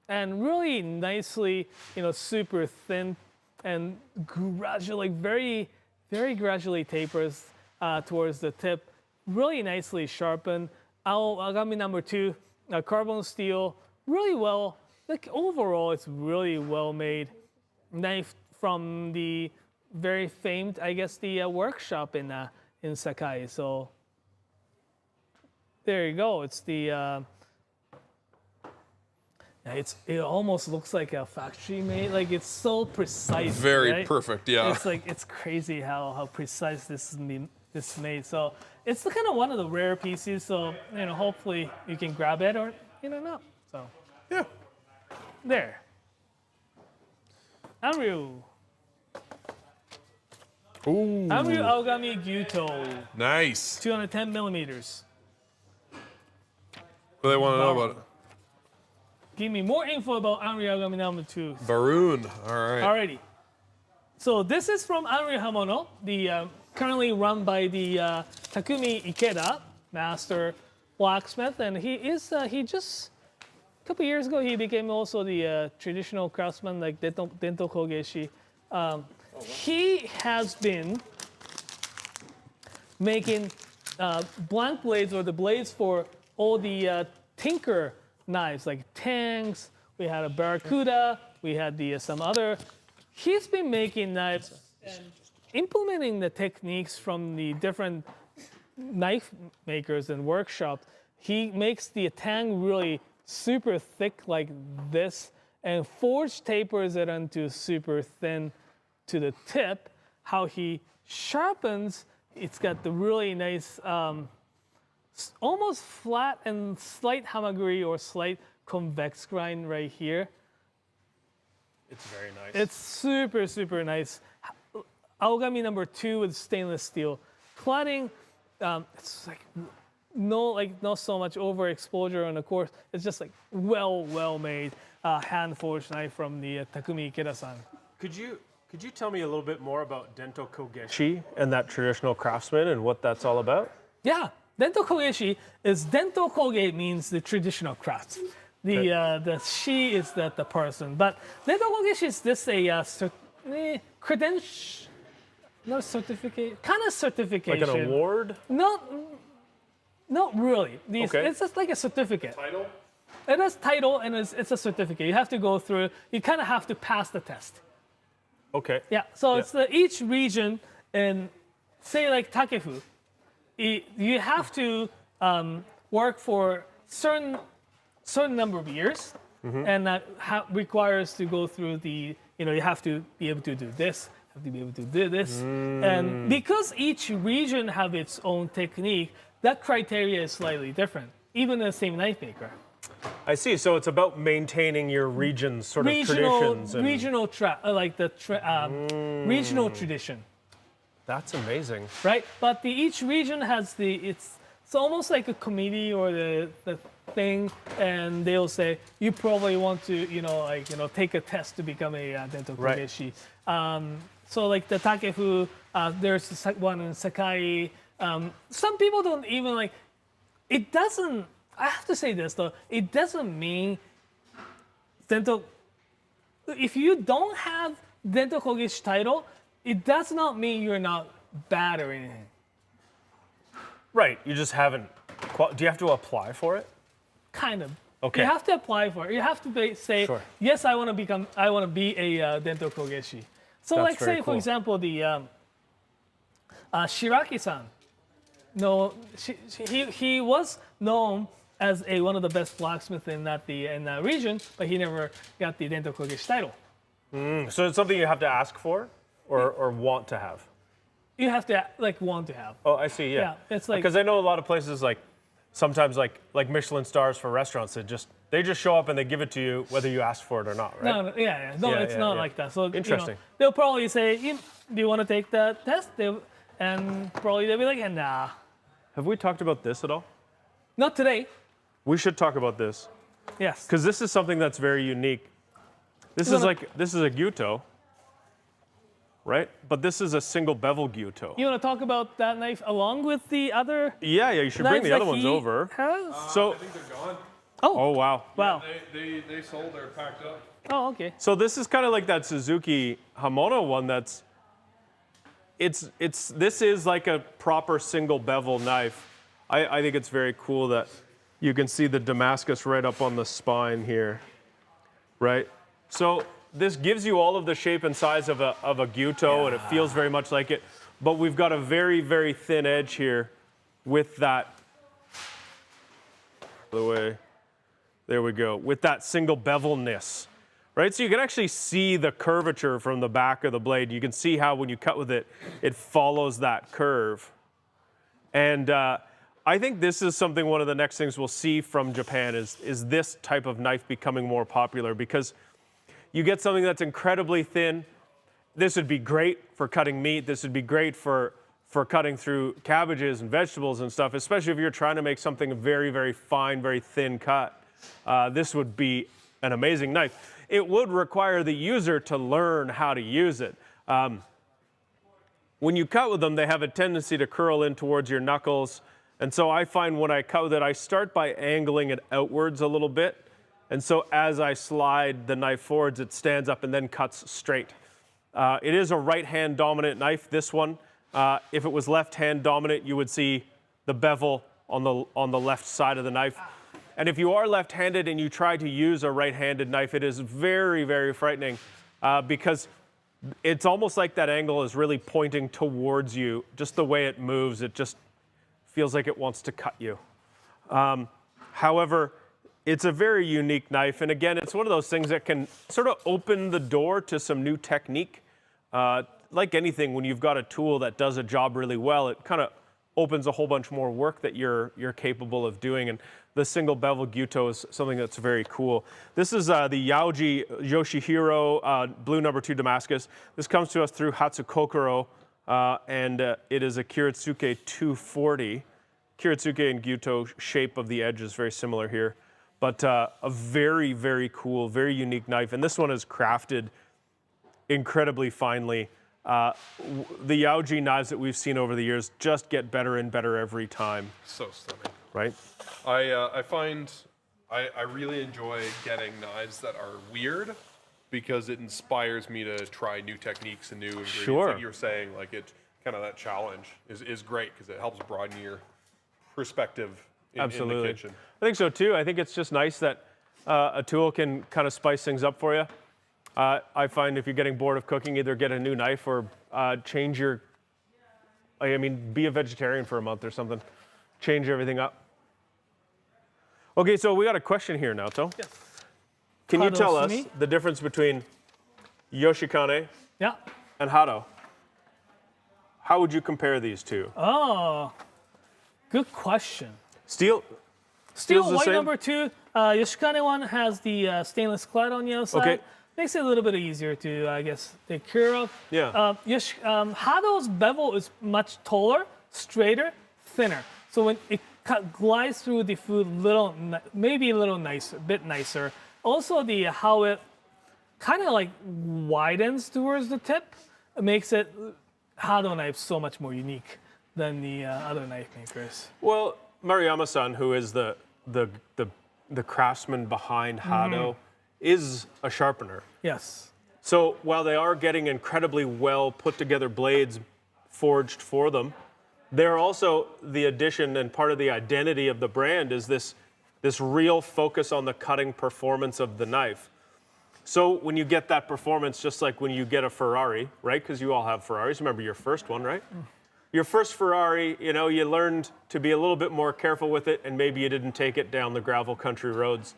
and really nicely super thin and gradually very gradually tapers towards the tip. Really nicely sharpened. Aogami number 2, carbon steel, really well. Like overall, it's really well made knife from the very famed, I guess, the workshop in Sakai. So there you go. It's the. It almost looks like a factory made. Like it's so precise. Very right? perfect. Yeah. It's crazy how precise this is made. So it's kind of one of the rare pieces. So hopefully you can grab it or not. So Yeah. there. Anryu. Ooh. Anryu Aogami Gyuto, Nice. 210 millimeters. What do they want to know about it? Give me more info about Anryu Aogami number 2. Varun. All right. Alrighty. So this is from Anryu Hamono, the currently run by the Takumi Ikeda, master blacksmith, and he just a couple years ago he became also the traditional craftsman like Dento Kogeshi. He has been making blank blades or the blades for all the tinker knives like tangs. We had a Barracuda. We had some other. He's been making knives and implementing the techniques from the different knife makers and workshops. He makes the tang really super thick like this and forge tapers it into super thin to the tip. How he sharpens, it's got the really nice almost flat and slight hamaguri or slight convex grind right here. It's very nice. It's super nice. Aogami number 2 with stainless steel cladding. It's like not so much overexposure, and of course it's just like well made hand forged knife from the Takumi Ikeda-san. Could you tell me a little bit more about Dento Kogeshi and that traditional craftsman and what that's all about? Yeah, Dento Kogeshi is Dento Koge means the traditional crafts. The shi is the person, but Dento Kogeshi is this credential, not certificate, kind of certification. Like an award? Not really. It's just like a certificate. Title? It has title and it's a certificate. You have to go through. You kind of have to pass the test. Okay. Yeah. So it's each region, and say like Takefu, you have to work for certain number of years, and that requires to go through the. You have to be able to do this. Have to be able to do this, and because each region have its own technique, that criteria is slightly different, even the same knife maker. I see. So it's about maintaining your region's sort of traditions. And Regional tradition. That's amazing. Right? But each region has it's almost like a committee or the thing, and they'll say, you probably want to, take a test to become a Dento Kogeshi. So like the Takefu, there's one in Sakai. Some people don't even it doesn't, I have to say this though, it doesn't mean Dento, if you don't have Dento Kogeshi title, it does not mean you're not bad or anything. Right, you just haven't, do you have to apply for it? Kind of. Okay. You have to apply for it. You have to say, Sure. yes, I want to be a Dento Kogeshi. So That's like very say, for cool. example, the Shiraki-san. No, he was known as one of the best blacksmiths in that region, but he never got the Dento Kogeshi title. So it's something you have to ask for or want to have? You have to want to have. Oh, I see, yeah. Yeah, it's like- Because I know a lot of places sometimes like Michelin stars for restaurants, they just show up and they give it to you whether you ask for it or not, right? No, it's not yeah. like that. So Interesting. They'll probably say, do you want to take the test? And probably they'll be like, nah. Have we talked about this at all? Not today. We should talk about this Yes. because this is something that's very unique. This is a gyuto, right? But this is a single bevel gyuto. You want to talk about that knife along with the other Yeah, you should bring knives the other that ones he over. has? So, I think they're gone. oh wow. Wow. They sold. They're packed up. Oh, okay. So this is kind of like that Suzuki Hamono one. This is like a proper single bevel knife. I think it's very cool that you can see the Damascus right up on the spine here, right? So this gives you all of the shape and size of a gyuto, and it feels very much like it. But we've got a very, very thin edge here with that. The way, there we go. With that single bevelness, right? So you can actually see the curvature from the back of the blade. You can see how when you cut with it, it follows that curve. And I think this is something, one of the next things we'll see from Japan is this type of knife becoming more popular, because you get something that's incredibly thin. This would be great for cutting meat. This would be great for cutting through cabbages and vegetables and stuff, especially if you're trying to make something a very, very fine, very thin cut. This would be an amazing knife. It would require the user to learn how to use it. When you cut with them, they have a tendency to curl in towards your knuckles. And so I find when I cut with it, I start by angling it outwards a little bit. And so as I slide the knife forwards, it stands up and then cuts straight. It is a right-hand dominant knife, this one. If it was left-hand dominant, you would see the bevel on the left side of the knife. And if you are left-handed and you try to use a right-handed knife, it is very, very frightening because it's almost like that angle is really pointing towards you. Just the way it moves, it just feels like it wants to cut you. However, it's a very unique knife. And again, it's one of those things that can sort of open the door to some new technique. Like anything, when you've got a tool that does a job really well, it kind of opens a whole bunch more work that you're capable of doing. And the single bevel gyuto is something that's very cool. This is the Yaoji Yoshihiro Blue No. 2 Damascus. This comes to us through Hatsu Kokuro, and it is a Kiritsuke 240. Kiritsuke and gyuto shape of the edge is very similar here, but a very, very cool, very unique knife. And this one is crafted incredibly finely. The Yaoji knives that we've seen over the years just get better and better every time. So stunning. Right? I find I really enjoy getting knives that are weird because it inspires me to try new techniques and new ingredients. Sure. Like you were saying, like it kind of that challenge is great because it helps broaden your perspective in the kitchen. I think so too. I think it's just nice that a tool can kind of spice things up for you. I find if you're getting bored of cooking, either get a new knife or change your, be a vegetarian for a month or something. Change everything up. Okay, so we got a question here, Naoto. Yes. Can you tell us Hadosumi? the difference between Yoshikane Yeah. and Hado? How would you compare these two? Oh, good question. Steel's Steel the white same? number 2. Yoshikane one has the stainless clad on the outside. Okay. Makes it a little bit easier to, I guess, take care of. Yeah. Hado's bevel is much taller, straighter, thinner. So when it glides through the food, maybe a little nicer, a bit nicer. Also, how it kind of like widens towards the tip makes it Hado knife so much more unique than the other knife makers. Well, Maruyama-san, who is the craftsman behind Hado, is a sharpener. Yes. So while they are getting incredibly well put together blades forged for them, they're also the addition and part of the identity of the brand is this real focus on the cutting performance of the knife. So when you get that performance, just like when you get a Ferrari, right? Because you all have Ferraris. Remember your first one, right? Your first Ferrari, you learned to be a little bit more careful with it, and maybe you didn't take it down the gravel country roads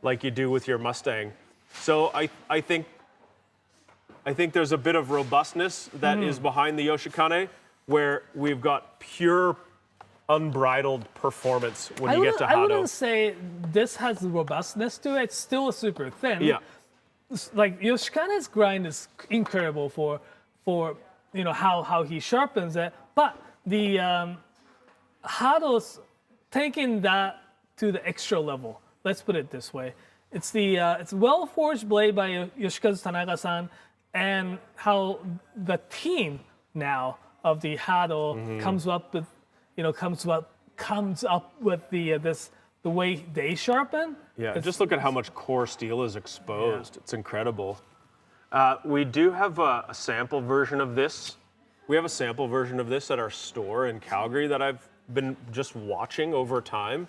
like you do with your Mustang. So I think there's a bit of robustness that is behind the Yoshikane, where we've got pure, unbridled performance when you get to Hado. I wouldn't say this has robustness to it. It's still super thin. Yeah. Like Yoshikane's grind is incredible for how he sharpens it. But the Hado's taking that to the extra level. Let's put it this way. It's the it's well-forged blade by Yoshikazu Tanaka-san, and how the team now of the Hado comes up with, comes up with the the way they sharpen. Yeah, just look at how much core steel is exposed. It's incredible. We do have a sample version of this. We have a sample version of this at our store in Calgary that I've been just watching over time.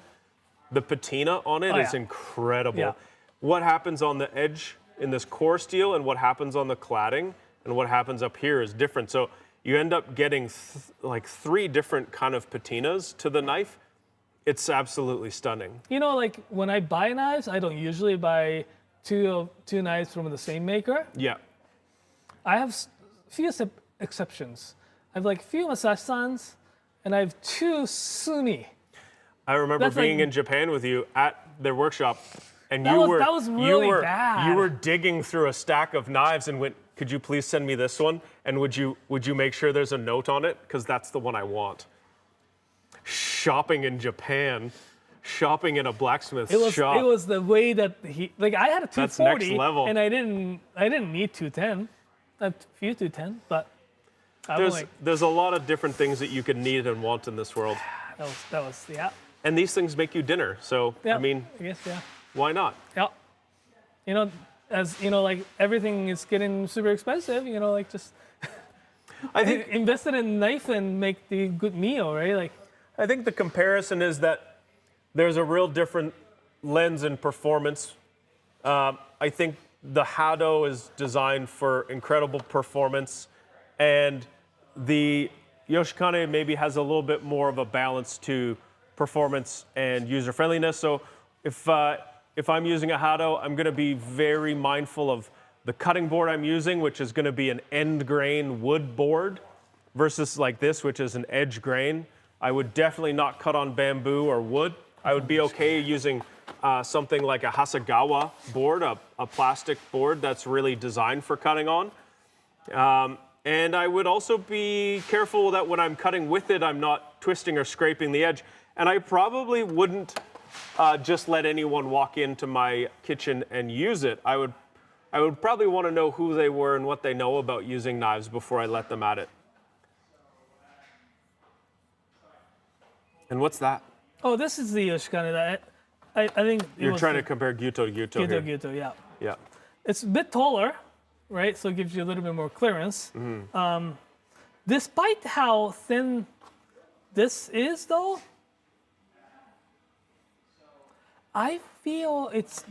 The patina on it is incredible. Yeah. What happens on the edge in this core steel and what happens on the cladding and what happens up here is different. So you end up getting like 3 different kind of patinas to the knife. It's absolutely stunning. Like when I buy knives, I don't usually buy two knives from the same maker. Yeah. I have few exceptions. I have like few Masashi-sans, and I have 2 Sumi. I remember That's being like- in Japan with you at their workshop, and That was really bad. You were digging through a stack of knives and went, "Could you please send me this one? And would you make sure there's a note on it, because that's the one I want." Shopping in Japan, shopping in a blacksmith shop. It was the way that I had a 240, That's next level. and I didn't need 210. A few 210, but I was like, There's a lot of different things that you could need and want in this world, that was yeah. and these things make you dinner. So Yeah, I mean, I guess yeah. why not? Yeah. As like everything is getting super expensive, just I think invest in a knife and make the good meal, right? I think the comparison is that there's a real different lens in performance. I think the Hado is designed for incredible performance, and the Yoshikane maybe has a little bit more of a balance to performance and user friendliness. So if I'm using a Hado, I'm going to be very mindful of the cutting board I'm using, which is going to be an end grain wood board, versus like this, which is an edge grain. I would definitely not cut on bamboo or wood. I would be okay using something like a Hasegawa board, a plastic board that's really designed for cutting on. And I would also be careful that when I'm cutting with it, I'm not twisting or scraping the edge. And I probably wouldn't just let anyone walk into my kitchen and use it. I would probably want to know who they were and what they know about using knives before I let them at it. And what's that? Oh, this is the Yoshikane that I think You're trying to compare Gyuto to Gyuto here. Gyuto, yeah. Yeah. It's a bit taller, right? So it gives you a little bit more clearance. Mm-hmm. Despite how thin this is, though, I feel it's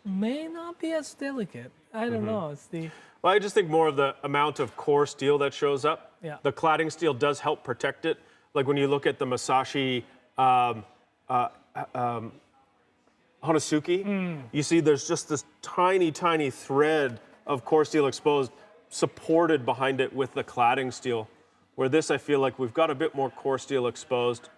may not be as delicate. I don't know. It's the Well, I just think more of the amount of core steel that shows up. Yeah. The cladding steel does help protect it. Like when you look at the Masashi Honesuki, you see there's just this tiny, tiny thread of core steel exposed, supported behind it with the cladding steel. Where this, I feel like we've got a bit more core steel exposed,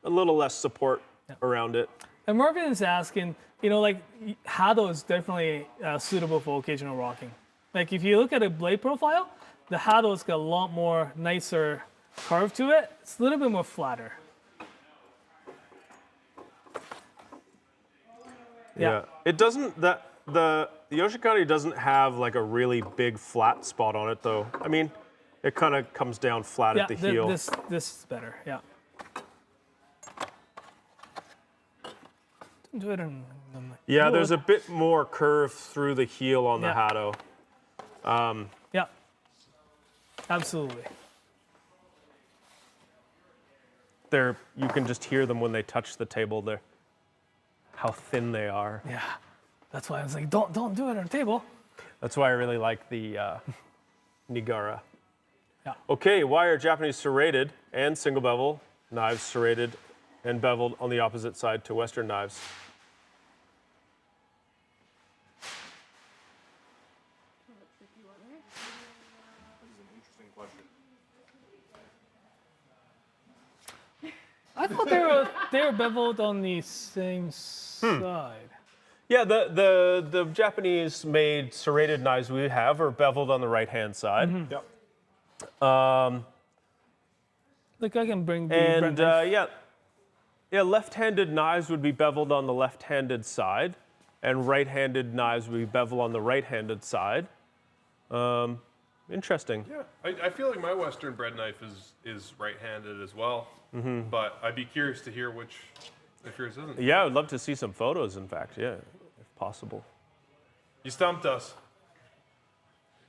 a little less support around it. And Marvin is asking, Hado is definitely suitable for occasional rocking. Like if you look at a blade profile, the Hado's got a lot more nicer curve to it. It's a little bit more flatter. Yeah. It doesn't, the Yoshikane doesn't have like a really big flat spot on it though. I mean, it kind of comes down flat at the heel. This is better, yeah. Do it in Yeah, there's a bit more curve through the heel on the Yeah. Hado. Yeah, absolutely. You can just hear them when they touch the table there, how thin they are. Yeah, that's why I was like, don't do it on the table. That's why I really like the Nigara. Yeah. Okay, why are Japanese serrated and single bevel knives serrated and beveled on the opposite side to Western knives? I thought they were beveled on the same side. Yeah, the Japanese made serrated knives we have are beveled on the right hand side. Yep. Look, I can bring the And brand knife. yeah, Yeah, left-handed knives would be beveled on the left-handed side, and right-handed knives would be beveled on the right-handed side. Interesting. Yeah, I feel like my Western bread knife is right-handed as well. But I'd be curious to hear if yours isn't. Yeah, I would love to see some photos, in fact, yeah, if possible. You stumped us.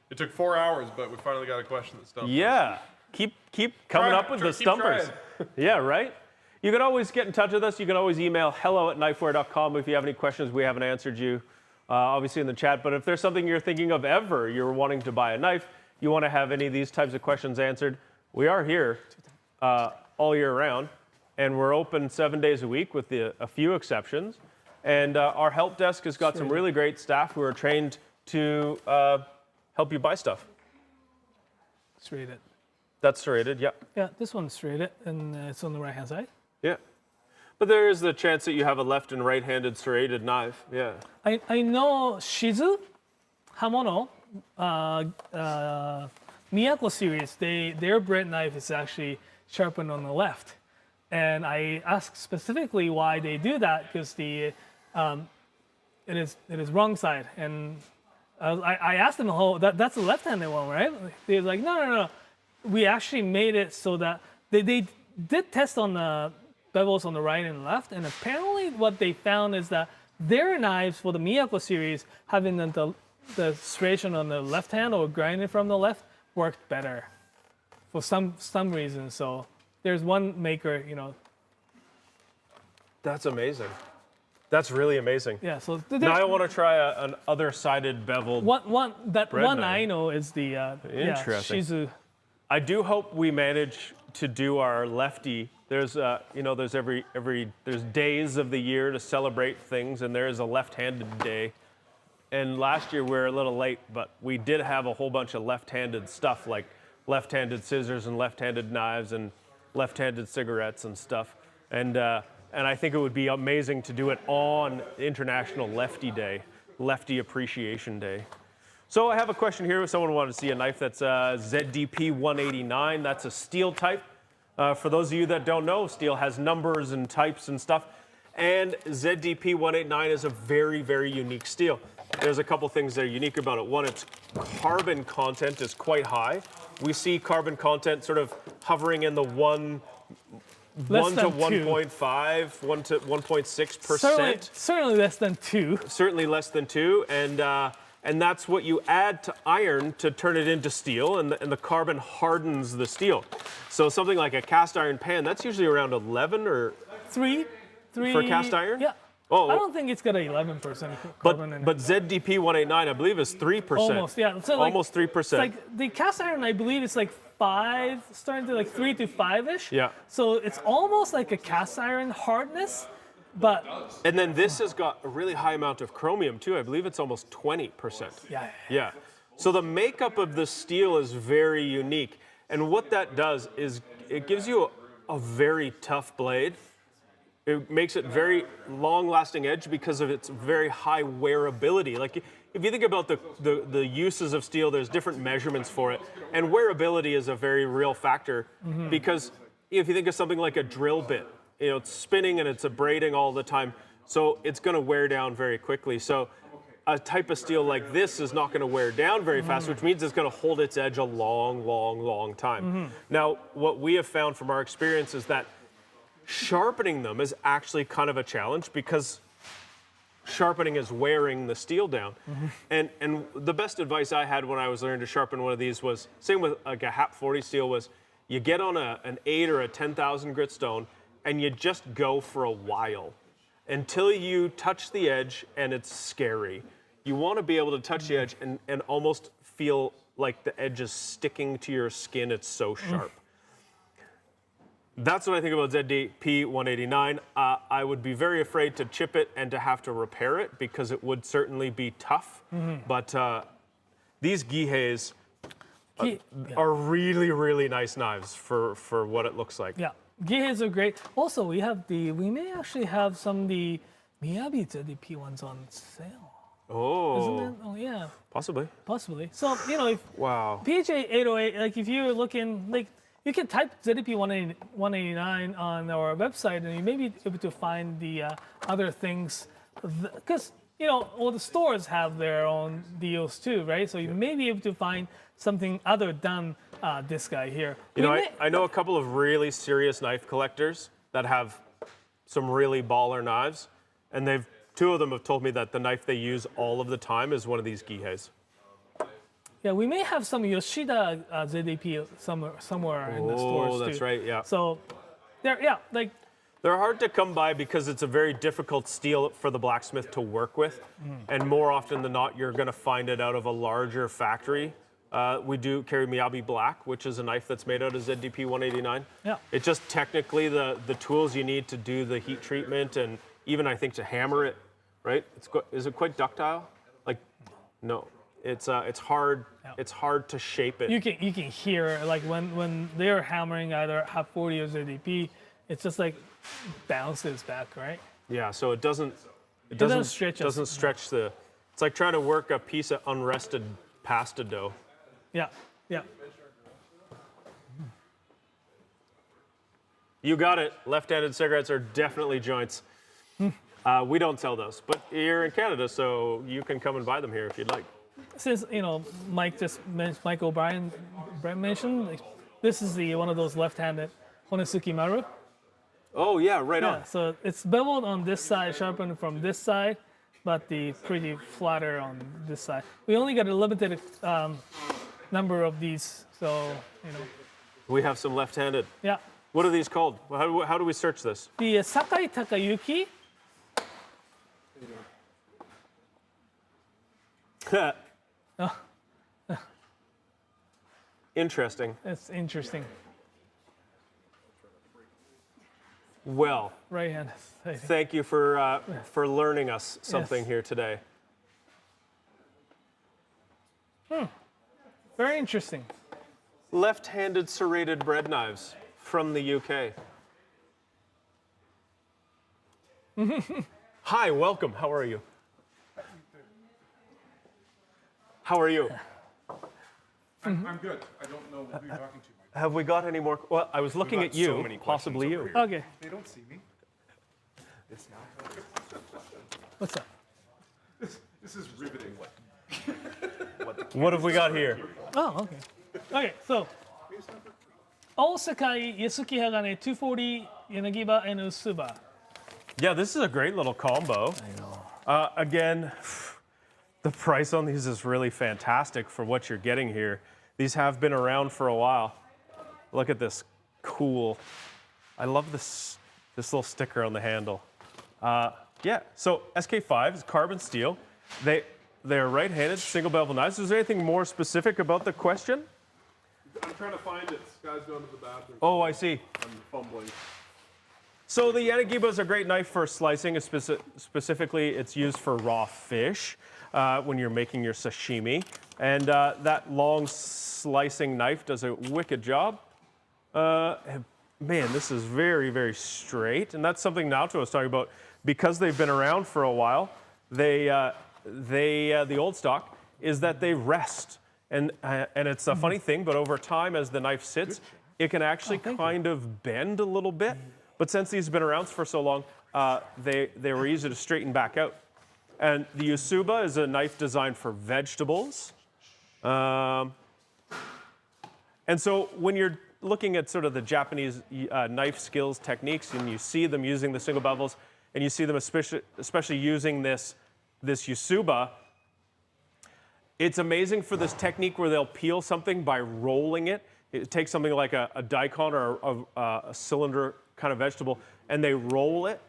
It took 4 hours, but we finally got a question that stumped us. Yeah, keep coming up with the Keep stumpers. trying. Yeah, right? You can always get in touch with us. You can always email hello@knifewear.com if you have any questions we haven't answered you, obviously in the chat. But if there's something you're thinking of ever, you're wanting to buy a knife, you want to have any of these types of questions answered, we are here all year round. And we're open 7 days a week with a few exceptions. And our help desk has got some really great staff who are trained to help you buy stuff. Serrated. That's serrated, yep. Yeah, this one's serrated, and it's on the right-hand side. Yeah. But there is the chance that you have a left and right-handed serrated knife, yeah. I know Shizu, Hamono, Miyako series, their bread knife is actually sharpened on the left. And I asked specifically why they do that, because it is wrong side. And I asked them, that's the left-handed one, right? They were like, no. We actually made it so that they did test on the bevels on the right and left, and apparently what they found is that their knives for the Miyako series, having the serration on the left hand or grinding from the left, worked better for some reason. So there's one maker, That's amazing. That's really amazing. Yeah. So Now I want to try an other-sided beveled. one bread I knife. know is the Interesting. Shizu. I do hope we manage to do our lefty. There's there's days of the year to celebrate things, and there is a left-handed day. And last year we were a little late, but we did have a whole bunch of left-handed stuff, like left-handed scissors and left-handed knives and left-handed cigarettes and stuff. And I think it would be amazing to do it on International Lefty Day, Lefty Appreciation Day. So I have a question here. Someone wanted to see a knife that's ZDP 189. That's a steel type. For those of you that don't know, steel has numbers and types and stuff. And ZDP 189 is a very, very unique steel. There's a couple things that are unique about it. One, its carbon content is quite high. We see carbon content sort of hovering in the 1 to 1.5, 1 to 1.6%. Certainly less than 2. Certainly less than 2. And that's what you add to iron to turn it into steel, and the carbon hardens the steel. So something like a cast iron pan, that's usually around 11 or 3 for cast iron? Yeah. Oh, I don't think it's got 11% carbon in it. but ZDP 189, I believe, is 3%. Almost, yeah. So almost 3%. It's like the cast iron, I believe, it's like 5, starting to like 3 to 5-ish. Yeah. So it's almost like a cast iron hardness, but And then this has got a really high amount of chromium too. I believe it's almost 20%. yeah. Yeah. So the makeup of the steel is very unique. And what that does is it gives you a very tough blade. It makes it very long-lasting edge because of its very high wearability. Like if you think about the uses of steel, there's different measurements for it. And wearability is a very real factor because if you think of something like a drill bit, it's spinning and it's abrading all the time. So it's going to wear down very quickly. So a type of steel like this is not going to wear down very fast, which means it's going to hold its edge a long, long, long time. Now, what we have found from our experience is that sharpening them is actually kind of a challenge because sharpening is wearing the steel down. And the best advice I had when I was learning to sharpen one of these was, same with like a HAP 40 steel, was you get on an 8 or a 10,000 grit stone and you just go for a while until you touch the edge and it's scary. You want to be able to touch the edge and almost feel like the edge is sticking to your skin. It's so sharp. That's what I think about ZDP 189. I would be very afraid to chip it and to have to repair it because it would certainly be tough. But these Giheis are really, really nice knives for what it looks like. Yeah, Giheis are great. Also, we may actually have some of the Miyabi ZDP ones on sale. Oh, Isn't it? Oh, yeah. Possibly. Possibly. So, if Wow. PHA 808, like if you're looking, like you can type ZDP 189 on our website, and you may be able to find the other things, because all the stores have their own deals too, right? So you may be able to find something other than this guy here. I know a couple of really serious knife collectors that have some really baller knives, and two of them have told me that the knife they use all of the time is one of these Giheis. Yeah, we may have some Yoshida ZDP somewhere in the stores too. Oh, that's right, yeah. So, they're hard to come by because it's a very difficult steel for the blacksmith to work with, and more often than not, you're going to find it out of a larger factory. We do carry Miyabi Black, which is a knife that's made out of ZDP 189. Yeah. It's just technically the tools you need to do the heat treatment and even I think to hammer it, right? Is it quite ductile? Like, no. It's hard. Yeah. It's hard to shape it. You can hear like when they're hammering either half 40 or ZDP, it's just like bounces back, right? Yeah. So it doesn't stretch. The. It's like trying to work a piece of unrested pasta dough. Yeah. Yeah. You got it. Left-handed cigarettes are definitely joints. We don't sell those, but you're in Canada, so you can come and buy them here if you'd like. Since Mike O'Brien mentioned, like, this is one of those left-handed Honesuki Maru. Oh yeah, right on. Yeah, so it's beveled on this side, sharpened from this side, but the pretty flatter on this side. We only got a limited number of these, so We have some left-handed. Yeah. What are these called? How do we search this? The Sakai Takayuki. Interesting. It's interesting. Well, Right hand. thank you for learning us something Yes. here today. Very interesting. Left-handed serrated bread knives from the UK. Hi, welcome. How are you? How are you? I'm good. I don't know who you're talking to. Have we got any more? Well, I was looking at got so you, many questions possibly you. over here. Okay. They don't see me. What's up? This is riveting. What have we got here? Oh, okay. Okay, so All Sakai Yasuki Hagane 240 Yanagiba and Usuba. Yeah, this is a great little combo. I know. Again, the price on these is really fantastic for what you're getting here. These have been around for a while. Look at this, cool. I love this little sticker on the handle. Yeah, so SK5 is carbon steel. They're right-handed, single bevel knives. Is there anything more specific about the question? I'm trying to find it. This guy's going to the bathroom. Oh, I see. I'm fumbling. So the Yanagiba is a great knife for slicing. Specifically, it's used for raw fish when you're making your sashimi. And that long slicing knife does a wicked job. Man, this is very, very straight. And that's something Naoto was talking about. Because they've been around for a while, the old stock is that they rest. And it's a funny thing, but over time, as the knife sits, it can actually kind of bend a little bit. But since these have been around for so long, they were easy to straighten back out. And the Usuba is a knife designed for vegetables. And so when you're looking at sort of the Japanese knife skills techniques, and you see them using the single bevels, and you see them especially using this Usuba, it's amazing for this technique where they'll peel something by rolling it. It takes something like a daikon or a cylinder kind of vegetable, and they roll it,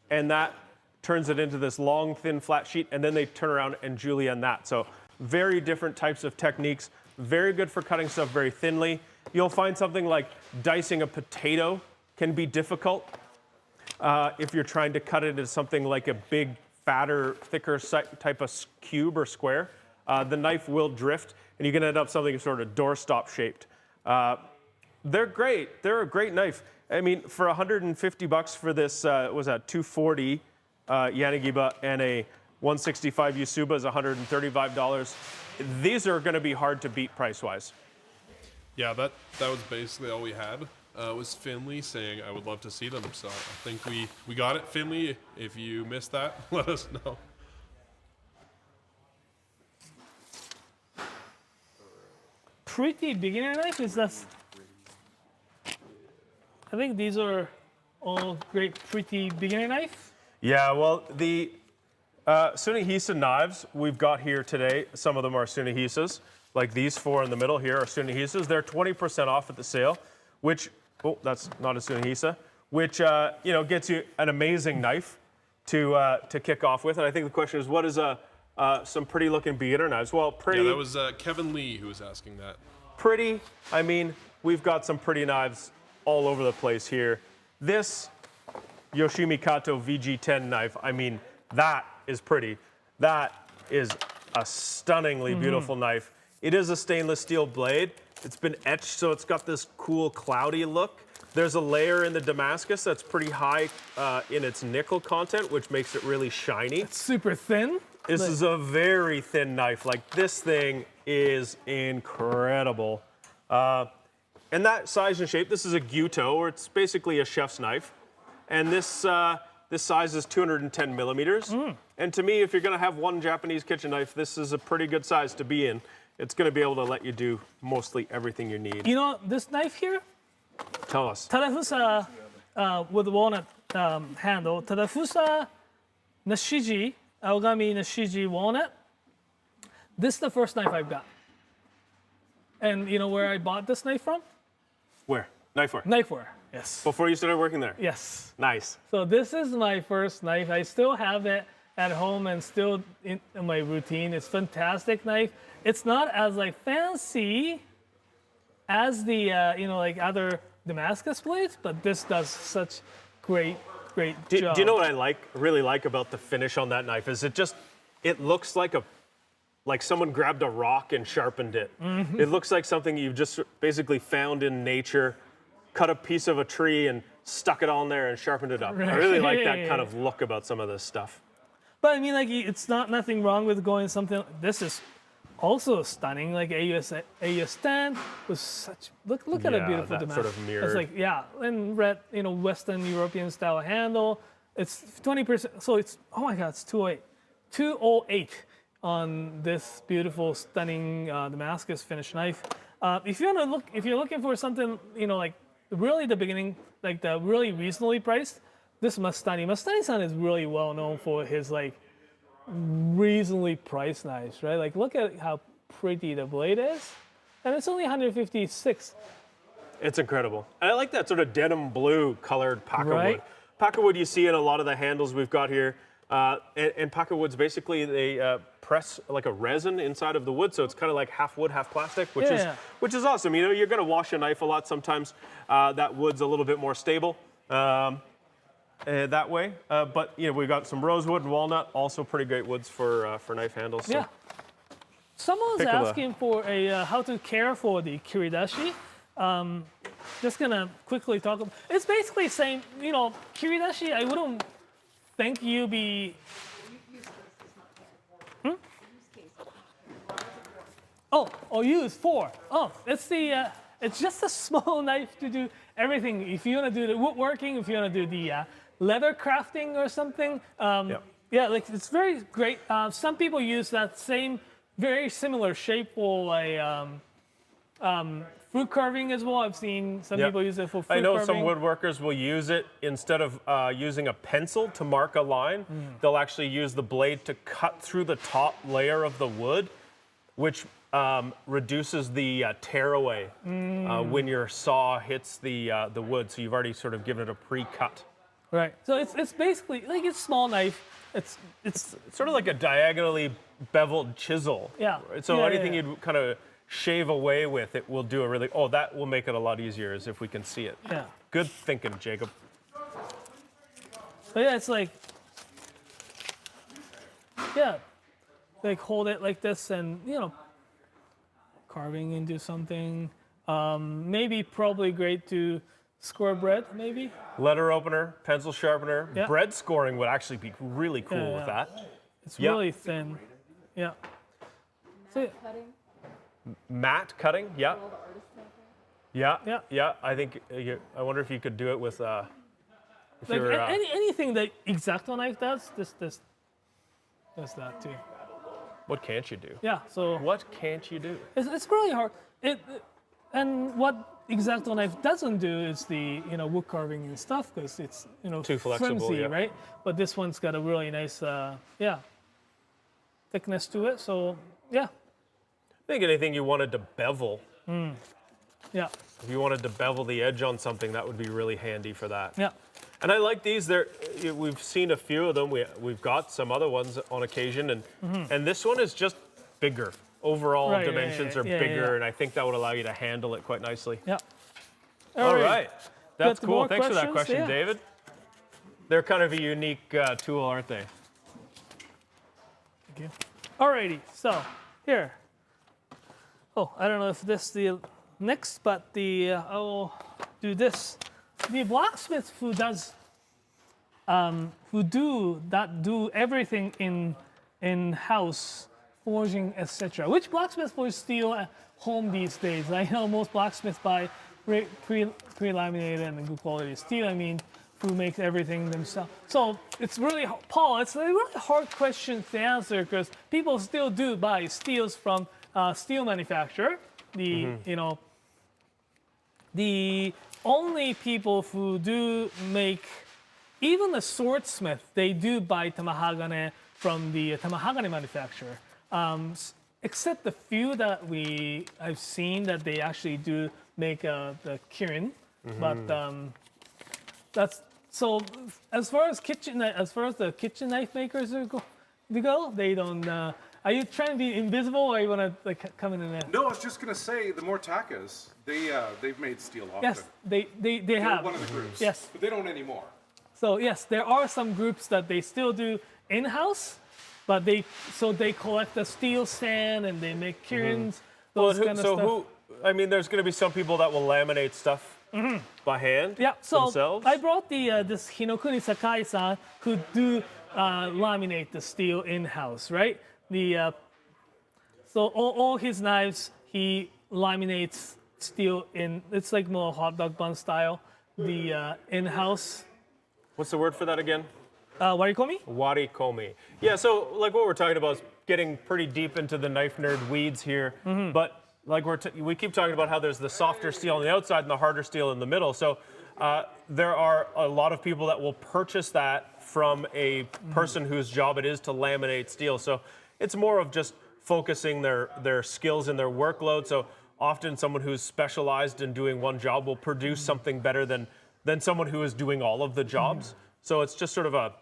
and that turns it into this long, thin, flat sheet, and then they turn around and julienne that. So very different types of techniques, very good for cutting stuff very thinly. You'll find something like dicing a potato can be difficult if you're trying to cut it into something like a big, fatter, thicker type of cube or square. The knife will drift, and you can end up something sort of doorstop shaped. They're great. They're a great knife. I mean, for $150 for this, was that 240 Yanagiba and a 165 Usuba is $135. These are going to be hard to beat price-wise. Yeah, that was basically all we had. Was Finley saying I would love to see them. So I think we got it, Finley. If you missed that, let us know. Pretty beginner knife is that. I think these are all great, pretty beginner knife. Yeah, well, the Tsunehisa knives we've got here today, some of them are Tsunehisas. Like these four in the middle here are Tsunehisas. They're 20% off at the sale, which, oh, that's not a Tsunehisa, which, you know, gets you an amazing knife to kick off with. And I think the question is, what is some pretty looking beginner knives? Well, pretty. Yeah, that was Kevin Lee who was asking that. Pretty, I mean, we've got some pretty knives all over the place here. This Yoshimi Kato VG10 knife, I mean, that is pretty. That is a stunningly beautiful knife. It is a stainless steel blade. It's been etched, so it's got this cool cloudy look. There's a layer in the Damascus that's pretty high in its nickel content, which makes it really shiny. It's super thin. This is a very thin knife. Like, this thing is incredible. And that size and shape, this is a Gyuto, or it's basically a chef's knife. And this size is 210 millimeters. And to me, if you're gonna have one Japanese kitchen knife, this is a pretty good size to be in. It's gonna be able to let you do mostly everything you need. You know, this knife here, Tell us. Tadafusa with walnut handle, Tadafusa Nashiji, Aogami Nashiji walnut. This is the first knife I've got. And you know where I bought this knife from? Where? Knifewear. Knifewear, yes. Before you started working there? Yes. Nice. So this is my first knife. I still have it at home and still in my routine. It's a fantastic knife. It's not as like fancy as the you know, like other Damascus blades, but this does such great job. Do you know what I really like about the finish on that knife is it looks like someone grabbed a rock and sharpened it. It looks like something you've just basically found in nature, cut a piece of a tree and stuck it on there and sharpened it up. I really like that kind of look about some of this stuff. But I mean, like, it's nothing wrong with going something. This is also stunning, like AUS 10 was such. Look at a beautiful that Damascus. sort of mirrored. It's like, yeah, and red, you know, Western European style handle. It's 20%. So it's, oh my God, it's 208. 208 on this beautiful, stunning Damascus finish knife. If you're looking for something, you know, like really the beginning, like the really reasonably priced, this Mastani-san is really well known for his like reasonably priced knives, right? Like, look at how pretty the blade is, and it's only 156. It's incredible. And I like that sort of denim blue colored paca Right. wood. Paca wood you see in a lot of the handles we've got here. And paca wood's basically they press like a resin inside of the wood, so it's kind of like half wood, half plastic, which is awesome. You know, you're gonna wash a knife a lot sometimes. That wood's a little bit more stable that way. But you know, we've got some rosewood and walnut, also pretty great woods for knife handles. So. Yeah. Someone's asking for a how to care for the kiridashi. Just gonna quickly talk about. It's basically saying, you know, kiridashi. I wouldn't think you be. Oh, use 4. Oh, it's the. It's just a small knife to do everything. If you wanna do the woodworking, if you wanna do the leather crafting or something. Yeah, like it's very great. Some people use that same, very similar shape for fruit carving as well. I've seen some people use it for fruit carving. I know some woodworkers will use it instead of using a pencil to mark a line. They'll actually use the blade to cut through the top layer of the wood, which reduces the tear away when your saw hits the wood. So you've already sort of given it a pre-cut. Right. So it's basically like it's small knife. It's sort of like a diagonally beveled chisel. Yeah. So anything you'd kind of shave away with, it will do a really. Oh, that will make it a lot easier, as if we can see it. Yeah. Good thinking, Jacob. But yeah, it's like, like hold it like this, and you know, carving into something. Maybe probably great to score bread, maybe. Letter opener, pencil sharpener, Yeah. bread scoring would actually be really cool with that. It's really thin. Yeah. So, Cutting. Matte cutting, yeah. All the artists out Yeah. I think I wonder if you could do it with. If Like you're, anything that X-Acto knife does, this does that too. what can't you do? Yeah, so What can't you do? it's really hard. And what X-Acto knife doesn't do is the wood carving and stuff because it's Too flexible, flimsy, yeah. right? But this one's got a really nice thickness to it. So yeah, I think anything you wanted to bevel. yeah, If you wanted to bevel the edge on something, that would be really handy for that. yeah. And I like these. We've seen a few of them. We've got some other ones on occasion, and this one is just bigger. Overall Right, dimensions are yeah, bigger, yeah. and I think that would allow you to handle it quite nicely. Yeah. All right. That's Got cool. more Thanks for that questions? question, Yeah. David. They're kind of a unique tool, aren't they? Thank you. Alrighty, so here. Oh, I don't know if this is the next, but I will do this. The blacksmith who do everything in house, forging, etc. Which blacksmith forge steel at home these days? I know most blacksmiths buy pre-laminated and good quality steel. I mean, who makes everything themselves. So it's really, Paul, it's a really hard question to answer because people still do buy steels from steel manufacturer. The only people who do make, even the swordsmith, they do buy tamahagane from the tamahagane manufacturer. Except the few that I've seen that they actually do make the kirin, but that's so. As far as the kitchen knife makers go, they don't. Are you trying to be invisible, or you want to come in there? No, I was just gonna say the Mortakas, they've made steel often. Yes, they They're have. one of the groups. Yes. But they don't anymore. So yes, there are some groups that they still do in-house, but they collect the steel sand and they make kirins, those kind of stuff. There's going to be some people that will laminate stuff by hand Yeah, so themselves. I brought this Hinokuni Sakai-san who do laminate the steel in-house, right? So all his knives, he laminates steel in, it's like more hot dog bun style, the in-house. What's the word for that again? Warikomi? Warikomi. Yeah, so like what we're talking about is getting pretty deep into the knife nerd weeds here, but like we keep talking about how there's the softer steel on the outside and the harder steel in the middle. So there are a lot of people that will purchase that from a person whose job it is to laminate steel. So it's more of just focusing their skills and their workload. So often someone who's specialized in doing one job will produce something better than someone who is doing all of the jobs. So it's just sort of a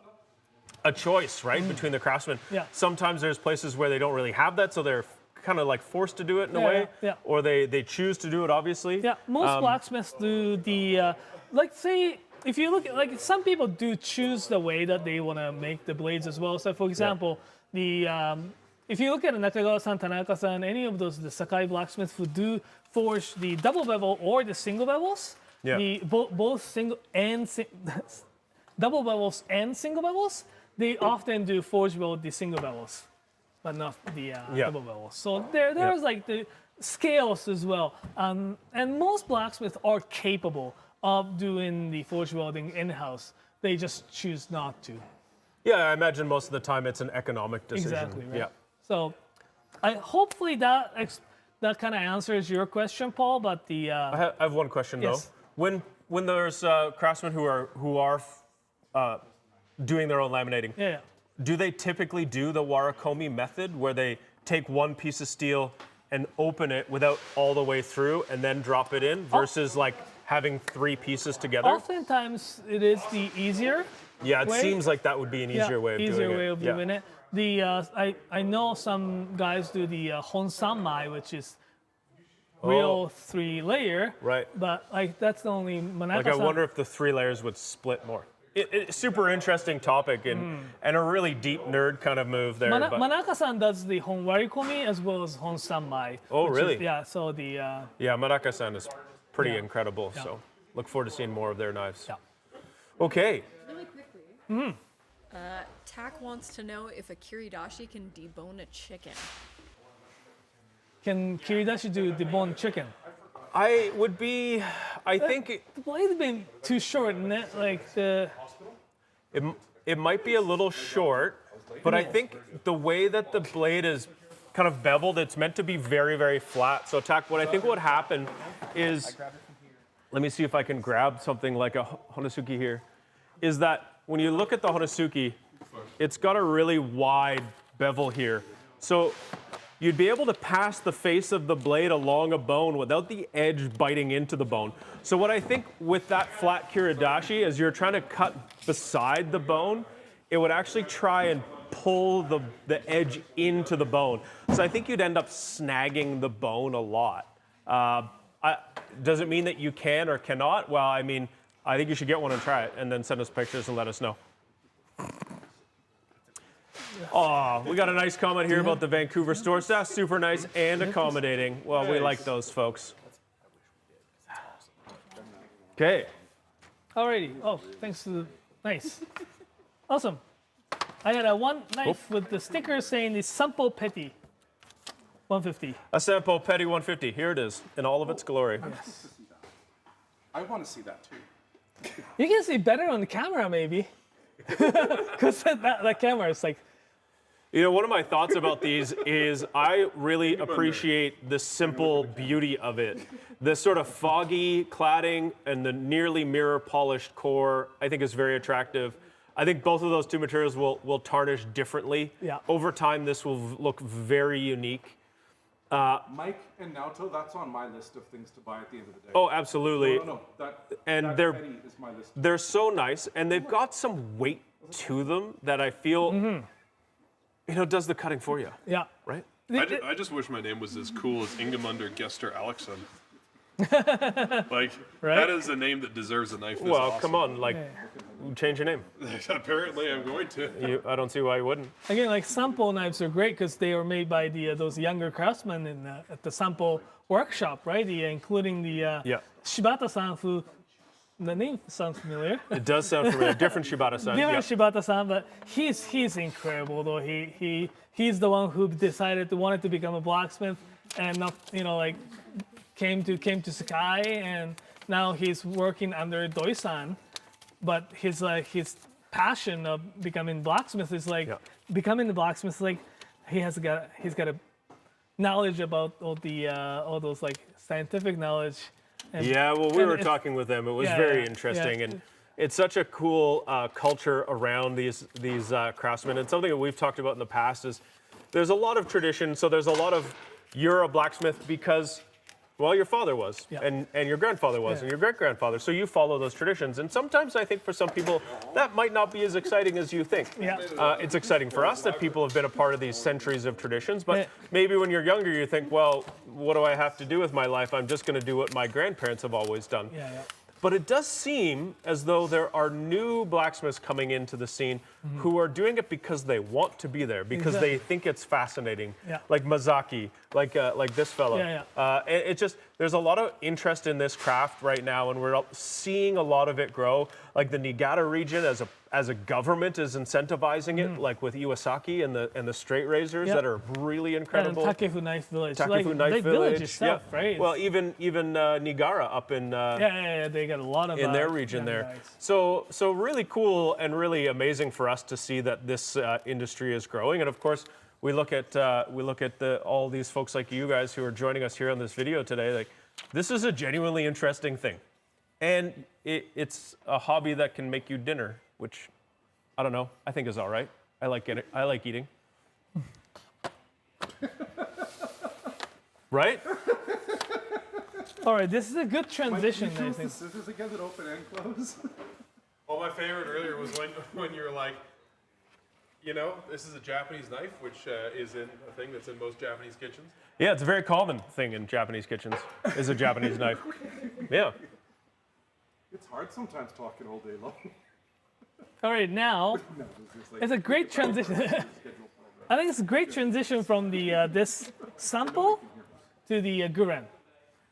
choice, right, between the craftsmen. Yeah. Sometimes there's places where they don't really have that, so they're kind of like forced to do it in a way, or they choose to do it, obviously. Yeah, most blacksmiths do the, like say, if you look at, like some people do choose the way that they want to make the blades as well. So for example, if you look at Nakagawa-san, Tanaka-san, any of those, the Sakai blacksmiths who do forge the double bevel or the single bevels, both single and double bevels and single bevels, they often do forge weld the single bevels, but not the double bevels. So there's like the scales as well. And most blacksmiths are capable of doing the forge welding in-house. They just choose not to. Yeah, I imagine most of the time it's an economic decision. Exactly, right? Yeah. So hopefully that kind of answers your question, Paul, but the... I have one question, yes. though. When there's craftsmen who are doing their own laminating, do they typically do the Warikomi method where they take one piece of steel and open it without all the way through and then drop it in versus like having three pieces together? Oftentimes it is the easier Yeah, it way. Seems like that would be an easier way of doing it. Easier way of doing it. I know some guys do the honsanmai, which is real 3-layer. Right. But like that's the only Manaka-san. Like I wonder if the 3 layers would split more. It's super interesting topic and a really deep nerd kind of move there. Manaka-san does the honwarikomi as well as honsanmai. Oh, really? So the... Yeah, Manaka-san is pretty incredible, so look forward to seeing more of their knives. Yeah. Okay. Really quickly. Tak wants to know if a kiridashi can debone a chicken. Can kiridashi do debone chicken? I would be, I think The blade's been too short, and that, like the. it might be a little short, but I think the way that the blade is kind of beveled, it's meant to be very, very flat. So what I think would happen is, let me see if I can grab something like a Honesuki here, is that when you look at the Honesuki, it's got a really wide bevel here. So you'd be able to pass the face of the blade along a bone without the edge biting into the bone. So what I think with that flat kiridashi is you're trying to cut beside the bone, it would actually try and pull the edge into the bone. So I think you'd end up snagging the bone a lot. Does it mean that you can or cannot? Well, I mean, I think you should get one and try it and then send us pictures and let us know. Oh, we got a nice comment here about the Vancouver store staff. Super nice and accommodating. Well, we like those folks. Okay. Alrighty. Oh, thanks to the. Nice. Awesome. I had one knife with the sticker saying the Sampo Petty 150. A Sampo Petty 150. Here it is in all of its glory. Yes. I want to see that too. You can see better on the camera, maybe. Because that camera is like. You know, one of my thoughts about these is I really appreciate the simple beauty of it. The sort of foggy cladding and the nearly mirror polished core, I think is very attractive. I think both of those two materials will tarnish differently. Yeah. Over time, this will look very unique. Mike and Naoto, that's on my list of things to buy at the end of the day. Oh, absolutely. No. And that they're Petty is my list. they're so nice, and they've got some weight to them that I feel, you know, does the cutting for you, Yeah. right? I just wish my name was as cool as Ingemundur Gester Alexson. Like, that is a name that deserves a knife this Well, awesome. come on, like, change your name. Apparently, I'm going to. I don't see why you wouldn't. Again, like sample knives are great because they were made by those younger craftsmen at the sample workshop, right? Including the Shibata-san, who the name sounds familiar. It does sound familiar. Different Shibata-san. Different Yeah. Shibata-san, but he's incredible though. He's the one who decided wanted to become a blacksmith and not like came to Sakai, and now he's working under Doi-san. But his passion of becoming blacksmith is becoming the blacksmith is like he's got a knowledge about all those like scientific knowledge. And, Yeah, well, we were talking with them. It was very interesting, and it's such a cool culture around these craftsmen. And something that we've talked about in the past is there's a lot of tradition. So there's a lot of you're a blacksmith because, well, your father was, and your grandfather was, and your great-grandfather. So you follow those traditions. And sometimes I think for some people that might not be as exciting as you think. Yeah. It's exciting for us that people have been a part of these centuries of traditions. But maybe when you're younger, you think, well, what do I have to do with my life? I'm just going to do what my grandparents have always done. Yeah. But it does seem as though there are new blacksmiths coming into the scene who are doing it because they want to be there, because they think it's fascinating. Yeah. Like Mazaki, like this fellow. It just, there's a lot of interest in this craft right now, and we're seeing a lot of it grow. Like the Nigata region as a government is incentivizing it, like with Iwasaki and the straight razors that are really incredible. And Takefu Knife Village. Takefu Knife Village itself, right? Well, even Nigara up in they got a lot of in their region there. guys. So really cool and really amazing for us to see that this industry is growing. And of course, we look at all these folks like you guys who are joining us here on this video today. Like, this is a genuinely interesting thing, and it's a hobby that can make you dinner, which I don't know. I think is all right. I like eating. Right? All right, this is a good transition. Mike, you I choose think. the scissors again that open and close. Well, my favorite earlier was when you were like, this is a Japanese knife, which is a thing that's in most Japanese kitchens. Yeah, it's a very common thing in Japanese kitchens. Is a Japanese knife. Yeah. It's hard sometimes talking all day long. All right, now it's a great transition. I think it's a great transition from the this sample to the guren,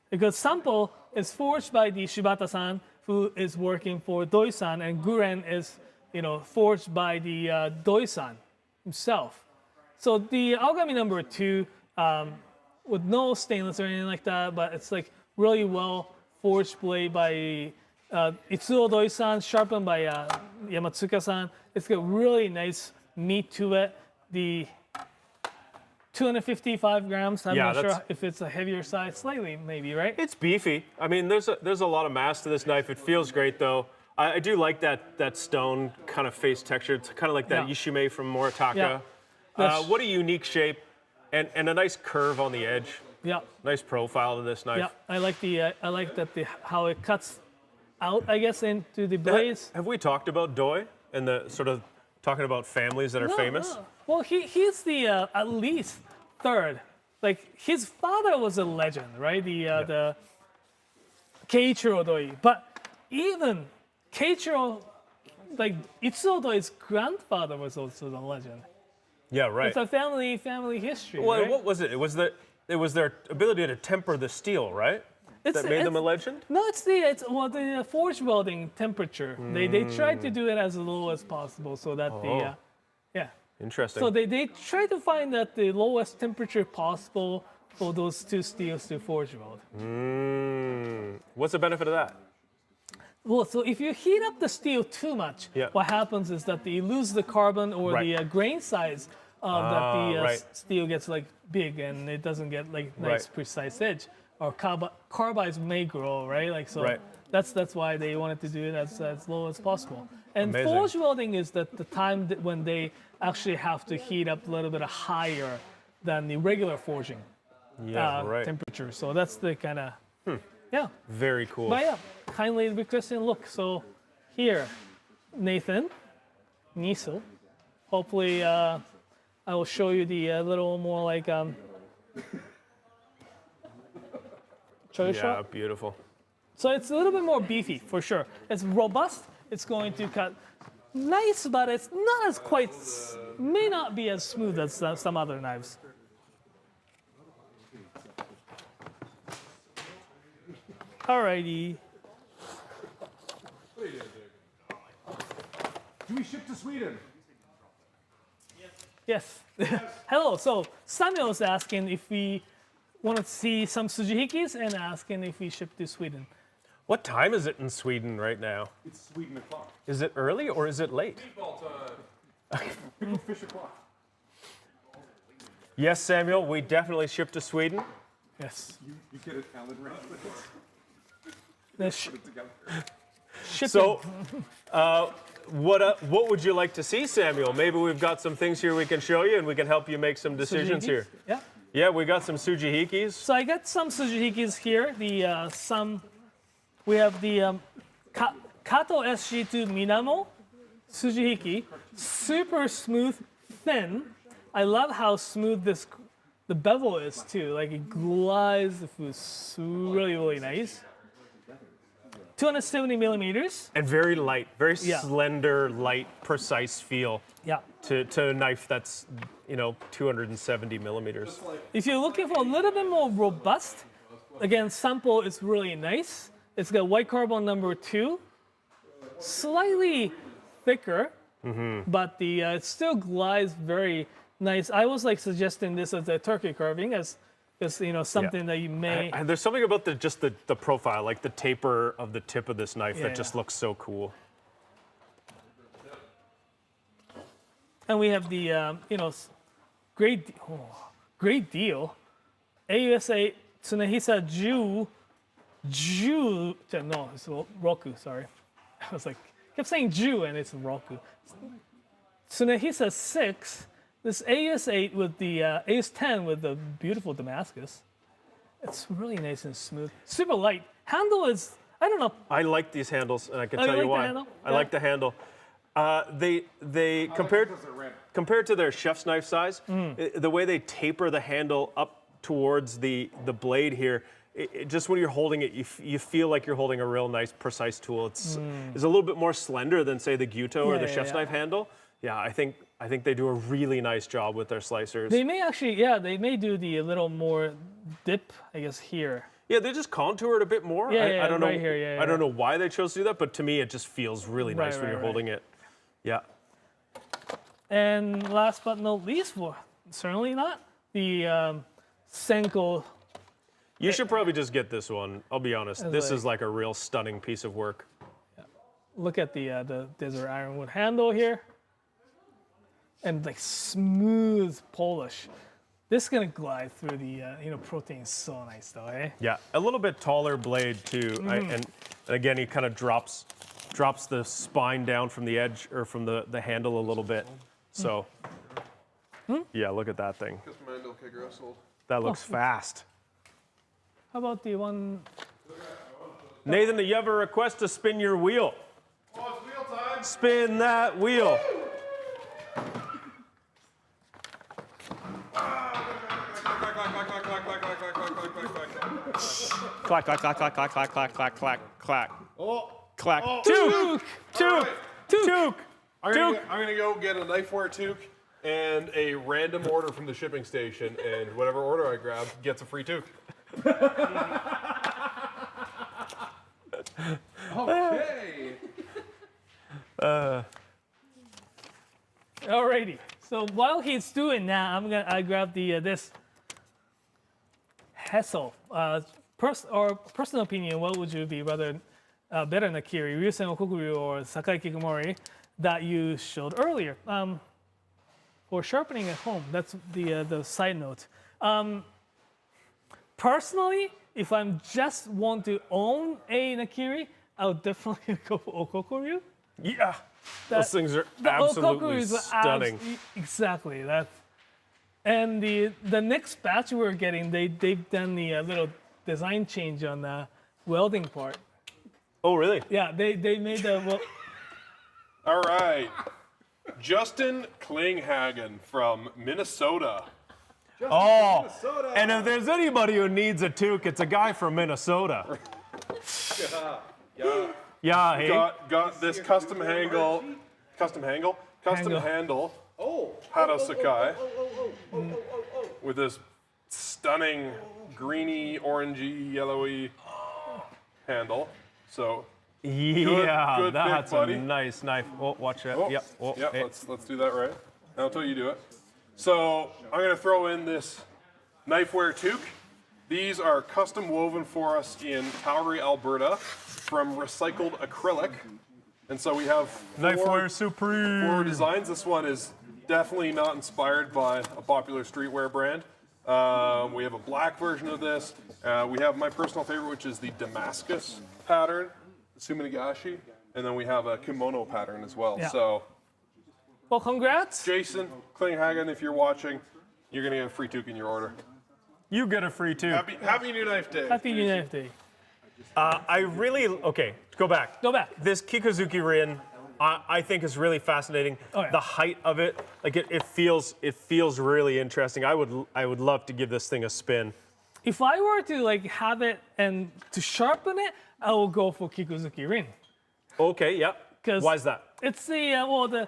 because sample is forged by the Shibata-san, who is working for Doi-san, and guren is forged by the Doi-san himself. So the Aogami number 2, with no stainless or anything like that, but it's like really well forged blade by Itsuo Doi-san, sharpened by Yamatsuka-san. It's got really nice meat to it. The 255 grams. I'm not sure if it's a heavier side, slightly maybe, right? It's beefy. I mean, there's a lot of mass to this knife. It feels great though. I do like that stone kind of face texture. It's kind of like that Ishime from Moritaka. Yeah. What a unique shape, and a nice curve on the edge. Yeah. Nice profile to this knife. Yeah, I like that how it cuts out, I guess, into the blades. Have we talked about Doi and the sort of talking about families that are famous? No. Well, he's the at least third. Like his father was a legend, right? The Keiichiro Doi. But even Keiichiro, like Itsuo Doi's grandfather was also the legend. Yeah, right. It's a family history. Well, right? what was it? It was their ability to temper the steel, right? That made them a legend? No, it's the forge welding temperature. They tried to do it as low as possible so that Interesting. So they try to find that the lowest temperature possible for those two steels to forge weld. What's the benefit of that? Well, so if you heat up the steel too much, what happens is that you lose the carbon or the grain size that the steel gets like big and it doesn't get like nice precise edge. Or carbides may grow, right? Like so. That's why they wanted to do it as low as possible. And forge welding is the time when they actually have to heat up a little bit higher than the regular forging temperature. So that's the kind of Very cool. But yeah, kindly requesting look. So here, Nathan, Niso. Hopefully, I will show you the little more like yeah, beautiful. So it's a little bit more beefy for sure. It's robust. It's going to cut nice, but it's not as may not be as smooth as some other knives. Alrighty. Do we ship to Sweden? Yes. Hello. So Samuel's asking if we want to see some Tsujihikis and asking if we ship to Sweden. What time is it in Sweden right now? It's Sweden o'clock. Is it early or is it late? Pickled fish o'clock. Yes, Samuel, we definitely ship to Sweden. Yes. You get it, Alan, right? The Put it together. shipping. So, what would you like to see, Samuel? Maybe we've got some things here we can show you and we can help you make some decisions Tsujihikis? here. Yeah. Yeah, we got some Tsujihikis. So I got some Tsujihikis here. We have the Kato SG2 Minamo Tsujihiki, super smooth, thin. I love how smooth the bevel is too. Like it glides the food, really, really nice. 270 millimeters. And very light, very slender, light, precise feel. Yeah. To a knife that's 270 millimeters. If you're looking for a little bit more robust, again, sample is really nice. It's got white carbon number 2, slightly thicker, but it still glides very nice. I was like suggesting this as a turkey carving as something that you may. And there's something about the profile, like the taper of the tip of this knife that just looks so cool. And we have the great deal. AUSA Tsunehisa no, it's Roku, sorry. I was like, kept saying Ju and it's Roku. Tsunehisa 6, this AS8 with the AS10 with the beautiful Damascus. It's really nice and smooth. Super light. Handle is, I don't know. I like these handles, and I can tell you you like why. the handle? I like the handle. They compared to their chef's knife size, the way they taper the handle up towards the blade here, just when you're holding it, you feel like you're holding a real nice, precise tool. It's a little bit more slender than say the Gyuto or the chef's knife handle. Yeah, I think they do a really nice job with their slicers. They may actually, they may do a little more dip, I guess, here. Yeah, they just contour it a bit more. I don't know. Right here, I don't know why they chose to do that, but to me, it just feels really nice when you're holding it. Yeah. And last but not least, certainly not, the Senko You should probably just get this one. I'll be honest. It's This like- is like a real stunning piece of work. Look at the desert ironwood handle here, and like smooth polish. This is gonna glide through the protein so nice though, eh? Yeah, a little bit taller blade too, and again he kind of drops the spine down from the edge or from the handle a little bit. So yeah, look at that thing. That looks fast. How about the one? Nathan, do you have a request to spin your wheel? Oh, it's wheel time. Spin that wheel. Clack, clack, clack, clack, clack, clack, clack, clack, clack, clack. Oh, Clack. oh. Took! Took! Took! I'm gonna go get a Knifewear toque and a random order from the shipping station, and whatever order I grab gets a free toque. Okay. Alrighty. So while he's doing that, I grab the this Hessel. Personal opinion, what would you be rather better Nakiri, Ryusen Okokuru or Sakai Kikomori that you showed earlier? For sharpening at home, that's the side note. Personally, if I'm just want to own a Nakiri, I would definitely go for Okokuru. Yeah. Those things are absolutely stunning. Exactly that. And the next batch we're getting, they've done the little design change on the welding part. Oh, really? Yeah, they made the All right. Justin Klinghagen from Minnesota. Oh, and if there's anybody who needs a toque, it's a guy from Minnesota. Yeah, hey. Got this custom handle. Oh, Hado Sakai. With this stunning greeny, orangey, yellowy handle. So Yeah, good that's pick, buddy. a nice knife. Oh, watch it. Oh, Yep. Oh, yep. hey. Let's do that right. Now until you do it. So I'm gonna throw in this Knifewear toque. These are custom woven for us in Calgary, Alberta, from recycled acrylic. And so we have Knifewear Supreme. 4 designs. This one is definitely not inspired by a popular streetwear brand. We have a black version of this. We have my personal favorite, which is the Damascus pattern, Suminagashi, and then we have a kimono pattern as well. Yeah. So, well, congrats. Jason Klinghagen, if you're watching, you're gonna get a free toque in your order. You get a free toque. Happy New Knife Day. Happy New Knife Day. Go back. Go back. This Kikozuki Rin, I think is really fascinating. Oh, yeah. The height of it, like it feels really interesting. I would love to give this thing a spin. If I were to like have it and to sharpen it, I will go for Kikuzuki Rin. Okay, yeah. 'Cause Why is that? It's the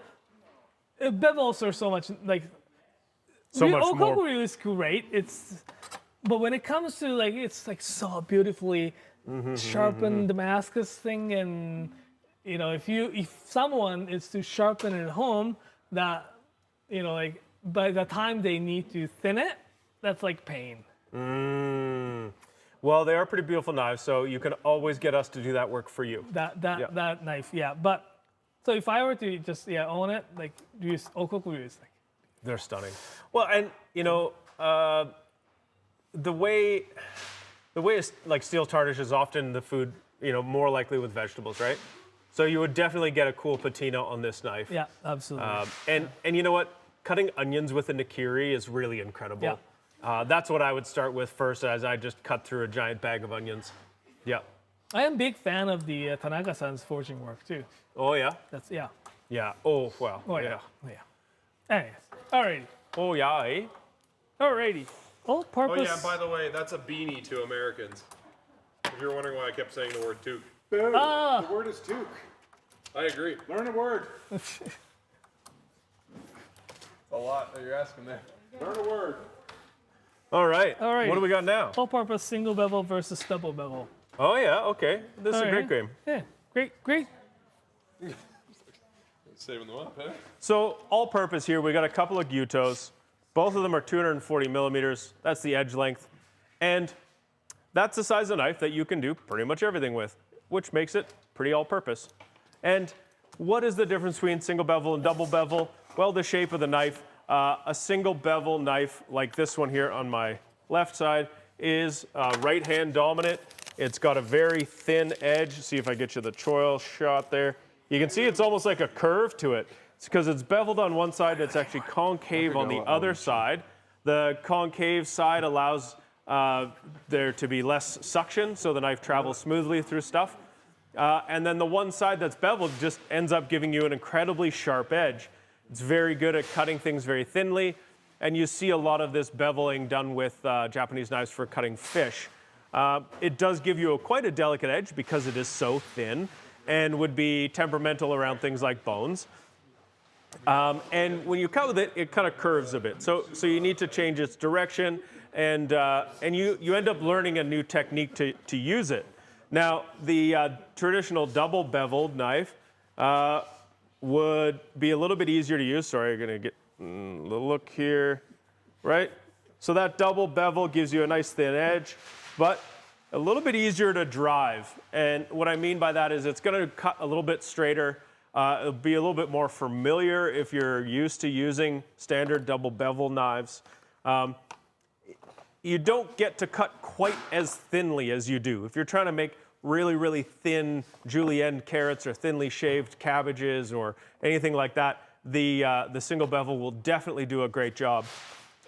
bevels are so much like So much more. Okokuru is great. But when it comes to like it's like so beautifully sharpened Damascus thing, and if someone is to sharpen it at home, that like by the time they need to thin it, that's like pain. Well, they are pretty beautiful knives, so you can always get us to do that work for you. That knife, yeah. But so if I were to just own it, like use Okokuru is like They're stunning. Well, and the way like steel tarnish is often the food, more likely with vegetables, right? So you would definitely get a cool patina on this knife. yeah, absolutely. And you know what? Cutting onions with a Nakiri is really incredible. That's what I would start with first, as I just cut through a giant bag of onions. Yeah. I am a big fan of the Tanaka-san's forging work too. Oh yeah. That's yeah. Yeah. Oh wow. Oh yeah. Oh yeah. Anyways, alrighty. Oh yeah. Eh? Alrighty. All Oh purpose. yeah, by the way, that's a beanie to Americans. If you're wondering why I kept saying the word toque. Boom. Ah. The word is toque. I agree. Learn a word. A lot that you're asking there. Learn a word. All right. All right. What do we got now? All-purpose single bevel versus double bevel. Oh yeah. Okay. This is a great game. Yeah, great. Saving them up, eh? So all-purpose here, we got a couple of Gyutos. Both of them are 240 millimeters. That's the edge length. And that's the size of knife that you can do pretty much everything with, which makes it pretty all-purpose. And what is the difference between single bevel and double bevel? Well, the shape of the knife. A single bevel knife like this one here on my left side is right hand dominant. It's got a very thin edge. See if I get you the choil shot there. You can see it's almost like a curve to it. It's because it's beveled on one side, it's actually concave on the other side. The concave side allows there to be less suction, so the knife travels smoothly through stuff. And then the one side that's beveled just ends up giving you an incredibly sharp edge. It's very good at cutting things very thinly, and you see a lot of this beveling done with Japanese knives for cutting fish. It does give you quite a delicate edge because it is so thin and would be temperamental around things like bones. And when you cut with it, it kind of curves a bit. So you need to change its direction, and you end up learning a new technique to use it. Now, the traditional double beveled knife would be a little bit easier to use. Sorry, you're gonna get a little look here, right? So that double bevel gives you a nice thin edge, but a little bit easier to drive. And what I mean by that is it's gonna cut a little bit straighter. It'll be a little bit more familiar if you're used to using standard double bevel knives. You don't get to cut quite as thinly as you do. If you're trying to make really, really thin julienne carrots or thinly shaved cabbages or anything like that, the single bevel will definitely do a great job.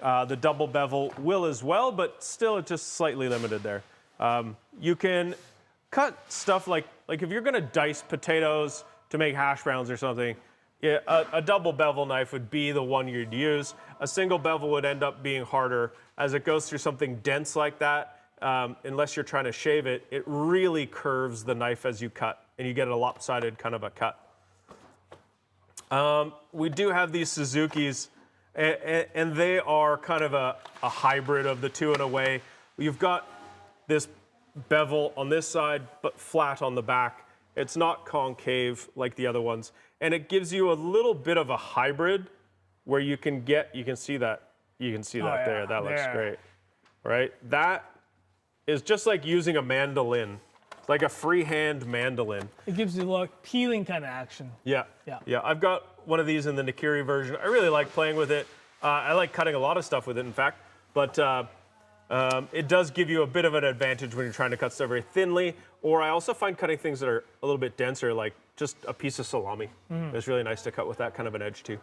The double bevel will as well, but still it's just slightly limited there. You can cut stuff like if you're gonna dice potatoes to make hash browns or something, yeah, a double bevel knife would be the one you'd use. A single bevel would end up being harder as it goes through something dense like that. Unless you're trying to shave it, it really curves the knife as you cut, and you get a lopsided kind of a cut. We do have these Suzukis, and they are kind of a hybrid of the two in a way. You've got this bevel on this side, but flat on the back. It's not concave like the other ones. And it gives you a little bit of a hybrid where you can see that there. That looks great, right? That is just like using a mandolin. It's like a freehand mandolin. It gives you like peeling kind of action. Yeah. I've got one of these in the Nikiri version. I really like playing with it. I like cutting a lot of stuff with it, in fact. But it does give you a bit of an advantage when you're trying to cut stuff very thinly. Or I also find cutting things that are a little bit denser, like just a piece of salami. It's really nice to cut with that kind of an edge too.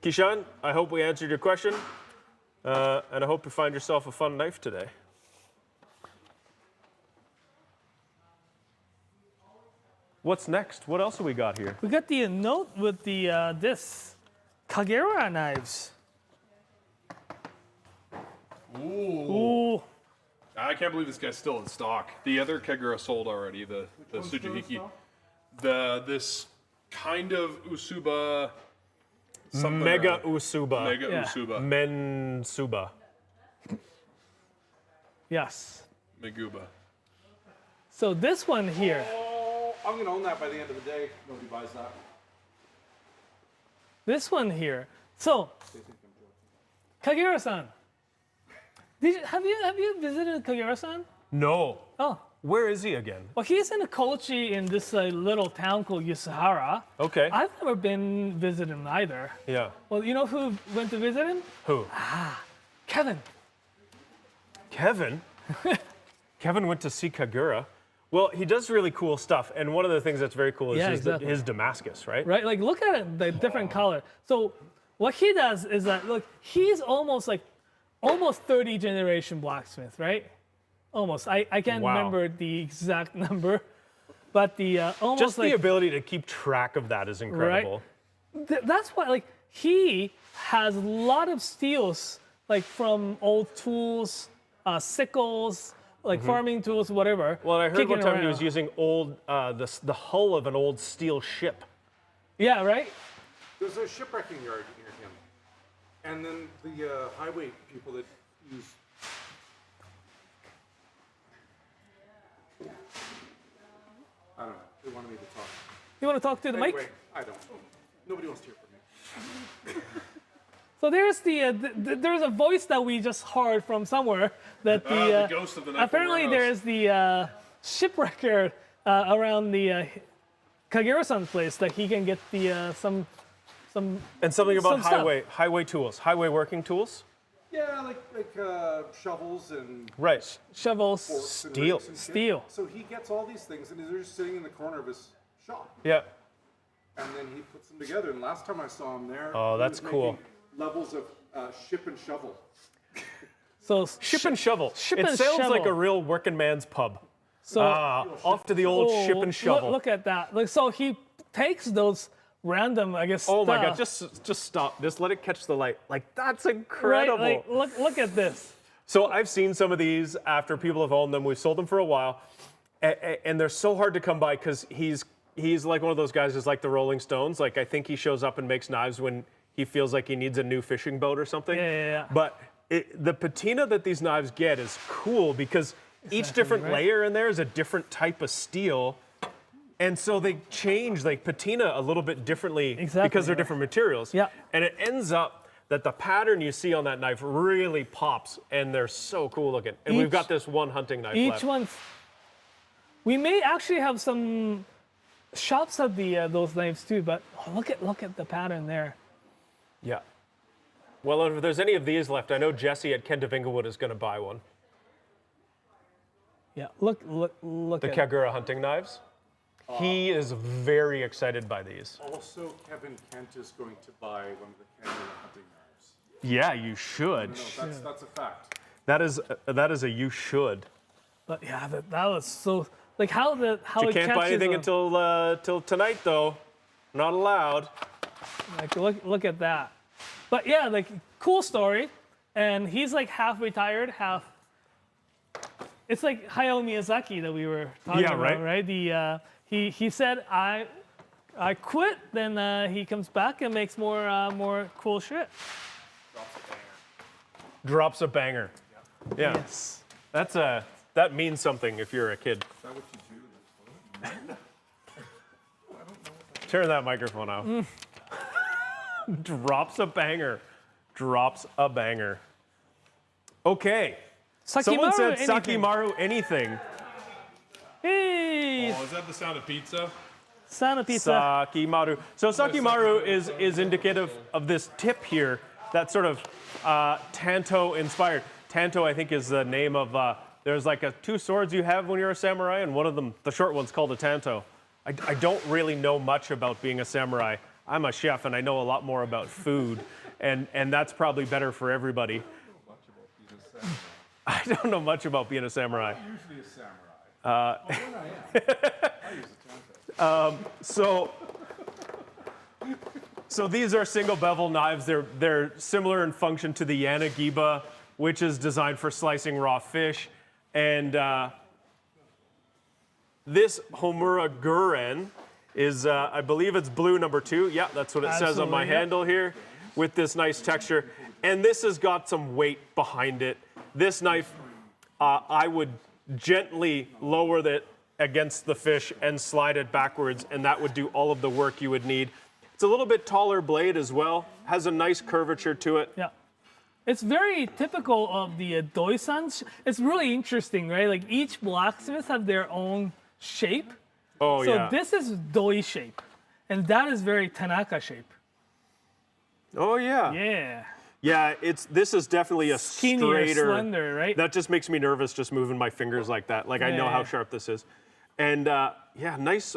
Kishan, I hope we answered your question. And I hope you find yourself a fun knife today. What's next? What else have we got here? We got the note with the this Kagera knives. Ooh. I can't believe this guy's still in stock. The other Kagura sold already, the Tsujihiki. This kind of Usuba. Mega Usuba. Mega Usuba. Mensuba. Yes. Meguba. So this one here. Oh, I'm gonna own that by the end of the day. Nobody buys that. This one here. So, Kagera-san. Have you visited Kagera-san? No. Oh. Where is he again? Well, he's in Kochi in this little town called Yasuhara. Okay. I've never been visiting him either. Yeah. Well, you know who went to visit him? Who? Kevin. Kevin? Kevin went to see Kagura. Well, he does really cool stuff, and one of the things that's very cool is his Damascus, right? Right, like look at it, the different color. So what he does is that, look, he's almost 30 generation blacksmith, right? Almost. I can't remember the exact number, but the almost just the ability to keep track of that is incredible. Right? That's why, like, he has a lot of steels, like from old tools, sickles, like farming tools, whatever. Well, I heard one time he was using old the hull of an old steel ship. Yeah, right. There's a shipwrecking yard near him, and then the highway people that use. I don't know. They wanted me to talk. You want to talk to the Anyway, mic? I don't. Nobody wants to hear from me. So there's there's a voice that we just heard from somewhere that the ghost of the Knifewear apparently warehouse. there's the shipwrecker around the Kagero-san's place that he can get the some And something about some stuff. highway tools, highway working tools. Yeah, like shovels and Right. shovels. forks and Steel. rakes and shit. Steel. So he gets all these things, and they're just sitting in the corner of his shop. Yeah. And then he puts them together. And last time I saw him there, Oh, he that's was cool. making levels of ship and shovel. So Ship and shovel. Ship it and sounds like a shovel. real working man's pub. So Off to the old ship and shovel. Look at that. Like, so he takes those random, I guess. Oh my God! stuff, Just stop. Just let it catch the light. Like that's right? incredible. Like, look at this. So I've seen some of these after people have owned them. We've sold them for a while, and they're so hard to come by because he's like one of those guys who's like the Rolling Stones. Like I think he shows up and makes knives when he feels like he needs a new fishing boat or something. Yeah. But the patina that these knives get is cool because each different right. layer in there is a different type of steel. And so they change like patina a little bit differently Exactly, because they're right. different materials. Yeah. And it ends up that the pattern you see on that knife really pops and they're so cool looking. And we've got this one hunting knife left. Each one. We may actually have some shots of those knives too, but look at the pattern there. Yeah. Well, if there's any of these left, I know Jesse at Kent of Inglewood is going to buy one. Yeah, look The at Kagura hunting knives. He is very excited by these. Also, Kevin Kent is going to buy one of the Canada hunting knives. Yeah, you should. No, that's a fact. That is a you should. But yeah, that was so like how You it can't catches buy anything them. till tonight though. Not allowed. Like look at that. But yeah, like cool story, and he's like half retired, half. It's like Hayao Miyazaki that we were talking Yeah, about, right. right? He said I quit, then he comes back and makes more cool shit. Drops a banger. Yeah. Yes. That means something if you're a kid. Is that what you do? Turn that microphone off. Drops a banger. Drops a banger. Okay. Someone said anything. Sakimaru anything. Hey, Oh, is that the sound of pizza? Sana pizza. Sakimaru. So Sakimaru is indicative of this tip here that's sort of Tanto inspired. Tanto, I think, is the name of, there's like two swords you have when you're a samurai, and one of them, the short one's called a Tanto. I don't really know much about being a samurai. I'm a chef, and I know a lot more about food, and that's probably better for everybody. I don't know much about being a samurai. Usually a samurai. I use a tanto. So these are single bevel knives. They're similar in function to the Yanagiba, which is designed for slicing raw fish. And this Homura Guren is, I believe it's blue #2. Yeah, that's what it says on my Absolutely, yeah. handle here, with this nice texture. And this has got some weight behind it. This knife, I would gently lower it against the fish and slide it backwards, and that would do all of the work you would need. It's a little bit taller blade as well, has a nice curvature to it. Yeah. It's very typical of the Doi-san. It's really interesting, right? Like each blacksmith have their own shape. Oh, So yeah. this is Doi shape, and that is very Tanaka shape. Oh, yeah. Yeah. Yeah, this is definitely a Skinny or straighter. slender, right? That just makes me nervous just moving my fingers like that. Like I know Yeah, how yeah. sharp this is. And yeah, nice.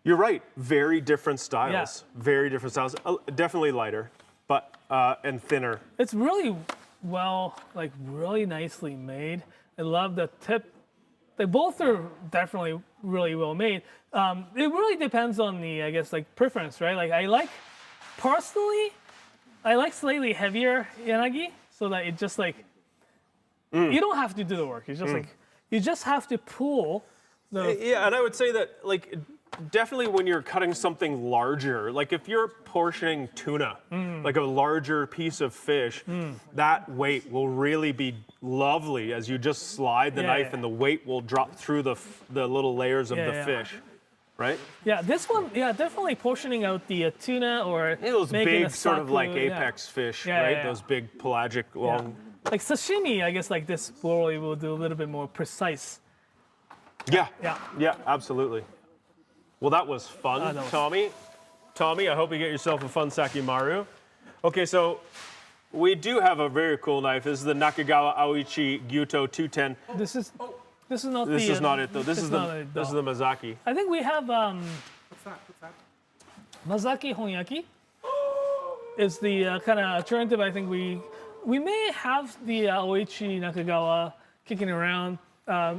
You're right. Very different styles. Yeah. Very different styles. Definitely lighter, but and thinner. It's really really nicely made. I love the tip. They both are definitely really well made. It really depends on the, I guess, like preference, right? Like personally, I like slightly heavier Yanagi, so that it just like, you don't have to do the work. It's just like, you just have to pull the, Yeah, and I would say that like definitely when you're cutting something larger, like if you're portioning tuna, like a larger piece of fish, that weight will really be lovely as you just slide the Yeah, knife yeah. and the weight will drop through the little layers of Yeah, the yeah. fish. right? Yeah, this one, yeah, definitely portioning out the tuna or Those making big a sort of like saku, yeah. apex fish, Yeah, right? yeah. Those big pelagic long. Like sashimi, I guess like this probably will do a little bit more precise. Yeah. Yeah. Yeah, absolutely. Well, that was fun, that was- Tommy. Tommy, I hope you get yourself a fun Sakimaru. Okay, so we do have a very cool knife. This is the Nakagawa Aoichi Gyuto 210. This is not This the. is not it though. This it's is not the it, this is no. the Mazaki. I think we have What's that? Mazaki Honyaki is the kind of alternative. I think we may have the Oichi Nakagawa kicking around.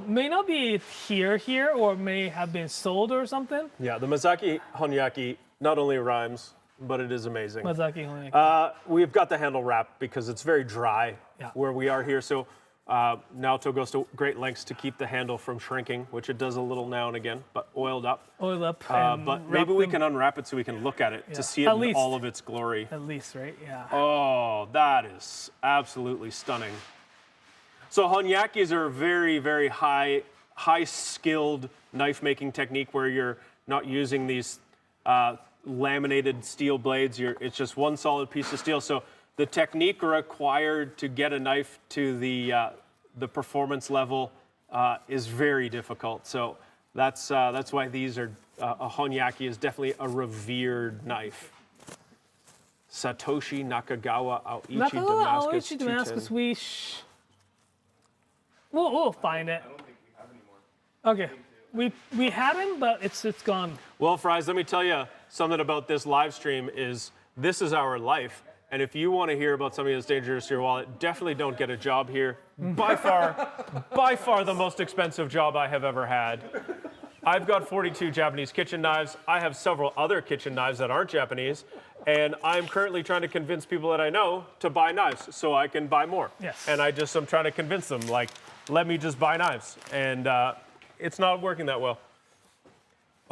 May not be here, or may have been sold or something. Yeah, the Mazaki Honyaki not only rhymes, but it is amazing. Mazaki Honyaki. We've got the handle wrap because it's very dry Yeah. where we are here. So Naoto goes to great lengths to keep the handle from shrinking, which it does a little now and again, but oiled up. Oil up. And But wrap maybe we them can unwrap it so we can look at it Yeah. to see it At in least. all of its glory. at least, right? Yeah. Oh, that is absolutely stunning. So honyakis are a very, very high-skilled knife-making technique where you're not using these laminated steel blades. It's just one solid piece of steel. So the technique required to get a knife to the performance level is very difficult. So that's why these are a honyaki is definitely a revered knife. Satoshi Nakagawa Aoichi Nakagawa Damascus. Aoichi Damascus. 210. We'll find it. Okay. We had him, but it's gone. Well, Fries, let me tell you something about this live stream is this is our life. And if you want to hear about something that's dangerous to your wallet, definitely don't get a job here. By far the most expensive job I have ever had. I've got 42 Japanese kitchen knives. I have several other kitchen knives that aren't Japanese. And I'm currently trying to convince people that I know to buy knives so I can buy more. Yes. And I'm trying to convince them, like, let me just buy knives. And it's not working that well.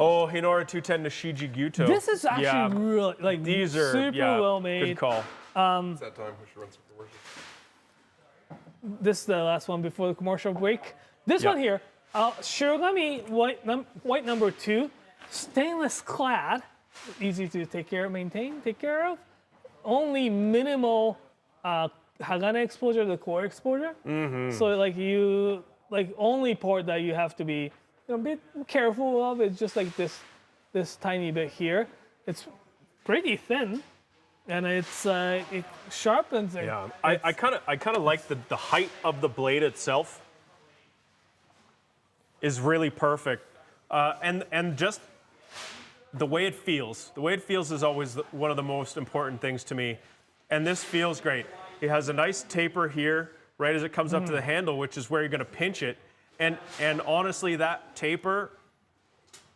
Oh, Hinora 210 Nishiji Gyuto. This is actually really like These are super well made. Good call. It's that time. We should run some commercials. This is the last one before the commercial break. This Yeah. one here, Shirogami white number 2, stainless clad, easy to take care of. Only minimal Hagane exposure to core exposure. So like only part that you have to be a bit careful of is just like this tiny bit here. It's pretty thin, and it sharpens it. Yeah, I kind of like the height of the blade itself is really perfect, and just the way it feels. The way it feels is always one of the most important things to me, and this feels great. It has a nice taper here, right as it comes up to the handle, which is where you're going to pinch it, and honestly, that taper,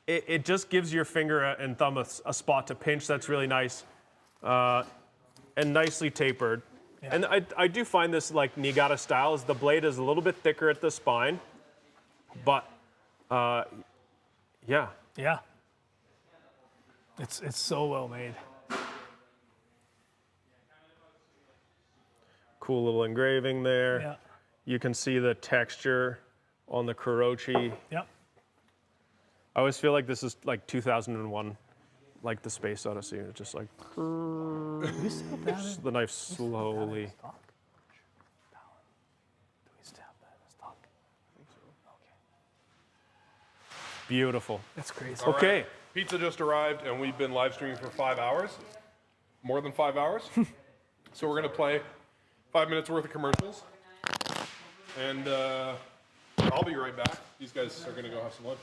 it just gives your finger and thumb a spot to pinch. That's really nice. And nicely tapered. Yeah. And I do find this like Nigata style is the blade is a little bit thicker at the spine, but yeah. Yeah. It's so well made. Cool little engraving there. Yeah. You can see the texture on the Kurochi. Yep. I always feel like this is like 2001, like the Space Odyssey. It's just like the knife slowly. Beautiful. That's crazy. All Okay. right. Pizza just arrived, and we've been live streaming for 5 hours. More than 5 hours. So we're going to play 5 minutes worth of commercials. And I'll be right back. These guys are going to go have some lunch.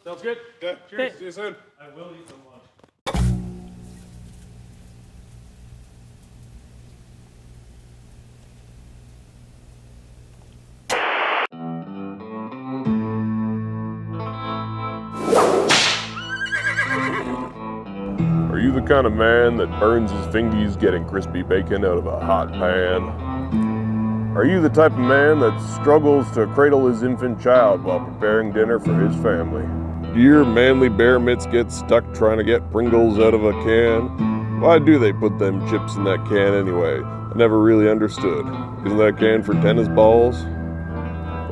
Sounds good. Yeah, cheers. See you soon. I will eat some lunch. Are you the kind of man that burns his fingies getting crispy bacon out of a hot pan? Are you the type of man that struggles to cradle his infant child while preparing dinner for his family? Do your manly bare mitts get stuck trying to get Pringles out of a can? Why do they put them chips in that can anyway? I never really understood. Isn't that can for tennis balls?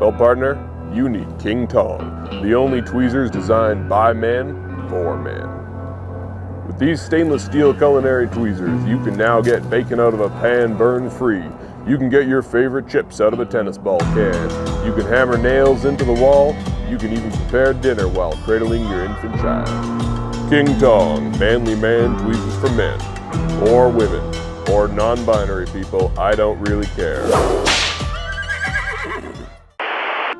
Well, partner, you need King Tong, the only tweezers designed by men for men. With these stainless steel culinary tweezers, you can now get bacon out of a pan burn-free. You can get your favorite chips out of a tennis ball can. You can hammer nails into the wall. You can even prepare dinner while cradling your infant child. King Tong, manly man tweezers for men, or women, or non-binary people, I don't really care.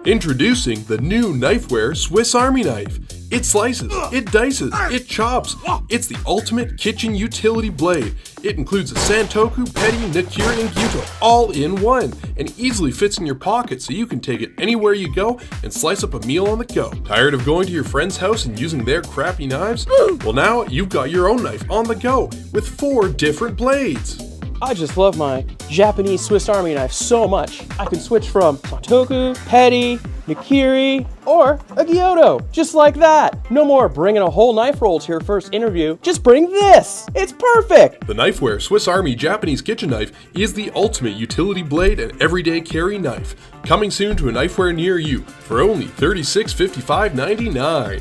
Introducing the new Knifewear Swiss Army knife. It slices, it dices, it chops. It's the ultimate kitchen utility blade. It includes a santoku, peti, nakiri, and gyuto all in one, and easily fits in your pocket so you can take it anywhere you go and slice up a meal on the go. Tired of going to your friend's house and using their crappy knives? Well, now you've got your own knife on the go with 4 different blades. I just love my Japanese Swiss Army knife so much. I can switch from santoku, peti, nakiri, or a gyuto, just like that. No more bringing a whole knife roll to your first interview. Just bring this. It's perfect. The Knifewear Swiss Army Japanese kitchen knife is the ultimate utility blade and everyday carry knife. Coming soon to a Knifewear near you for only $36.55.99.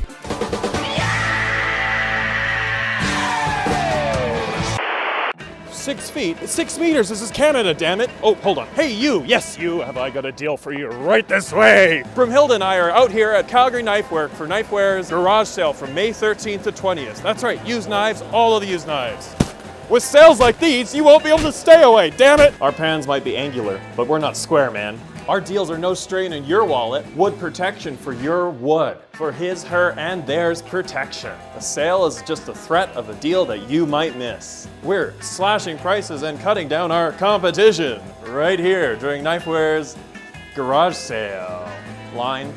6 feet? It's 6 meters. This is Canada, damn it. Oh, hold on. Hey, you. Yes, you. Have I got a deal for you right this way? Brumhilde and I are out here at Calgary Knifewear for Knifewear's garage sale from May 13th to 20th. That's right. Used knives, all of the used knives. With sales like these, you won't be able to stay away, damn it. Our pans might be angular, but we're not square, man. Our deals are no strain in your wallet. Wood protection for your wood. For his, her, and theirs protection. A sale is just a threat of a deal that you might miss. We're slashing prices and cutting down our competition right here during Knifewear's garage sale line.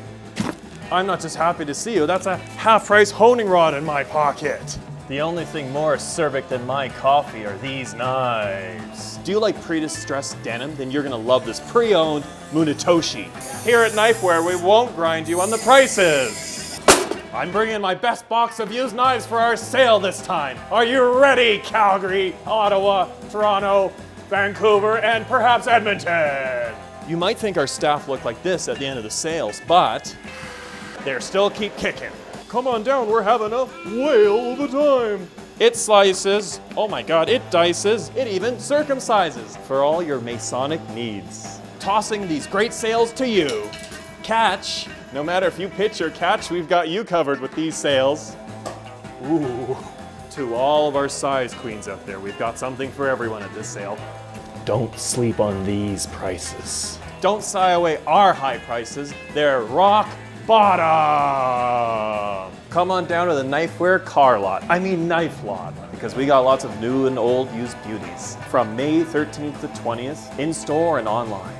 I'm not just happy to see you, that's a half-price honing rod in my pocket. The only thing more acerbic than my coffee are these knives. Do you like pre-distressed denim? Then you're gonna love this pre-owned Munitoshi. Here at Knifewear, we won't grind you on the prices. I'm bringing my best box of used knives for our sale this time. Are you ready, Calgary, Ottawa, Toronto, Vancouver, and perhaps Edmonton? You might think our staff look like this at the end of the sales, but they still keep kicking. Come on down, we're having a whale of a time. It slices, oh my god, it dices, it even circumcises for all your Masonic needs. Tossing these great sales to you. Catch, no matter if you pitch or catch, we've got you covered with these sales. Ooh, to all of our size queens out there, we've got something for everyone at this sale. Don't sleep on these prices. Don't sigh away our high prices, they're rock bottom. Come on down to the Knifewear car lot, knife lot, because we got lots of new and old used beauties from May 13th to 20th, in store and online.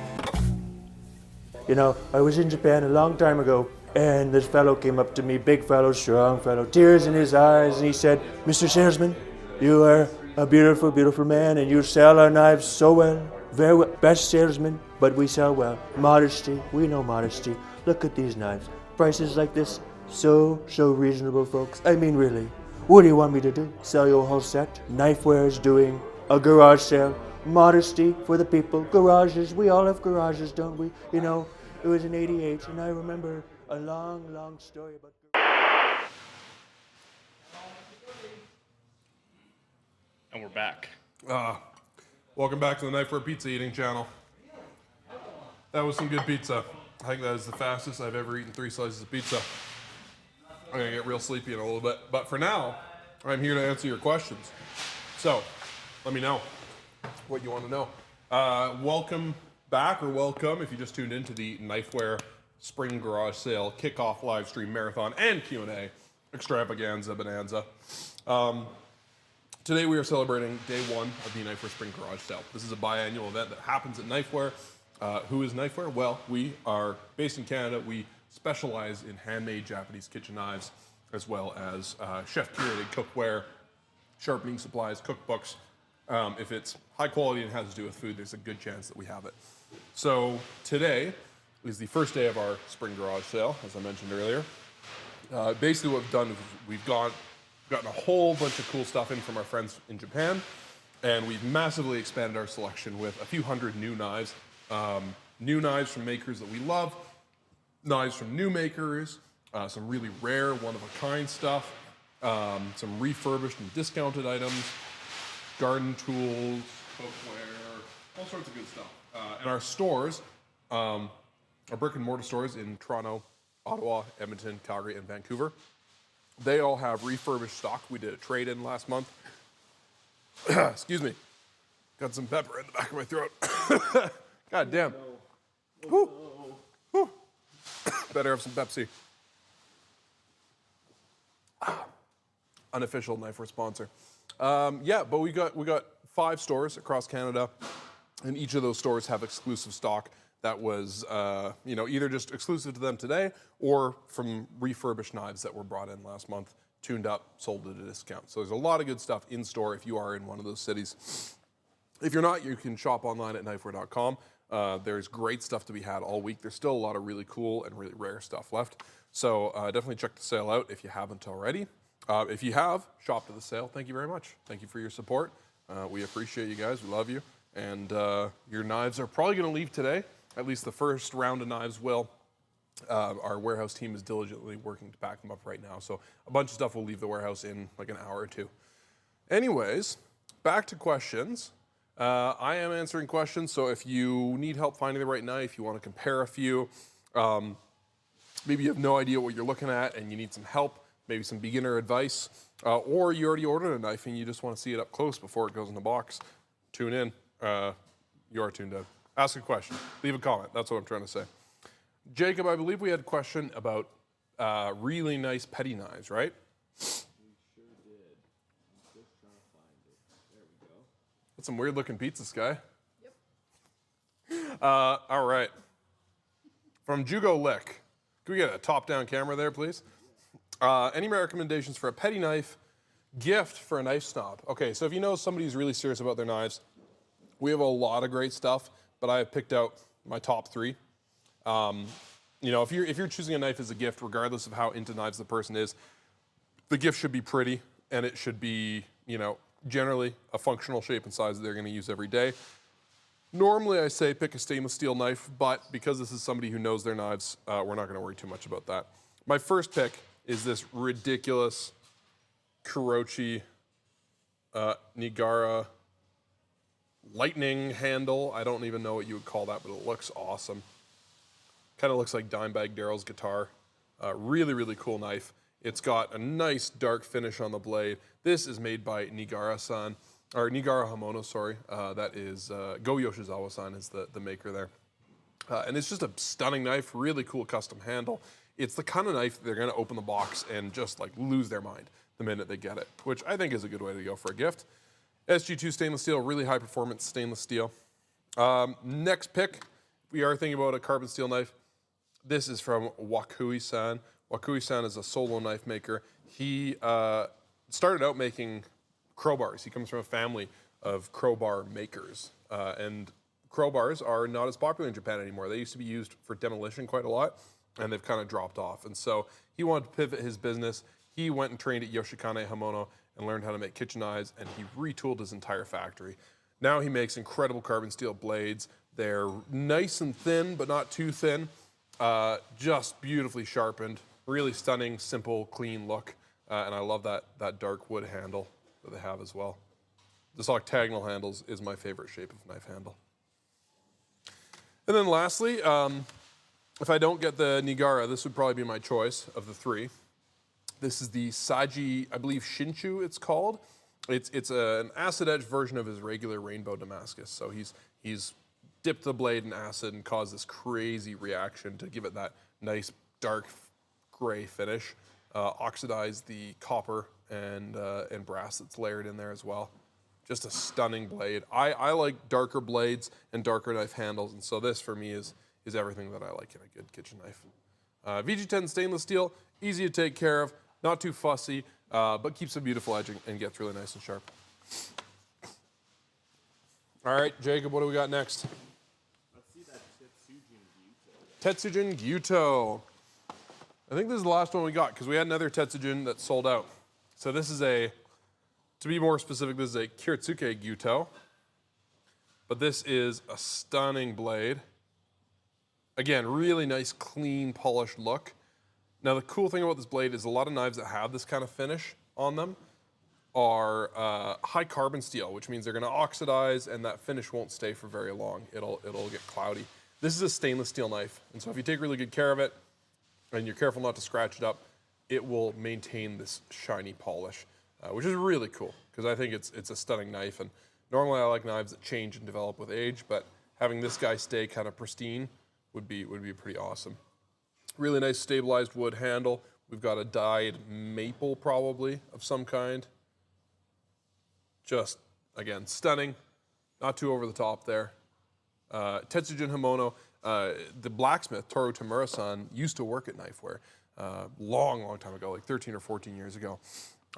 You know, I was in Japan a long time ago, and this fellow came up to me, big fellow, strong fellow, tears in his eyes, and he said, "Mr. Salesman, you are a beautiful, beautiful man, and you sell our knives so well, very well. Best salesman, but we sell well. Modesty, we know modesty. Look at these knives. Prices like this, so reasonable, folks. I mean, really, what do you want me to do? Sell you a whole set? Knifewear is doing a garage sale. Modesty for the people. Garages, we all have garages, don't we? You know, it was in '88, and I remember a long, long story about And we're back. Welcome back to the Knifewear Pizza Eating Channel. That was some good pizza. I think that is the fastest I've ever eaten 3 slices of pizza. I'm gonna get real sleepy in a little bit, but for now, I'm here to answer your questions. So, let me know what you want to know. Welcome back, or welcome if you just tuned into the Knifewear Spring Garage Sale Kickoff Livestream Marathon and Q&A Extravaganza Bonanza. Today we are celebrating day 1 of the Knifewear Spring Garage Sale. This is a biannual event that happens at Knifewear. Who is Knifewear? Well, we are based in Canada. We specialize in handmade Japanese kitchen knives, as well as chef-curated cookware, sharpening supplies, cookbooks. If it's high quality and has to do with food, there's a good chance that we have it. So today is the first day of our Spring Garage Sale, as I mentioned earlier. Basically what we've done is we've gotten a whole bunch of cool stuff in from our friends in Japan, and we've massively expanded our selection with a few hundred new knives. New knives from makers that we love, knives from new makers, some really rare, one-of-a-kind stuff, some refurbished and discounted items, garden tools, cookware, all sorts of good stuff. And our stores, our brick and mortar stores in Toronto, Ottawa, Edmonton, Calgary, and Vancouver, they all have refurbished stock. We did a trade-in last month. Excuse me. Got some pepper in the back of my throat. God damn. Whew. Whew. Better have some Pepsi. Unofficial Knifewear sponsor. Yeah, but we got 5 stores across Canada, and each of those stores have exclusive stock that was, either just exclusive to them today or from refurbished knives that were brought in last month, tuned up, sold at a discount. So there's a lot of good stuff in store if you are in one of those cities. If you're not, you can shop online at knifewear.com. There's great stuff to be had all week. There's still a lot of really cool and really rare stuff left. So definitely check the sale out if you haven't already. If you have shopped at the sale, thank you very much. Thank you for your support. We appreciate you guys. We love you. And your knives are probably going to leave today. At least the first round of knives will. Our warehouse team is diligently working to pack them up right now. So a bunch of stuff will leave the warehouse in like an hour or two. Anyways, back to questions. I am answering questions. So if you need help finding the right knife, you want to compare a few, maybe you have no idea what you're looking at and you need some help, maybe some beginner advice, or you already ordered a knife and you just want to see it up close before it goes in the box, tune in. You are tuned in. Ask a question. Leave a comment. That's what I'm trying to say. Jacob, I believe we had a question about really nice petty knives, right? We sure did. I'm just trying to find it. There we go. That's some weird looking pizza, Sky. Yep. All right. From Jugo Lick. Can we get a top-down camera there, please? Any recommendations for a petty knife gift for a knife snob? Okay, so if you know somebody who's really serious about their knives, we have a lot of great stuff, but I have picked out my top 3. If you're choosing a knife as a gift, regardless of how into knives the person is, the gift should be pretty, and it should be, generally a functional shape and size that they're going to use every day. Normally, I say pick a stainless steel knife, but because this is somebody who knows their knives, we're not going to worry too much about that. My first pick is this ridiculous Kurochi Nigara lightning handle. I don't even know what you would call that, but it looks awesome. Kind of looks like Dimebag Darrell's guitar. Really, really cool knife. It's got a nice dark finish on the blade. This is made by Nigara-san, or Nigara Hamono, sorry. That is, Go Yoshizawa-san is the maker there. And it's just a stunning knife, really cool custom handle. It's the kind of knife they're gonna open the box and just like lose their mind the minute they get it, which I think is a good way to go for a gift. SG2 stainless steel, really high performance stainless steel. Next pick, we are thinking about a carbon steel knife. This is from Wakui-san. Wakui-san is a solo knife maker. He started out making crowbars. He comes from a family of crowbar makers. And crowbars are not as popular in Japan anymore. They used to be used for demolition quite a lot, and they've kind of dropped off. And so he wanted to pivot his business. He went and trained at Yoshikane Hamono and learned how to make kitchen knives, and he retooled his entire factory. Now he makes incredible carbon steel blades. They're nice and thin, but not too thin. Just beautifully sharpened, really stunning, simple, clean look. And I love that dark wood handle that they have as well. This octagonal handle is my favorite shape of knife handle. And then lastly, if I don't get the Nigara, this would probably be my choice of the 3. This is the Saji, I believe Shinshu it's called. It's an acid edge version of his regular rainbow Damascus. So he's dipped the blade in acid and caused this crazy reaction to give it that nice dark gray finish. Oxidized the copper and brass that's layered in there as well. Just a stunning blade. I like darker blades and darker knife handles, and so this for me is everything that I like in a good kitchen knife. VG10 stainless steel, easy to take care of, not too fussy, but keeps a beautiful edge and gets really nice and sharp. All right, Jacob, what do we got next? Let's see that Tetsujin Gyuto. I think this is the last one we got because we had another Tetsujin that sold out. So this is to be more specific, this is a Kiritsuke Gyuto. But this is a stunning blade. Again, really nice, clean, polished look. Now the cool thing about this blade is a lot of knives that have this kind of finish on them are high carbon steel, which means they're going to oxidize and that finish won't stay for very long. It'll get cloudy. This is a stainless steel knife, and so if you take really good care of it and you're careful not to scratch it up, it will maintain this shiny polish, which is really cool because I think it's a stunning knife. And normally I like knives that change and develop with age, but having this guy stay kind of pristine would be pretty awesome. Really nice stabilized wood handle. We've got a dyed maple probably of some kind. Just, again, stunning. Not too over the top there. Tetsujin Himono, the blacksmith, Toru Tamura-san, used to work at Knifewear long time ago, like 13 or 14 years ago.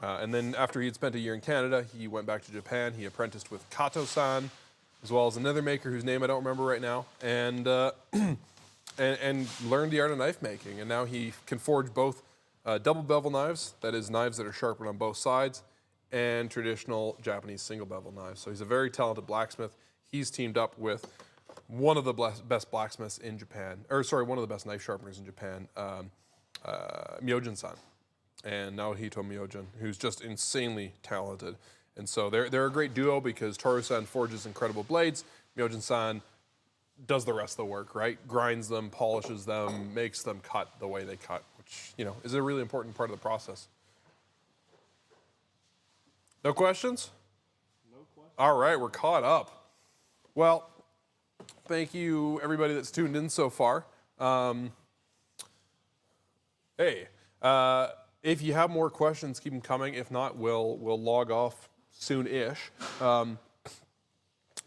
And then after he had spent a year in Canada, he went back to Japan. He apprenticed with Kato-san, as well as another maker whose name I don't remember right now, and learned the art of knife making. And now he can forge both double bevel knives, that is knives that are sharpened on both sides, and traditional Japanese single bevel knives. So he's a very talented blacksmith. He's teamed up with one of the best blacksmiths in Japan, or sorry, one of the best knife sharpeners in Japan, Myojin-san, and Naohito Myojin, who's just insanely talented. And so they're a great duo because Toru-san forges incredible blades. Myojin-san does the rest of the work, right? Grinds them, polishes them, makes them cut the way they cut, which, you know, is a really important part of the process. No questions? No questions. All right, we're caught up. Well, thank you everybody that's tuned in so far. If you have more questions, keep them coming. If not, we'll log off soon-ish.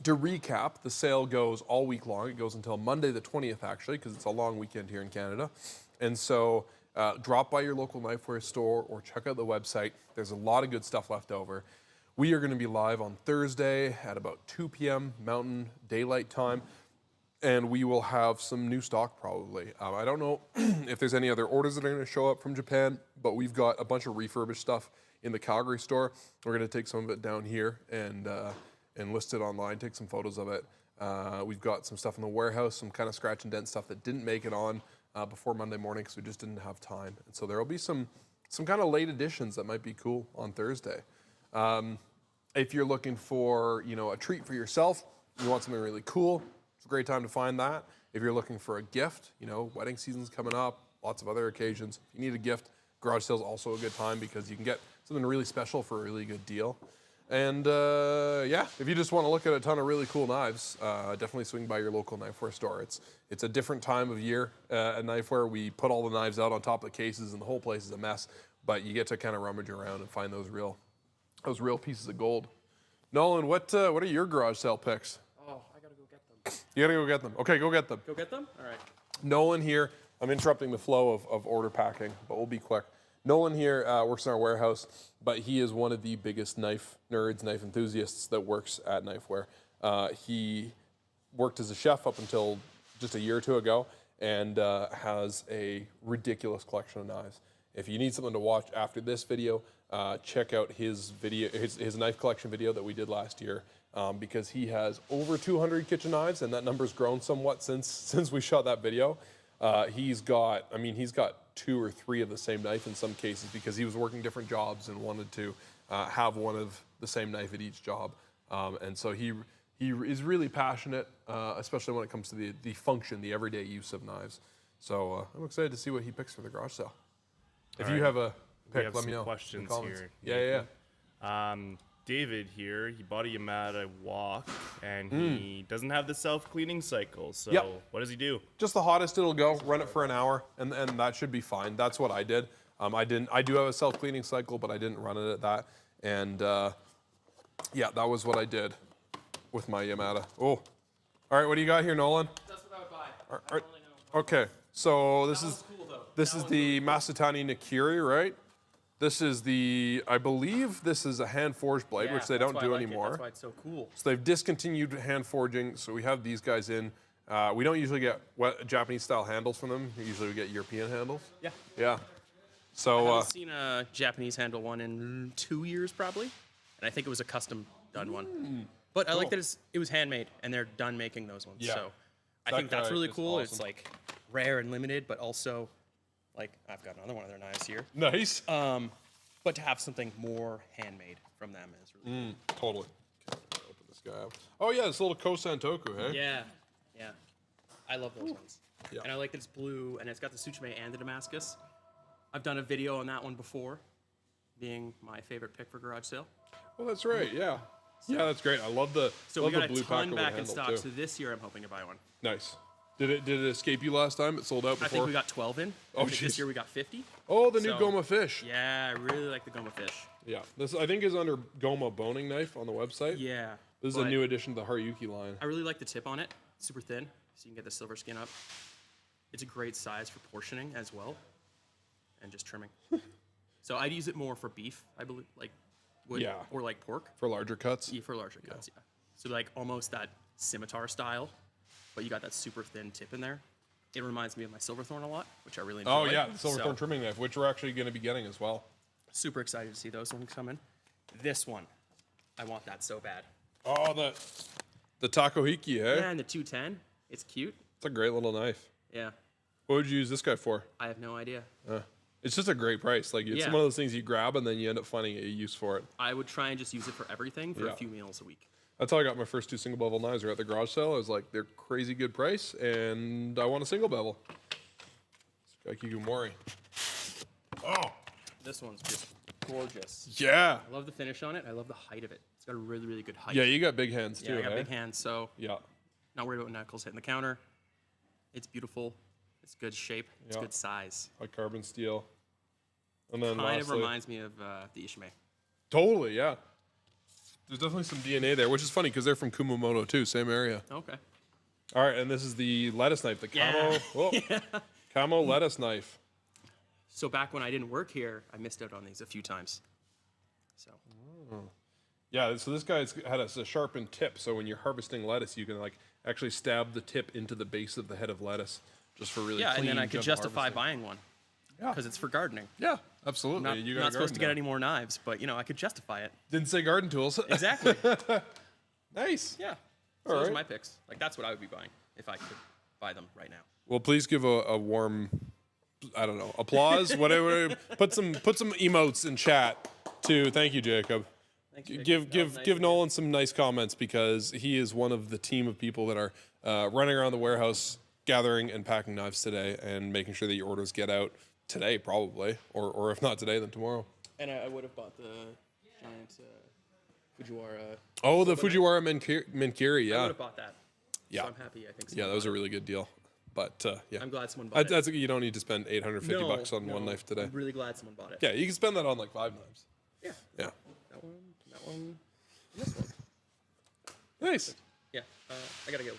To recap, the sale goes all week long. It goes until Monday the 20th, actually, because it's a long weekend here in Canada. And so drop by your local Knifewear store or check out the website. There's a lot of good stuff left over. We are going to be live on Thursday at about 2 p.m. Mountain Daylight Time, and we will have some new stock probably. I don't know if there's any other orders that are going to show up from Japan, but we've got a bunch of refurbished stuff in the Calgary store. We're going to take some of it down here and list it online, take some photos of it. We've got some stuff in the warehouse, some kind of scratch and dent stuff that didn't make it on before Monday morning because we just didn't have time. And so there will be some kind of late additions that might be cool on Thursday. If you're looking for, you know, a treat for yourself, you want something really cool, it's a great time to find that. If you're looking for a gift, you know, wedding season's coming up, lots of other occasions. If you need a gift, garage sale's also a good time because you can get something really special for a really good deal. And yeah, if you just want to look at a ton of really cool knives, definitely swing by your local Knifewear store. It's a different time of year at Knifewear. We put all the knives out on top of the cases and the whole place is a mess, but you get to kind of rummage around and find those real pieces of gold. Nolan, what are your garage sale picks? Oh, I gotta go get them. You gotta go get them. Okay, go get them. Go get them? All right. Nolan here, I'm interrupting the flow of order packing, but we'll be quick. Nolan here works in our warehouse, but he is one of the biggest knife nerds, knife enthusiasts that works at Knifewear. He worked as a chef up until just a year or two ago and has a ridiculous collection of knives. If you need something to watch after this video, check out his video, his knife collection video that we did last year, because he has over 200 kitchen knives, and that number's grown somewhat since we shot that video. He's got 2 or 3 of the same knife in some cases because he was working different jobs and wanted to have one of the same knife at each job. And so he is really passionate, especially when it comes to the function, the everyday use of knives. So I'm excited to see what he picks for the garage sale. If you have a pick, let me know. Questions here. Yeah. David here, he bought a Yamada Walk, and he doesn't have the self-cleaning cycle. So what does he do? Just the hottest it'll go. Run it for an hour, and that should be fine. That's what I did. I do have a self-cleaning cycle, but I didn't run it at that. And yeah, that was what I did with my Yamada. Oh, all right. What do you got here, Nolan? That's what I would buy. I don't really know. Okay, so this is the Masatani Nikiri, right? This is I believe this is a hand-forged blade, which they don't do anymore. That's why it's so cool. So they've discontinued hand forging, so we have these guys in. We don't usually get Japanese-style handles from them. Usually we get European handles. Yeah. Yeah. So I haven't seen a Japanese handle one in 2 years, probably. And I think it was a custom-done one. But I like that it was handmade, and they're done making those ones. Yeah. So I think that's really cool. Awesome. It's like rare and limited, but also like I've got another one of their knives here. Nice. but to have something more handmade from them is really cool. Totally. Okay, open this guy up. Oh yeah, this little Kosan Toku, hey? Yeah, yeah. I love those ones. Yeah. And I like that it's blue and it's got the Tsuchime and the Damascus. I've done a video on that one before, being my favorite pick for garage sale. Oh, that's right. Yeah. Yeah, that's great. I love the So love we got the blue a ton packer back in handle, stock. too. So this year I'm hoping to buy one. Nice. Did it escape you last time? It sold out before. I think we got 12 in. Oh, I think this jeez. year we got 50. Oh, the new So- Goma fish. Yeah, I really like the Goma fish. Yeah. This I think is under Goma boning knife on the website. Yeah. This is a but new addition to the Haryuki line. I really like the tip on it. Super thin, so you can get the silver skin up. It's a great size for portioning as well, and just trimming. So I'd use it more for beef, I believe, like wood Yeah. or like pork. For larger cuts. Yeah, for larger cuts, yeah. So like almost that scimitar style, but you got that super thin tip in there. It reminds me of my Silverthorn a lot, which I really enjoy. Oh yeah, the Silverthorn So, trimming knife, which we're actually going to be getting as well. super excited to see those ones come in. This one, I want that so bad. Oh, the Takohiki, eh? Yeah, and the 210, it's cute. It's a great little knife. Yeah, What would you use this guy for? I have no idea. It's just a great price. Like it's Yeah. one of those things you grab and then you end up finding a use for it. I would try and just use it for everything for Yeah. a few meals a week. That's how I got my first 2 single bevel knives. Were at the garage sale. I was like, they're crazy good price, and I want a single bevel. Kakigumori. Oh, This one's just gorgeous. yeah. I love the finish on it. I love the height of it. It's got a really, really good height. Yeah, you got big hands Yeah, too, I got eh? big hands, so Yeah. not worried about knuckles hitting the counter. It's beautiful. It's good shape. It's Yeah. good size. Like carbon steel. And then Kind of lastly, reminds me of the Ishime. totally, yeah. There's definitely some DNA there, which is funny because they're from Kumamoto too, same area. Okay. All right, and this is the lettuce knife, the camo, Yeah. whoa, camo lettuce knife. So back when I didn't work here, I missed out on these a few times. So Yeah, so this guy's had a sharpened tip, so when you're harvesting lettuce, you can like actually stab the tip into the base of the head of lettuce, just for really yeah, and clean. then I could gentle justify harvesting. buying one Yeah. because it's for gardening. Yeah, absolutely. Not, you got not a supposed to garden get any more knives, but I could justify it. Didn't say garden tools. Exactly. Nice. Yeah. All So those right. are my picks. Like that's what I would be buying if I could buy them right now. Well, please give a warm, I don't know, applause, whatever. Put some emotes in chat too. Thank you, Jacob. Thanks, Jacob. Give That was give nice give of you. Nolan some nice comments because he is one of the team of people that are running around the warehouse, gathering and packing knives today, and making sure that your orders get out today, probably, or if not today, then tomorrow. And I would have bought the giant Fujiwara. Oh, the Fujiwara Menkiri, I yeah, would have bought that. yeah, So I'm happy. I think. yeah. That was a really good deal. But yeah, I'm glad someone bought it. that's you don't need to spend $850 on one No, knife today. I'm really glad someone bought it. Yeah, you can spend that on like 5 knives. Yeah. Yeah, That one, and this one. nice. Yeah. I gotta go.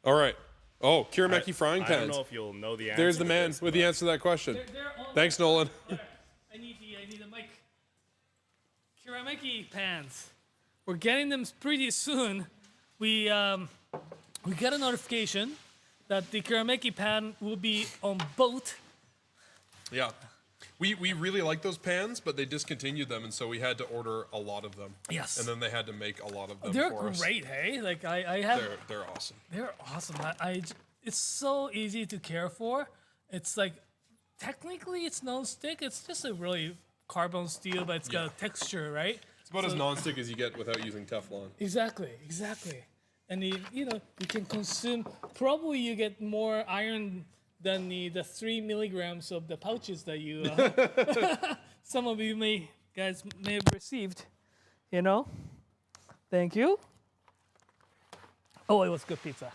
All right. Oh, Kirameki frying I don't pans. know if you'll know the answer. There's the to man this, with the answer to that question. They're all Thanks, Nolan. I need a mic. Kirameki pans. We're getting them pretty soon. We got a notification that the Kirameki pan will be on boat. Yeah. We really like those pans, but they discontinued them, and so we had to order a lot of them. Yes. And then they had to make a lot of them They're for us. great, hey? Like I have. They're awesome. They're awesome. It's so easy to care for. It's like, technically it's non-stick. It's just a really carbon steel, but it's got a texture, right? It's about as non-stick as you get without using Teflon. Exactly. And you can consume. Probably you get more iron than the 3 milligrams of the pouches that you. Some of you guys may have received. Thank you. Oh, it was good pizza.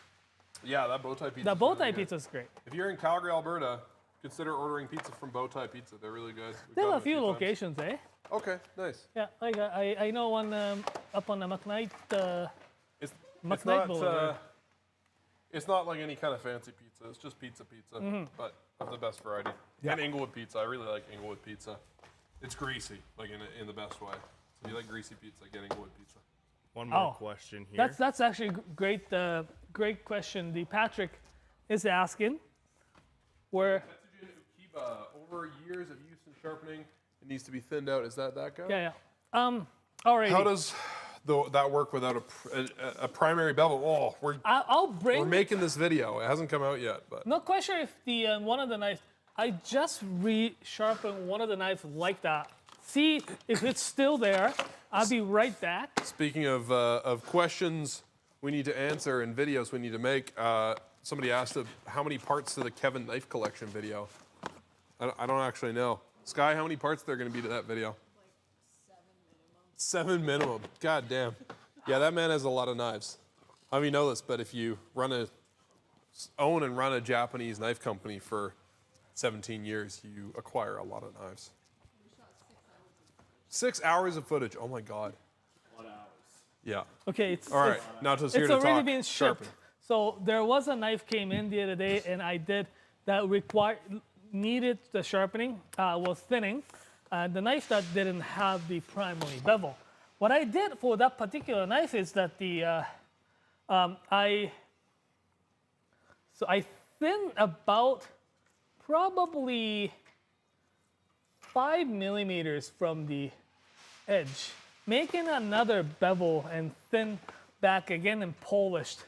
Yeah, that bow tie pizza. The bow tie pizza is great. If you're in Calgary, Alberta, consider ordering pizza from Bow Tie Pizza. They're really good. We've There got are a them few times. locations, eh? Okay, nice. Yeah, like I know one up on the McKnight. It's McKnight not Boulevard. it's not like any kind of fancy pizza. It's just pizza, Mm-hmm. but of the best variety. And Inglewood pizza. I really like Inglewood pizza. It's greasy, like in the best way. So if you like greasy pizza, get Inglewood pizza. One more Oh, question here. That's actually great. Great question. The Patrick is asking where. Over years of use and sharpening, it needs to be thinned out. Is that guy? Yeah. Alrighty. How does that work without a primary bevel? Oh, I'll we're bring. making this video. It hasn't come out yet, but Not quite sure if the one of the knives. I just re-sharpened one of the knives like that see if it's still there. I'll be right back. Speaking of questions we need to answer and videos we need to make, somebody asked how many parts to the Kevin knife collection video. I don't actually know. Sky, how many parts there are going to be to that video? Like 7 minimum. 7 minimum. God damn. Yeah, that man has a lot of knives. I don't know if you know this, but if you own and run a Japanese knife company for 17 years, you acquire a lot of knives. 6 hours of footage. Oh my God. A lot of hours. Yeah. Okay, it's All right. Now to here it's to already talk been shipped. sharpen. So there was a knife came in the other day, and I did that needed the sharpening, was thinning. The knife that didn't have the primary bevel. What I did for that particular knife is that I thinned about probably 5 millimeters from the edge, making another bevel and thin back again and polished.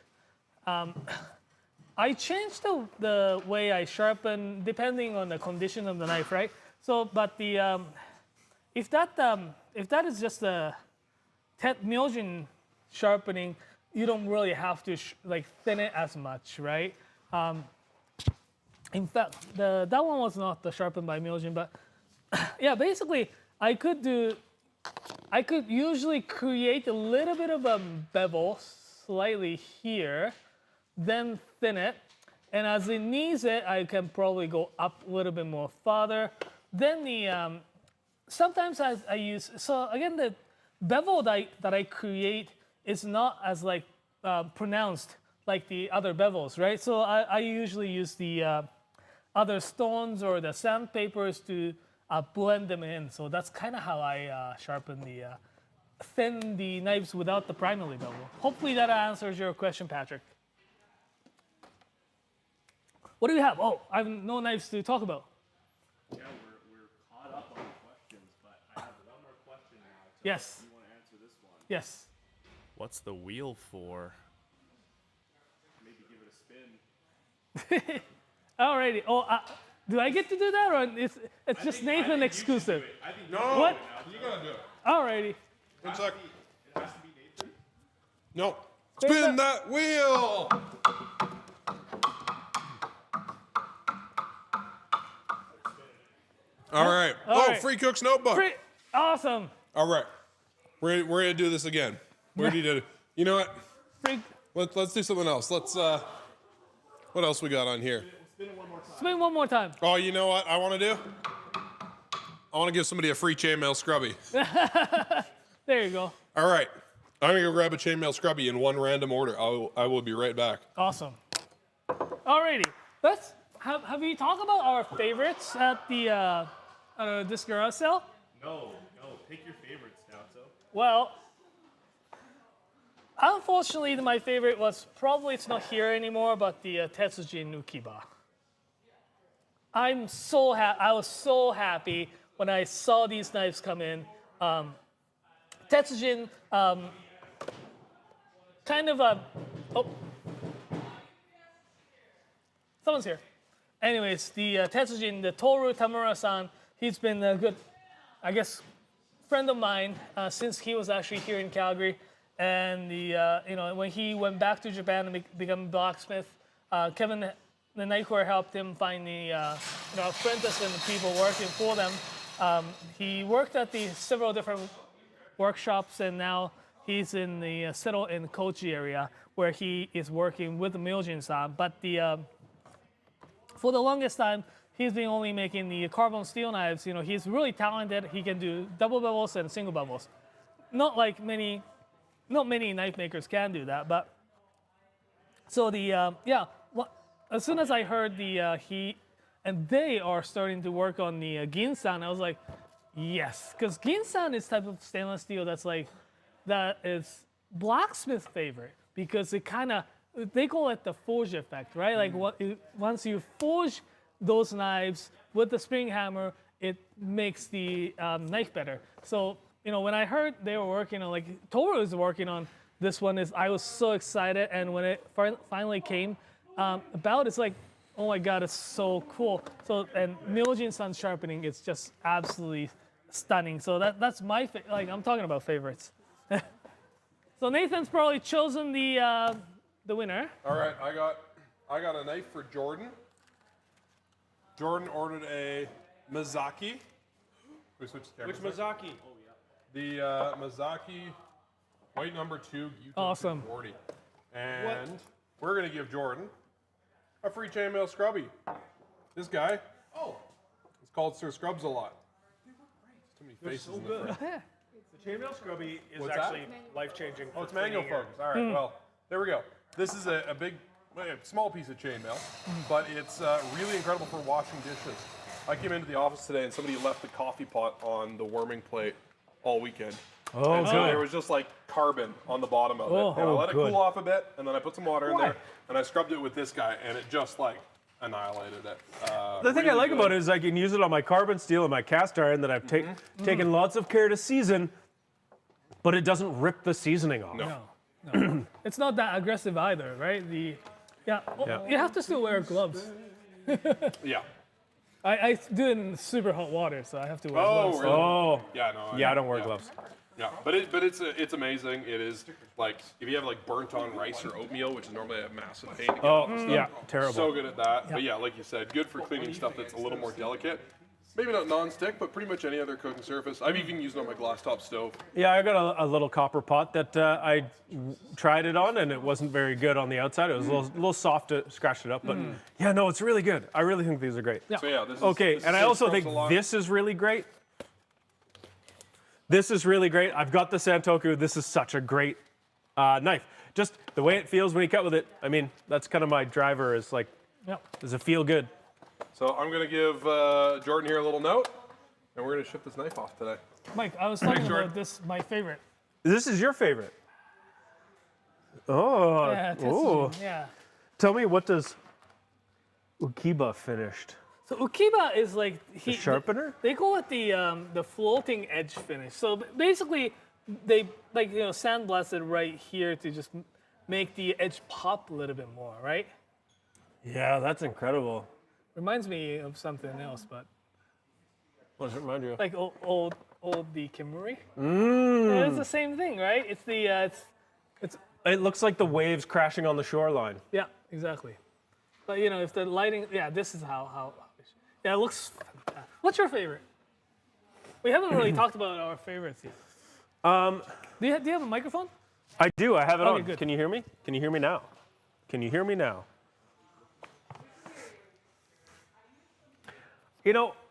I changed the way I sharpen depending on the condition of the knife, right? So, but if that is just a Myojin sharpening, you don't really have to thin it as much, right? In fact, that one was not the sharpened by Myojin, but yeah, basically I could usually create a little bit of a bevel slightly here, then thin it, and as it needs it, I can probably go up a little bit more farther. Then sometimes I use, so again, the bevel that I create is not as pronounced like the other bevels, right? So I usually use the other stones or the sandpapers to blend them in. So that's kind of how I sharpen thin the knives without the primary bevel. Hopefully that answers your question, Patrick. What do we have? Oh, I have no knives to talk about. Yeah, we're caught up on questions, but I have one more question now. Yes. You want to answer this one? Yes. What's the wheel for? Maybe give it a spin. Alrighty. Oh, do I get to do that, or it's just Nathan exclusive? No. What? You gotta do it. Alrighty. One sec. It has to be Nathan? No. Spin that wheel. All right. right. Free Cook's notebook. Awesome. All right. We're gonna do this again. We already did it. You know what? Free. Let's do something else. Let's what else we got on here? Spin one more time. Oh, you know what I want to do? I want to give somebody a free chainmail scrubby. There you go. All right. I'm gonna go grab a chainmail scrubby in one random order. I will be right back. Awesome. Alrighty. Let's have we talked about our favorites at the this garage sale? No. Pick your favorites, Natsu. Well, unfortunately, my favorite was probably it's not here anymore, but the Tetsujin Nukiba. I was so happy when I saw these knives come in. Tetsujin, kind of a. Oh, someone's here. Anyways, the Tetsujin, the Toru Tamura-san, he's been a good, I guess, friend of mine since he was actually here in Calgary. And when he went back to Japan and become a blacksmith, Kevin, the Knifewear, helped him find the apprentice and the people working for them. He worked at the several different workshops, and now he's in the settled in Kochi area where he is working with the Myojin-san. But for the longest time, he's been only making the carbon steel knives. He's really talented. He can do double bevels and single bevels. Not many knife makers can do that. But so as soon as I heard he and they are starting to work on the Ginsan, I was like, yes, because Ginsan is type of stainless steel that is blacksmith favorite because it they call it the forge effect, right? Once you forge those knives with the spring hammer, it makes the knife better. So, when I heard they were working on, Toru is working on this one, I was so excited. And when it finally came about, it's like, oh my God, it's so cool. So, and Myojin-san sharpening, it's just absolutely stunning. So that's my like I'm talking about favorites. So Nathan's probably chosen the winner. All right, I got a knife for Jordan. Jordan ordered a Mazaki. We switch the cameras. Which Mazaki? The Mazaki white number 2 Awesome. 240. And we're gonna give Jordan a free chainmail scrubby. This guy, it's called Sir Scrubs a lot. Too many faces in the front. The chainmail scrubby is What's actually life-changing. Oh, it's manual focus. All right, well, there we go. This is a big, small piece of chainmail, but it's really incredible for washing dishes. I came into the office today and somebody left the coffee pot on the warming plate all weekend. Oh, and so good. there was just like carbon on the bottom of it. And I let it good. cool off a bit, and then I put some water in there, and I scrubbed it with this guy, and it just like annihilated it. The thing I Really like good. about it is I can use it on my carbon steel and my cast iron that I've taken lots of care to season, but it doesn't rip the seasoning off. No. It's not that aggressive either, right? You have to still wear gloves. Yeah. I do it in super hot water, so I have to wear Oh, gloves. really? Oh, Yeah, no. yeah, I don't wear gloves. Yeah, but it's amazing. It is like if you have like burnt on rice or oatmeal, which is normally a massive pain to get off and stuff. Yeah, terrible. So good at that. But yeah, like you said, good for cleaning stuff that's a little more delicate. Maybe not non-stick, but pretty much any other cooking surface. I've even used it on my glass top stove. Yeah, I got a little copper pot that I tried it on, and it wasn't very good on the outside. It was a little soft to scratch it up, but yeah, no, it's really good. I really think these are great. So yeah, this is Okay, this and is I also Scrubs think a lot. this is really great. This is really great. I've got the Santoku. This is such a great knife. Just the way it feels when you cut with it. I mean, that's kind of my driver. Is like, does it feel good? So I'm gonna give Jordan here a little note, and we're gonna ship this knife off today. Mike, I was talking Jordan. about this, my favorite. This is your favorite. Oh, Yeah, oh. yeah. Tell me, what does Ukiba finished? So Ukiba is like The sharpener? They call it the floating edge finish. So basically, they sandblast it right here to just make the edge pop a little bit more, right? Yeah, that's incredible. Reminds me of something else, but What does it remind you of? like old the Kimuri. Yeah, it's the same thing, right? It's the it's It looks like the waves crashing on the shoreline. yeah, exactly. But if the lighting, this is how yeah, it looks fantastic. What's your favorite? We haven't really talked about our favorites yet. Do you have a microphone? I do. I have it Okay, on. good. Can you hear me? Can you hear me now? Can you hear me now?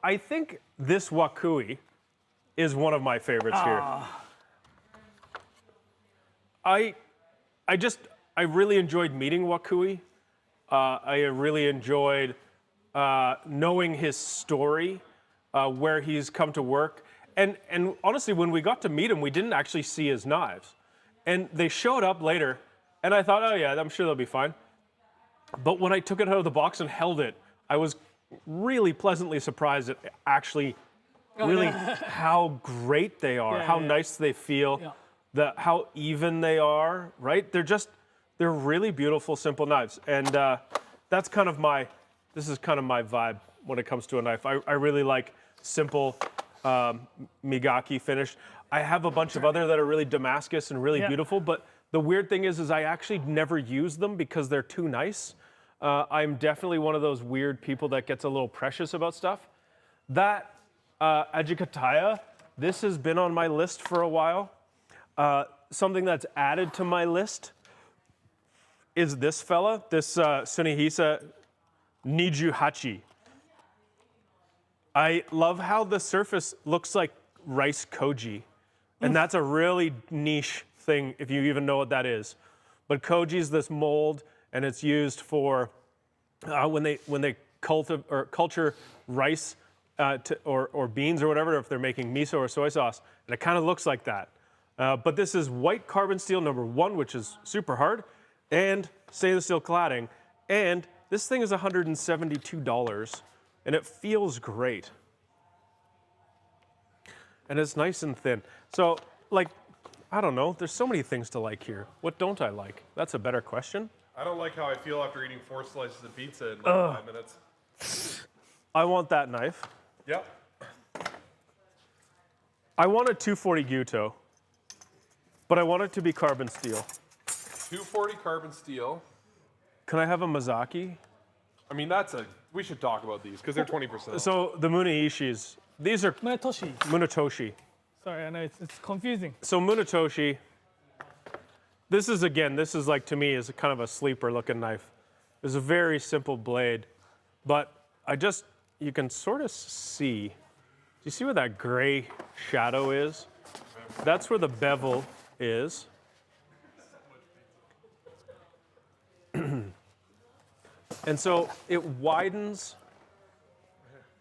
I think this Wakui is one of my favorites here. I really enjoyed meeting Wakui. I really enjoyed knowing his story, where he's come to work. And honestly, when we got to meet him, we didn't actually see his knives. And they showed up later, and I thought, oh yeah, I'm sure they'll be fine. But when I took it out of the box and held it, I was really pleasantly surprised at actually really how great they are, how nice they feel, how even they are, right? They're really beautiful, simple knives. And that's kind of this is kind of my vibe when it comes to a knife. I really like simple Migaki finish. I have a bunch of other that are really Damascus and really beautiful, but the weird thing is I actually never use them because they're too nice. I'm definitely one of those weird people that gets a little precious about stuff. That Ajikataya, this has been on my list for a while. Something that's added to my list is this fella, this Sunihisa Niju Hachi. I love how the surface looks like rice koji. And that's a really niche thing, if you even know what that is. But koji is this mold, and it's used for when they culture rice or beans or whatever, if they're making miso or soy sauce, and it kind of looks like that. But this is white carbon steel #1, which is super hard, and stainless steel cladding, and this thing is $172, and it feels great. And it's nice and thin. So, I don't know, there's so many things to like here. What don't I like? That's a better question. I don't like how I feel after eating 4 slices of pizza in like 5 minutes. I want that knife. Yep. I want a 240 Gyuto, but I want it to be carbon steel. 240 carbon steel. Can I have a Mazaki? I mean, we should talk about these because they're 20%. So the Munaishis, these are Munatoshi. Sorry, I know it's confusing. So Munatoshi, this is like to me is kind of a sleeper looking knife. It's a very simple blade, but you can sort of see, do you see where that gray shadow is? That's where the bevel is. And so it widens,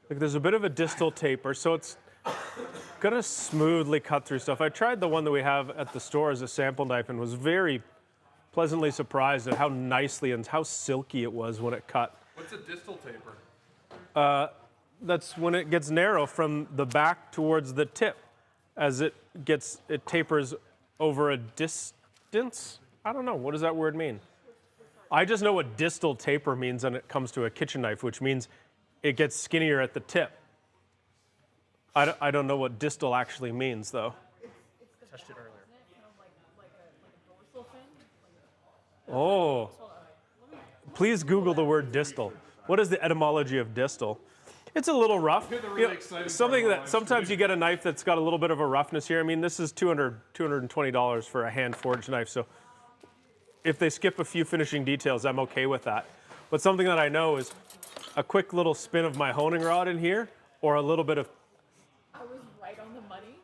like there's a bit of a distal taper, so it's gonna smoothly cut through stuff. I tried the one that we have at the store as a sample knife and was very pleasantly surprised at how nicely and how silky it was when it cut. What's a distal taper? That's when it gets narrow from the back towards the tip. As it tapers over a distance. I don't know, what does that word mean? I just know what distal taper means when it comes to a kitchen knife, which means it gets skinnier at the tip. I don't know what distal actually means, though. Touched it earlier. Oh. Please Google the word distal. What is the etymology of distal? It's a little rough. Something that sometimes you get a knife that's got a little bit of a roughness here. I mean, this is $220 for a hand-forged knife, so if they skip a few finishing details, I'm okay with that. But something that I know is a quick little spin of my honing rod in here, or a little bit of... I was right on the money.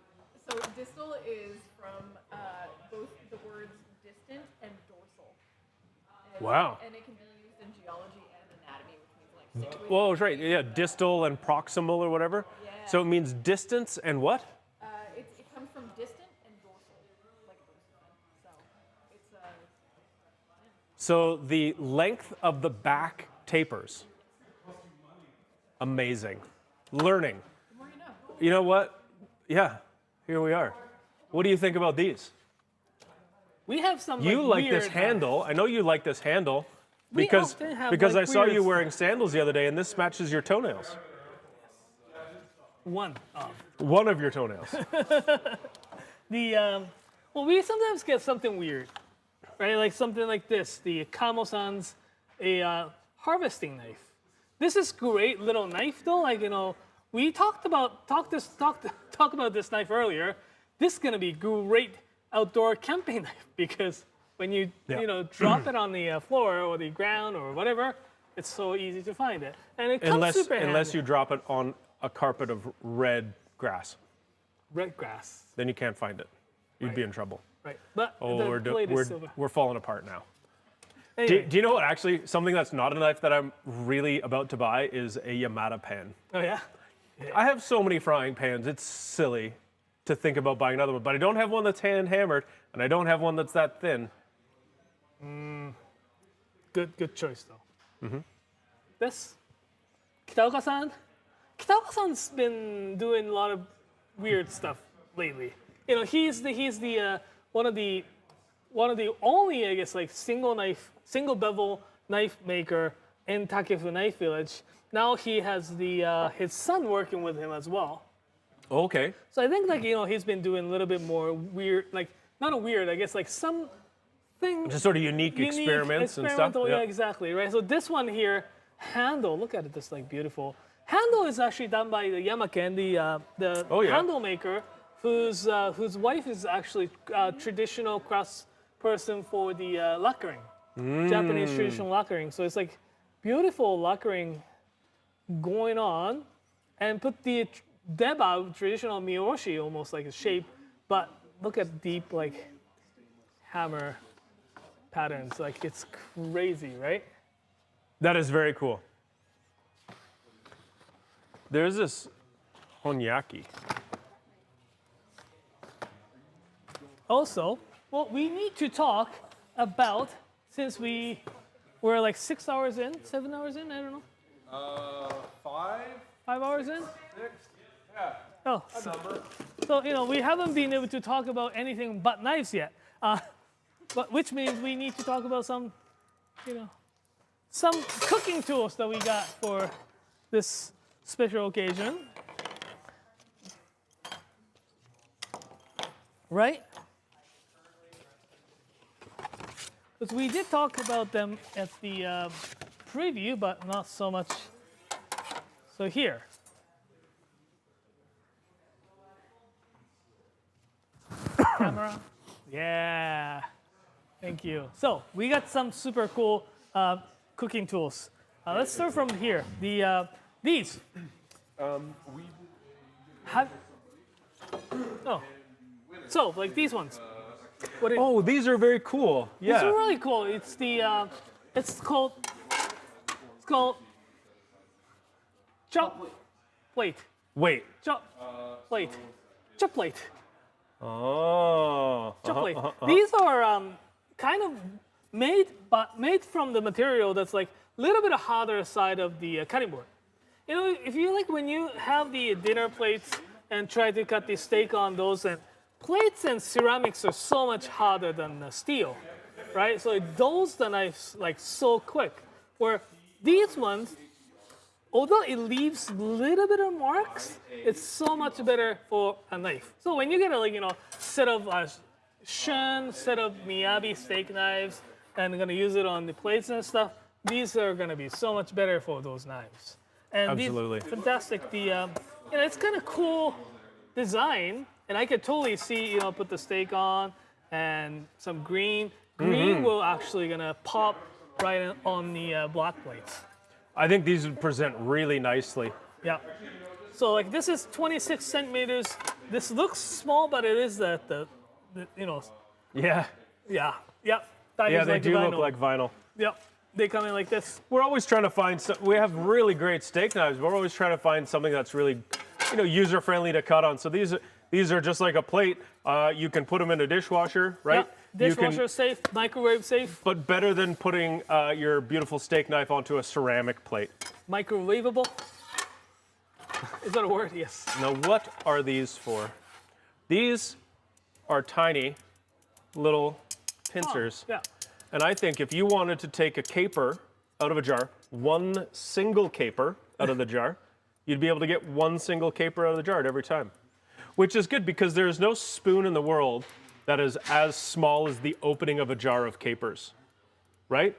So distal is from both the words distant and dorsal. Wow. And it can be used in geology and anatomy, which means like situated. Well, it's right. Yeah, distal and proximal or whatever. Yeah. So it means distance and what? It comes from distant and dorsal, like dorsal. So it's So the length of the back tapers. Amazing. Learning. the more you know. You know what? Yeah, here we are. What do you think about these? We have some. You like this weird, handle. I know you like this handle We because often have, I like, saw weird you stuff. wearing sandals the other day, and this matches your toenails. One of. One of your toenails. Well, we sometimes get something weird, right? Like something like this, the Kamo-san's harvesting knife. This is great little knife though. Like, we talked about this knife earlier. This is gonna be great outdoor camping knife because when you drop it on the floor or the ground or whatever, it's so easy to find it, and it comes super handy. Unless you drop it on a carpet of red grass, red grass. then you can't find it. You'd be in trouble. Right, but Oh, the blade is silver. we're falling apart now. Anyway. Do you know what? Actually, something that's not a knife that I'm really about to buy is a Yamada pan. Oh yeah. I have so many frying pans. It's silly to think about buying another one, but I don't have one that's hand hammered, and I don't have one that's that thin. Good choice though. This Kitaoka-san. Kitaoka-san's been doing a lot of weird stuff lately. He's the one of the only, I guess, like single bevel knife maker in Takefu Knife Village. Now he has his son working with him as well. Okay. So I think he's been doing a little bit more weird, like not a weird, I guess like some thing. Just sort of unique experiments and stuff. Experimental, yeah, exactly, right? So this one here, handle, look at it, this like beautiful. Handle is actually done by the Yamaken, the handle maker, whose wife is actually a traditional crafts person for the lacquering, Japanese traditional lacquering. So it's like beautiful lacquering going on, and put the deba, traditional miyoshi, almost like a shape, but look at deep like hammer patterns. Like it's crazy, right? That is very cool. There's this Honesuki. Also, well, we need to talk about, since we're like 6 hours in, 7 hours in, I don't know. 5? 5 hours in? 6? Yeah. Oh, so we haven't been able to talk about anything but knives yet. But which means we need to talk about some cooking tools that we got for this special occasion. right? Because we did talk about them at the preview, but not so much. So here. Camera. Yeah. Thank you. So we got some super cool cooking tools. Let's start from here. These. Oh. So like these ones. Oh, these are very cool. These Yeah. are really cool. It's the it's called chop plate. Wait. Chop plate. Chop plate. Oh. Chop plate. These are kind of made from the material that's like a little bit harder side of the cutting board. You know, if you like when you have the dinner plates and try to cut the steak on those, and plates and ceramics are so much harder than steel, right? So it dulls the knife like so quick. Where these ones, although it leaves a little bit of marks, it's so much better for a knife. So when you get a set of Shun, set of Miyabi steak knives, and gonna use it on the plates and stuff, these are gonna be so much better for those knives. And Absolutely. These, fantastic. It's kind of cool design, and I could totally see put the steak on and some green. Green will actually gonna pop right on the black plates. I think these would present really nicely. Yeah. So like this is 26 centimeters. This looks small, but it is the Yeah. yeah. Yep. That Yeah, is they like do vinyl. look like vinyl. Yep. They come in like this. We're always trying to find. We have really great steak knives. We're always trying to find something that's really, user friendly to cut on. So these are just like a plate. You can put them in a dishwasher, right? Yeah. Dishwasher safe, microwave safe, But better than putting your beautiful steak knife onto a ceramic plate. microwavable. Is that a word? Yes. Now, what are these for? These are tiny little pincers. Yeah. And I think if you wanted to take a caper out of a jar, one single caper out of the jar, you'd be able to get one single caper out of the jar every time. Which is good because there's no spoon in the world that is as small as the opening of a jar of capers. Right?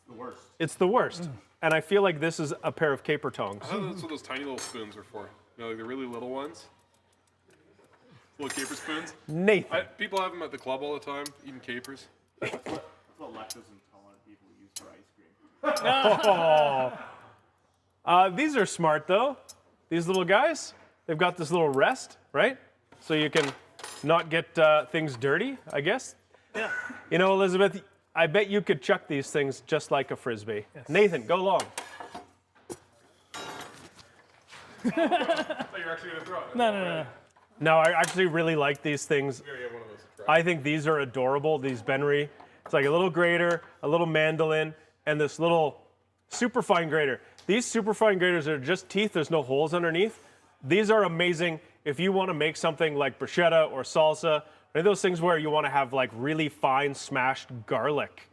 The worst. It's the worst. And I feel like this is a pair of caper tongs. I thought that's what those tiny little spoons are for. Like the really little ones. Little caper spoons. Nathan. People have them at the club all the time, eating capers. What lactose intolerant people use for ice cream. These are smart though. These little guys, they've got this little rest, right? So you can not get things dirty, I guess. Yeah. Elizabeth, I bet you could chuck these things just like a Frisbee. Yes. Nathan, go long. I thought you were actually going to throw it. No. No, I actually really like these things. We already have one of those to try. I think these are adorable, these Benry. It's like a little grater, a little mandolin, and this little super fine grater. These super fine graters are just teeth, there's no holes underneath. These are amazing if you want to make something like bruschetta or salsa, or those things where you want to have like really fine smashed garlic.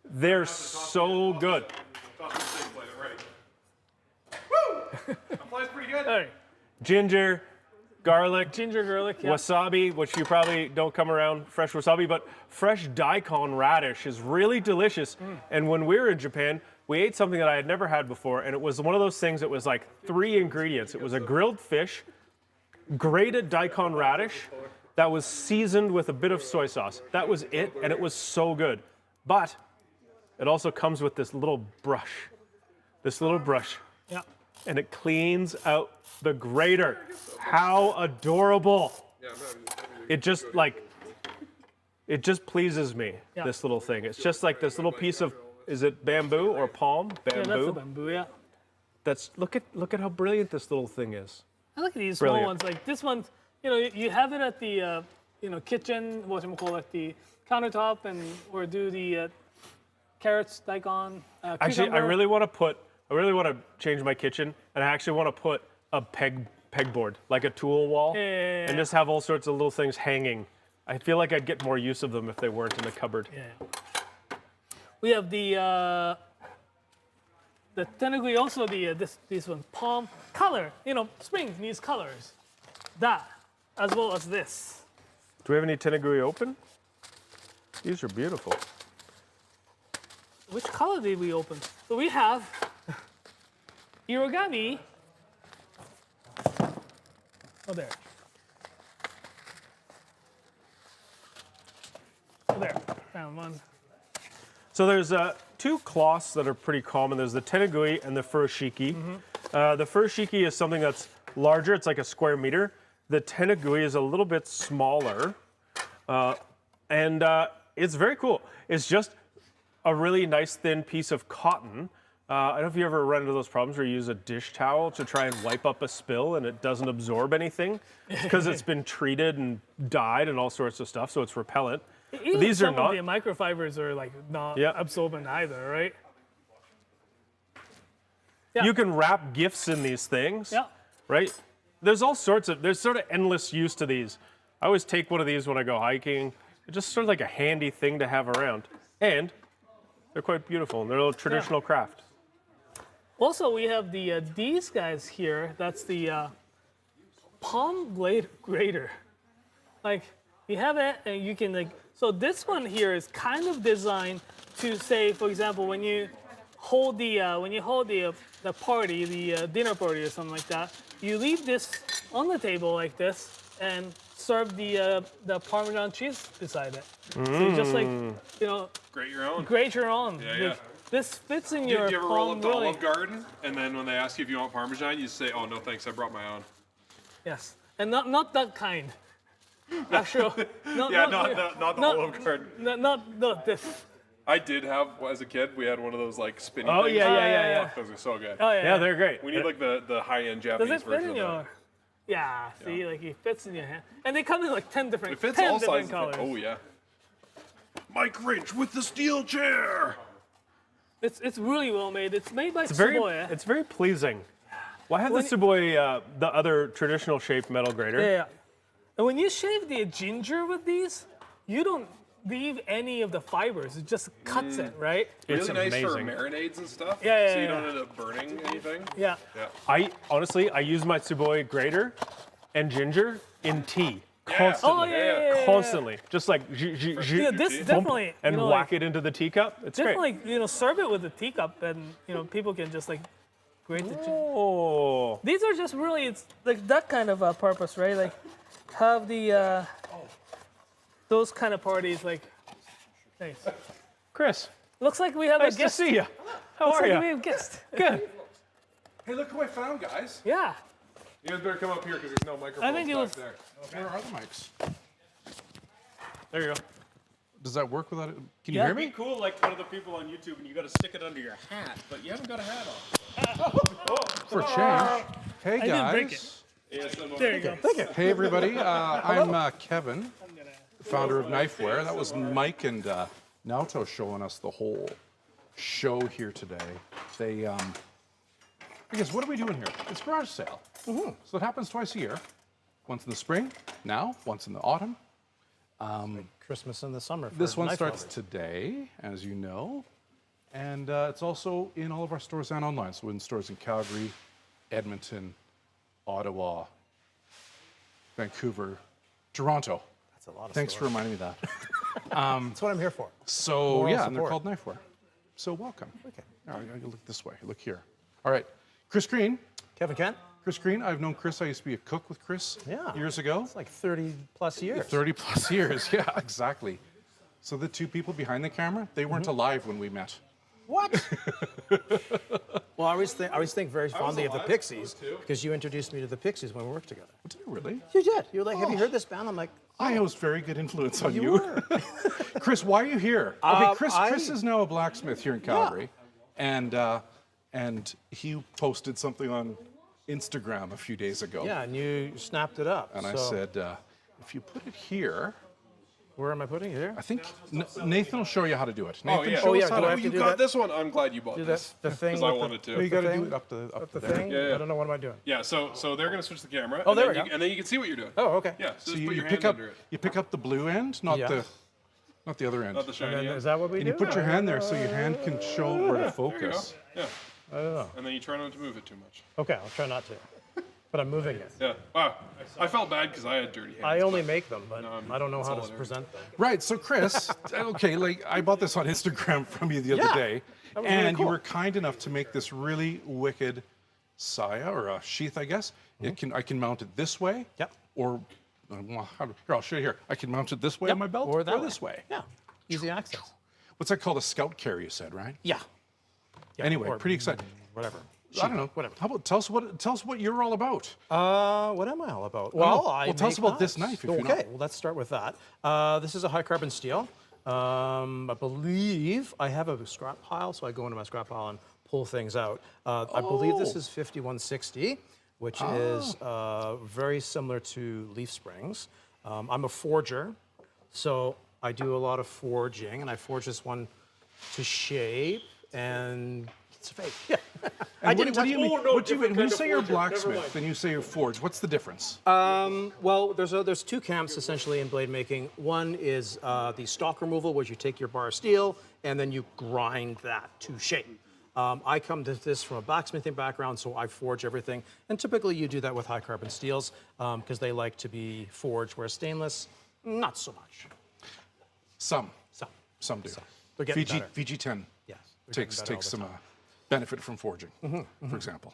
They're so good. Toss this thing, plate it right. Woo! That flies pretty good. All right. Ginger, garlic, Ginger garlic. Yeah. wasabi, which you probably don't come around fresh wasabi, but fresh daikon radish is really delicious. And when we were in Japan, we ate something that I had never had before, and it was one of those things that was like 3 ingredients. It was a grilled fish, grated daikon radish, that was seasoned with a bit of soy sauce. That was it, and it was so good. But it also comes with this little brush. Yeah. And it cleans out the grater. How adorable. It just pleases me, Yeah. this little thing. It's just like this little piece of, is it bamboo or palm? Yeah, that's a Bamboo. bamboo. Yeah. Look at how brilliant this little thing is. I like these Brilliant. small ones. Like this one, you have it at the kitchen, the countertop, or do the carrots, daikon. Actually, cucumber. I really want to change my kitchen, and I actually want to put a pegboard, like a tool wall, Yeah. and just have all sorts of little things hanging. I feel like I'd get more use of them if they weren't in the cupboard. Yeah. We have the tenugui, also this one, palm color. Spring needs colors. That, as well as this. Do we have any tenugui open? These are beautiful. Which color did we open? So we have Aogami. Oh, there. Oh, there. Found one. So there's two cloths that are pretty common. There's the tenugui and the furoshiki. The furoshiki is something that's larger. It's like a square meter. The tenugui is a little bit smaller. And it's very cool. It's just a really nice thin piece of cotton. I don't know if you ever run into those problems where you use a dish towel to try and wipe up a spill and it doesn't absorb anything because it's been treated and dyed and all sorts of stuff, so it's repellent. Even These are some not. of the microfibers are like not absorbent either, right? Yeah. You can wrap gifts in these things, Yeah. right? There's all sorts of, there's sort of endless use to these. I always take one of these when I go hiking. It's just sort of like a handy thing to have around. And they're quite beautiful and they're a little traditional craft. Also, we have the these guys here. That's the palm blade grater. Like you have it, and you can like. So this one here is kind of designed to say, for example, when you hold the party, the dinner party or something like that, you leave this on the table like this and serve the Parmesan cheese beside it. So you just like Grate your own. grate your own. Yeah, yeah. This fits in Do your you ever roll palm up to really. Olive Garden, and then when they ask you if you want Parmesan, you say, "Oh no, thanks, I brought my own." Yes, and not that kind. Actual. Not the Olive Garden. Not this. I did have, as a kid, we had one of those like spinny Oh, things. yeah. Those are so good. Oh yeah. Yeah, they're great. We need like the high-end Does Japanese it fit version in of your? that. Yeah. See, like it fits in your hand, and they come in like 10 different. It fits 10 all different sizes. colors. Oh yeah. Mike Wrench with the steel chair. It's really well made. It's made by It's very, Tsuboi. it's very pleasing. Well, I have the Tsuboi, the other traditional shaped metal grater. Yeah. And when you shave the ginger with these, you don't leave any of the fibers. It just cuts it, right? Really nice for amazing. marinades and stuff. Yeah, So you yeah. don't end up burning anything. Yeah. Yeah. I use my Tsuboi grater and ginger in tea constantly. Oh yeah. Constantly, just like Yeah, this definitely and you know, whack like, it into the teacup. It's great. definitely serve it with a teacup, and people can just like grate the ginger. Oh, These are just really it's like that kind of purpose, right? Like have the those kind of parties like. Nice. Chris, Looks like we have nice a to guest. see you. How Looks are like you? we have a guest. Good. Hey, look who I found, guys. Yeah. You guys better come up here because there's no microphones I think it back was- there. Where are the mics? There you go. Does that work without it? Can you Yeah. hear me? Cool, like one of the people on YouTube, and you got to stick it under your hat, but you haven't got a hat on. For a change. Hey didn't break guys. There you go. Hey everybody. I'm Kevin, founder of Knifewear. That was Mike and Naoto showing us the whole show here today. They, I guess, what are we doing here? It's garage sale. So it happens twice a year. Once in the spring, now, once in the autumn. Christmas in the summer. This for one knife starts lovers. today, as you know. And it's also in all of our stores and online. So in stores in Calgary, Edmonton, Ottawa, Vancouver, Toronto. That's a lot of Thanks for stores. reminding me of that. That's what I'm here for. So Moral yeah, and they're support. called Knifewear. So welcome. Okay. All right, you look this way. Look here. All right, Chris Green. Kevin Kent? Chris Green. I've known Chris. I used to be a cook with Chris Yeah. years ago. It's like 30 plus years. 30 plus years. Yeah, exactly. So the two people behind the camera, they weren't alive when we met. What? Well, I always think very fondly of the Pixies because you introduced me to the Pixies when we worked together. Did you really? You did. You were like, have you heard this band? I'm like, I was very good influence on you you. were. Chris, why are you here? Okay, Chris I- is now a blacksmith here in Calgary, and he posted something on Instagram a few days ago. Yeah, and you snapped it up. And I so- said, if you put it here, Where am I putting it here? I think Nathan will show you how to do it. Oh, Nathan, yeah. show Oh, yeah, us how do I to have do to it. You do got that? this one. I'm glad you bought Do this. the thing Because I with wanted the, to. You got to the do thing? it up to the there. thing? Yeah, yeah. I don't know, what am I doing? Yeah, so they're gonna switch the camera. Oh, and there then we go. And then you can see what you're doing. Oh, okay. Yeah, so So just put you your pick hand up under it. you pick up the blue end, not Yeah. the other end. Not the shiny And end. is that what we And do? you put your hand there so your hand can show where to There you go. focus. Yeah. I don't know. And then you try not to move it too much. Okay, I'll try not to. But I'm moving it. Yeah. Wow. I felt bad because I had dirty hands. I only make them, but I don't know how to solidarity. present them. Right. So Chris, okay, like I bought this on Instagram from you the other day, that was really and you cool. were kind enough to make this really wicked saya or a sheath, I guess. I can mount it this way. Yep. Or here, I'll show you here. I can mount it this way on my belt or that this way. Yeah. Easy access. What's that called? A scout carry, you said, right? Yeah. Anyway, or pretty excited. Whatever. I don't know. Whatever. How about tell us what you're all about? What am I all about? Well, tell us about this knife, if you know. Okay, well, let's start with that. This is a high carbon steel. I believe I have a scrap pile, so I go into my scrap pile and pull things out. I believe this is 5160, which is very similar to leaf springs. I'm a forger, so I do a lot of forging, and I forge this one to shape, and it's fake. Yeah. And what do you mean? What do you mean? When you say you're a blacksmith and you say you're forged, what's the difference? Well, there's two camps essentially in blade making. One is the stock removal, where you take your bar of steel and then you grind that to shape. I come to this from a blacksmithing background, so I forge everything. And typically you do that with high carbon steels because they like to be forged, whereas stainless, not so much. Some do. They're getting better. VG10 Yes, they're getting takes better all the some time. benefit from forging, for example.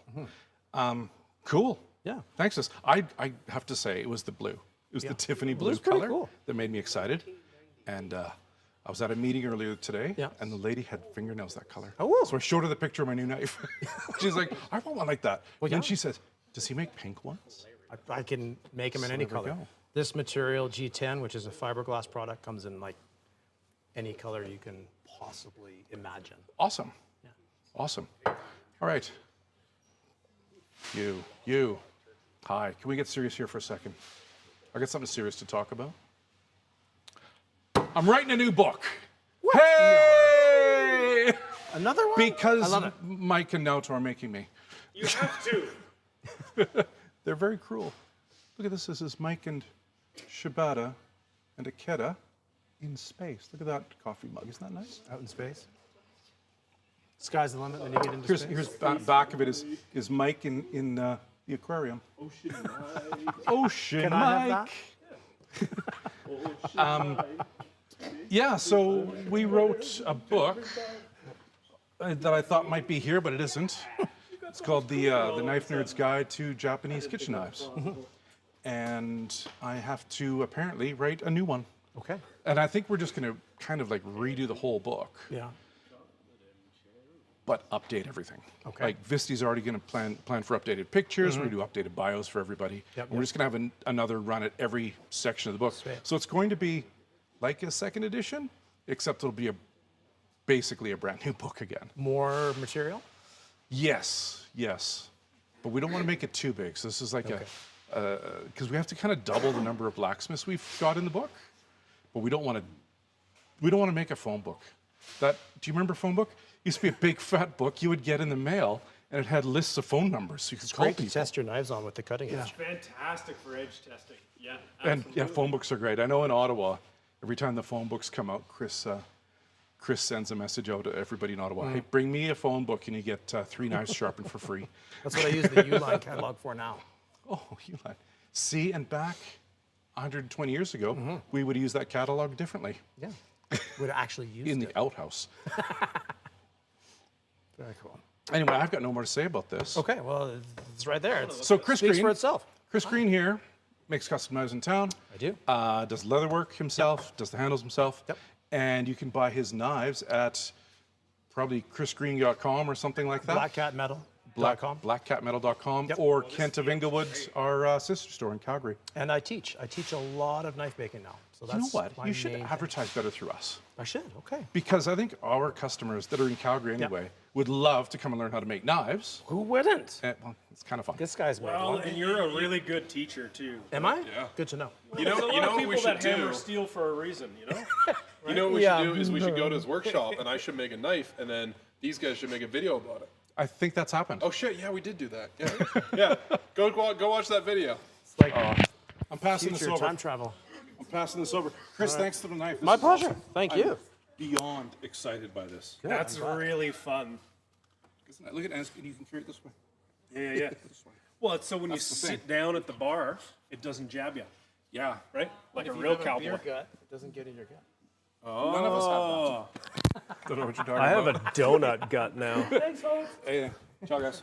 Cool. Yeah. Thanks, Sis. I have to say, it was the blue. It was the Tiffany blue Blue's pretty color cool. that made me excited. And I was at a meeting earlier today, Yeah. and the lady had fingernails that color. Oh. So I showed her the picture of my new knife. She's like, I want one like that. Well, Then yeah. she says, does he make pink ones? I can make them in any there we color. go. This material, G10, which is a fiberglass product, comes in like any color you can possibly imagine. Awesome. Awesome. All right. You. Hi. Can we get serious here for a second? I got something serious to talk about. I'm writing a new book. What? Hey! Another one? Because I love it. Mike and Naoto are making me. You have to. They're very cruel. Look at this. This is Mike and Shibata and Akeda in space. Look at that coffee mug. Isn't that nice? Out in space. Sky's the limit when you get into space. Here's back of it is Mike in the aquarium. Ocean Can I have Mike. Yeah, so we wrote a book that I thought might be here, but it isn't. It's called the Knife Nerd's Guide to Japanese Kitchen Knives. And I have to apparently write a new one. Okay. And I think we're just going to kind of like redo the whole book, Yeah. but update everything. Okay. Like Visti's already going to plan for updated pictures. We're going to do updated bios for everybody. Yep, And we're just going to have another run at every section of the book. Sweet. So it's going to be like a second edition, except it'll be basically a brand new book again. More material? Yes. But we don't want to make it too big. So this is like because we have to kind of double the number of blacksmiths we've got in the book. But we don't want to make a phone book. Do you remember phone book? It used to be a big fat book you would get in the mail, and it had lists of phone numbers so you could call Great to people. test your knives on with the cutting edge. Fantastic for edge testing. Yeah. And yeah, phone books are great. I know in Ottawa, every time the phone books come out, Chris sends a message out to everybody in Ottawa. Hey, bring me a phone book and you get 3 knives sharpened for free. That's what I use the Uline catalog for now. Oh, you like. See, and back 120 years ago, we would use that catalog differently Yeah. Would actually use in it. the outhouse. Very cool. Anyway, I've got no more to say about this. Okay, well, it's right there. So Chris speaks Green, for itself. Chris Green here makes custom knives in town. I do. Does leather work himself, does the handles himself. Yep. And you can buy his knives at probably chrisgreen.com or something like that. Blackcatmetal.com. Blackcatmetal.com Yep. or Kent of Inglewood, our sister store in Calgary. And I teach. I teach a lot of knife making now. So You know that's what? my You should main thing. advertise better through us. I should. Okay. Because I think our customers that are in Calgary anyway would love to come and learn how to make knives. Who wouldn't? And, well, it's kind of fun. This guy's made Well, one. and you're a really good teacher too. Am I? Good to know. You know, There's a you lot know of what we people should that hammer do? steel for a reason, you know? You know what we Yeah. should do is we should go to his workshop and I should make a knife and then these guys should make a video about it. I think that's happened. Oh shit, yeah, we did do that. Yeah. Yeah. Go watch that video. It's like I'm passing this future over. time travel. I'm passing this over. Chris, thanks for the knife. This My is pleasure. awesome. Thank I'm you. Beyond excited by this. That's really fun. Isn't it? Look at it, and you can carry it this way. Yeah. Well, it's so when you sit down at the bar, it doesn't jab you. Yeah. Right? Like a If you real have a cowboy. beer gut, it doesn't get in your gut. None of us have that. Don't know what you're talking I have about. a donut gut now. Hey, ciao, guys.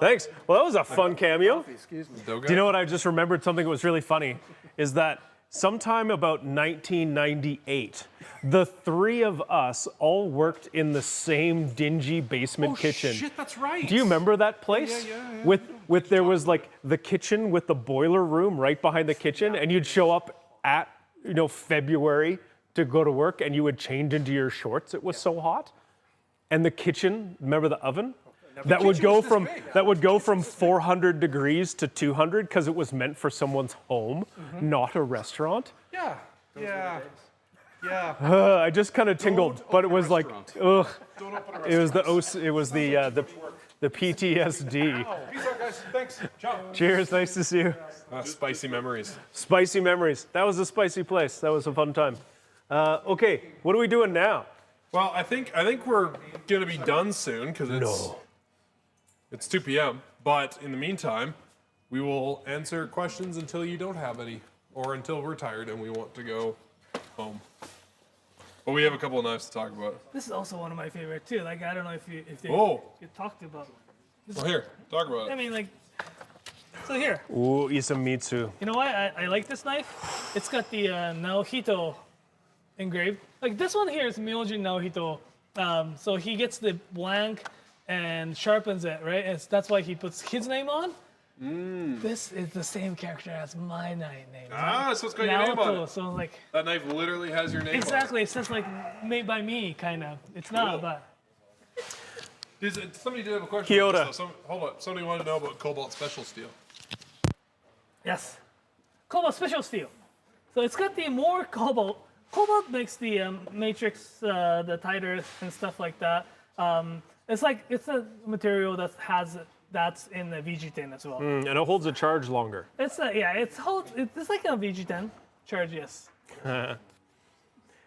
Thanks. Well, that was a fun cameo. Excuse me. Do you know what I just remembered? Something that was really funny is that sometime about 1998, the three of us all worked in the same dingy basement kitchen. Shit, that's right. Do you remember that place? Yeah. With there was like the kitchen with the boiler room right behind the kitchen, and you'd show up at February to go to work, and you would change into your shorts. It was so hot, and the kitchen. Remember the oven? That would go from 400 degrees to 200 because it was meant for someone's home, not a restaurant. Yeah. I just kind of tingled, but it was like, ugh. It was the PTSD. Peace out, guys. Thanks. Ciao. Cheers, nice to see you. Spicy memories. Spicy memories. That was a spicy place. That was a fun time. Okay, what are we doing now? Well, I think we're gonna be done soon because it's 2 p.m. But in the meantime, we will answer questions until you don't have any, or until we're tired and we want to go home. But we have a couple of knives to talk about. This is also one of my favorite too. Like I don't know if they Oh. get talked about. Well, here, talk about I it. mean, like, so here. Ooh, Isamitsu. You know why I like this knife? It's got the Naohito engraved. Like this one here is Myojin Naohito. So he gets the blank and sharpens it, right? And that's why he puts his name on. This is the same character as my name. So it's got your name on it. So like That knife literally has your name exactly, it says like made by me, kind of. It's not, but Somebody did have a question. Kyoto. About this, though. Hold up. Somebody wanted to know about Cobalt Special Steel. yes, Cobalt Special Steel. So it's got the more cobalt. Cobalt makes the matrix the tighter and stuff like that. It's a material that's in the VG10 as well. And it holds a charge longer. It's like a VG10 charge, yes.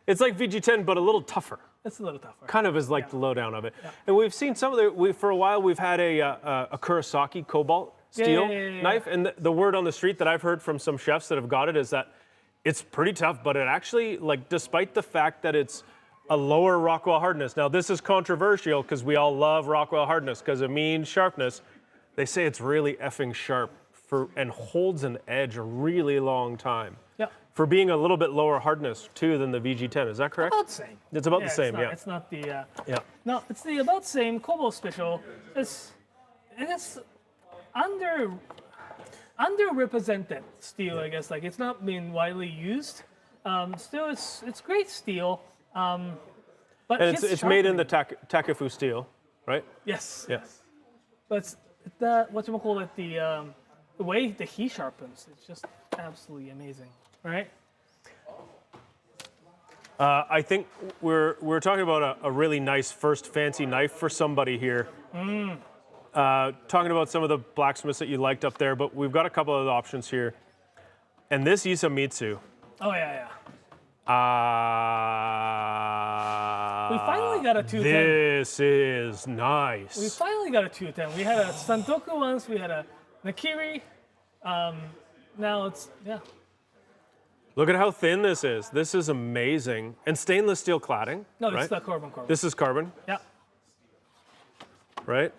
It's like VG10, but a little tougher. It's a little tougher. Kind of is like the lowdown of it. And we've seen some of for a while, we've had a Kurosaki Cobalt steel knife. And the word on the street that I've heard from some chefs that have got it is that it's pretty tough, but it actually, like, despite the fact that it's a lower Rockwell hardness. Now, this is controversial because we all love Rockwell hardness because it means sharpness. They say it's really effing sharp and holds an edge a really long time. Yeah. For being a little bit lower hardness, too, than the VG10. Is that correct? About the same. It's about the same, It's not the. Yeah. No, it's the about same Cobalt Special. It's underrepresented steel, I guess. Like it's not being widely used. Still, it's great steel. But And it's made in the sharpening- Takefu steel, right? Yes. Yes. But it's the the way that he sharpens, it's just absolutely amazing, right? I think we're talking about a really nice first fancy knife for somebody here. Talking about some of the blacksmiths that you liked up there, but we've got a couple of options here. And this Isamitsu. Oh yeah. We finally got a 210. This is nice. We finally got a 210. We had a Santoku once, we had a Nakiri. Now it's, yeah. Look at how thin this is. This is amazing. And stainless steel cladding. No, right? it's the carbon. This is carbon, Yeah. right?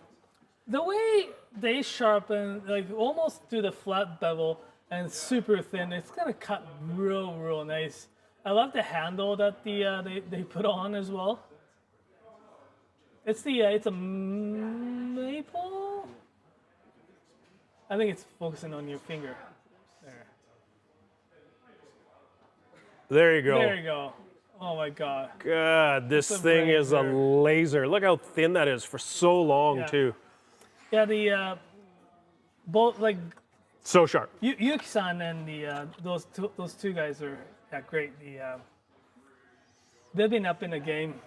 The way they sharpen, like almost to the flat bevel and super thin, it's gonna cut real nice. I love the handle that they put on as well. It's a maple. I think it's focusing on your finger. There you go. There you go. Oh my God. God, this It's a thing is a razor. laser. Look how thin that is for so long, Yeah. too. Yeah, the both like So sharp. Yuki-san and those two guys are great. They've been up in the game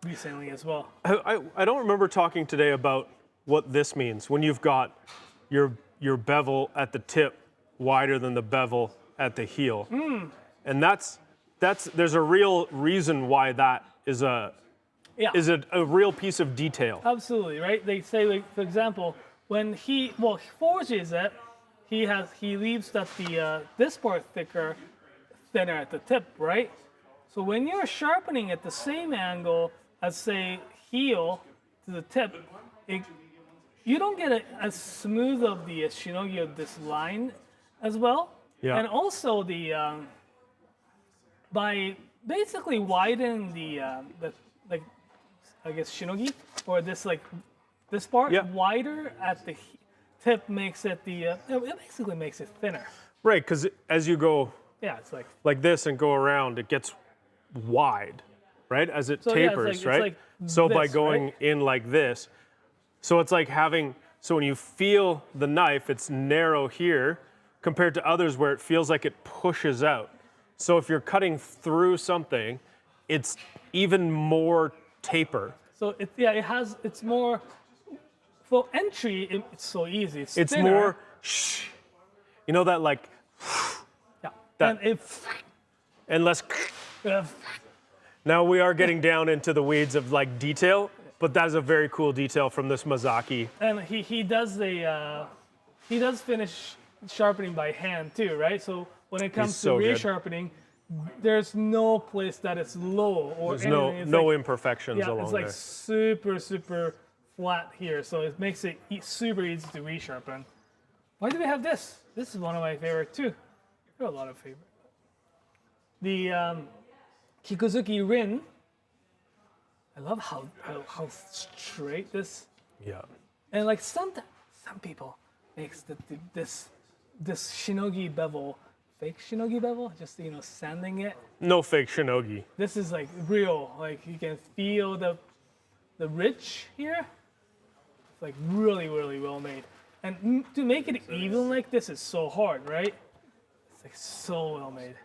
recently as well. I don't remember talking today about what this means when you've got your bevel at the tip wider than the bevel at the heel. And there's a real reason why that is a real piece of detail. Absolutely, right? They say, like, for example, when he forges it, he leaves that this part thinner at the tip, right? So when you're sharpening at the same angle as say heel to the tip, you don't get as smooth of the shinogi of this line as well. Yeah. And also by basically widening the like I guess shinogi or this part wider at the tip makes it it basically makes it thinner. Right, because as you go it's like this and go around, it gets wide, right? As it So, yeah, it's tapers, like- right? it's like So by this, going right? in like this, so it's like having, so when you feel the knife, it's narrow here compared to others where it feels like it pushes out. So if you're cutting through something, it's even more taper. So it's more for entry. It's so easy. It's thinner. more, you know that like, Yeah. that- And if and less. Now we are getting down into the weeds of like detail, but that is a very cool detail from this Mazaki. and he does finish sharpening by hand too, right? So when it comes to so good. resharpening, there's no place that it's low or There's anything. It's no like, imperfections along it's like there. super flat here, so it makes it super easy to resharpen. Why do we have this? This is one of my favorite too. There are a lot of favorite. The Kikuzuki Rin. I love how straight this. Yeah. And like some people makes this shinogi bevel, fake shinogi bevel, just sanding it. No fake shinogi. This is like real. Like you can feel the ridge here. It's like really well made. And to make it even like this is so hard, right? It's like so well made.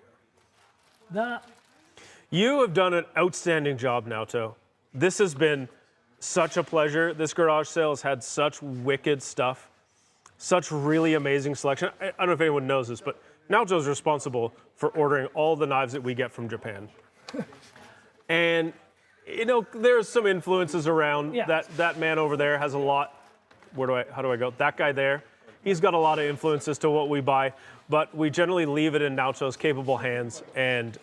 You have done an outstanding job, Naoto. This has been such a pleasure. This garage sale has had such wicked stuff, such really amazing selection. I don't know if anyone knows this, but Naoto's responsible for ordering all the knives that we get from Japan. And there's some influences around. Yeah. That man over there has a lot. How do I go? That guy there, he's got a lot of influences to what we buy, but we generally leave it in Naoto's capable hands. And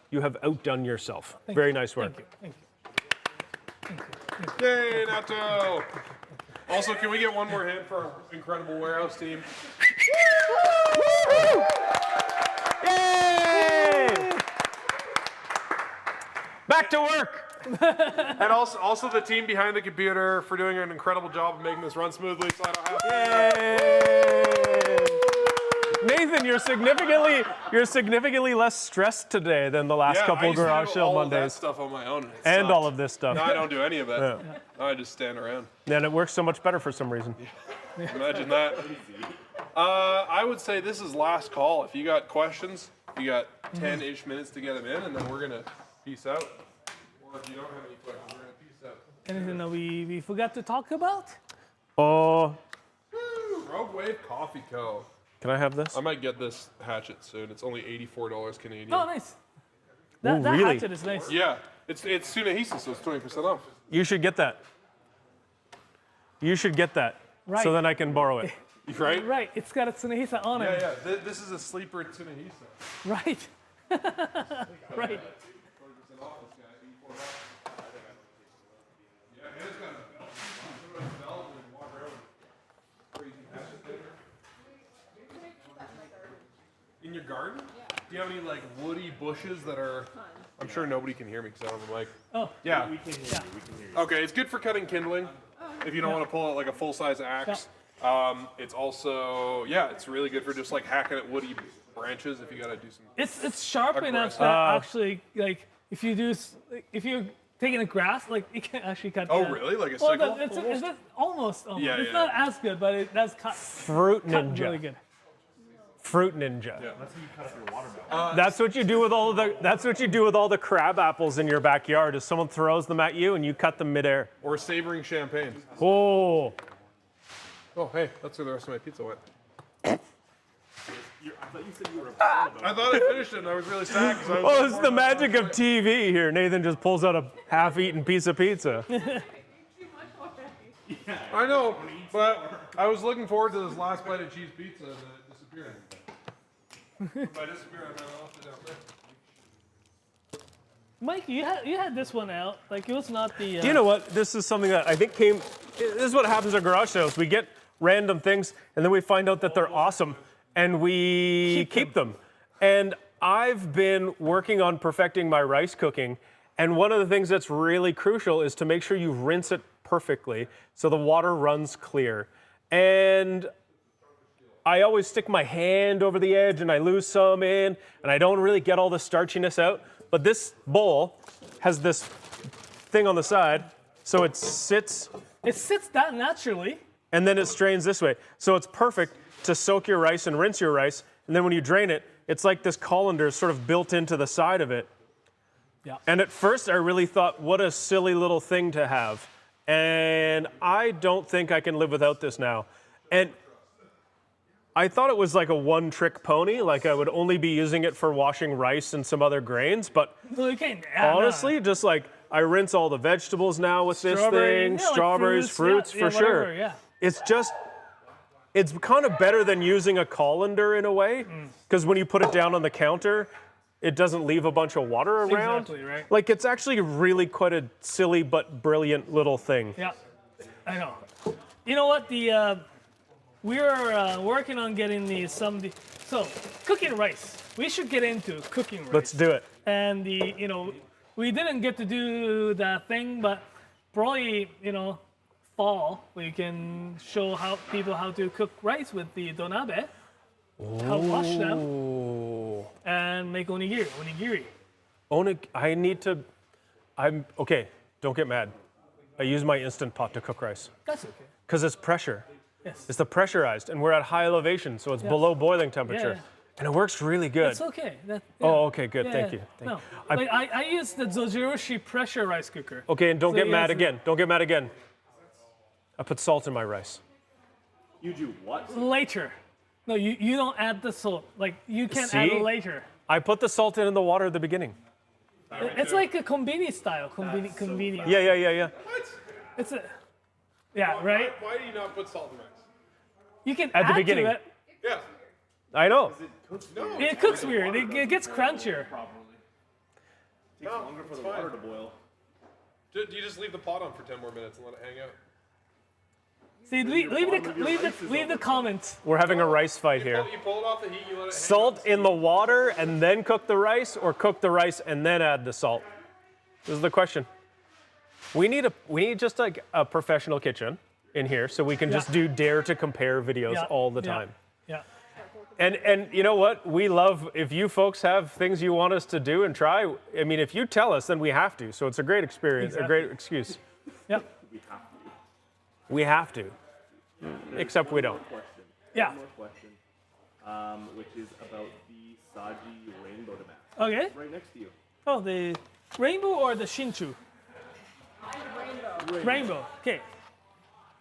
you have outdone yourself. Very nice work. Thank you. Yay, Naoto! Also, can we get one more hand for our incredible warehouse team? Yay! Back to work. And also the team behind the computer for doing an incredible job of making this run smoothly so I don't have to. Yay! Nathan, you're significantly less stressed today than the last couple I used to garage do sale all of that Mondays. stuff on my own. It And sucked. all of this stuff. No, I don't do any of it. Yeah. I just stand around. And it works so much better for some reason. Imagine that. I would say this is last call. If you got questions, you got 10-ish minutes to get them in, and then we're gonna peace out. Or if you don't have any questions, we're gonna peace out. Anything that we forgot to talk about? Oh, Rogue Wave Coffee Co. can I have this? I might get this hatchet soon. It's only $84 Canadian. Oh, nice. That really? hatchet is nice. Yeah, it's Tsunehisa, so it's 20% off. You should get that. You should get that. Right. So then I can borrow it. Right? Right, it's got a Tsunehisa on it. Yeah. This is a sleeper Tsunehisa. Right. Right. In your garden? Do you have any like woody bushes that are? I'm sure nobody can hear me because I don't have a mic. Oh. Yeah. We can hear you. We can hear you. Okay, it's good for cutting kindling if you don't want to pull out like a full-size axe. It's also it's really good for just like hacking at woody branches if you got to do some. It's sharp enough Aggressive. that actually, like, if you're taking a grass, like, you can actually cut. Oh, the- really? Like a well, sickle? It's almost. Yeah, it's yeah. not as good, but it does cut. Fruit Cut Ninja. really good. Fruit Ninja. Yeah. That's how you cut up your watermelon. That's what you do with all the. That's what you do with all the crab apples in your backyard. Is someone throws them at you and you cut them midair. Or savoring champagne. Oh. Oh, hey, that's where the rest of my pizza went. I thought you said you were I thought I finished it and I was really sad because I was. Oh, it's the magic of TV here. Nathan just pulls out a half-eaten piece of pizza. I know, but I was looking forward to this last bite of cheese pizza and it disappeared. By disappear, I left it out there. Mike, you had this one out. Like, it was not the. You know what? This is something that I think came. This is what happens at garage sales. We get random things, and then we find out that they're awesome, and we keep them. And I've been working on perfecting my rice cooking, and one of the things that's really crucial is to make sure you rinse it perfectly so the water runs clear. And I always stick my hand over the edge, and I lose some in, and I don't really get all the starchiness out. But this bowl has this thing on the side, so it sits. It sits that naturally. And then it strains this way. So it's perfect to soak your rice and rinse your rice. And then when you drain it, it's like this colander sort of built into the side of it. Yeah. And at first I really thought, what a silly little thing to have. And I don't think I can live without this now. And I thought it was like a one-trick pony, like I would only be using it for washing rice and some other grains, but No, you can't. honestly, just like I rinse all the vegetables now with this Strawberry, thing, yeah, like strawberries, fruits yeah, for whatever, sure. yeah. It's just, it's kind of better than using a colander in a way, because when you put it down on the counter, it doesn't leave a bunch of water around. Exactly, right. Like, it's actually really quite a silly but brilliant little thing. Yeah, I know. You know what? We're working on getting so cooking rice. We should get into cooking rice. Let's do it. And we didn't get to do that thing, but probably fall we can show people how to cook rice with the donabe. How to wash them and make onigiri. I'm okay. Don't get mad. I use my Instant Pot to cook rice That's okay. because it's pressure. Yes. It's the pressurized, and we're at high elevation, so it's below boiling temperature. Yeah. And it works really good. It's okay. Oh, okay, good. Thank you. No, I use the Zojirushi pressure rice cooker. Okay, and don't So get you mad have again. Don't get mad again. I put salt in my rice. You do what? Later. No, you don't add the salt. Like, you can add it later. I put the salt in the water at the beginning. It's like a convenience style. Convenience. Yeah. It's a. Yeah, right? Why do you not put salt in rice? You can At the add beginning. to it. Yeah. I know. No. It cooks weird. It gets crunchier. Takes longer for the water to boil. Do you just leave the pot on for 10 more minutes and let it hang out? See, leave the comments. We're having a rice fight here. You pull it off the heat, you let it hang Salt in the water and then cook the rice, or cook the rice and then add the salt? This is the question. We need just like a professional kitchen in here, so we can just do dare to compare videos all the time. Yeah. And you know what? We love, if you folks have things you want us to do and try, I mean, if you tell us, then we have to. So it's a great experience, a great excuse. Yeah. We have to. Except we don't. Yeah. One more question, which is about the Saji Rainbow Damascus. Okay. Right next to you. Oh, the rainbow or the Shinchu? Rainbow. Okay.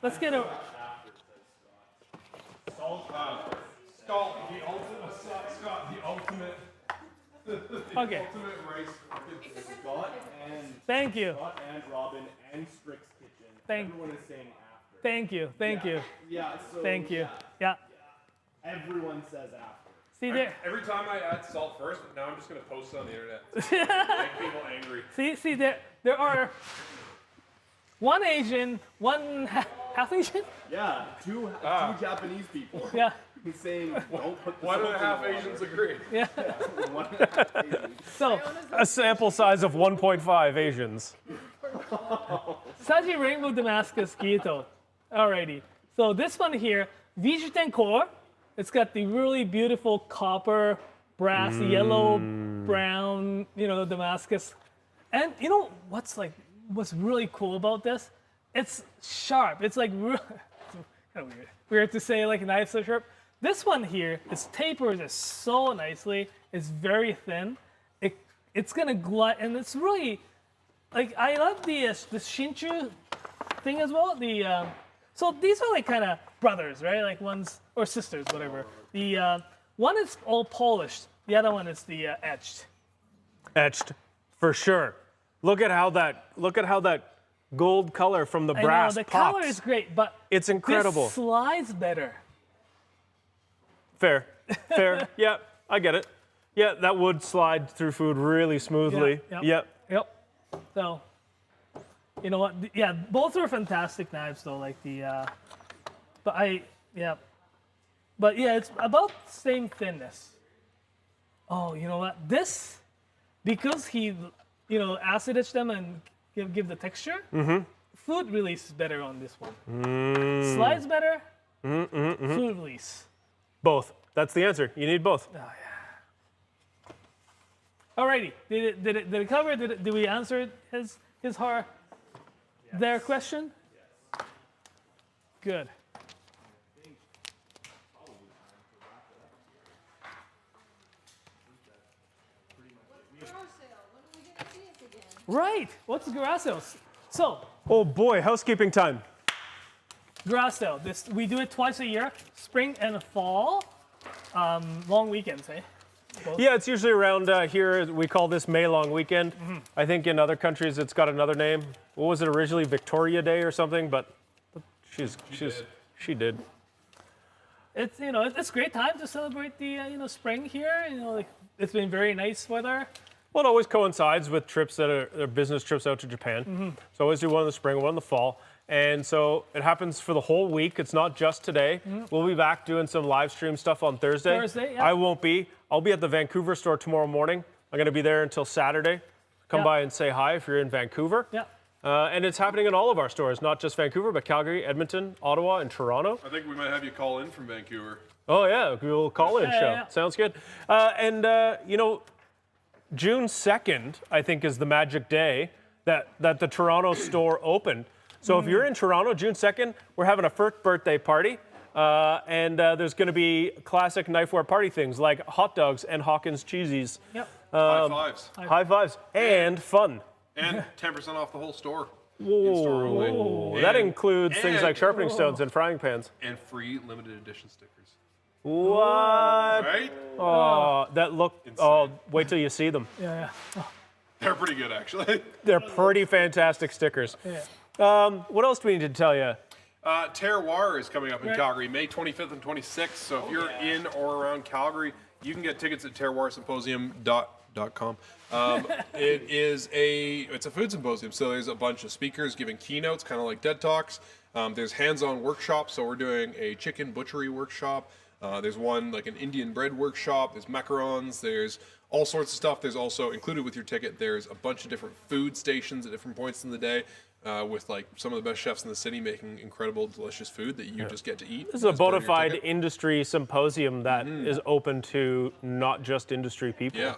Let's get a. Scott, the ultimate. Okay. Ultimate rice. Scott and Thank you. Robin and Strick's Kitchen. Thank- Everyone is saying after. Thank you. Yeah. So Thank you. Yeah. everyone says after. See there. Every time I add salt first, but now I'm just going to post it on the internet. Make people angry. See there are one Asian, one half Asian. Yeah, two Japanese people. Yeah. Saying don't put the One and salt a in half the water. Asians agree. Yeah. One and a half Asians. So A sample size of 1.5 Asians. Saji Rainbow Damascus Kyoto. Alrighty. So this one here, Vijuten Core. It's got the really beautiful copper, brass, yellow, brown, Damascus. And you know what's really cool about this? It's sharp. It's like kind of weird. Weird to say like knives so sharp. This one here is tapered so nicely. It's very thin. It's gonna glide, and it's really like I love the Shinchu thing as well. So these are like kind of brothers, right? Like ones or sisters, whatever. The one is all polished. The other one is the etched. Etched, for sure. Look at how that gold color from the I brass know, the pops. color is great, but It's incredible. this slides better. Fair. Yeah, I get it. Yeah, that would slide through food really smoothly. Yep. So, you know what? Yeah, both are fantastic knives though. Like the, but it's about the same thinness. Oh, you know what? This, because he, acid etched them and give the texture. Food release is better on this one. Slides better. Food release. Both. That's the answer. You need both. Oh, yeah. Alrighty. Did it cover? Did we answer their question? Yes. Good. Right. What's the garage sale? So. Oh boy, housekeeping time. Garage sale. We do it twice a year, spring and fall. Long weekends, eh? Both. Yeah, it's usually around here. We call this May long weekend. I think in other countries it's got another name. What was it originally? Victoria Day or something? But she did. It's it's a great time to celebrate the spring here. It's been very nice weather. Well, it always coincides with trips that are business trips out to Japan. So always do one in the spring, one in the fall. And so it happens for the whole week. It's not just today. We'll be back doing some live stream stuff on Thursday. Yeah. I won't be. I'll be at the Vancouver store tomorrow morning. I'm going to be there until Saturday. Come by and say hi if you're in Vancouver. Yeah. And it's happening in all of our stores, not just Vancouver, but Calgary, Edmonton, Ottawa, and Toronto. I think we might have you call in from Vancouver. Oh, yeah. We'll call in show. Yeah. Sounds good. June 2nd, I think, is the magic day that the Toronto store opened. So if you're in Toronto, June 2nd, we're having a first birthday party. And there's going to be classic Knifewear party things like hot dogs and Hawkins cheesies. Yep. High fives. High fives. And fun. And 10% off the whole store. Whoa. only. That And- includes things like sharpening stones and frying pans. And free limited edition stickers. What? Right? Oh, that look. Oh, wait till you see them. Yeah. They're pretty good, actually. They're pretty fantastic stickers. What else do we need to tell you? Terroir is coming up in Calgary, May 25th and 26th. So if you're in or around Calgary, you can get tickets at terroirsymposium.com. It's a food symposium, so there's a bunch of speakers giving keynotes, kind of like TED Talks. There's hands-on workshops, so we're doing a chicken butchery workshop. There's one like an Indian bread workshop. There's macarons. There's all sorts of stuff. There's also included with your ticket. There's a bunch of different food stations at different points in the day, with like some of the best chefs in the city making incredible, delicious food that you just get to eat. This is a bona fide industry symposium that is open to not just industry people. Yeah.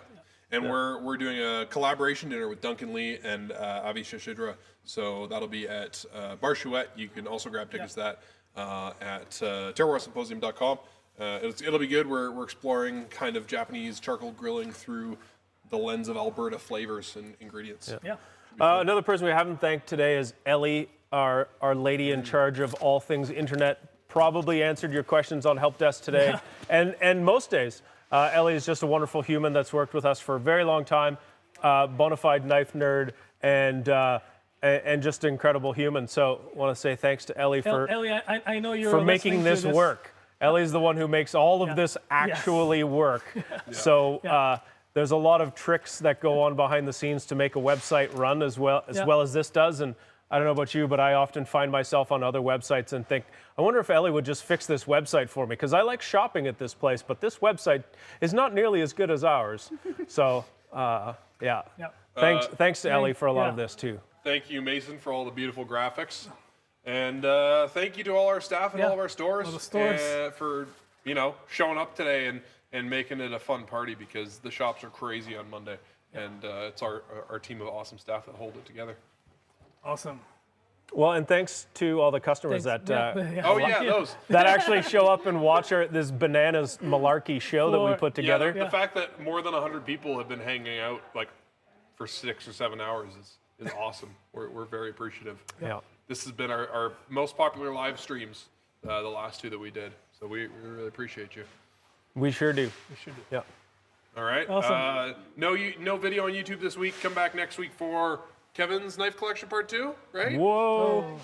And we're doing a collaboration dinner with Duncan Lee and Avi Shashidra. So that'll be at Bar Chouette. You can also grab tickets to that at terroirsymposium.com. It'll be good. We're exploring kind of Japanese charcoal grilling through the lens of Alberta flavors and ingredients. Yeah. Another person we haven't thanked today is Ellie, our lady in charge of all things internet. Probably answered your questions on help desk today, and most days. Ellie is just a wonderful human that's worked with us for a very long time, bona fide knife nerd, and just an incredible human. So I want to say thanks to Ellie for Ellie, I know you're for making listening to this work. Ellie's the one who makes all of this actually work. So there's a lot of tricks that go on behind the scenes to make a website run as well as this does. And I don't know about you, but I often find myself on other websites and think, I wonder if Ellie would just fix this website for me, because I like shopping at this place, but this website is not nearly as good as ours. So thanks to Ellie for a lot of this too. Thank you, Mason, for all the beautiful graphics. And thank you to all our staff and all of our stores, for showing up today and making it a fun party, because the shops are crazy on Monday, and it's our team of awesome staff that hold it together. Awesome. Well, and thanks to all the customers that those that actually show up and watch this bananas malarkey show that we put together. The fact that more than 100 people have been hanging out like for 6 or 7 hours is awesome. We're very appreciative. Yeah. This has been our most popular live streams, the last 2 that we did. So we really appreciate you. We sure do. Yeah. All right. Awesome. No video on YouTube this week. Come back next week for Kevin's knife collection part 2, right? Whoa.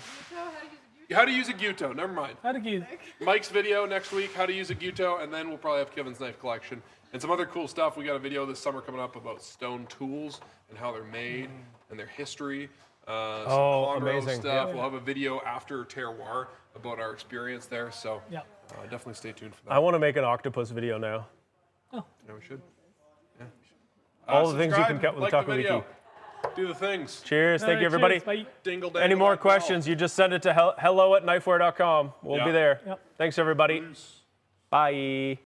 How to use a Gyuto, never mind. How to use Mike's video next week, how to use a Gyuto, and then we'll probably have Kevin's knife collection. And some other cool stuff. We got a video this summer coming up about stone tools and how they're made and their history. Some Conroe amazing. stuff. We'll have a video after Terroir about our experience there. So definitely stay tuned for that. I want to make an octopus video now. Yeah, we should. Yeah. All the things you Subscribe, can cut with like the the Taco video. Wiki. Do the things. Cheers. Thank you, everybody. Bye. Dingle dangle. Any more that bell. questions, you just send it to hello@knifewear.com. We'll Yeah. be there. Yep. Thanks, everybody. Bye.